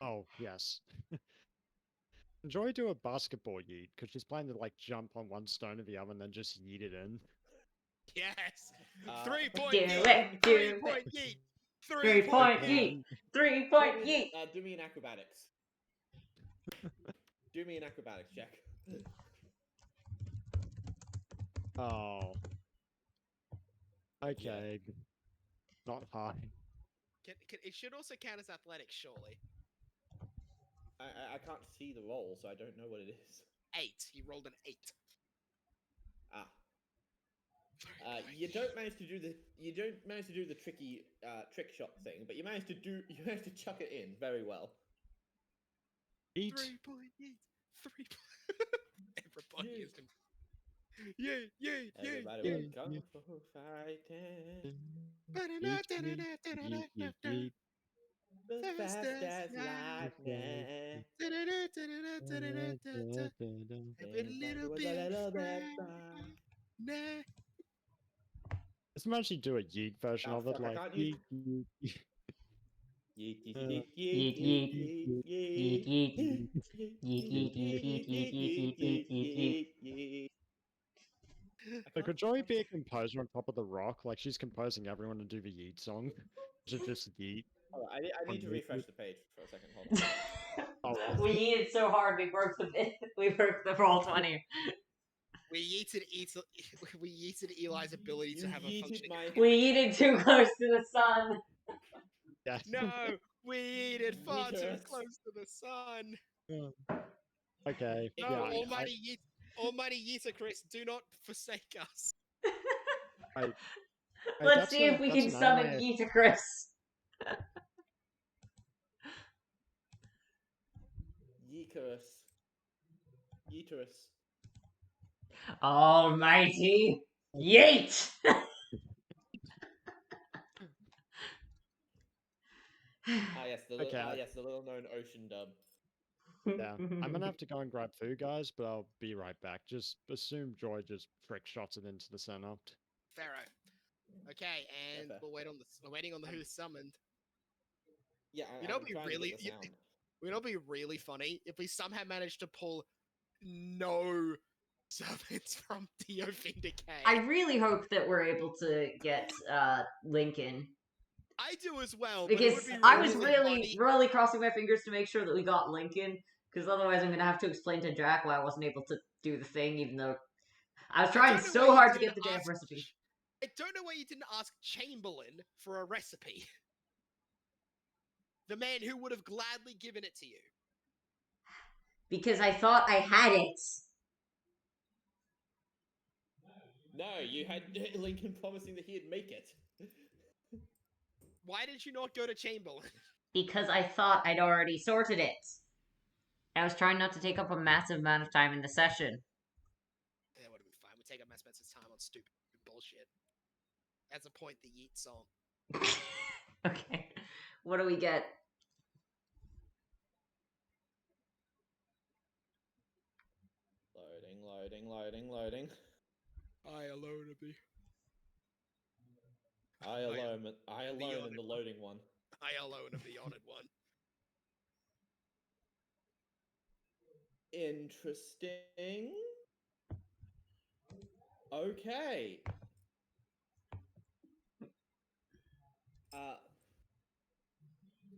Oh, yes. Joy do a basketball yeet, because she's planning to, like, jump on one stone or the other and then just yeet it in. Yes. Uh, 3-point Do yeet. it, do 3-point it. yeet. 3-point yeet. yeet. 3-point yeet. Do me an acrobatics. Do me an acrobatics check. Oh. Okay. Not high. It should also count as athletics, surely. I can't see the roll, so I don't know what it is. 8. You rolled an 8. Ah. You don't manage to do the tricky trick shot thing, but you managed to chuck it in very well. Eat. 3-point yeet. 3. Everybody is in. Yay! Yay! Yay! Everybody yeah, went kung yeah. fu fighting. Yeet, yeet, yeet, The Fast fast as as lightning. Let's actually do a yeet version Oh, of it, fuck, I like can't yeet, use- yeet, Yeet, yeet, Uh, yeet, yeet, yeet, yeet, yeet, yeet, yeet, yeet, yeet, yeet, yeet, yeet, yeet, yeet. So could Joey be a composer on top of the rock? Like she's composing everyone to do the yeet song. Just yeet. Hold on, I need to Yeet, refresh the page for a second. Hold on. Oh, We yeeted so hard we broke the roll 20. we yeeted Eli's ability to You have a yeeted functioning. my- We eated too close to the sun. Yeah. No, we yeeted far too Yeetus. close to the sun. Okay. No, Yeah. Almighty Yeeter Chris, do not forsake us. Wait, Let's see if we that's can an summon anime. Gita Chris. Yeekerus. Yeeterus. Almighty Yeet! Yes, Okay. yes, the little-known ocean dub. Yeah. I'm gonna have to go and grab food, guys, but I'll be right back. Just assume Joy just trick shots it into the center. Pharaoh. Okay, and fair. we're waiting on the who's summoned. Yeah, You know, I'm trying to get the sound. Would it be really funny if we somehow managed to pull no summons from Dio Vindice? I really hope that we're able to get Lincoln. I do as well, but it Because would be I was really really crossing my fingers to make sure that we got Lincoln. Because otherwise I'm going to have to explain to Jack why I wasn't able to do the thing, even though I was trying don't know so why you hard to get didn't the damn ask- recipe. I don't know why you didn't ask Chamberlain for a recipe. The man who would have gladly given it to you. Because I thought I had it. No, you had Lincoln promising that he'd make it. Why did you not go to Chamberlain? Because I thought I'd already sorted it. I was trying not to take up a massive amount of time in the session. That would have been fine. We take up Matt Spencer's time on stupid bullshit. That's a point the Yeet song. Okay. What do we get? Loading. I alone be. I alone am the loading one. I alone am the honored one. Interesting. Okay.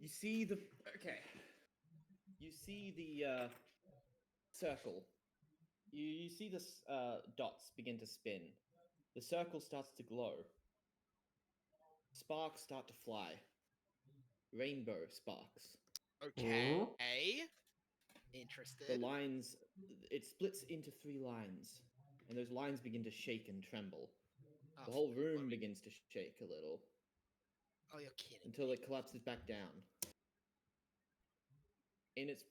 You see the circle. You see the dots begin to spin. The circle starts to glow. Sparks start to fly. Rainbow sparks. Okay. Ooh. Interested. The lines, it splits into 3 lines, and those lines begin to shake and tremble. The whole room begins to shake a little. Oh, you're kidding. Until it collapses back down. And it's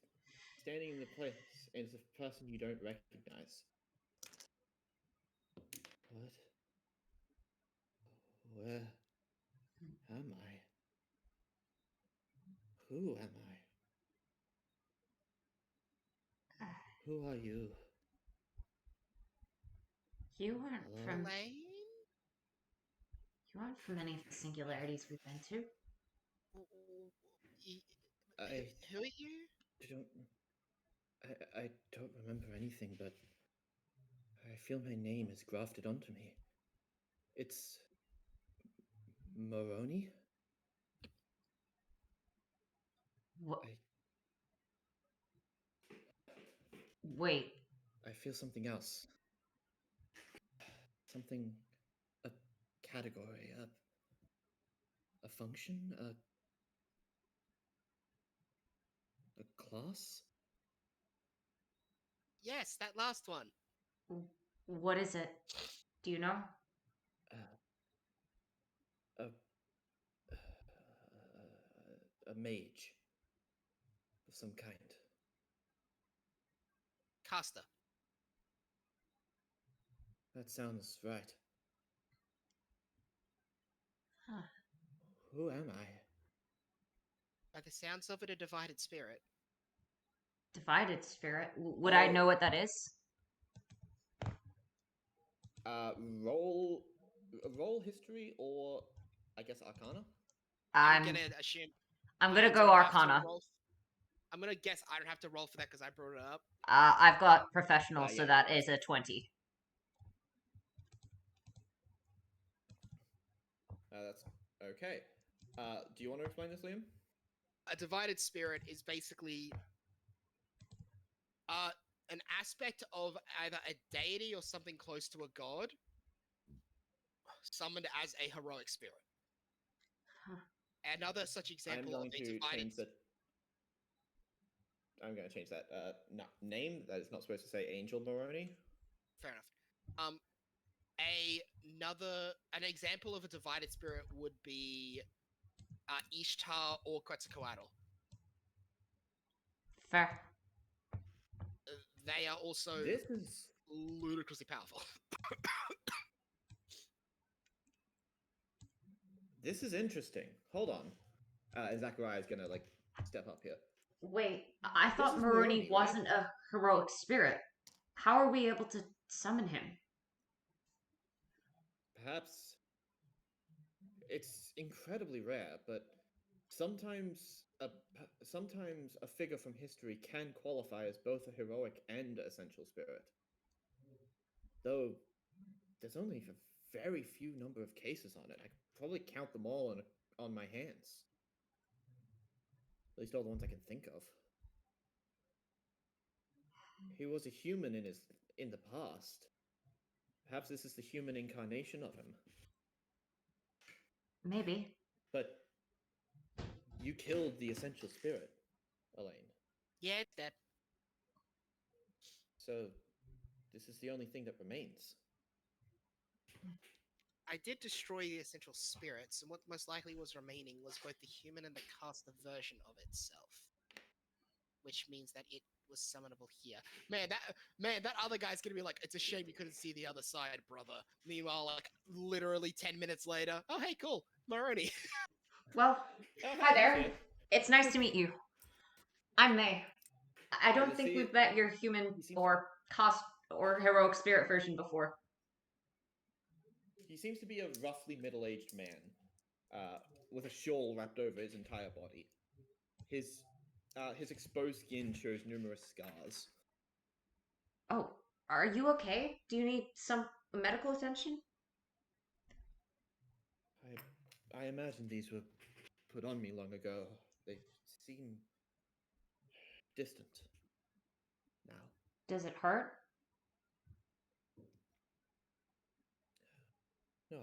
standing in the place, and it's a person you don't recognize. What? Where am I? Who am I? Who are you? You weren't Hello? from Lane? you weren't from any of the singularities we've been to. I Who are you? I don't remember anything, but I feel my name is grafted onto me. It's Moroni? What? Wait. I feel something else. Something, a category, a function, a class? Yes, that last one. What is it? Do you know? A mage of some kind. Caster. That sounds right. Huh. Who am I? By the sounds of it, a divided spirit. Divided spirit. Would I know what that is? Roll history, or I guess Arcana. I'm gonna assume. I'm gonna I go don't have to Arcana. I'm gonna guess I don't have to roll for that because I brought it up. I've got professional, so yeah. that is a 20. That's okay. Do you want to explain this, Liam? A divided spirit is basically an aspect of either a deity or something close to a god summoned as a heroic spirit. Huh. Another such I'm example going of a to divided. change that. I'm going to change that. No, name that is not supposed to say Angel Moroni. Fair enough. An example of a divided spirit would be Ishtar or Quetzalcoatl. Fair. They are also This is ludicrously powerful. this is interesting. Hold on. Zachariah is gonna like step up here. Wait, I This thought is Maroni Moroni, right? wasn't a heroic spirit. How are we able to summon him? Perhaps it's incredibly rare, but sometimes a figure from history can qualify as both a heroic and essential spirit. Though there's only a very few number of cases on it. I could probably count them all on my hands. At least all the ones I can think of. He was a human in the past. Perhaps this is the human incarnation of him. Maybe. But you killed the essential spirit, Elaine. Yeah, it's dead. So this is the only thing that remains. I did destroy the essential spirits, and what most likely was remaining was both the human and the caster version of itself. Which means that it was summonable here. Man, that other guy's gonna be like, it's a shame you couldn't see the other side, brother. Meanwhile, like literally 10 minutes later, oh hey, cool, Moroni. Well, Oh, hi hey, there. Sophia. It's nice to meet you. I'm May. I Good don't to think see we've you. met your human You seem or cost or heroic spirit version before. He seems to be a roughly middle-aged man, with a shawl wrapped over his entire body. His exposed skin shows numerous scars. Oh, are you okay? Do you need some medical attention? I imagine these were put on me long ago. They seem distant now. Does it hurt? No,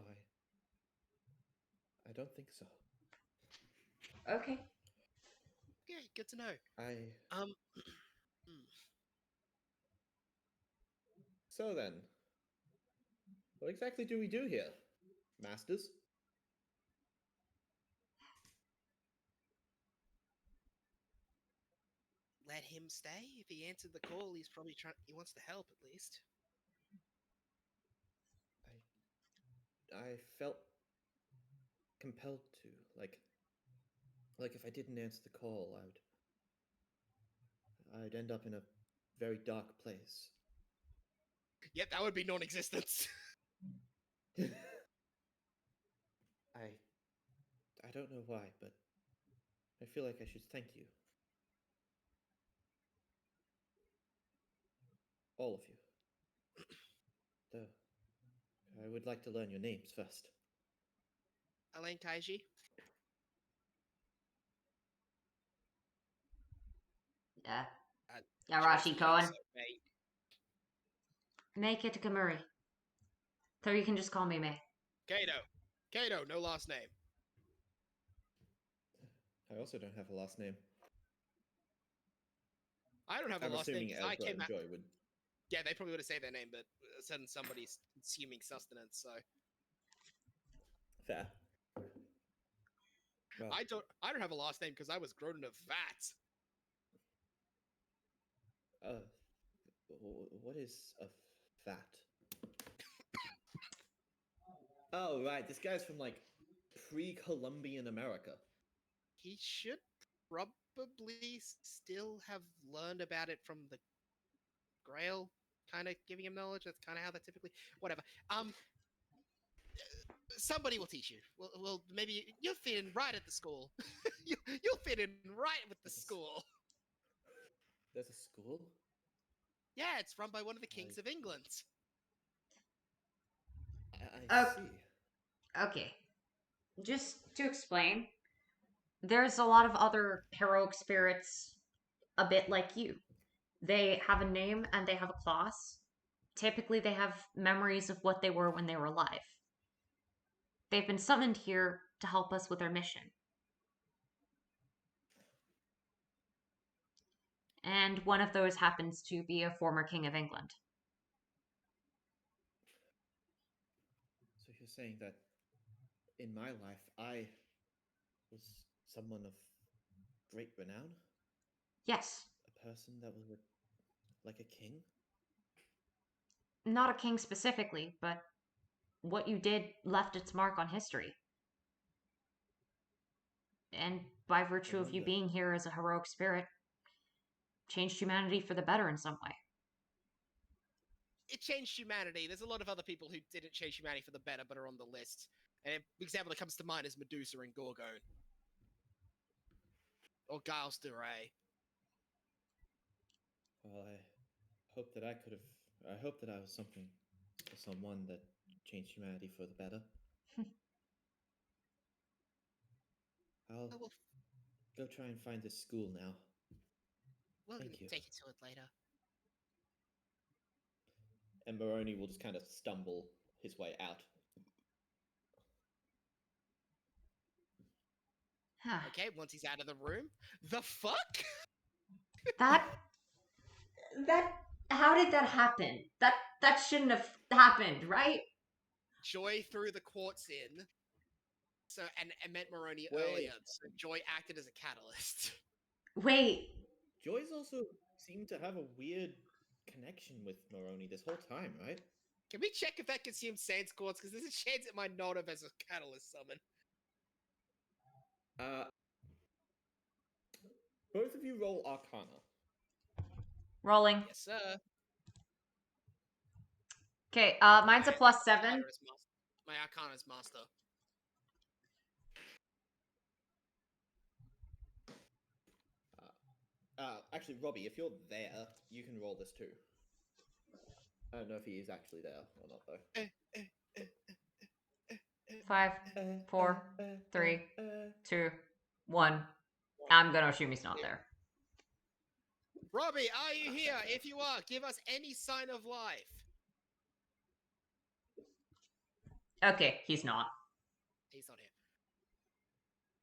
I don't think so. Okay. Okay, good to know. I Hmm. So then, what exactly do we do here, masters? Let him stay. If he answered the call, he's probably trying. He wants to help at least. I felt compelled to, like if I didn't answer the call, I'd end up in a very dark place. Yep, that would be non-existence. I don't know why, but I feel like I should thank you. All of you. Though, I would like to learn your names first. Elaine Kaiji. Yeah. Uh, Yarashi Cohen. May. May Kitakamuri. So you can just call me May. Kato. Kato, no last name. I also don't have a last name. I don't have a I'm last name assuming because I Ezra came and out. Joy would. Yeah, they probably would have said their name, but sudden somebody's consuming sustenance. So Fair. Well, I don't have a last name because I was grown in a vat. what is a fat? Oh, right. This guy's from like pre-Columbian America. He should probably still have learned about it from the Grail, kind of giving him knowledge. That's kind of how that typically. Whatever. Somebody will teach you. Well, maybe you'll fit in right at the school. You'll fit in right with the school. There's a school? Yeah, it's run by one of the kings of England. I Oh. see. Okay. Just to explain, there's a lot of other heroic spirits a bit like you. They have a name and they have a class. Typically, they have memories of what they were when they were alive. They've been summoned here to help us with our mission. And one of those happens to be a former king of England. So you're saying that in my life, I was someone of great renown? Yes, A person that was like a king? not a king specifically, but what you did left its mark on history. And by virtue of you wonder. being here as a heroic spirit, changed humanity for the better in some way. It changed humanity. There's a lot of other people who didn't change humanity for the better, but are on the list. And an example that comes to mind is Medusa and Gorgon. Or Giles de Rais. Well, I hope that I could have. I hope that I was something or someone that changed humanity for the better. I'll Oh, well, go try and find this school now. we'll Thank you. take it to it later. And Moroni will just kind of stumble his way out. Okay, once he's out of the room. The fuck? That how did that happen? That shouldn't have happened, right? Joy threw the quartz in. So and met Moroni Wait. earlier. So Joy acted as a catalyst. Wait, Joy's also seemed to have a weird connection with Moroni this whole time, right? Can we check if that consumes Saints quartz? Because there's a chance it might not have as a catalyst summon. Both of you roll Arcana. rolling. Yes, sir. Okay, mine's a +7. My Arcana is master. Actually, Robbie, if you're there, you can roll this too. I don't know if he is actually there or not, though. 5, 4, 3, 2, 1. I'm gonna assume he's not there. Robbie, are you here? If you are, give us any sign of life. Okay, he's not. He's not here.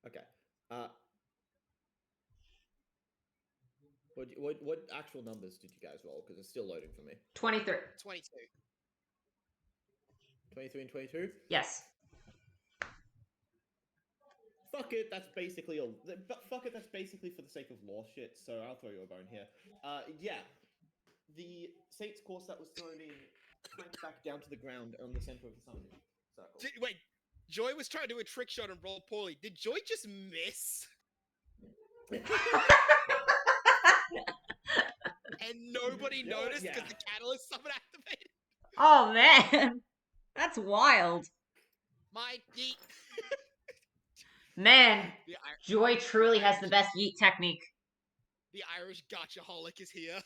Okay. What actual numbers did you guys roll? Because it's still loading for me. 23. 22. 23 and 22? Yes. Fuck it, that's basically all. But fuck it, that's basically for the sake of law shit, so I'll throw you a bone here. Yeah. The Saints course that was thrown in clanked back down to the ground on the center of the summoning circle. Wait, Joy was trying to do a trick shot and roll poorly. Did Joy just miss? And nobody noticed because the catalyst summon activated? Oh man, that's wild. My yeet. Man, Joy truly has the best yeet technique. The Irish gotcha-holic is here.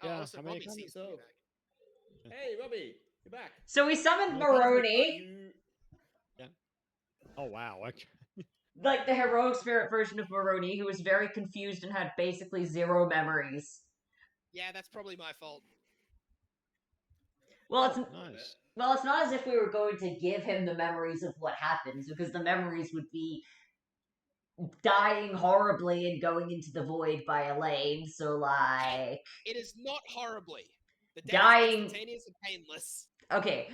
Yeah, Also, I mean, Robbie kind of seems to be back. Hey, Robbie, you're back. So we summoned Moroni, Yeah. Oh wow. Okay. like the heroic spirit version of Moroni, who was very confused and had basically zero memories. Yeah, that's probably my fault. Well, it's Nice. Well, it's not as if we were going to give him the memories of what happens, because the memories would be dying horribly and going into the void by Elaine, so like... It is not horribly. The death Dying- is instantaneous and painless. Okay,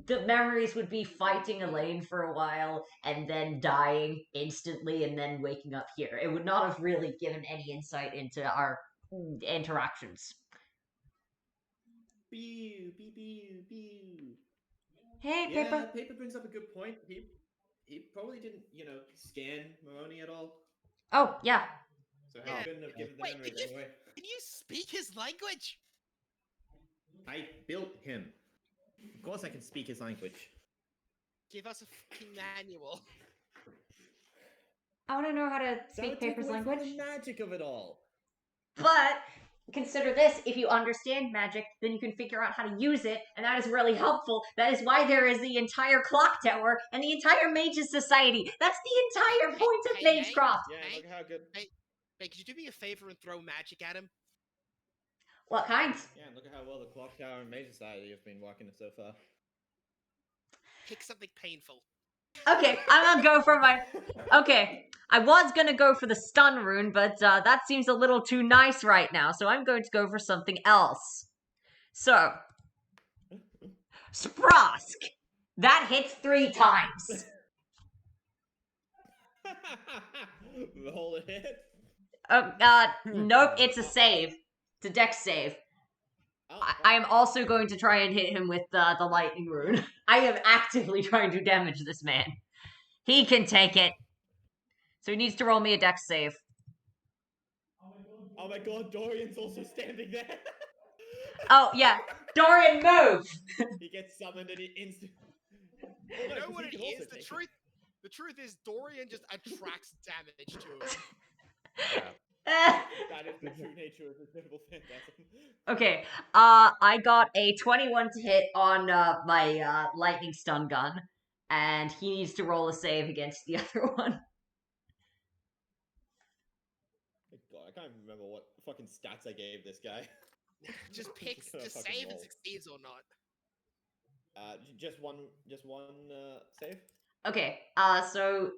the memories would be fighting Elaine for a while, and then dying instantly, and then waking up here. It would not have really given any insight into our interactions. Pew, pew, pew, pew. Hey, Yeah, Paper. Paper brings up a good point. He probably didn't, scan Moroni at all. Oh, yeah. So Yeah. he couldn't have given the Wait, memories did you- anyway. Can you speak his language? I built him. Of course I can speak his language. Give us a fucking manual. I want to know how to That speak would take Paper's away from language. the magic of it all. But consider this, if you understand magic, then you can figure out how to use it, and that is really helpful. That is why there is the entire clock tower and the entire Mages Society. That's the entire point of Hey, Magecraft. Yeah, Hey, look how good. Hey, could you do me a favor and throw magic at him? What kinds? Yeah, and look at how well the Clock Tower and Mage Society have been working so far. Pick something painful. Okay, I'm gonna go for my. Okay, I was gonna go for the stun rune, but that seems a little too nice right now, so I'm going to go for something else. So, Sprosk! That hits 3 times. Roll a hit. Nope, it's a save. It's a dex save. I am also going to try and hit him with the lightning rune. I am actively trying to damage this man. He can take it. So he needs to roll me a dex save. Oh my god, Dorian's also standing there. Oh, yeah. Dorian, move! He gets summoned and he instantly. You know what it is? The truth is, Dorian just attracts damage to him. That is the true nature of the Nimble Phantasm. Okay, I got a 21 to hit on my lightning stun gun, and he needs to roll a save against the other one. God, I can't remember what fucking stats I gave this guy. Just picks, just save and succeeds or not. Just one save. Okay, so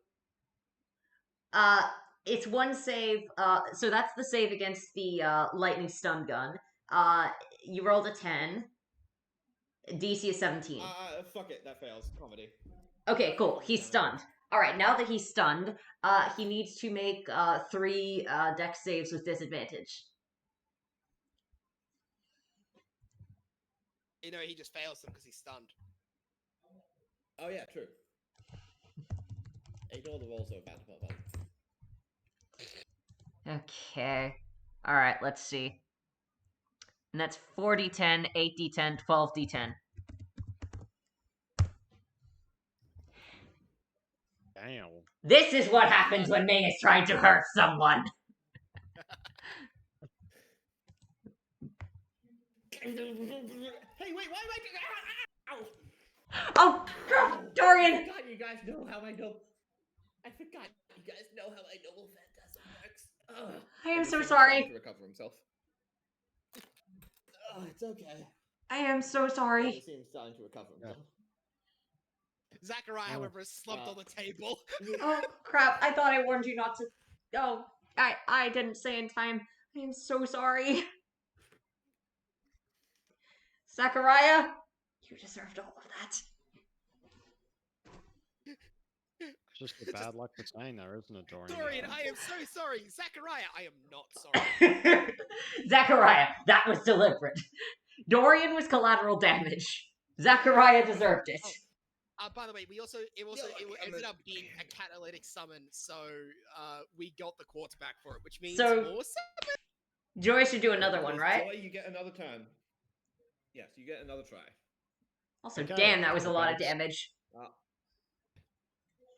it's one save. So that's the save against the lightning stun gun. You rolled a 10. DC is 17. Fuck it, that fails. Comedy. Okay, cool. He's stunned. All right, now that he's stunned, he needs to make 3 dex saves with disadvantage. You know, he just fails them because he's stunned. Oh yeah, true. Ignore the rolls so bad. Okay. All right, let's see. And that's 4d10, 8d10, 12d10. Damn. This is what happens when May is trying to hurt someone. Hey, wait, why am I? Ow! Oh, Dorian! I forgot you guys know how I know. I forgot you guys know how I Noble Phantasm works. Ugh. I am And so he's trying sorry. to recover himself. Oh, it's okay. I am so sorry. He seems starting to recover himself. Zachariah, however, is slumped on the table. Oh, crap. I thought I warned you not to. Oh, I didn't say in time. I am so sorry. Zachariah, you deserved all of that. It's just the bad luck for saying there, isn't it, Dorian? Dorian, I am so sorry. Zachariah, I am not sorry. Zachariah, that was deliberate. Dorian was collateral damage. Zachariah deserved it. By the way, it ended up being a catalytic summon, so we got the quartz back for it, which means So- more summon. Joy should do another one, right? Joy, you get another turn. Yes, you get another try. Also, Okay. damn, that was a lot of damage.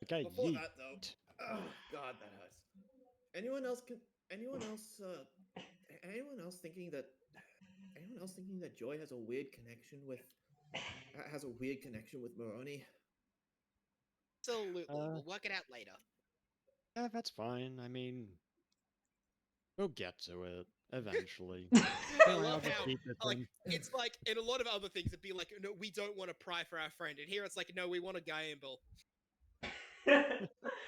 Okay, Before yeet. that, though, oh god, that hurts. Anyone else thinking that Joy has a weird connection with Moroni? Absolutely, we'll work it out later. Yeah, that's fine. I mean, we'll get to it eventually. I Anyway, I'll love just how keep it like then. it's like in a lot of other things it'd be like, no, we don't want to pry for our friend, and here it's like, no, we want to gamble.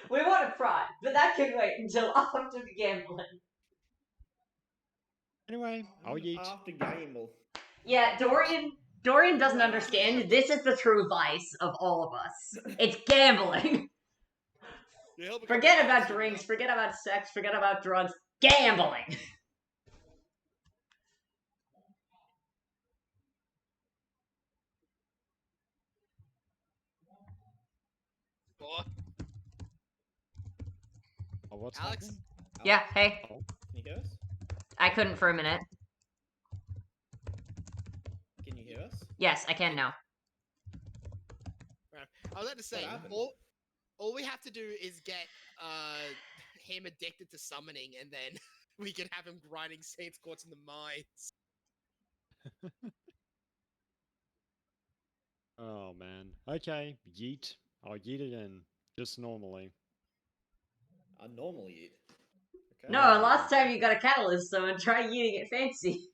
We want to pry, but that can wait until after the gambling. Anyway, I'll yeet. After gamble. Yeah, Dorian doesn't understand. This is the true vice of all of us. It's gambling. Yeah, he'll become Forget a about boxer drinks, now. forget about sex, forget about drugs. Gambling! Oh, Oh, what's Alex? happening? Yeah, hey. Oh, Can you hear us? I couldn't for a minute. Can you hear us? Yes, I can now. I was about to say, What happened? all we have to do is get him addicted to summoning, and then we can have him grinding Saints Quartz in the mines. oh man. Okay, yeet. I'll yeet it in. Just normally. A normal eat. Okay. No, last time you got a catalyst, so try eating it fancy.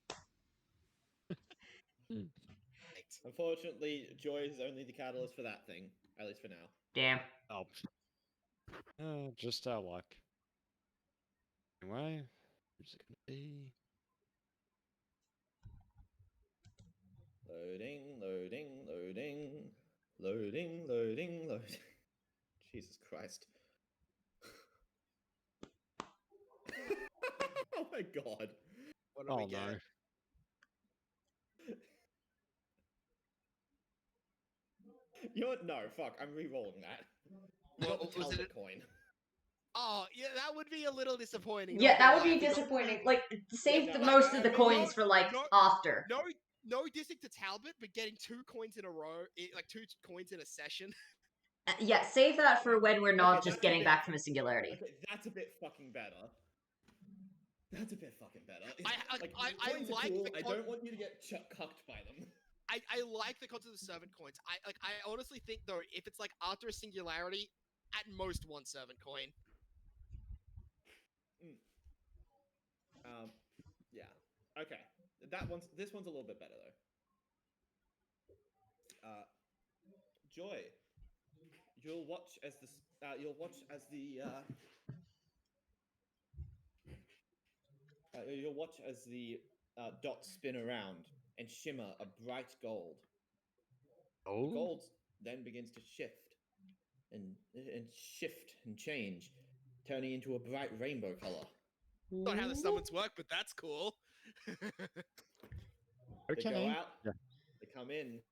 Unfortunately, Joy is only the catalyst for that thing, at least for now. Damn. Oh. Just our luck. Anyway, who's it gonna be? Loading, loading, loading, loading, loading, loading. Jesus Christ. Oh my god. What do we get? No. You know what? No, fuck. I'm re-rolling that. What Not the was it? Talbot coin. Oh, yeah, that would be a little disappointing. Yeah, not that gonna would be lie. If we got- disappointing. Like, save no, most I of the mean, coins for, like, no- after. No dissing to Talbot, but getting 2 coins in a row, like 2 coins in a session. Yeah, save that for when we're not Okay, just that's a getting bit- back from a singularity. Okay, that's a bit fucking better. That's a bit fucking better. I coins are like cool. the I don't want you to get cucked by them. I like the concept of servant coins. I honestly think though, if it's like after a singularity, at most 1 servant coin. Yeah. Okay. This one's a little bit better though. Joy. You'll watch as the dots spin around and shimmer a bright gold. The Oh. gold then begins to shift and change, turning into a bright rainbow color. Not how the summons work, but that's cool. They go Okay. out, Yeah. they come in,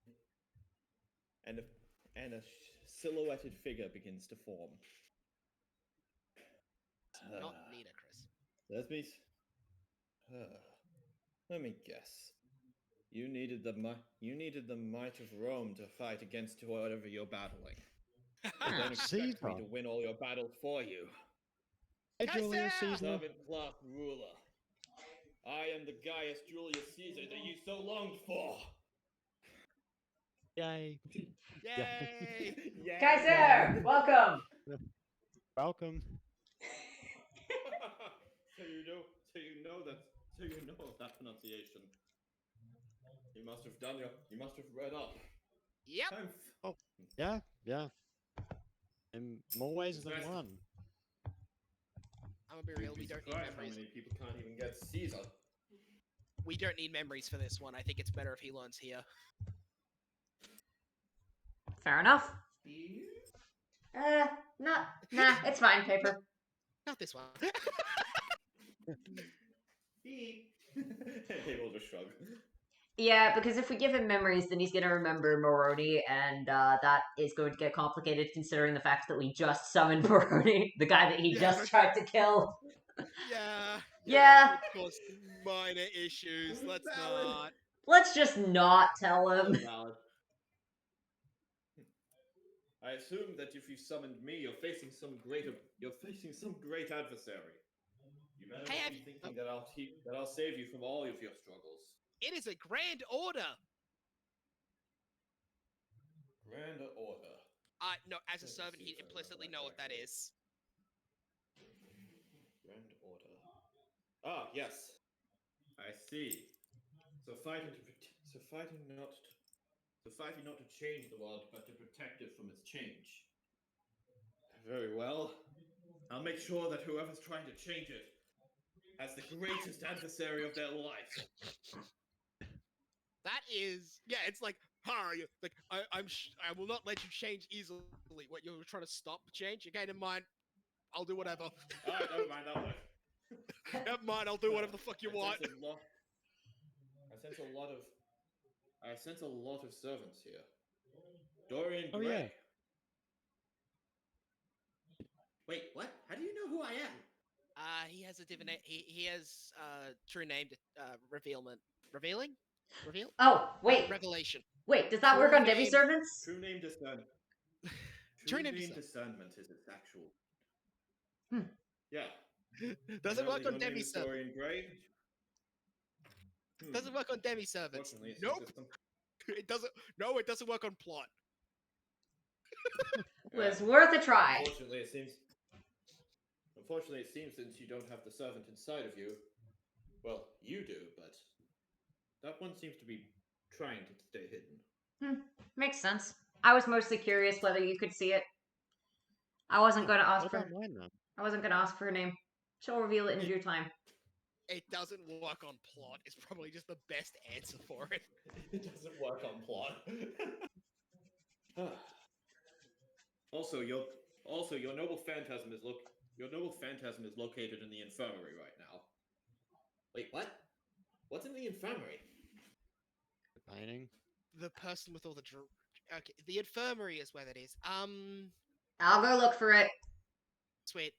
and a silhouetted figure begins to form. Not Nina, Chris. Let me guess. You needed the might of Rome to fight against whatever you're battling. But don't expect me Caesar. to win all your battles for you. Hey, Julius Caesar! Caesar. Servant class ruler. I am the Gaius Julius Caesar that you so longed for. Yay. Yay! Yay. Kaiser! Welcome! Welcome. So you know of that pronunciation. You must have read up. Yep. Time Yeah. In more ways than Interesting. one. I'm gonna be real. We don't need surprised how memories. many people can't even get Caesar. We don't need memories for this one. I think it's better if he learns here. Fair enough. Nah, it's fine, paper. Not this one. People just shrug. Yeah, because if we give him memories, then he's gonna remember Moroni, and that is going to get complicated considering the fact that we just summoned Moroni, the guy that he just tried to kill. Yeah. Yeah. That would cause minor issues. Let's Valid. not. Let's just not tell him. Valid. I assume that if you summoned me, you're facing some great adversary. You better Hey, not be thinking that I'll save you from all of your struggles. It is a grand order. Grand order. No, as a Let's servant, see he'd if I implicitly remember know what that correctly. is. Grand order. Ah, yes. I see. So fighting not to change the world, but to protect it from its change. Very well. I'll make sure that whoever's trying to change it has the greatest adversary of their life. That is, yeah. It's like, I will not let you change easily. What, you're trying to stop change? Okay, never mind. I'll do whatever. Alright, never mind that one. Never mind. I'll do whatever the fuck you want. I sense a lot of servants here. Dorian Oh, Gray. yeah. Wait, what? How do you know who I am? He has a different name. He has true name revealment. Revealing? Reveal? Oh, wait. Revelation. Wait, does that True work on name- demi-servants? True name discernment. True True name name discernment. discernment is its actual. Hmm. Yeah. Doesn't You know work that on your name is demi-servant. Dorian Gray? Doesn't work on demi-servants. Fortunately, it seems Nope. that some- It doesn't. No, it doesn't work on plot. Was worth a try. Unfortunately, it seems Unfortunately, it seems since you don't have the servant inside of you, well, you do, but that one seems to be trying to stay hidden. Makes sense. I was mostly curious whether you could see it. I wasn't going to ask What for. about mine then? I wasn't going to ask for her name. She'll reveal it in due time. It doesn't work on plot. It's probably just the best answer for it. It doesn't work on plot. also, your noble phantasm is located in the infirmary right now. Wait, what? What's in the infirmary? The painting? The person with all the okay, the infirmary is where that is. I'll go look for it. Sweet.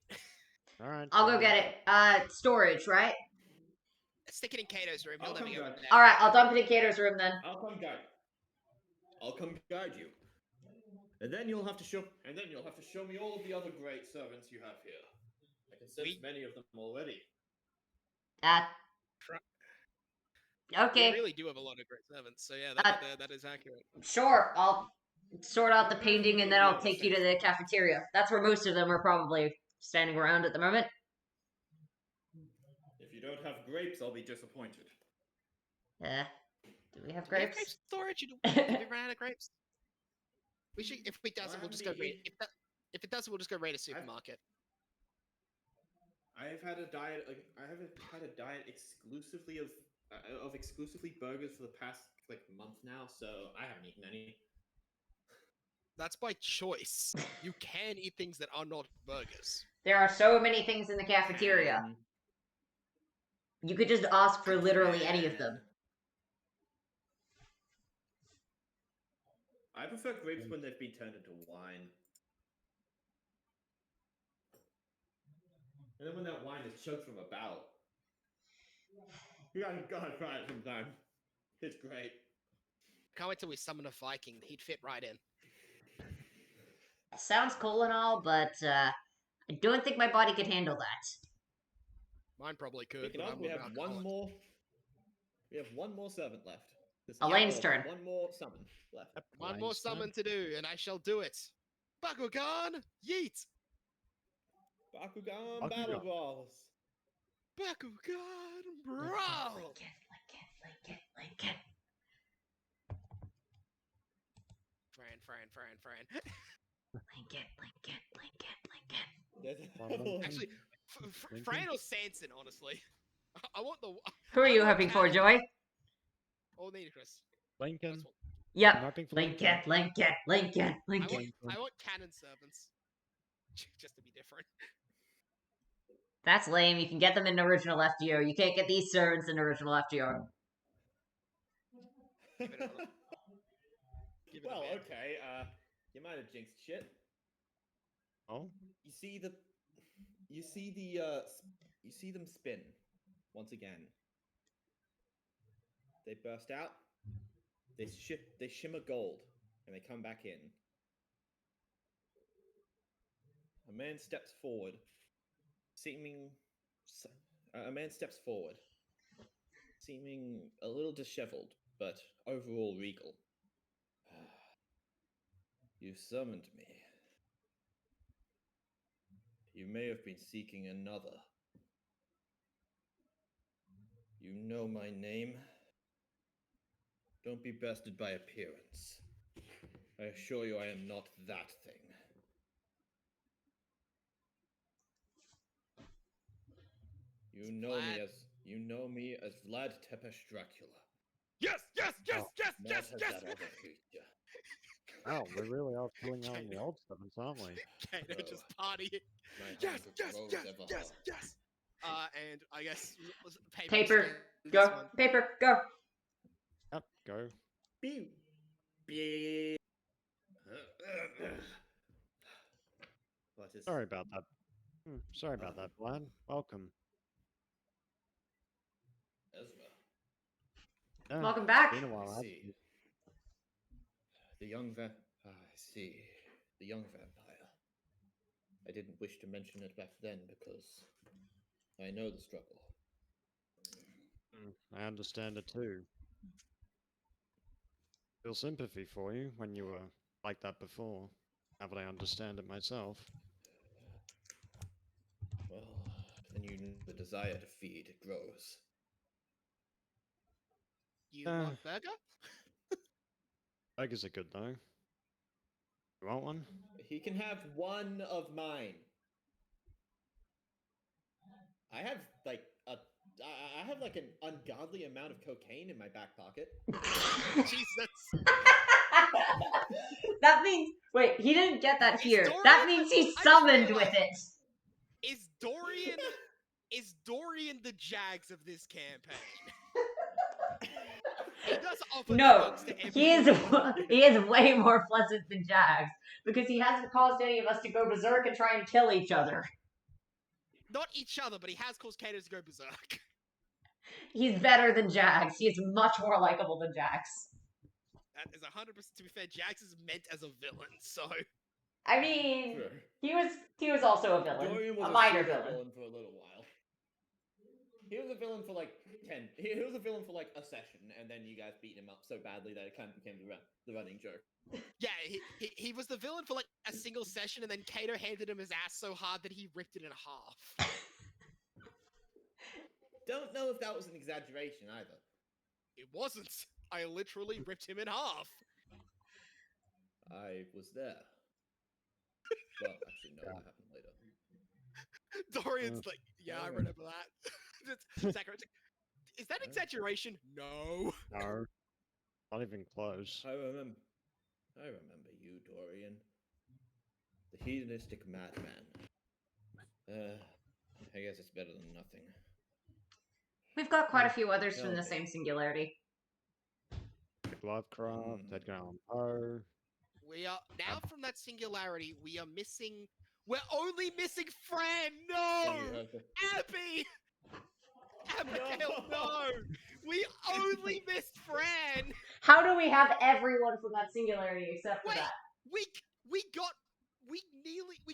Alright. I'll go get it. Storage, right? Stick it in Kato's room. He'll I'll never come go back. in there. All right, I'll dump it in Kato's room then. I'll come guide you. And then you'll have to show me all of the other great servants you have here. I can sense many of them already. Okay. We really do have a lot of great servants, so yeah, that is accurate. Sure, I'll sort out the painting and then I'll take you to the cafeteria. That's where most of them are probably standing around at the moment. If you don't have grapes, I'll be disappointed. Do we have Do we have grapes? grapes storage? Have we run out of grapes? We should. If it doesn't, we'll just go raid. If it doesn't, we'll just go raid a supermarket. I haven't had a diet exclusively of exclusively burgers for the past month now, so I haven't eaten any. That's by choice. You can eat things that are not burgers. There are so many things in the cafeteria. You could just ask for literally any of them. I prefer grapes when they've been turned into wine. And then when that wine is chugged from a barrel. You guys gotta try it sometime. It's great. Can't wait till we summon a Viking. He'd fit right in. Sounds cool and all, but I don't think my body could handle that. Mine probably could. We have one more servant left. Elaine's turn. One more summon left. One more summon to do, and I shall do it. Bakugan, yeet! Bakugan Battle Brawls. Bakugan Brawl! Link it. Fran. Link it. Actually, Fran or Sanson, honestly. I want the... Who are you hoping for, Joy? Or Nidicrus. Lincoln. Yep. Link it. I want cannon servants. Just to be different. That's lame. You can get them in original FGO. You can't get these servants in original FGO. Well, okay. You might have jinxed shit. Oh. You see them spin once again. They burst out. They shimmer gold, and they come back in. A man steps forward, seeming a little disheveled, but overall regal. You summoned me. You may have been seeking another. You know my name? Don't be bested by appearance. I assure you I am not that thing. You know me as Vlad Tepesh Dracula. Yes! Not as that other creature. Oh, we really are pulling on the old servants, aren't we? Kato just party. Yes. And I guess Paper, go. Paper, go. Yep, go. Beep. Sorry about that. Sorry about that, Vlad. Welcome. Ezra. Yeah, Welcome back. It's been a while. I hasn't see. it? The young vampire. I didn't wish to mention it back then because I know the struggle. I understand it too. Feel sympathy for you when you were like that before. Now that I understand it myself. Well, the desire to feed grows. You want burger? Burgers are good though. You want one? He can have one of mine. I have like an ungodly amount of cocaine in my back pocket. Jesus. That means wait, he didn't get that Is here. Dorian- That means I he's just summoned with realized- it. Is Dorian the Jags of this campaign? He does offer No, drugs to he is everyone. he is way more pleasant than Jags because he hasn't caused any of us to go berserk and try and kill each other. Not each other, but he has caused Kato to go berserk. He's better than Jags. He is much more likable than Jags. That is 100%. To be fair, Jags is meant as a villain, so I mean, Sure. he was also a villain, Dorian was a minor pseudo villain. for a little while. He was a villain for like 10. He was a villain for like a session, and then you guys beat him up so badly that it kind of became the running joke. yeah, he was the villain for like a single session, and then Kato handed him his ass so hard that he ripped it in half. Don't know if that was an exaggeration either. It wasn't. I literally ripped him in half. I was there. Well, actually, no, that happened later. Dorian's like, yeah, I remember that. Zachary, is that exaggeration? No. No. Not even close. I remember you, Dorian. The hedonistic madman. I guess it's better than nothing. We've got quite a few others from the Okay. same singularity. Lovecraft, Edgar Allan Poe. We are now from that singularity. We are missing. We're only missing Fran. No, Abby. Abigail, no. We only missed Fran. How do we have everyone from that singularity except for Wait. that? We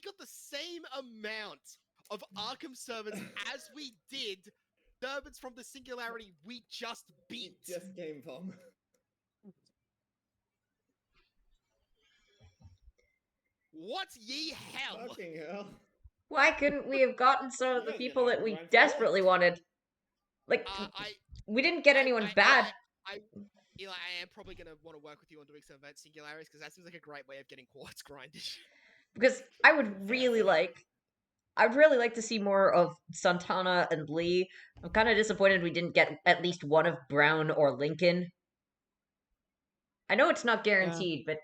got the same amount of Arkham servants as we did servants from the singularity we just beat. It just came from. What ye hell? Fucking hell. Why couldn't we have gotten some of the Yeah, people you know, that we grind for desperately what? wanted? Like, I we didn't get anyone bad. Eli, I am probably gonna want to work with you on doing some event singularities because that seems like a great way of getting quartz grinded. Because I would really like to see more of Santana and Lee. I'm kind of disappointed we didn't get at least one of Brown or Lincoln. I know it's not guaranteed, but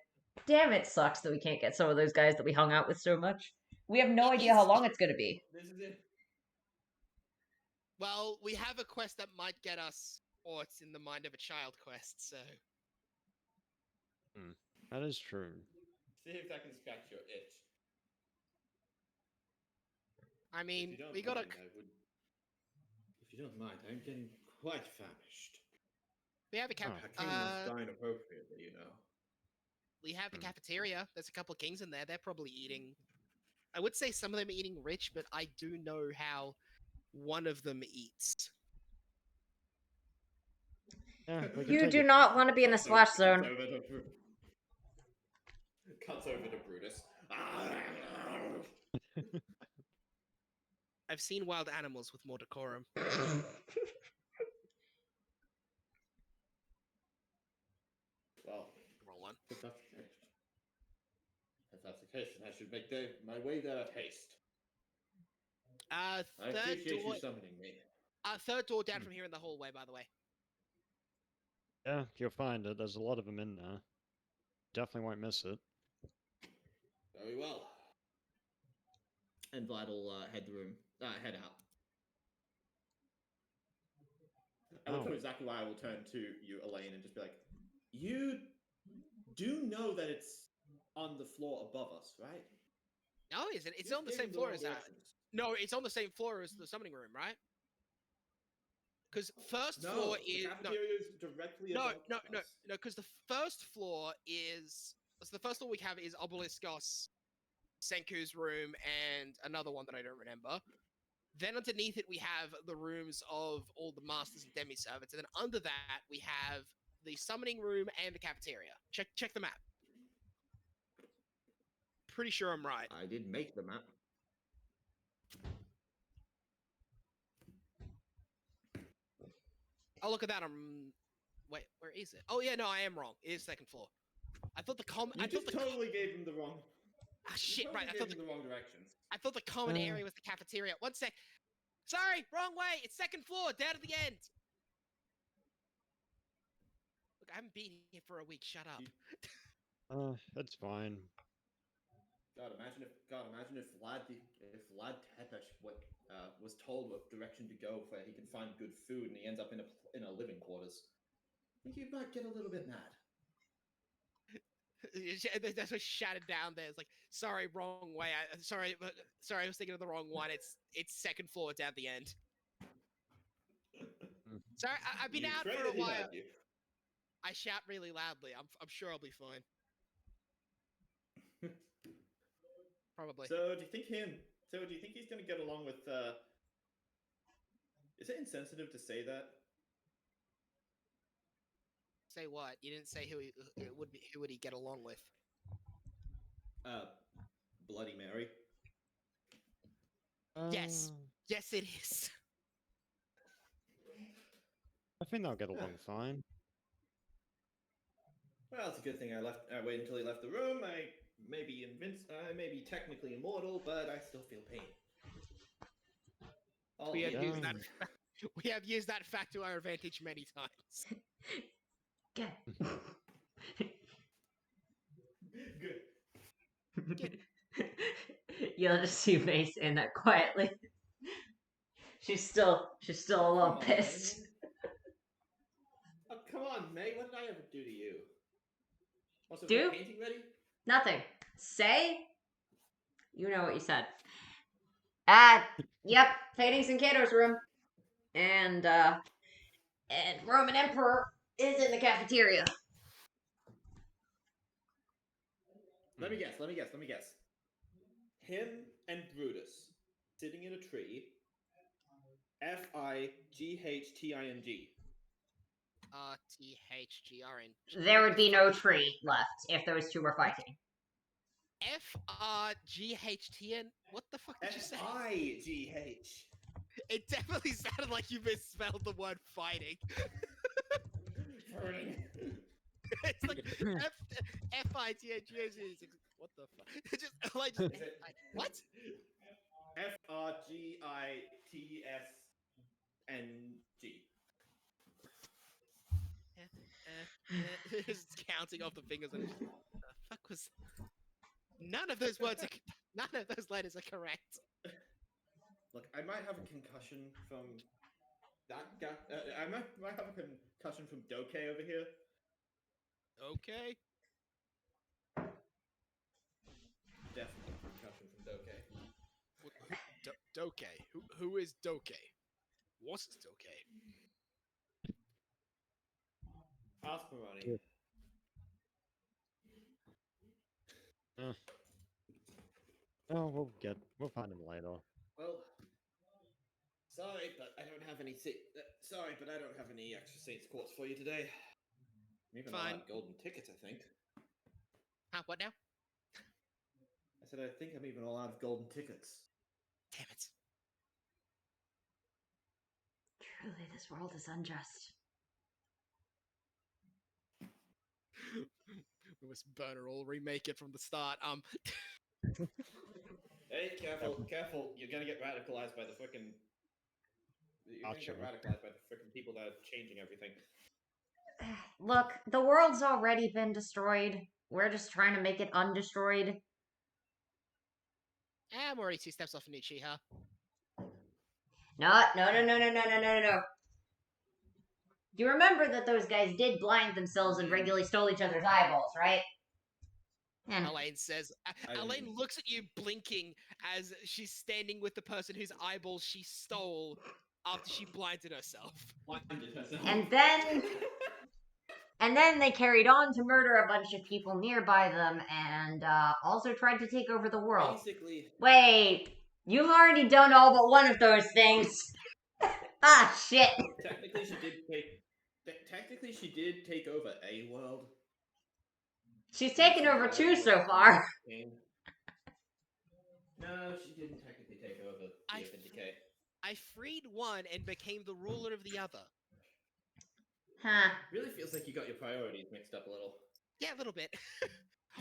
damn, it sucks that we can't get some of those guys that we hung out with so much. We have no idea how long it's going to be. This is it. Well, we have a quest that might get us, or it's in the mind of a child quest, so. That is true. See if that can scratch your itch. I mean, If you don't we gotta. mind, if you don't mind, I'm getting quite famished. We have a I came dine appropriately, you know. we have the cafeteria. There's a couple of kings in there. They're probably eating. I would say some of them are eating rich, but I do know how one of them eats. Yeah, we can You take do it. not want to be in the slash zone. Cuts over to Brutus. I've seen wild animals with more decorum. Well, Roll one. if that's the case, then I should make my way there at haste. I Third appreciate door. you summoning me. Third door down from here in the hallway, by the way. Yeah, you'll find it. There's a lot of them in there. Definitely won't miss it. Very well. And Vlad will head out. At which point Zachariah will turn to you, Elaine, and just be like, "You do know that it's on the floor above us, right?" No, isn't it? It's You're on the giving same floor wrong as that. directions. No, it's on the same floor as the summoning room, right? Because first No, floor the is no, cafeteria is directly no, above no, us. no, no. Because the first floor is so the first floor we have is Obeliskos, Senku's room, and another one that I don't remember. Then underneath it we have the rooms of all the masters and demi-servants, and then under that we have the summoning room and the cafeteria. Check the map. Pretty sure I'm right. I did make the map. Oh, look at that. Wait, where is it? Oh, yeah, no, I am wrong. It is second floor. I thought the You just totally gave him the wrong. Ah, shit, right. Gave him the wrong directions. I thought the common area was the cafeteria. One sec. Sorry, wrong way. It's second floor, down at the end. Look, I haven't been here for a week. Shut up. That's fine. God, imagine if Vlad Tepesh was told what direction to go where he can find good food, and he ends up in a living quarters. I think you might get a little bit mad. That's what shouted down there. It's like, sorry, wrong way. Sorry, I was thinking of the wrong one. It's second floor down the end. Sorry, I've been out for a while. I shout really loudly. I'm sure I'll be fine. Probably. So do you think he's going to get along with? Is it insensitive to say that? Say what? You didn't say who would he get along with? Bloody Mary. Yes, it is. I think they'll get along fine. Well, it's a good thing I waited until he left the room. I may be technically immortal, but I still feel pain. We have used that fact to our advantage many times. Good. You'll just see May saying that quietly. She's still a little pissed. Oh, come on, May. What did I ever do to you? Also, Do? painting ready? Nothing. Say? You know what you said. Yep. Paintings in Cato's room. And Roman Emperor is in the cafeteria. Let me guess. Him and Brutus sitting in a tree. FIGHTING. THGRN. There would be no tree left if those two were fighting. FRGHTN? What the fuck did you say? FIGH. It definitely sounded like you misspelled the word fighting. Burning. It's like FIGHTN. What the fuck? What? FRGITSNG. Just counting off the fingers and what the fuck was? None of those letters are correct. Look, I might have a concussion from that guy. I might have a concussion from Doke over here. Okay. Definitely a concussion from Doke. Doke. Who is Doke? What is Doke? Ask Marani. Oh, we'll find him later. Well, sorry, but I don't have any extra Saints Quartz for you today. Even Fine. allowed golden tickets, I think. Huh? What now? I said I think I'm even all out of golden tickets. Damn it. Truly, this world is unjust. We must burn or all remake it from the start. Hey, careful! You're gonna get radicalized by the frickin'. People that are changing everything. Look, the world's already been destroyed. We're just trying to make it undestroyed. I'm already 2 steps off a new Chiha. No. You remember that those guys did blind themselves and regularly stole each other's eyeballs, right? Elaine says. Elaine looks at you blinking as she's standing with the person whose eyeballs she stole after she blinded herself. And then they carried on to murder a bunch of people nearby them and also tried to take over the world. Basically. Wait, you've already done all but one of those things. Ah, shit. Technically, she did take over a world. She's taken over 2 so far. No, she didn't technically take over the Vindicate. I freed one and became the ruler of the other. Huh. Really feels like you got your priorities mixed up a little. Yeah, a little bit.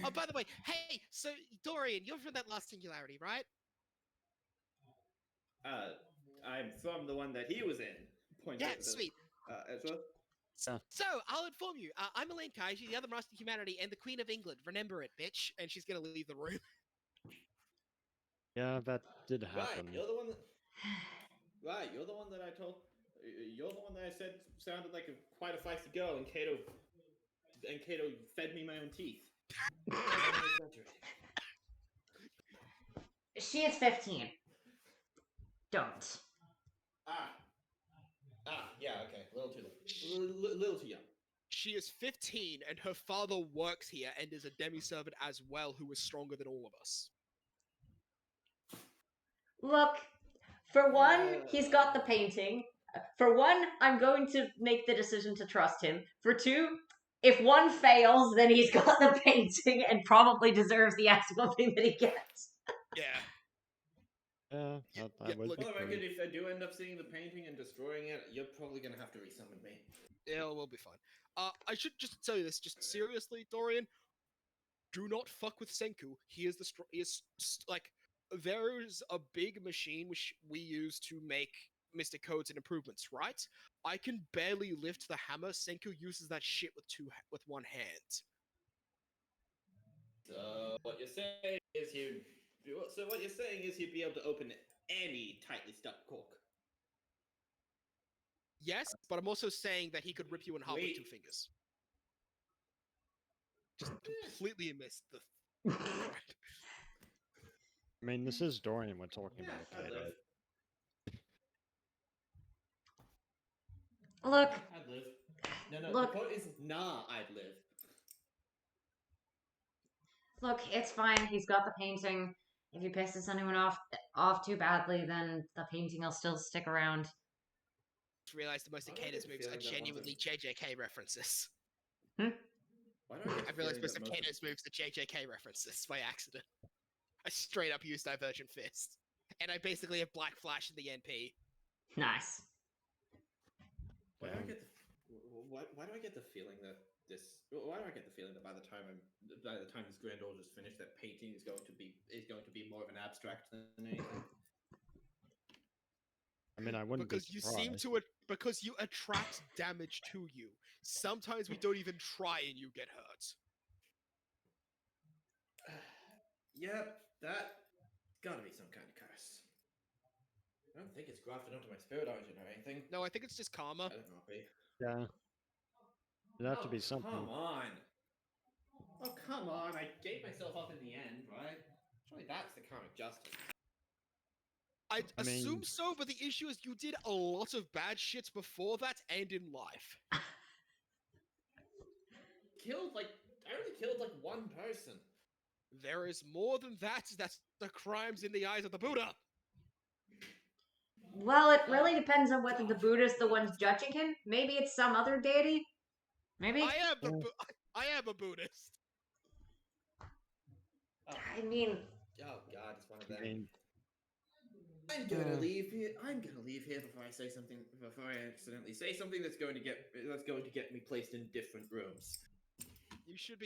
Oh, by the way, hey, so Dorian, you're from that last singularity, right? I'm from the one that he was in. Points Yeah, out to sweet. Ezra. Yeah. So, I'll inform you. I'm Elaine Kaiji, the other Master of Humanity, and the Queen of England. Remember it, bitch. And she's gonna leave the room. Yeah, that did Right, happen. you're the one that. Right, you're the one that I told. You're the one that I said sounded like quite a feisty girl, and Kato fed me my own teeth. I'm not exaggerating. She is 15. Don't. Yeah, okay, a little too little too young. She is 15, and her father works here and is a demi-servant as well, who is stronger than all of us. Look, for one, he's got the painting. For one, I'm going to make the decision to trust him. For two, if one fails, then he's got the painting and probably deserves the ass whooping that he gets. Yeah. Yeah, that Yeah, would look, be For the true. record, if I do end up seeing the painting and destroying it, you're probably gonna have to resummon me. Yeah, we'll be fine. I should just tell you this, just seriously, Dorian. Do not fuck with Senku. He is like, there's a big machine which we use to make Mystic Codes and improvements, right? I can barely lift the hammer. Senku uses that shit with one hand. So what you're saying is he'd be able to open any tightly stuck cork. Yes, but I'm also saying that he could rip you in half with Wait. 2 fingers. Just completely missed the. I mean, this is Dorian we're talking about, I'd Kato. live. Look, I'd live. No. Look. The quote is nah. I'd live. look, it's fine. He's got the painting. If he pisses anyone off too badly, then the painting will still stick around. Realized the most of Why do I Kato's get the moves are feeling that one of genuinely JJK references. Why do I get I the realized feeling most that of Kato's moves are JJK references by accident. I straight up used Divergent Fist. And I basically have Black Flash in the NP. Nice. Why do I get why do I get the feeling that why do I get the feeling that by the time this grand order is finished, that painting is going to be more of an abstract than anything? I mean, I wouldn't Because be you surprised. seem to because you attract damage to you. Sometimes we don't even try and you get hurt. Yep, that's gotta be some kind of curse. I don't think it's grafted onto my spirit origin or anything. No, I think it's just karma. I don't know. Yeah. It'd have to be something. Come on. Oh, come on. I gave myself up in the end, right? Surely that's the karmic justice. I I mean- assume so, but the issue is you did a lot of bad shits before that and in life. I only killed like one person. There is more than that. That's the crimes in the eyes of the Buddha. Well, it really depends on whether the Buddha's the one judging him. Maybe it's some other deity. Maybe. I am a Buddhist. I mean, Oh God, it's one of I them. mean, I'm gonna leave here. I'm gonna leave here before I accidentally say something that's going to get me placed in different rooms. You should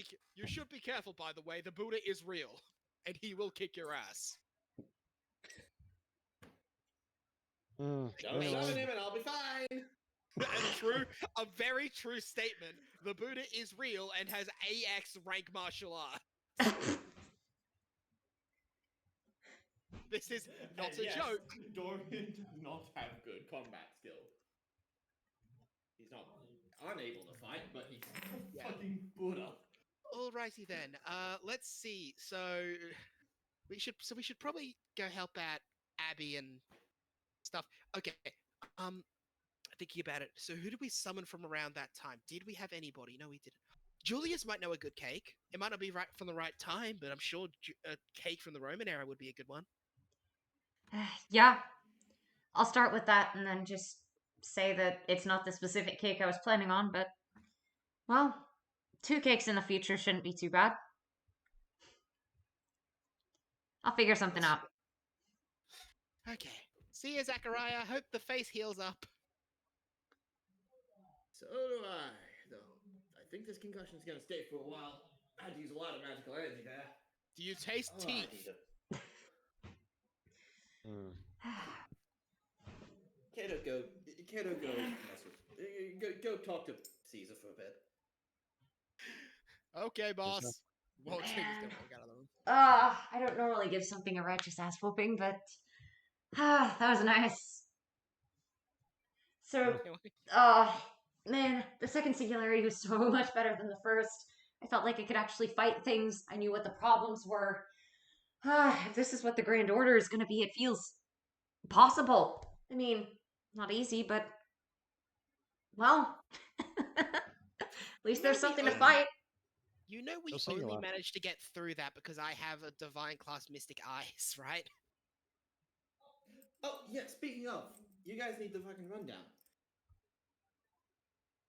be careful, by the way. The Buddha is real, and he will kick your ass. Don't anyway, summon him, and I'll be fine. A very true statement. The Buddha is real and has AX rank martial art. This is not a joke. Dorian does not have good combat skill. He's not unable to fight, but he's a fucking Buddha. Alrighty then. Let's see. So we should probably go help out Abby and stuff. Okay. Thinking about it. So who did we summon from around that time? Did we have anybody? No, we didn't. Julius might know a good cake. It might not be right from the right time, but I'm sure a cake from the Roman era would be a good one. yeah. I'll start with that and then just say that it's not the specific cake I was planning on, but, well, 2 cakes in the future shouldn't be too bad. I'll figure something out. Okay. See you, Zachariah. Hope the face heals up. So do I. think this concussion's gonna stay for a while. I had to use a lot of magical energy there. Do you taste Oh, I teeth? need to- Hmm. Kato, go mess with. Go talk to Caesar for a bit. Okay, boss. Won't Man. just walk out of the room. I don't normally give something a righteous ass whooping, but that was nice. So, man, the second singularity was so much better than the first. I felt like I could actually fight things. I knew what the problems were. If this is what the Grand Order is going to be, it feels possible. I mean, not easy, but well, at least there's something to fight. You know we You'll see a only lot. managed to get through that because I have a divine class mystic eyes, right? Oh yeah. Speaking of, you guys need the fucking rundown.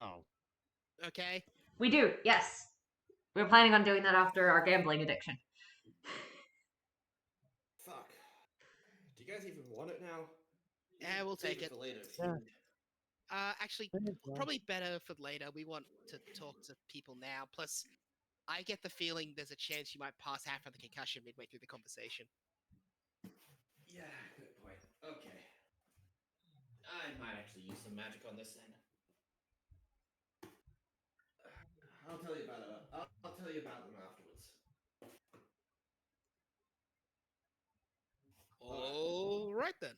Oh, Okay. We do, yes. We're planning on doing that after our gambling addiction. Fuck. Do you guys even want it now? Yeah, we'll Save take it. for later. if Yeah. you need. Actually, well, probably better for later. We want to talk to people now. Plus, I get the feeling there's a chance you might pass out from the concussion midway through the conversation. Yeah, good point. Okay. I might actually use some magic on this then. I'll tell you about it. I'll tell you about them afterwards. All right then.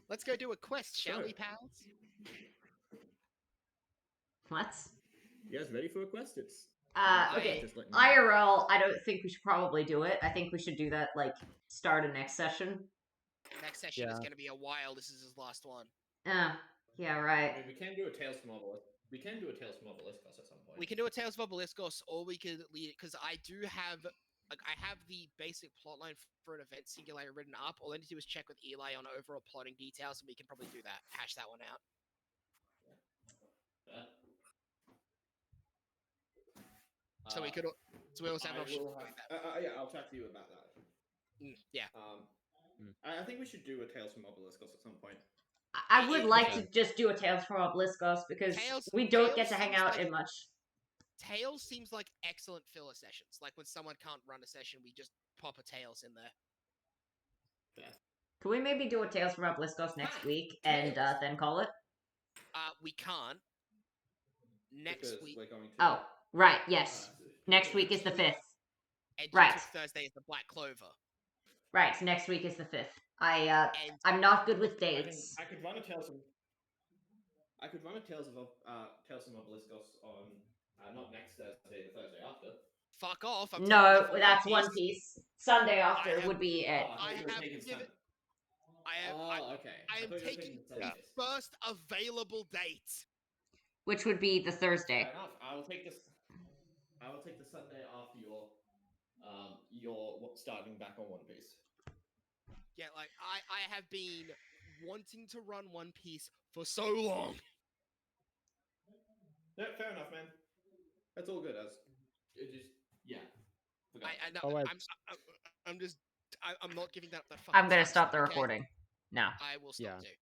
Let's go do a quest, shall Sure. we, pals? Let's. You guys ready for a quest? It's Okay. just letting you know. IRL, I don't think we should probably do it. I think we should do that, like, start of next session. Next session is Yeah. going to be a while. This is his last one. Yeah, I right. mean, we can do a Tales from Obelisk. We can do a Tales from Obeliskos at some point. We can do a Tales of Obeliskos, or we could lead because I do have, like, I have the basic plotline for an event singularity written up. All I need to do is check with Eli on overall plotting details, and we can probably do that. Hash that one out. So we could. So we also have an option. will have, yeah, I'll talk to you about that. Yeah. I think we should do a Tales from Obeliskos at some point. I would like Okay. to just do a Tales from Obeliskos because Tales- we don't get Tales to hang seems out like- in much. Tales seems like excellent filler sessions. Like when someone can't run a session, we just pop a Tales in there. Can we maybe do a Tales from Obeliskos next week and Tales. then call it? We can't. Next Because week. we're going to. Oh, right, yes. Next week is the 5th. And Right. Thursday is the Black Clover. Right, next week is the 5th. And I'm not good with dates. I could run a Tales from. I could run a Tales from Obeliskos on not next Thursday, the Thursday after. fuck off. I'm No, taking it that's for One Piece. Sunday after have- would be it. Oh, I I thought you were have taking given- Sunday. Okay. I am thought you were taking the the Sunday. first available date. Which would be the Thursday. Fair enough. I will take this. I will take the Sunday after your starting back on One Piece. Yeah, like I have been wanting to run One Piece for so long. No, fair enough, man. That's all good. Yeah. Forgot. I know. Oh, wait. I'm not giving that the fucking. I'm gonna fucks, stop the okay? recording now. I will stop Yeah. too.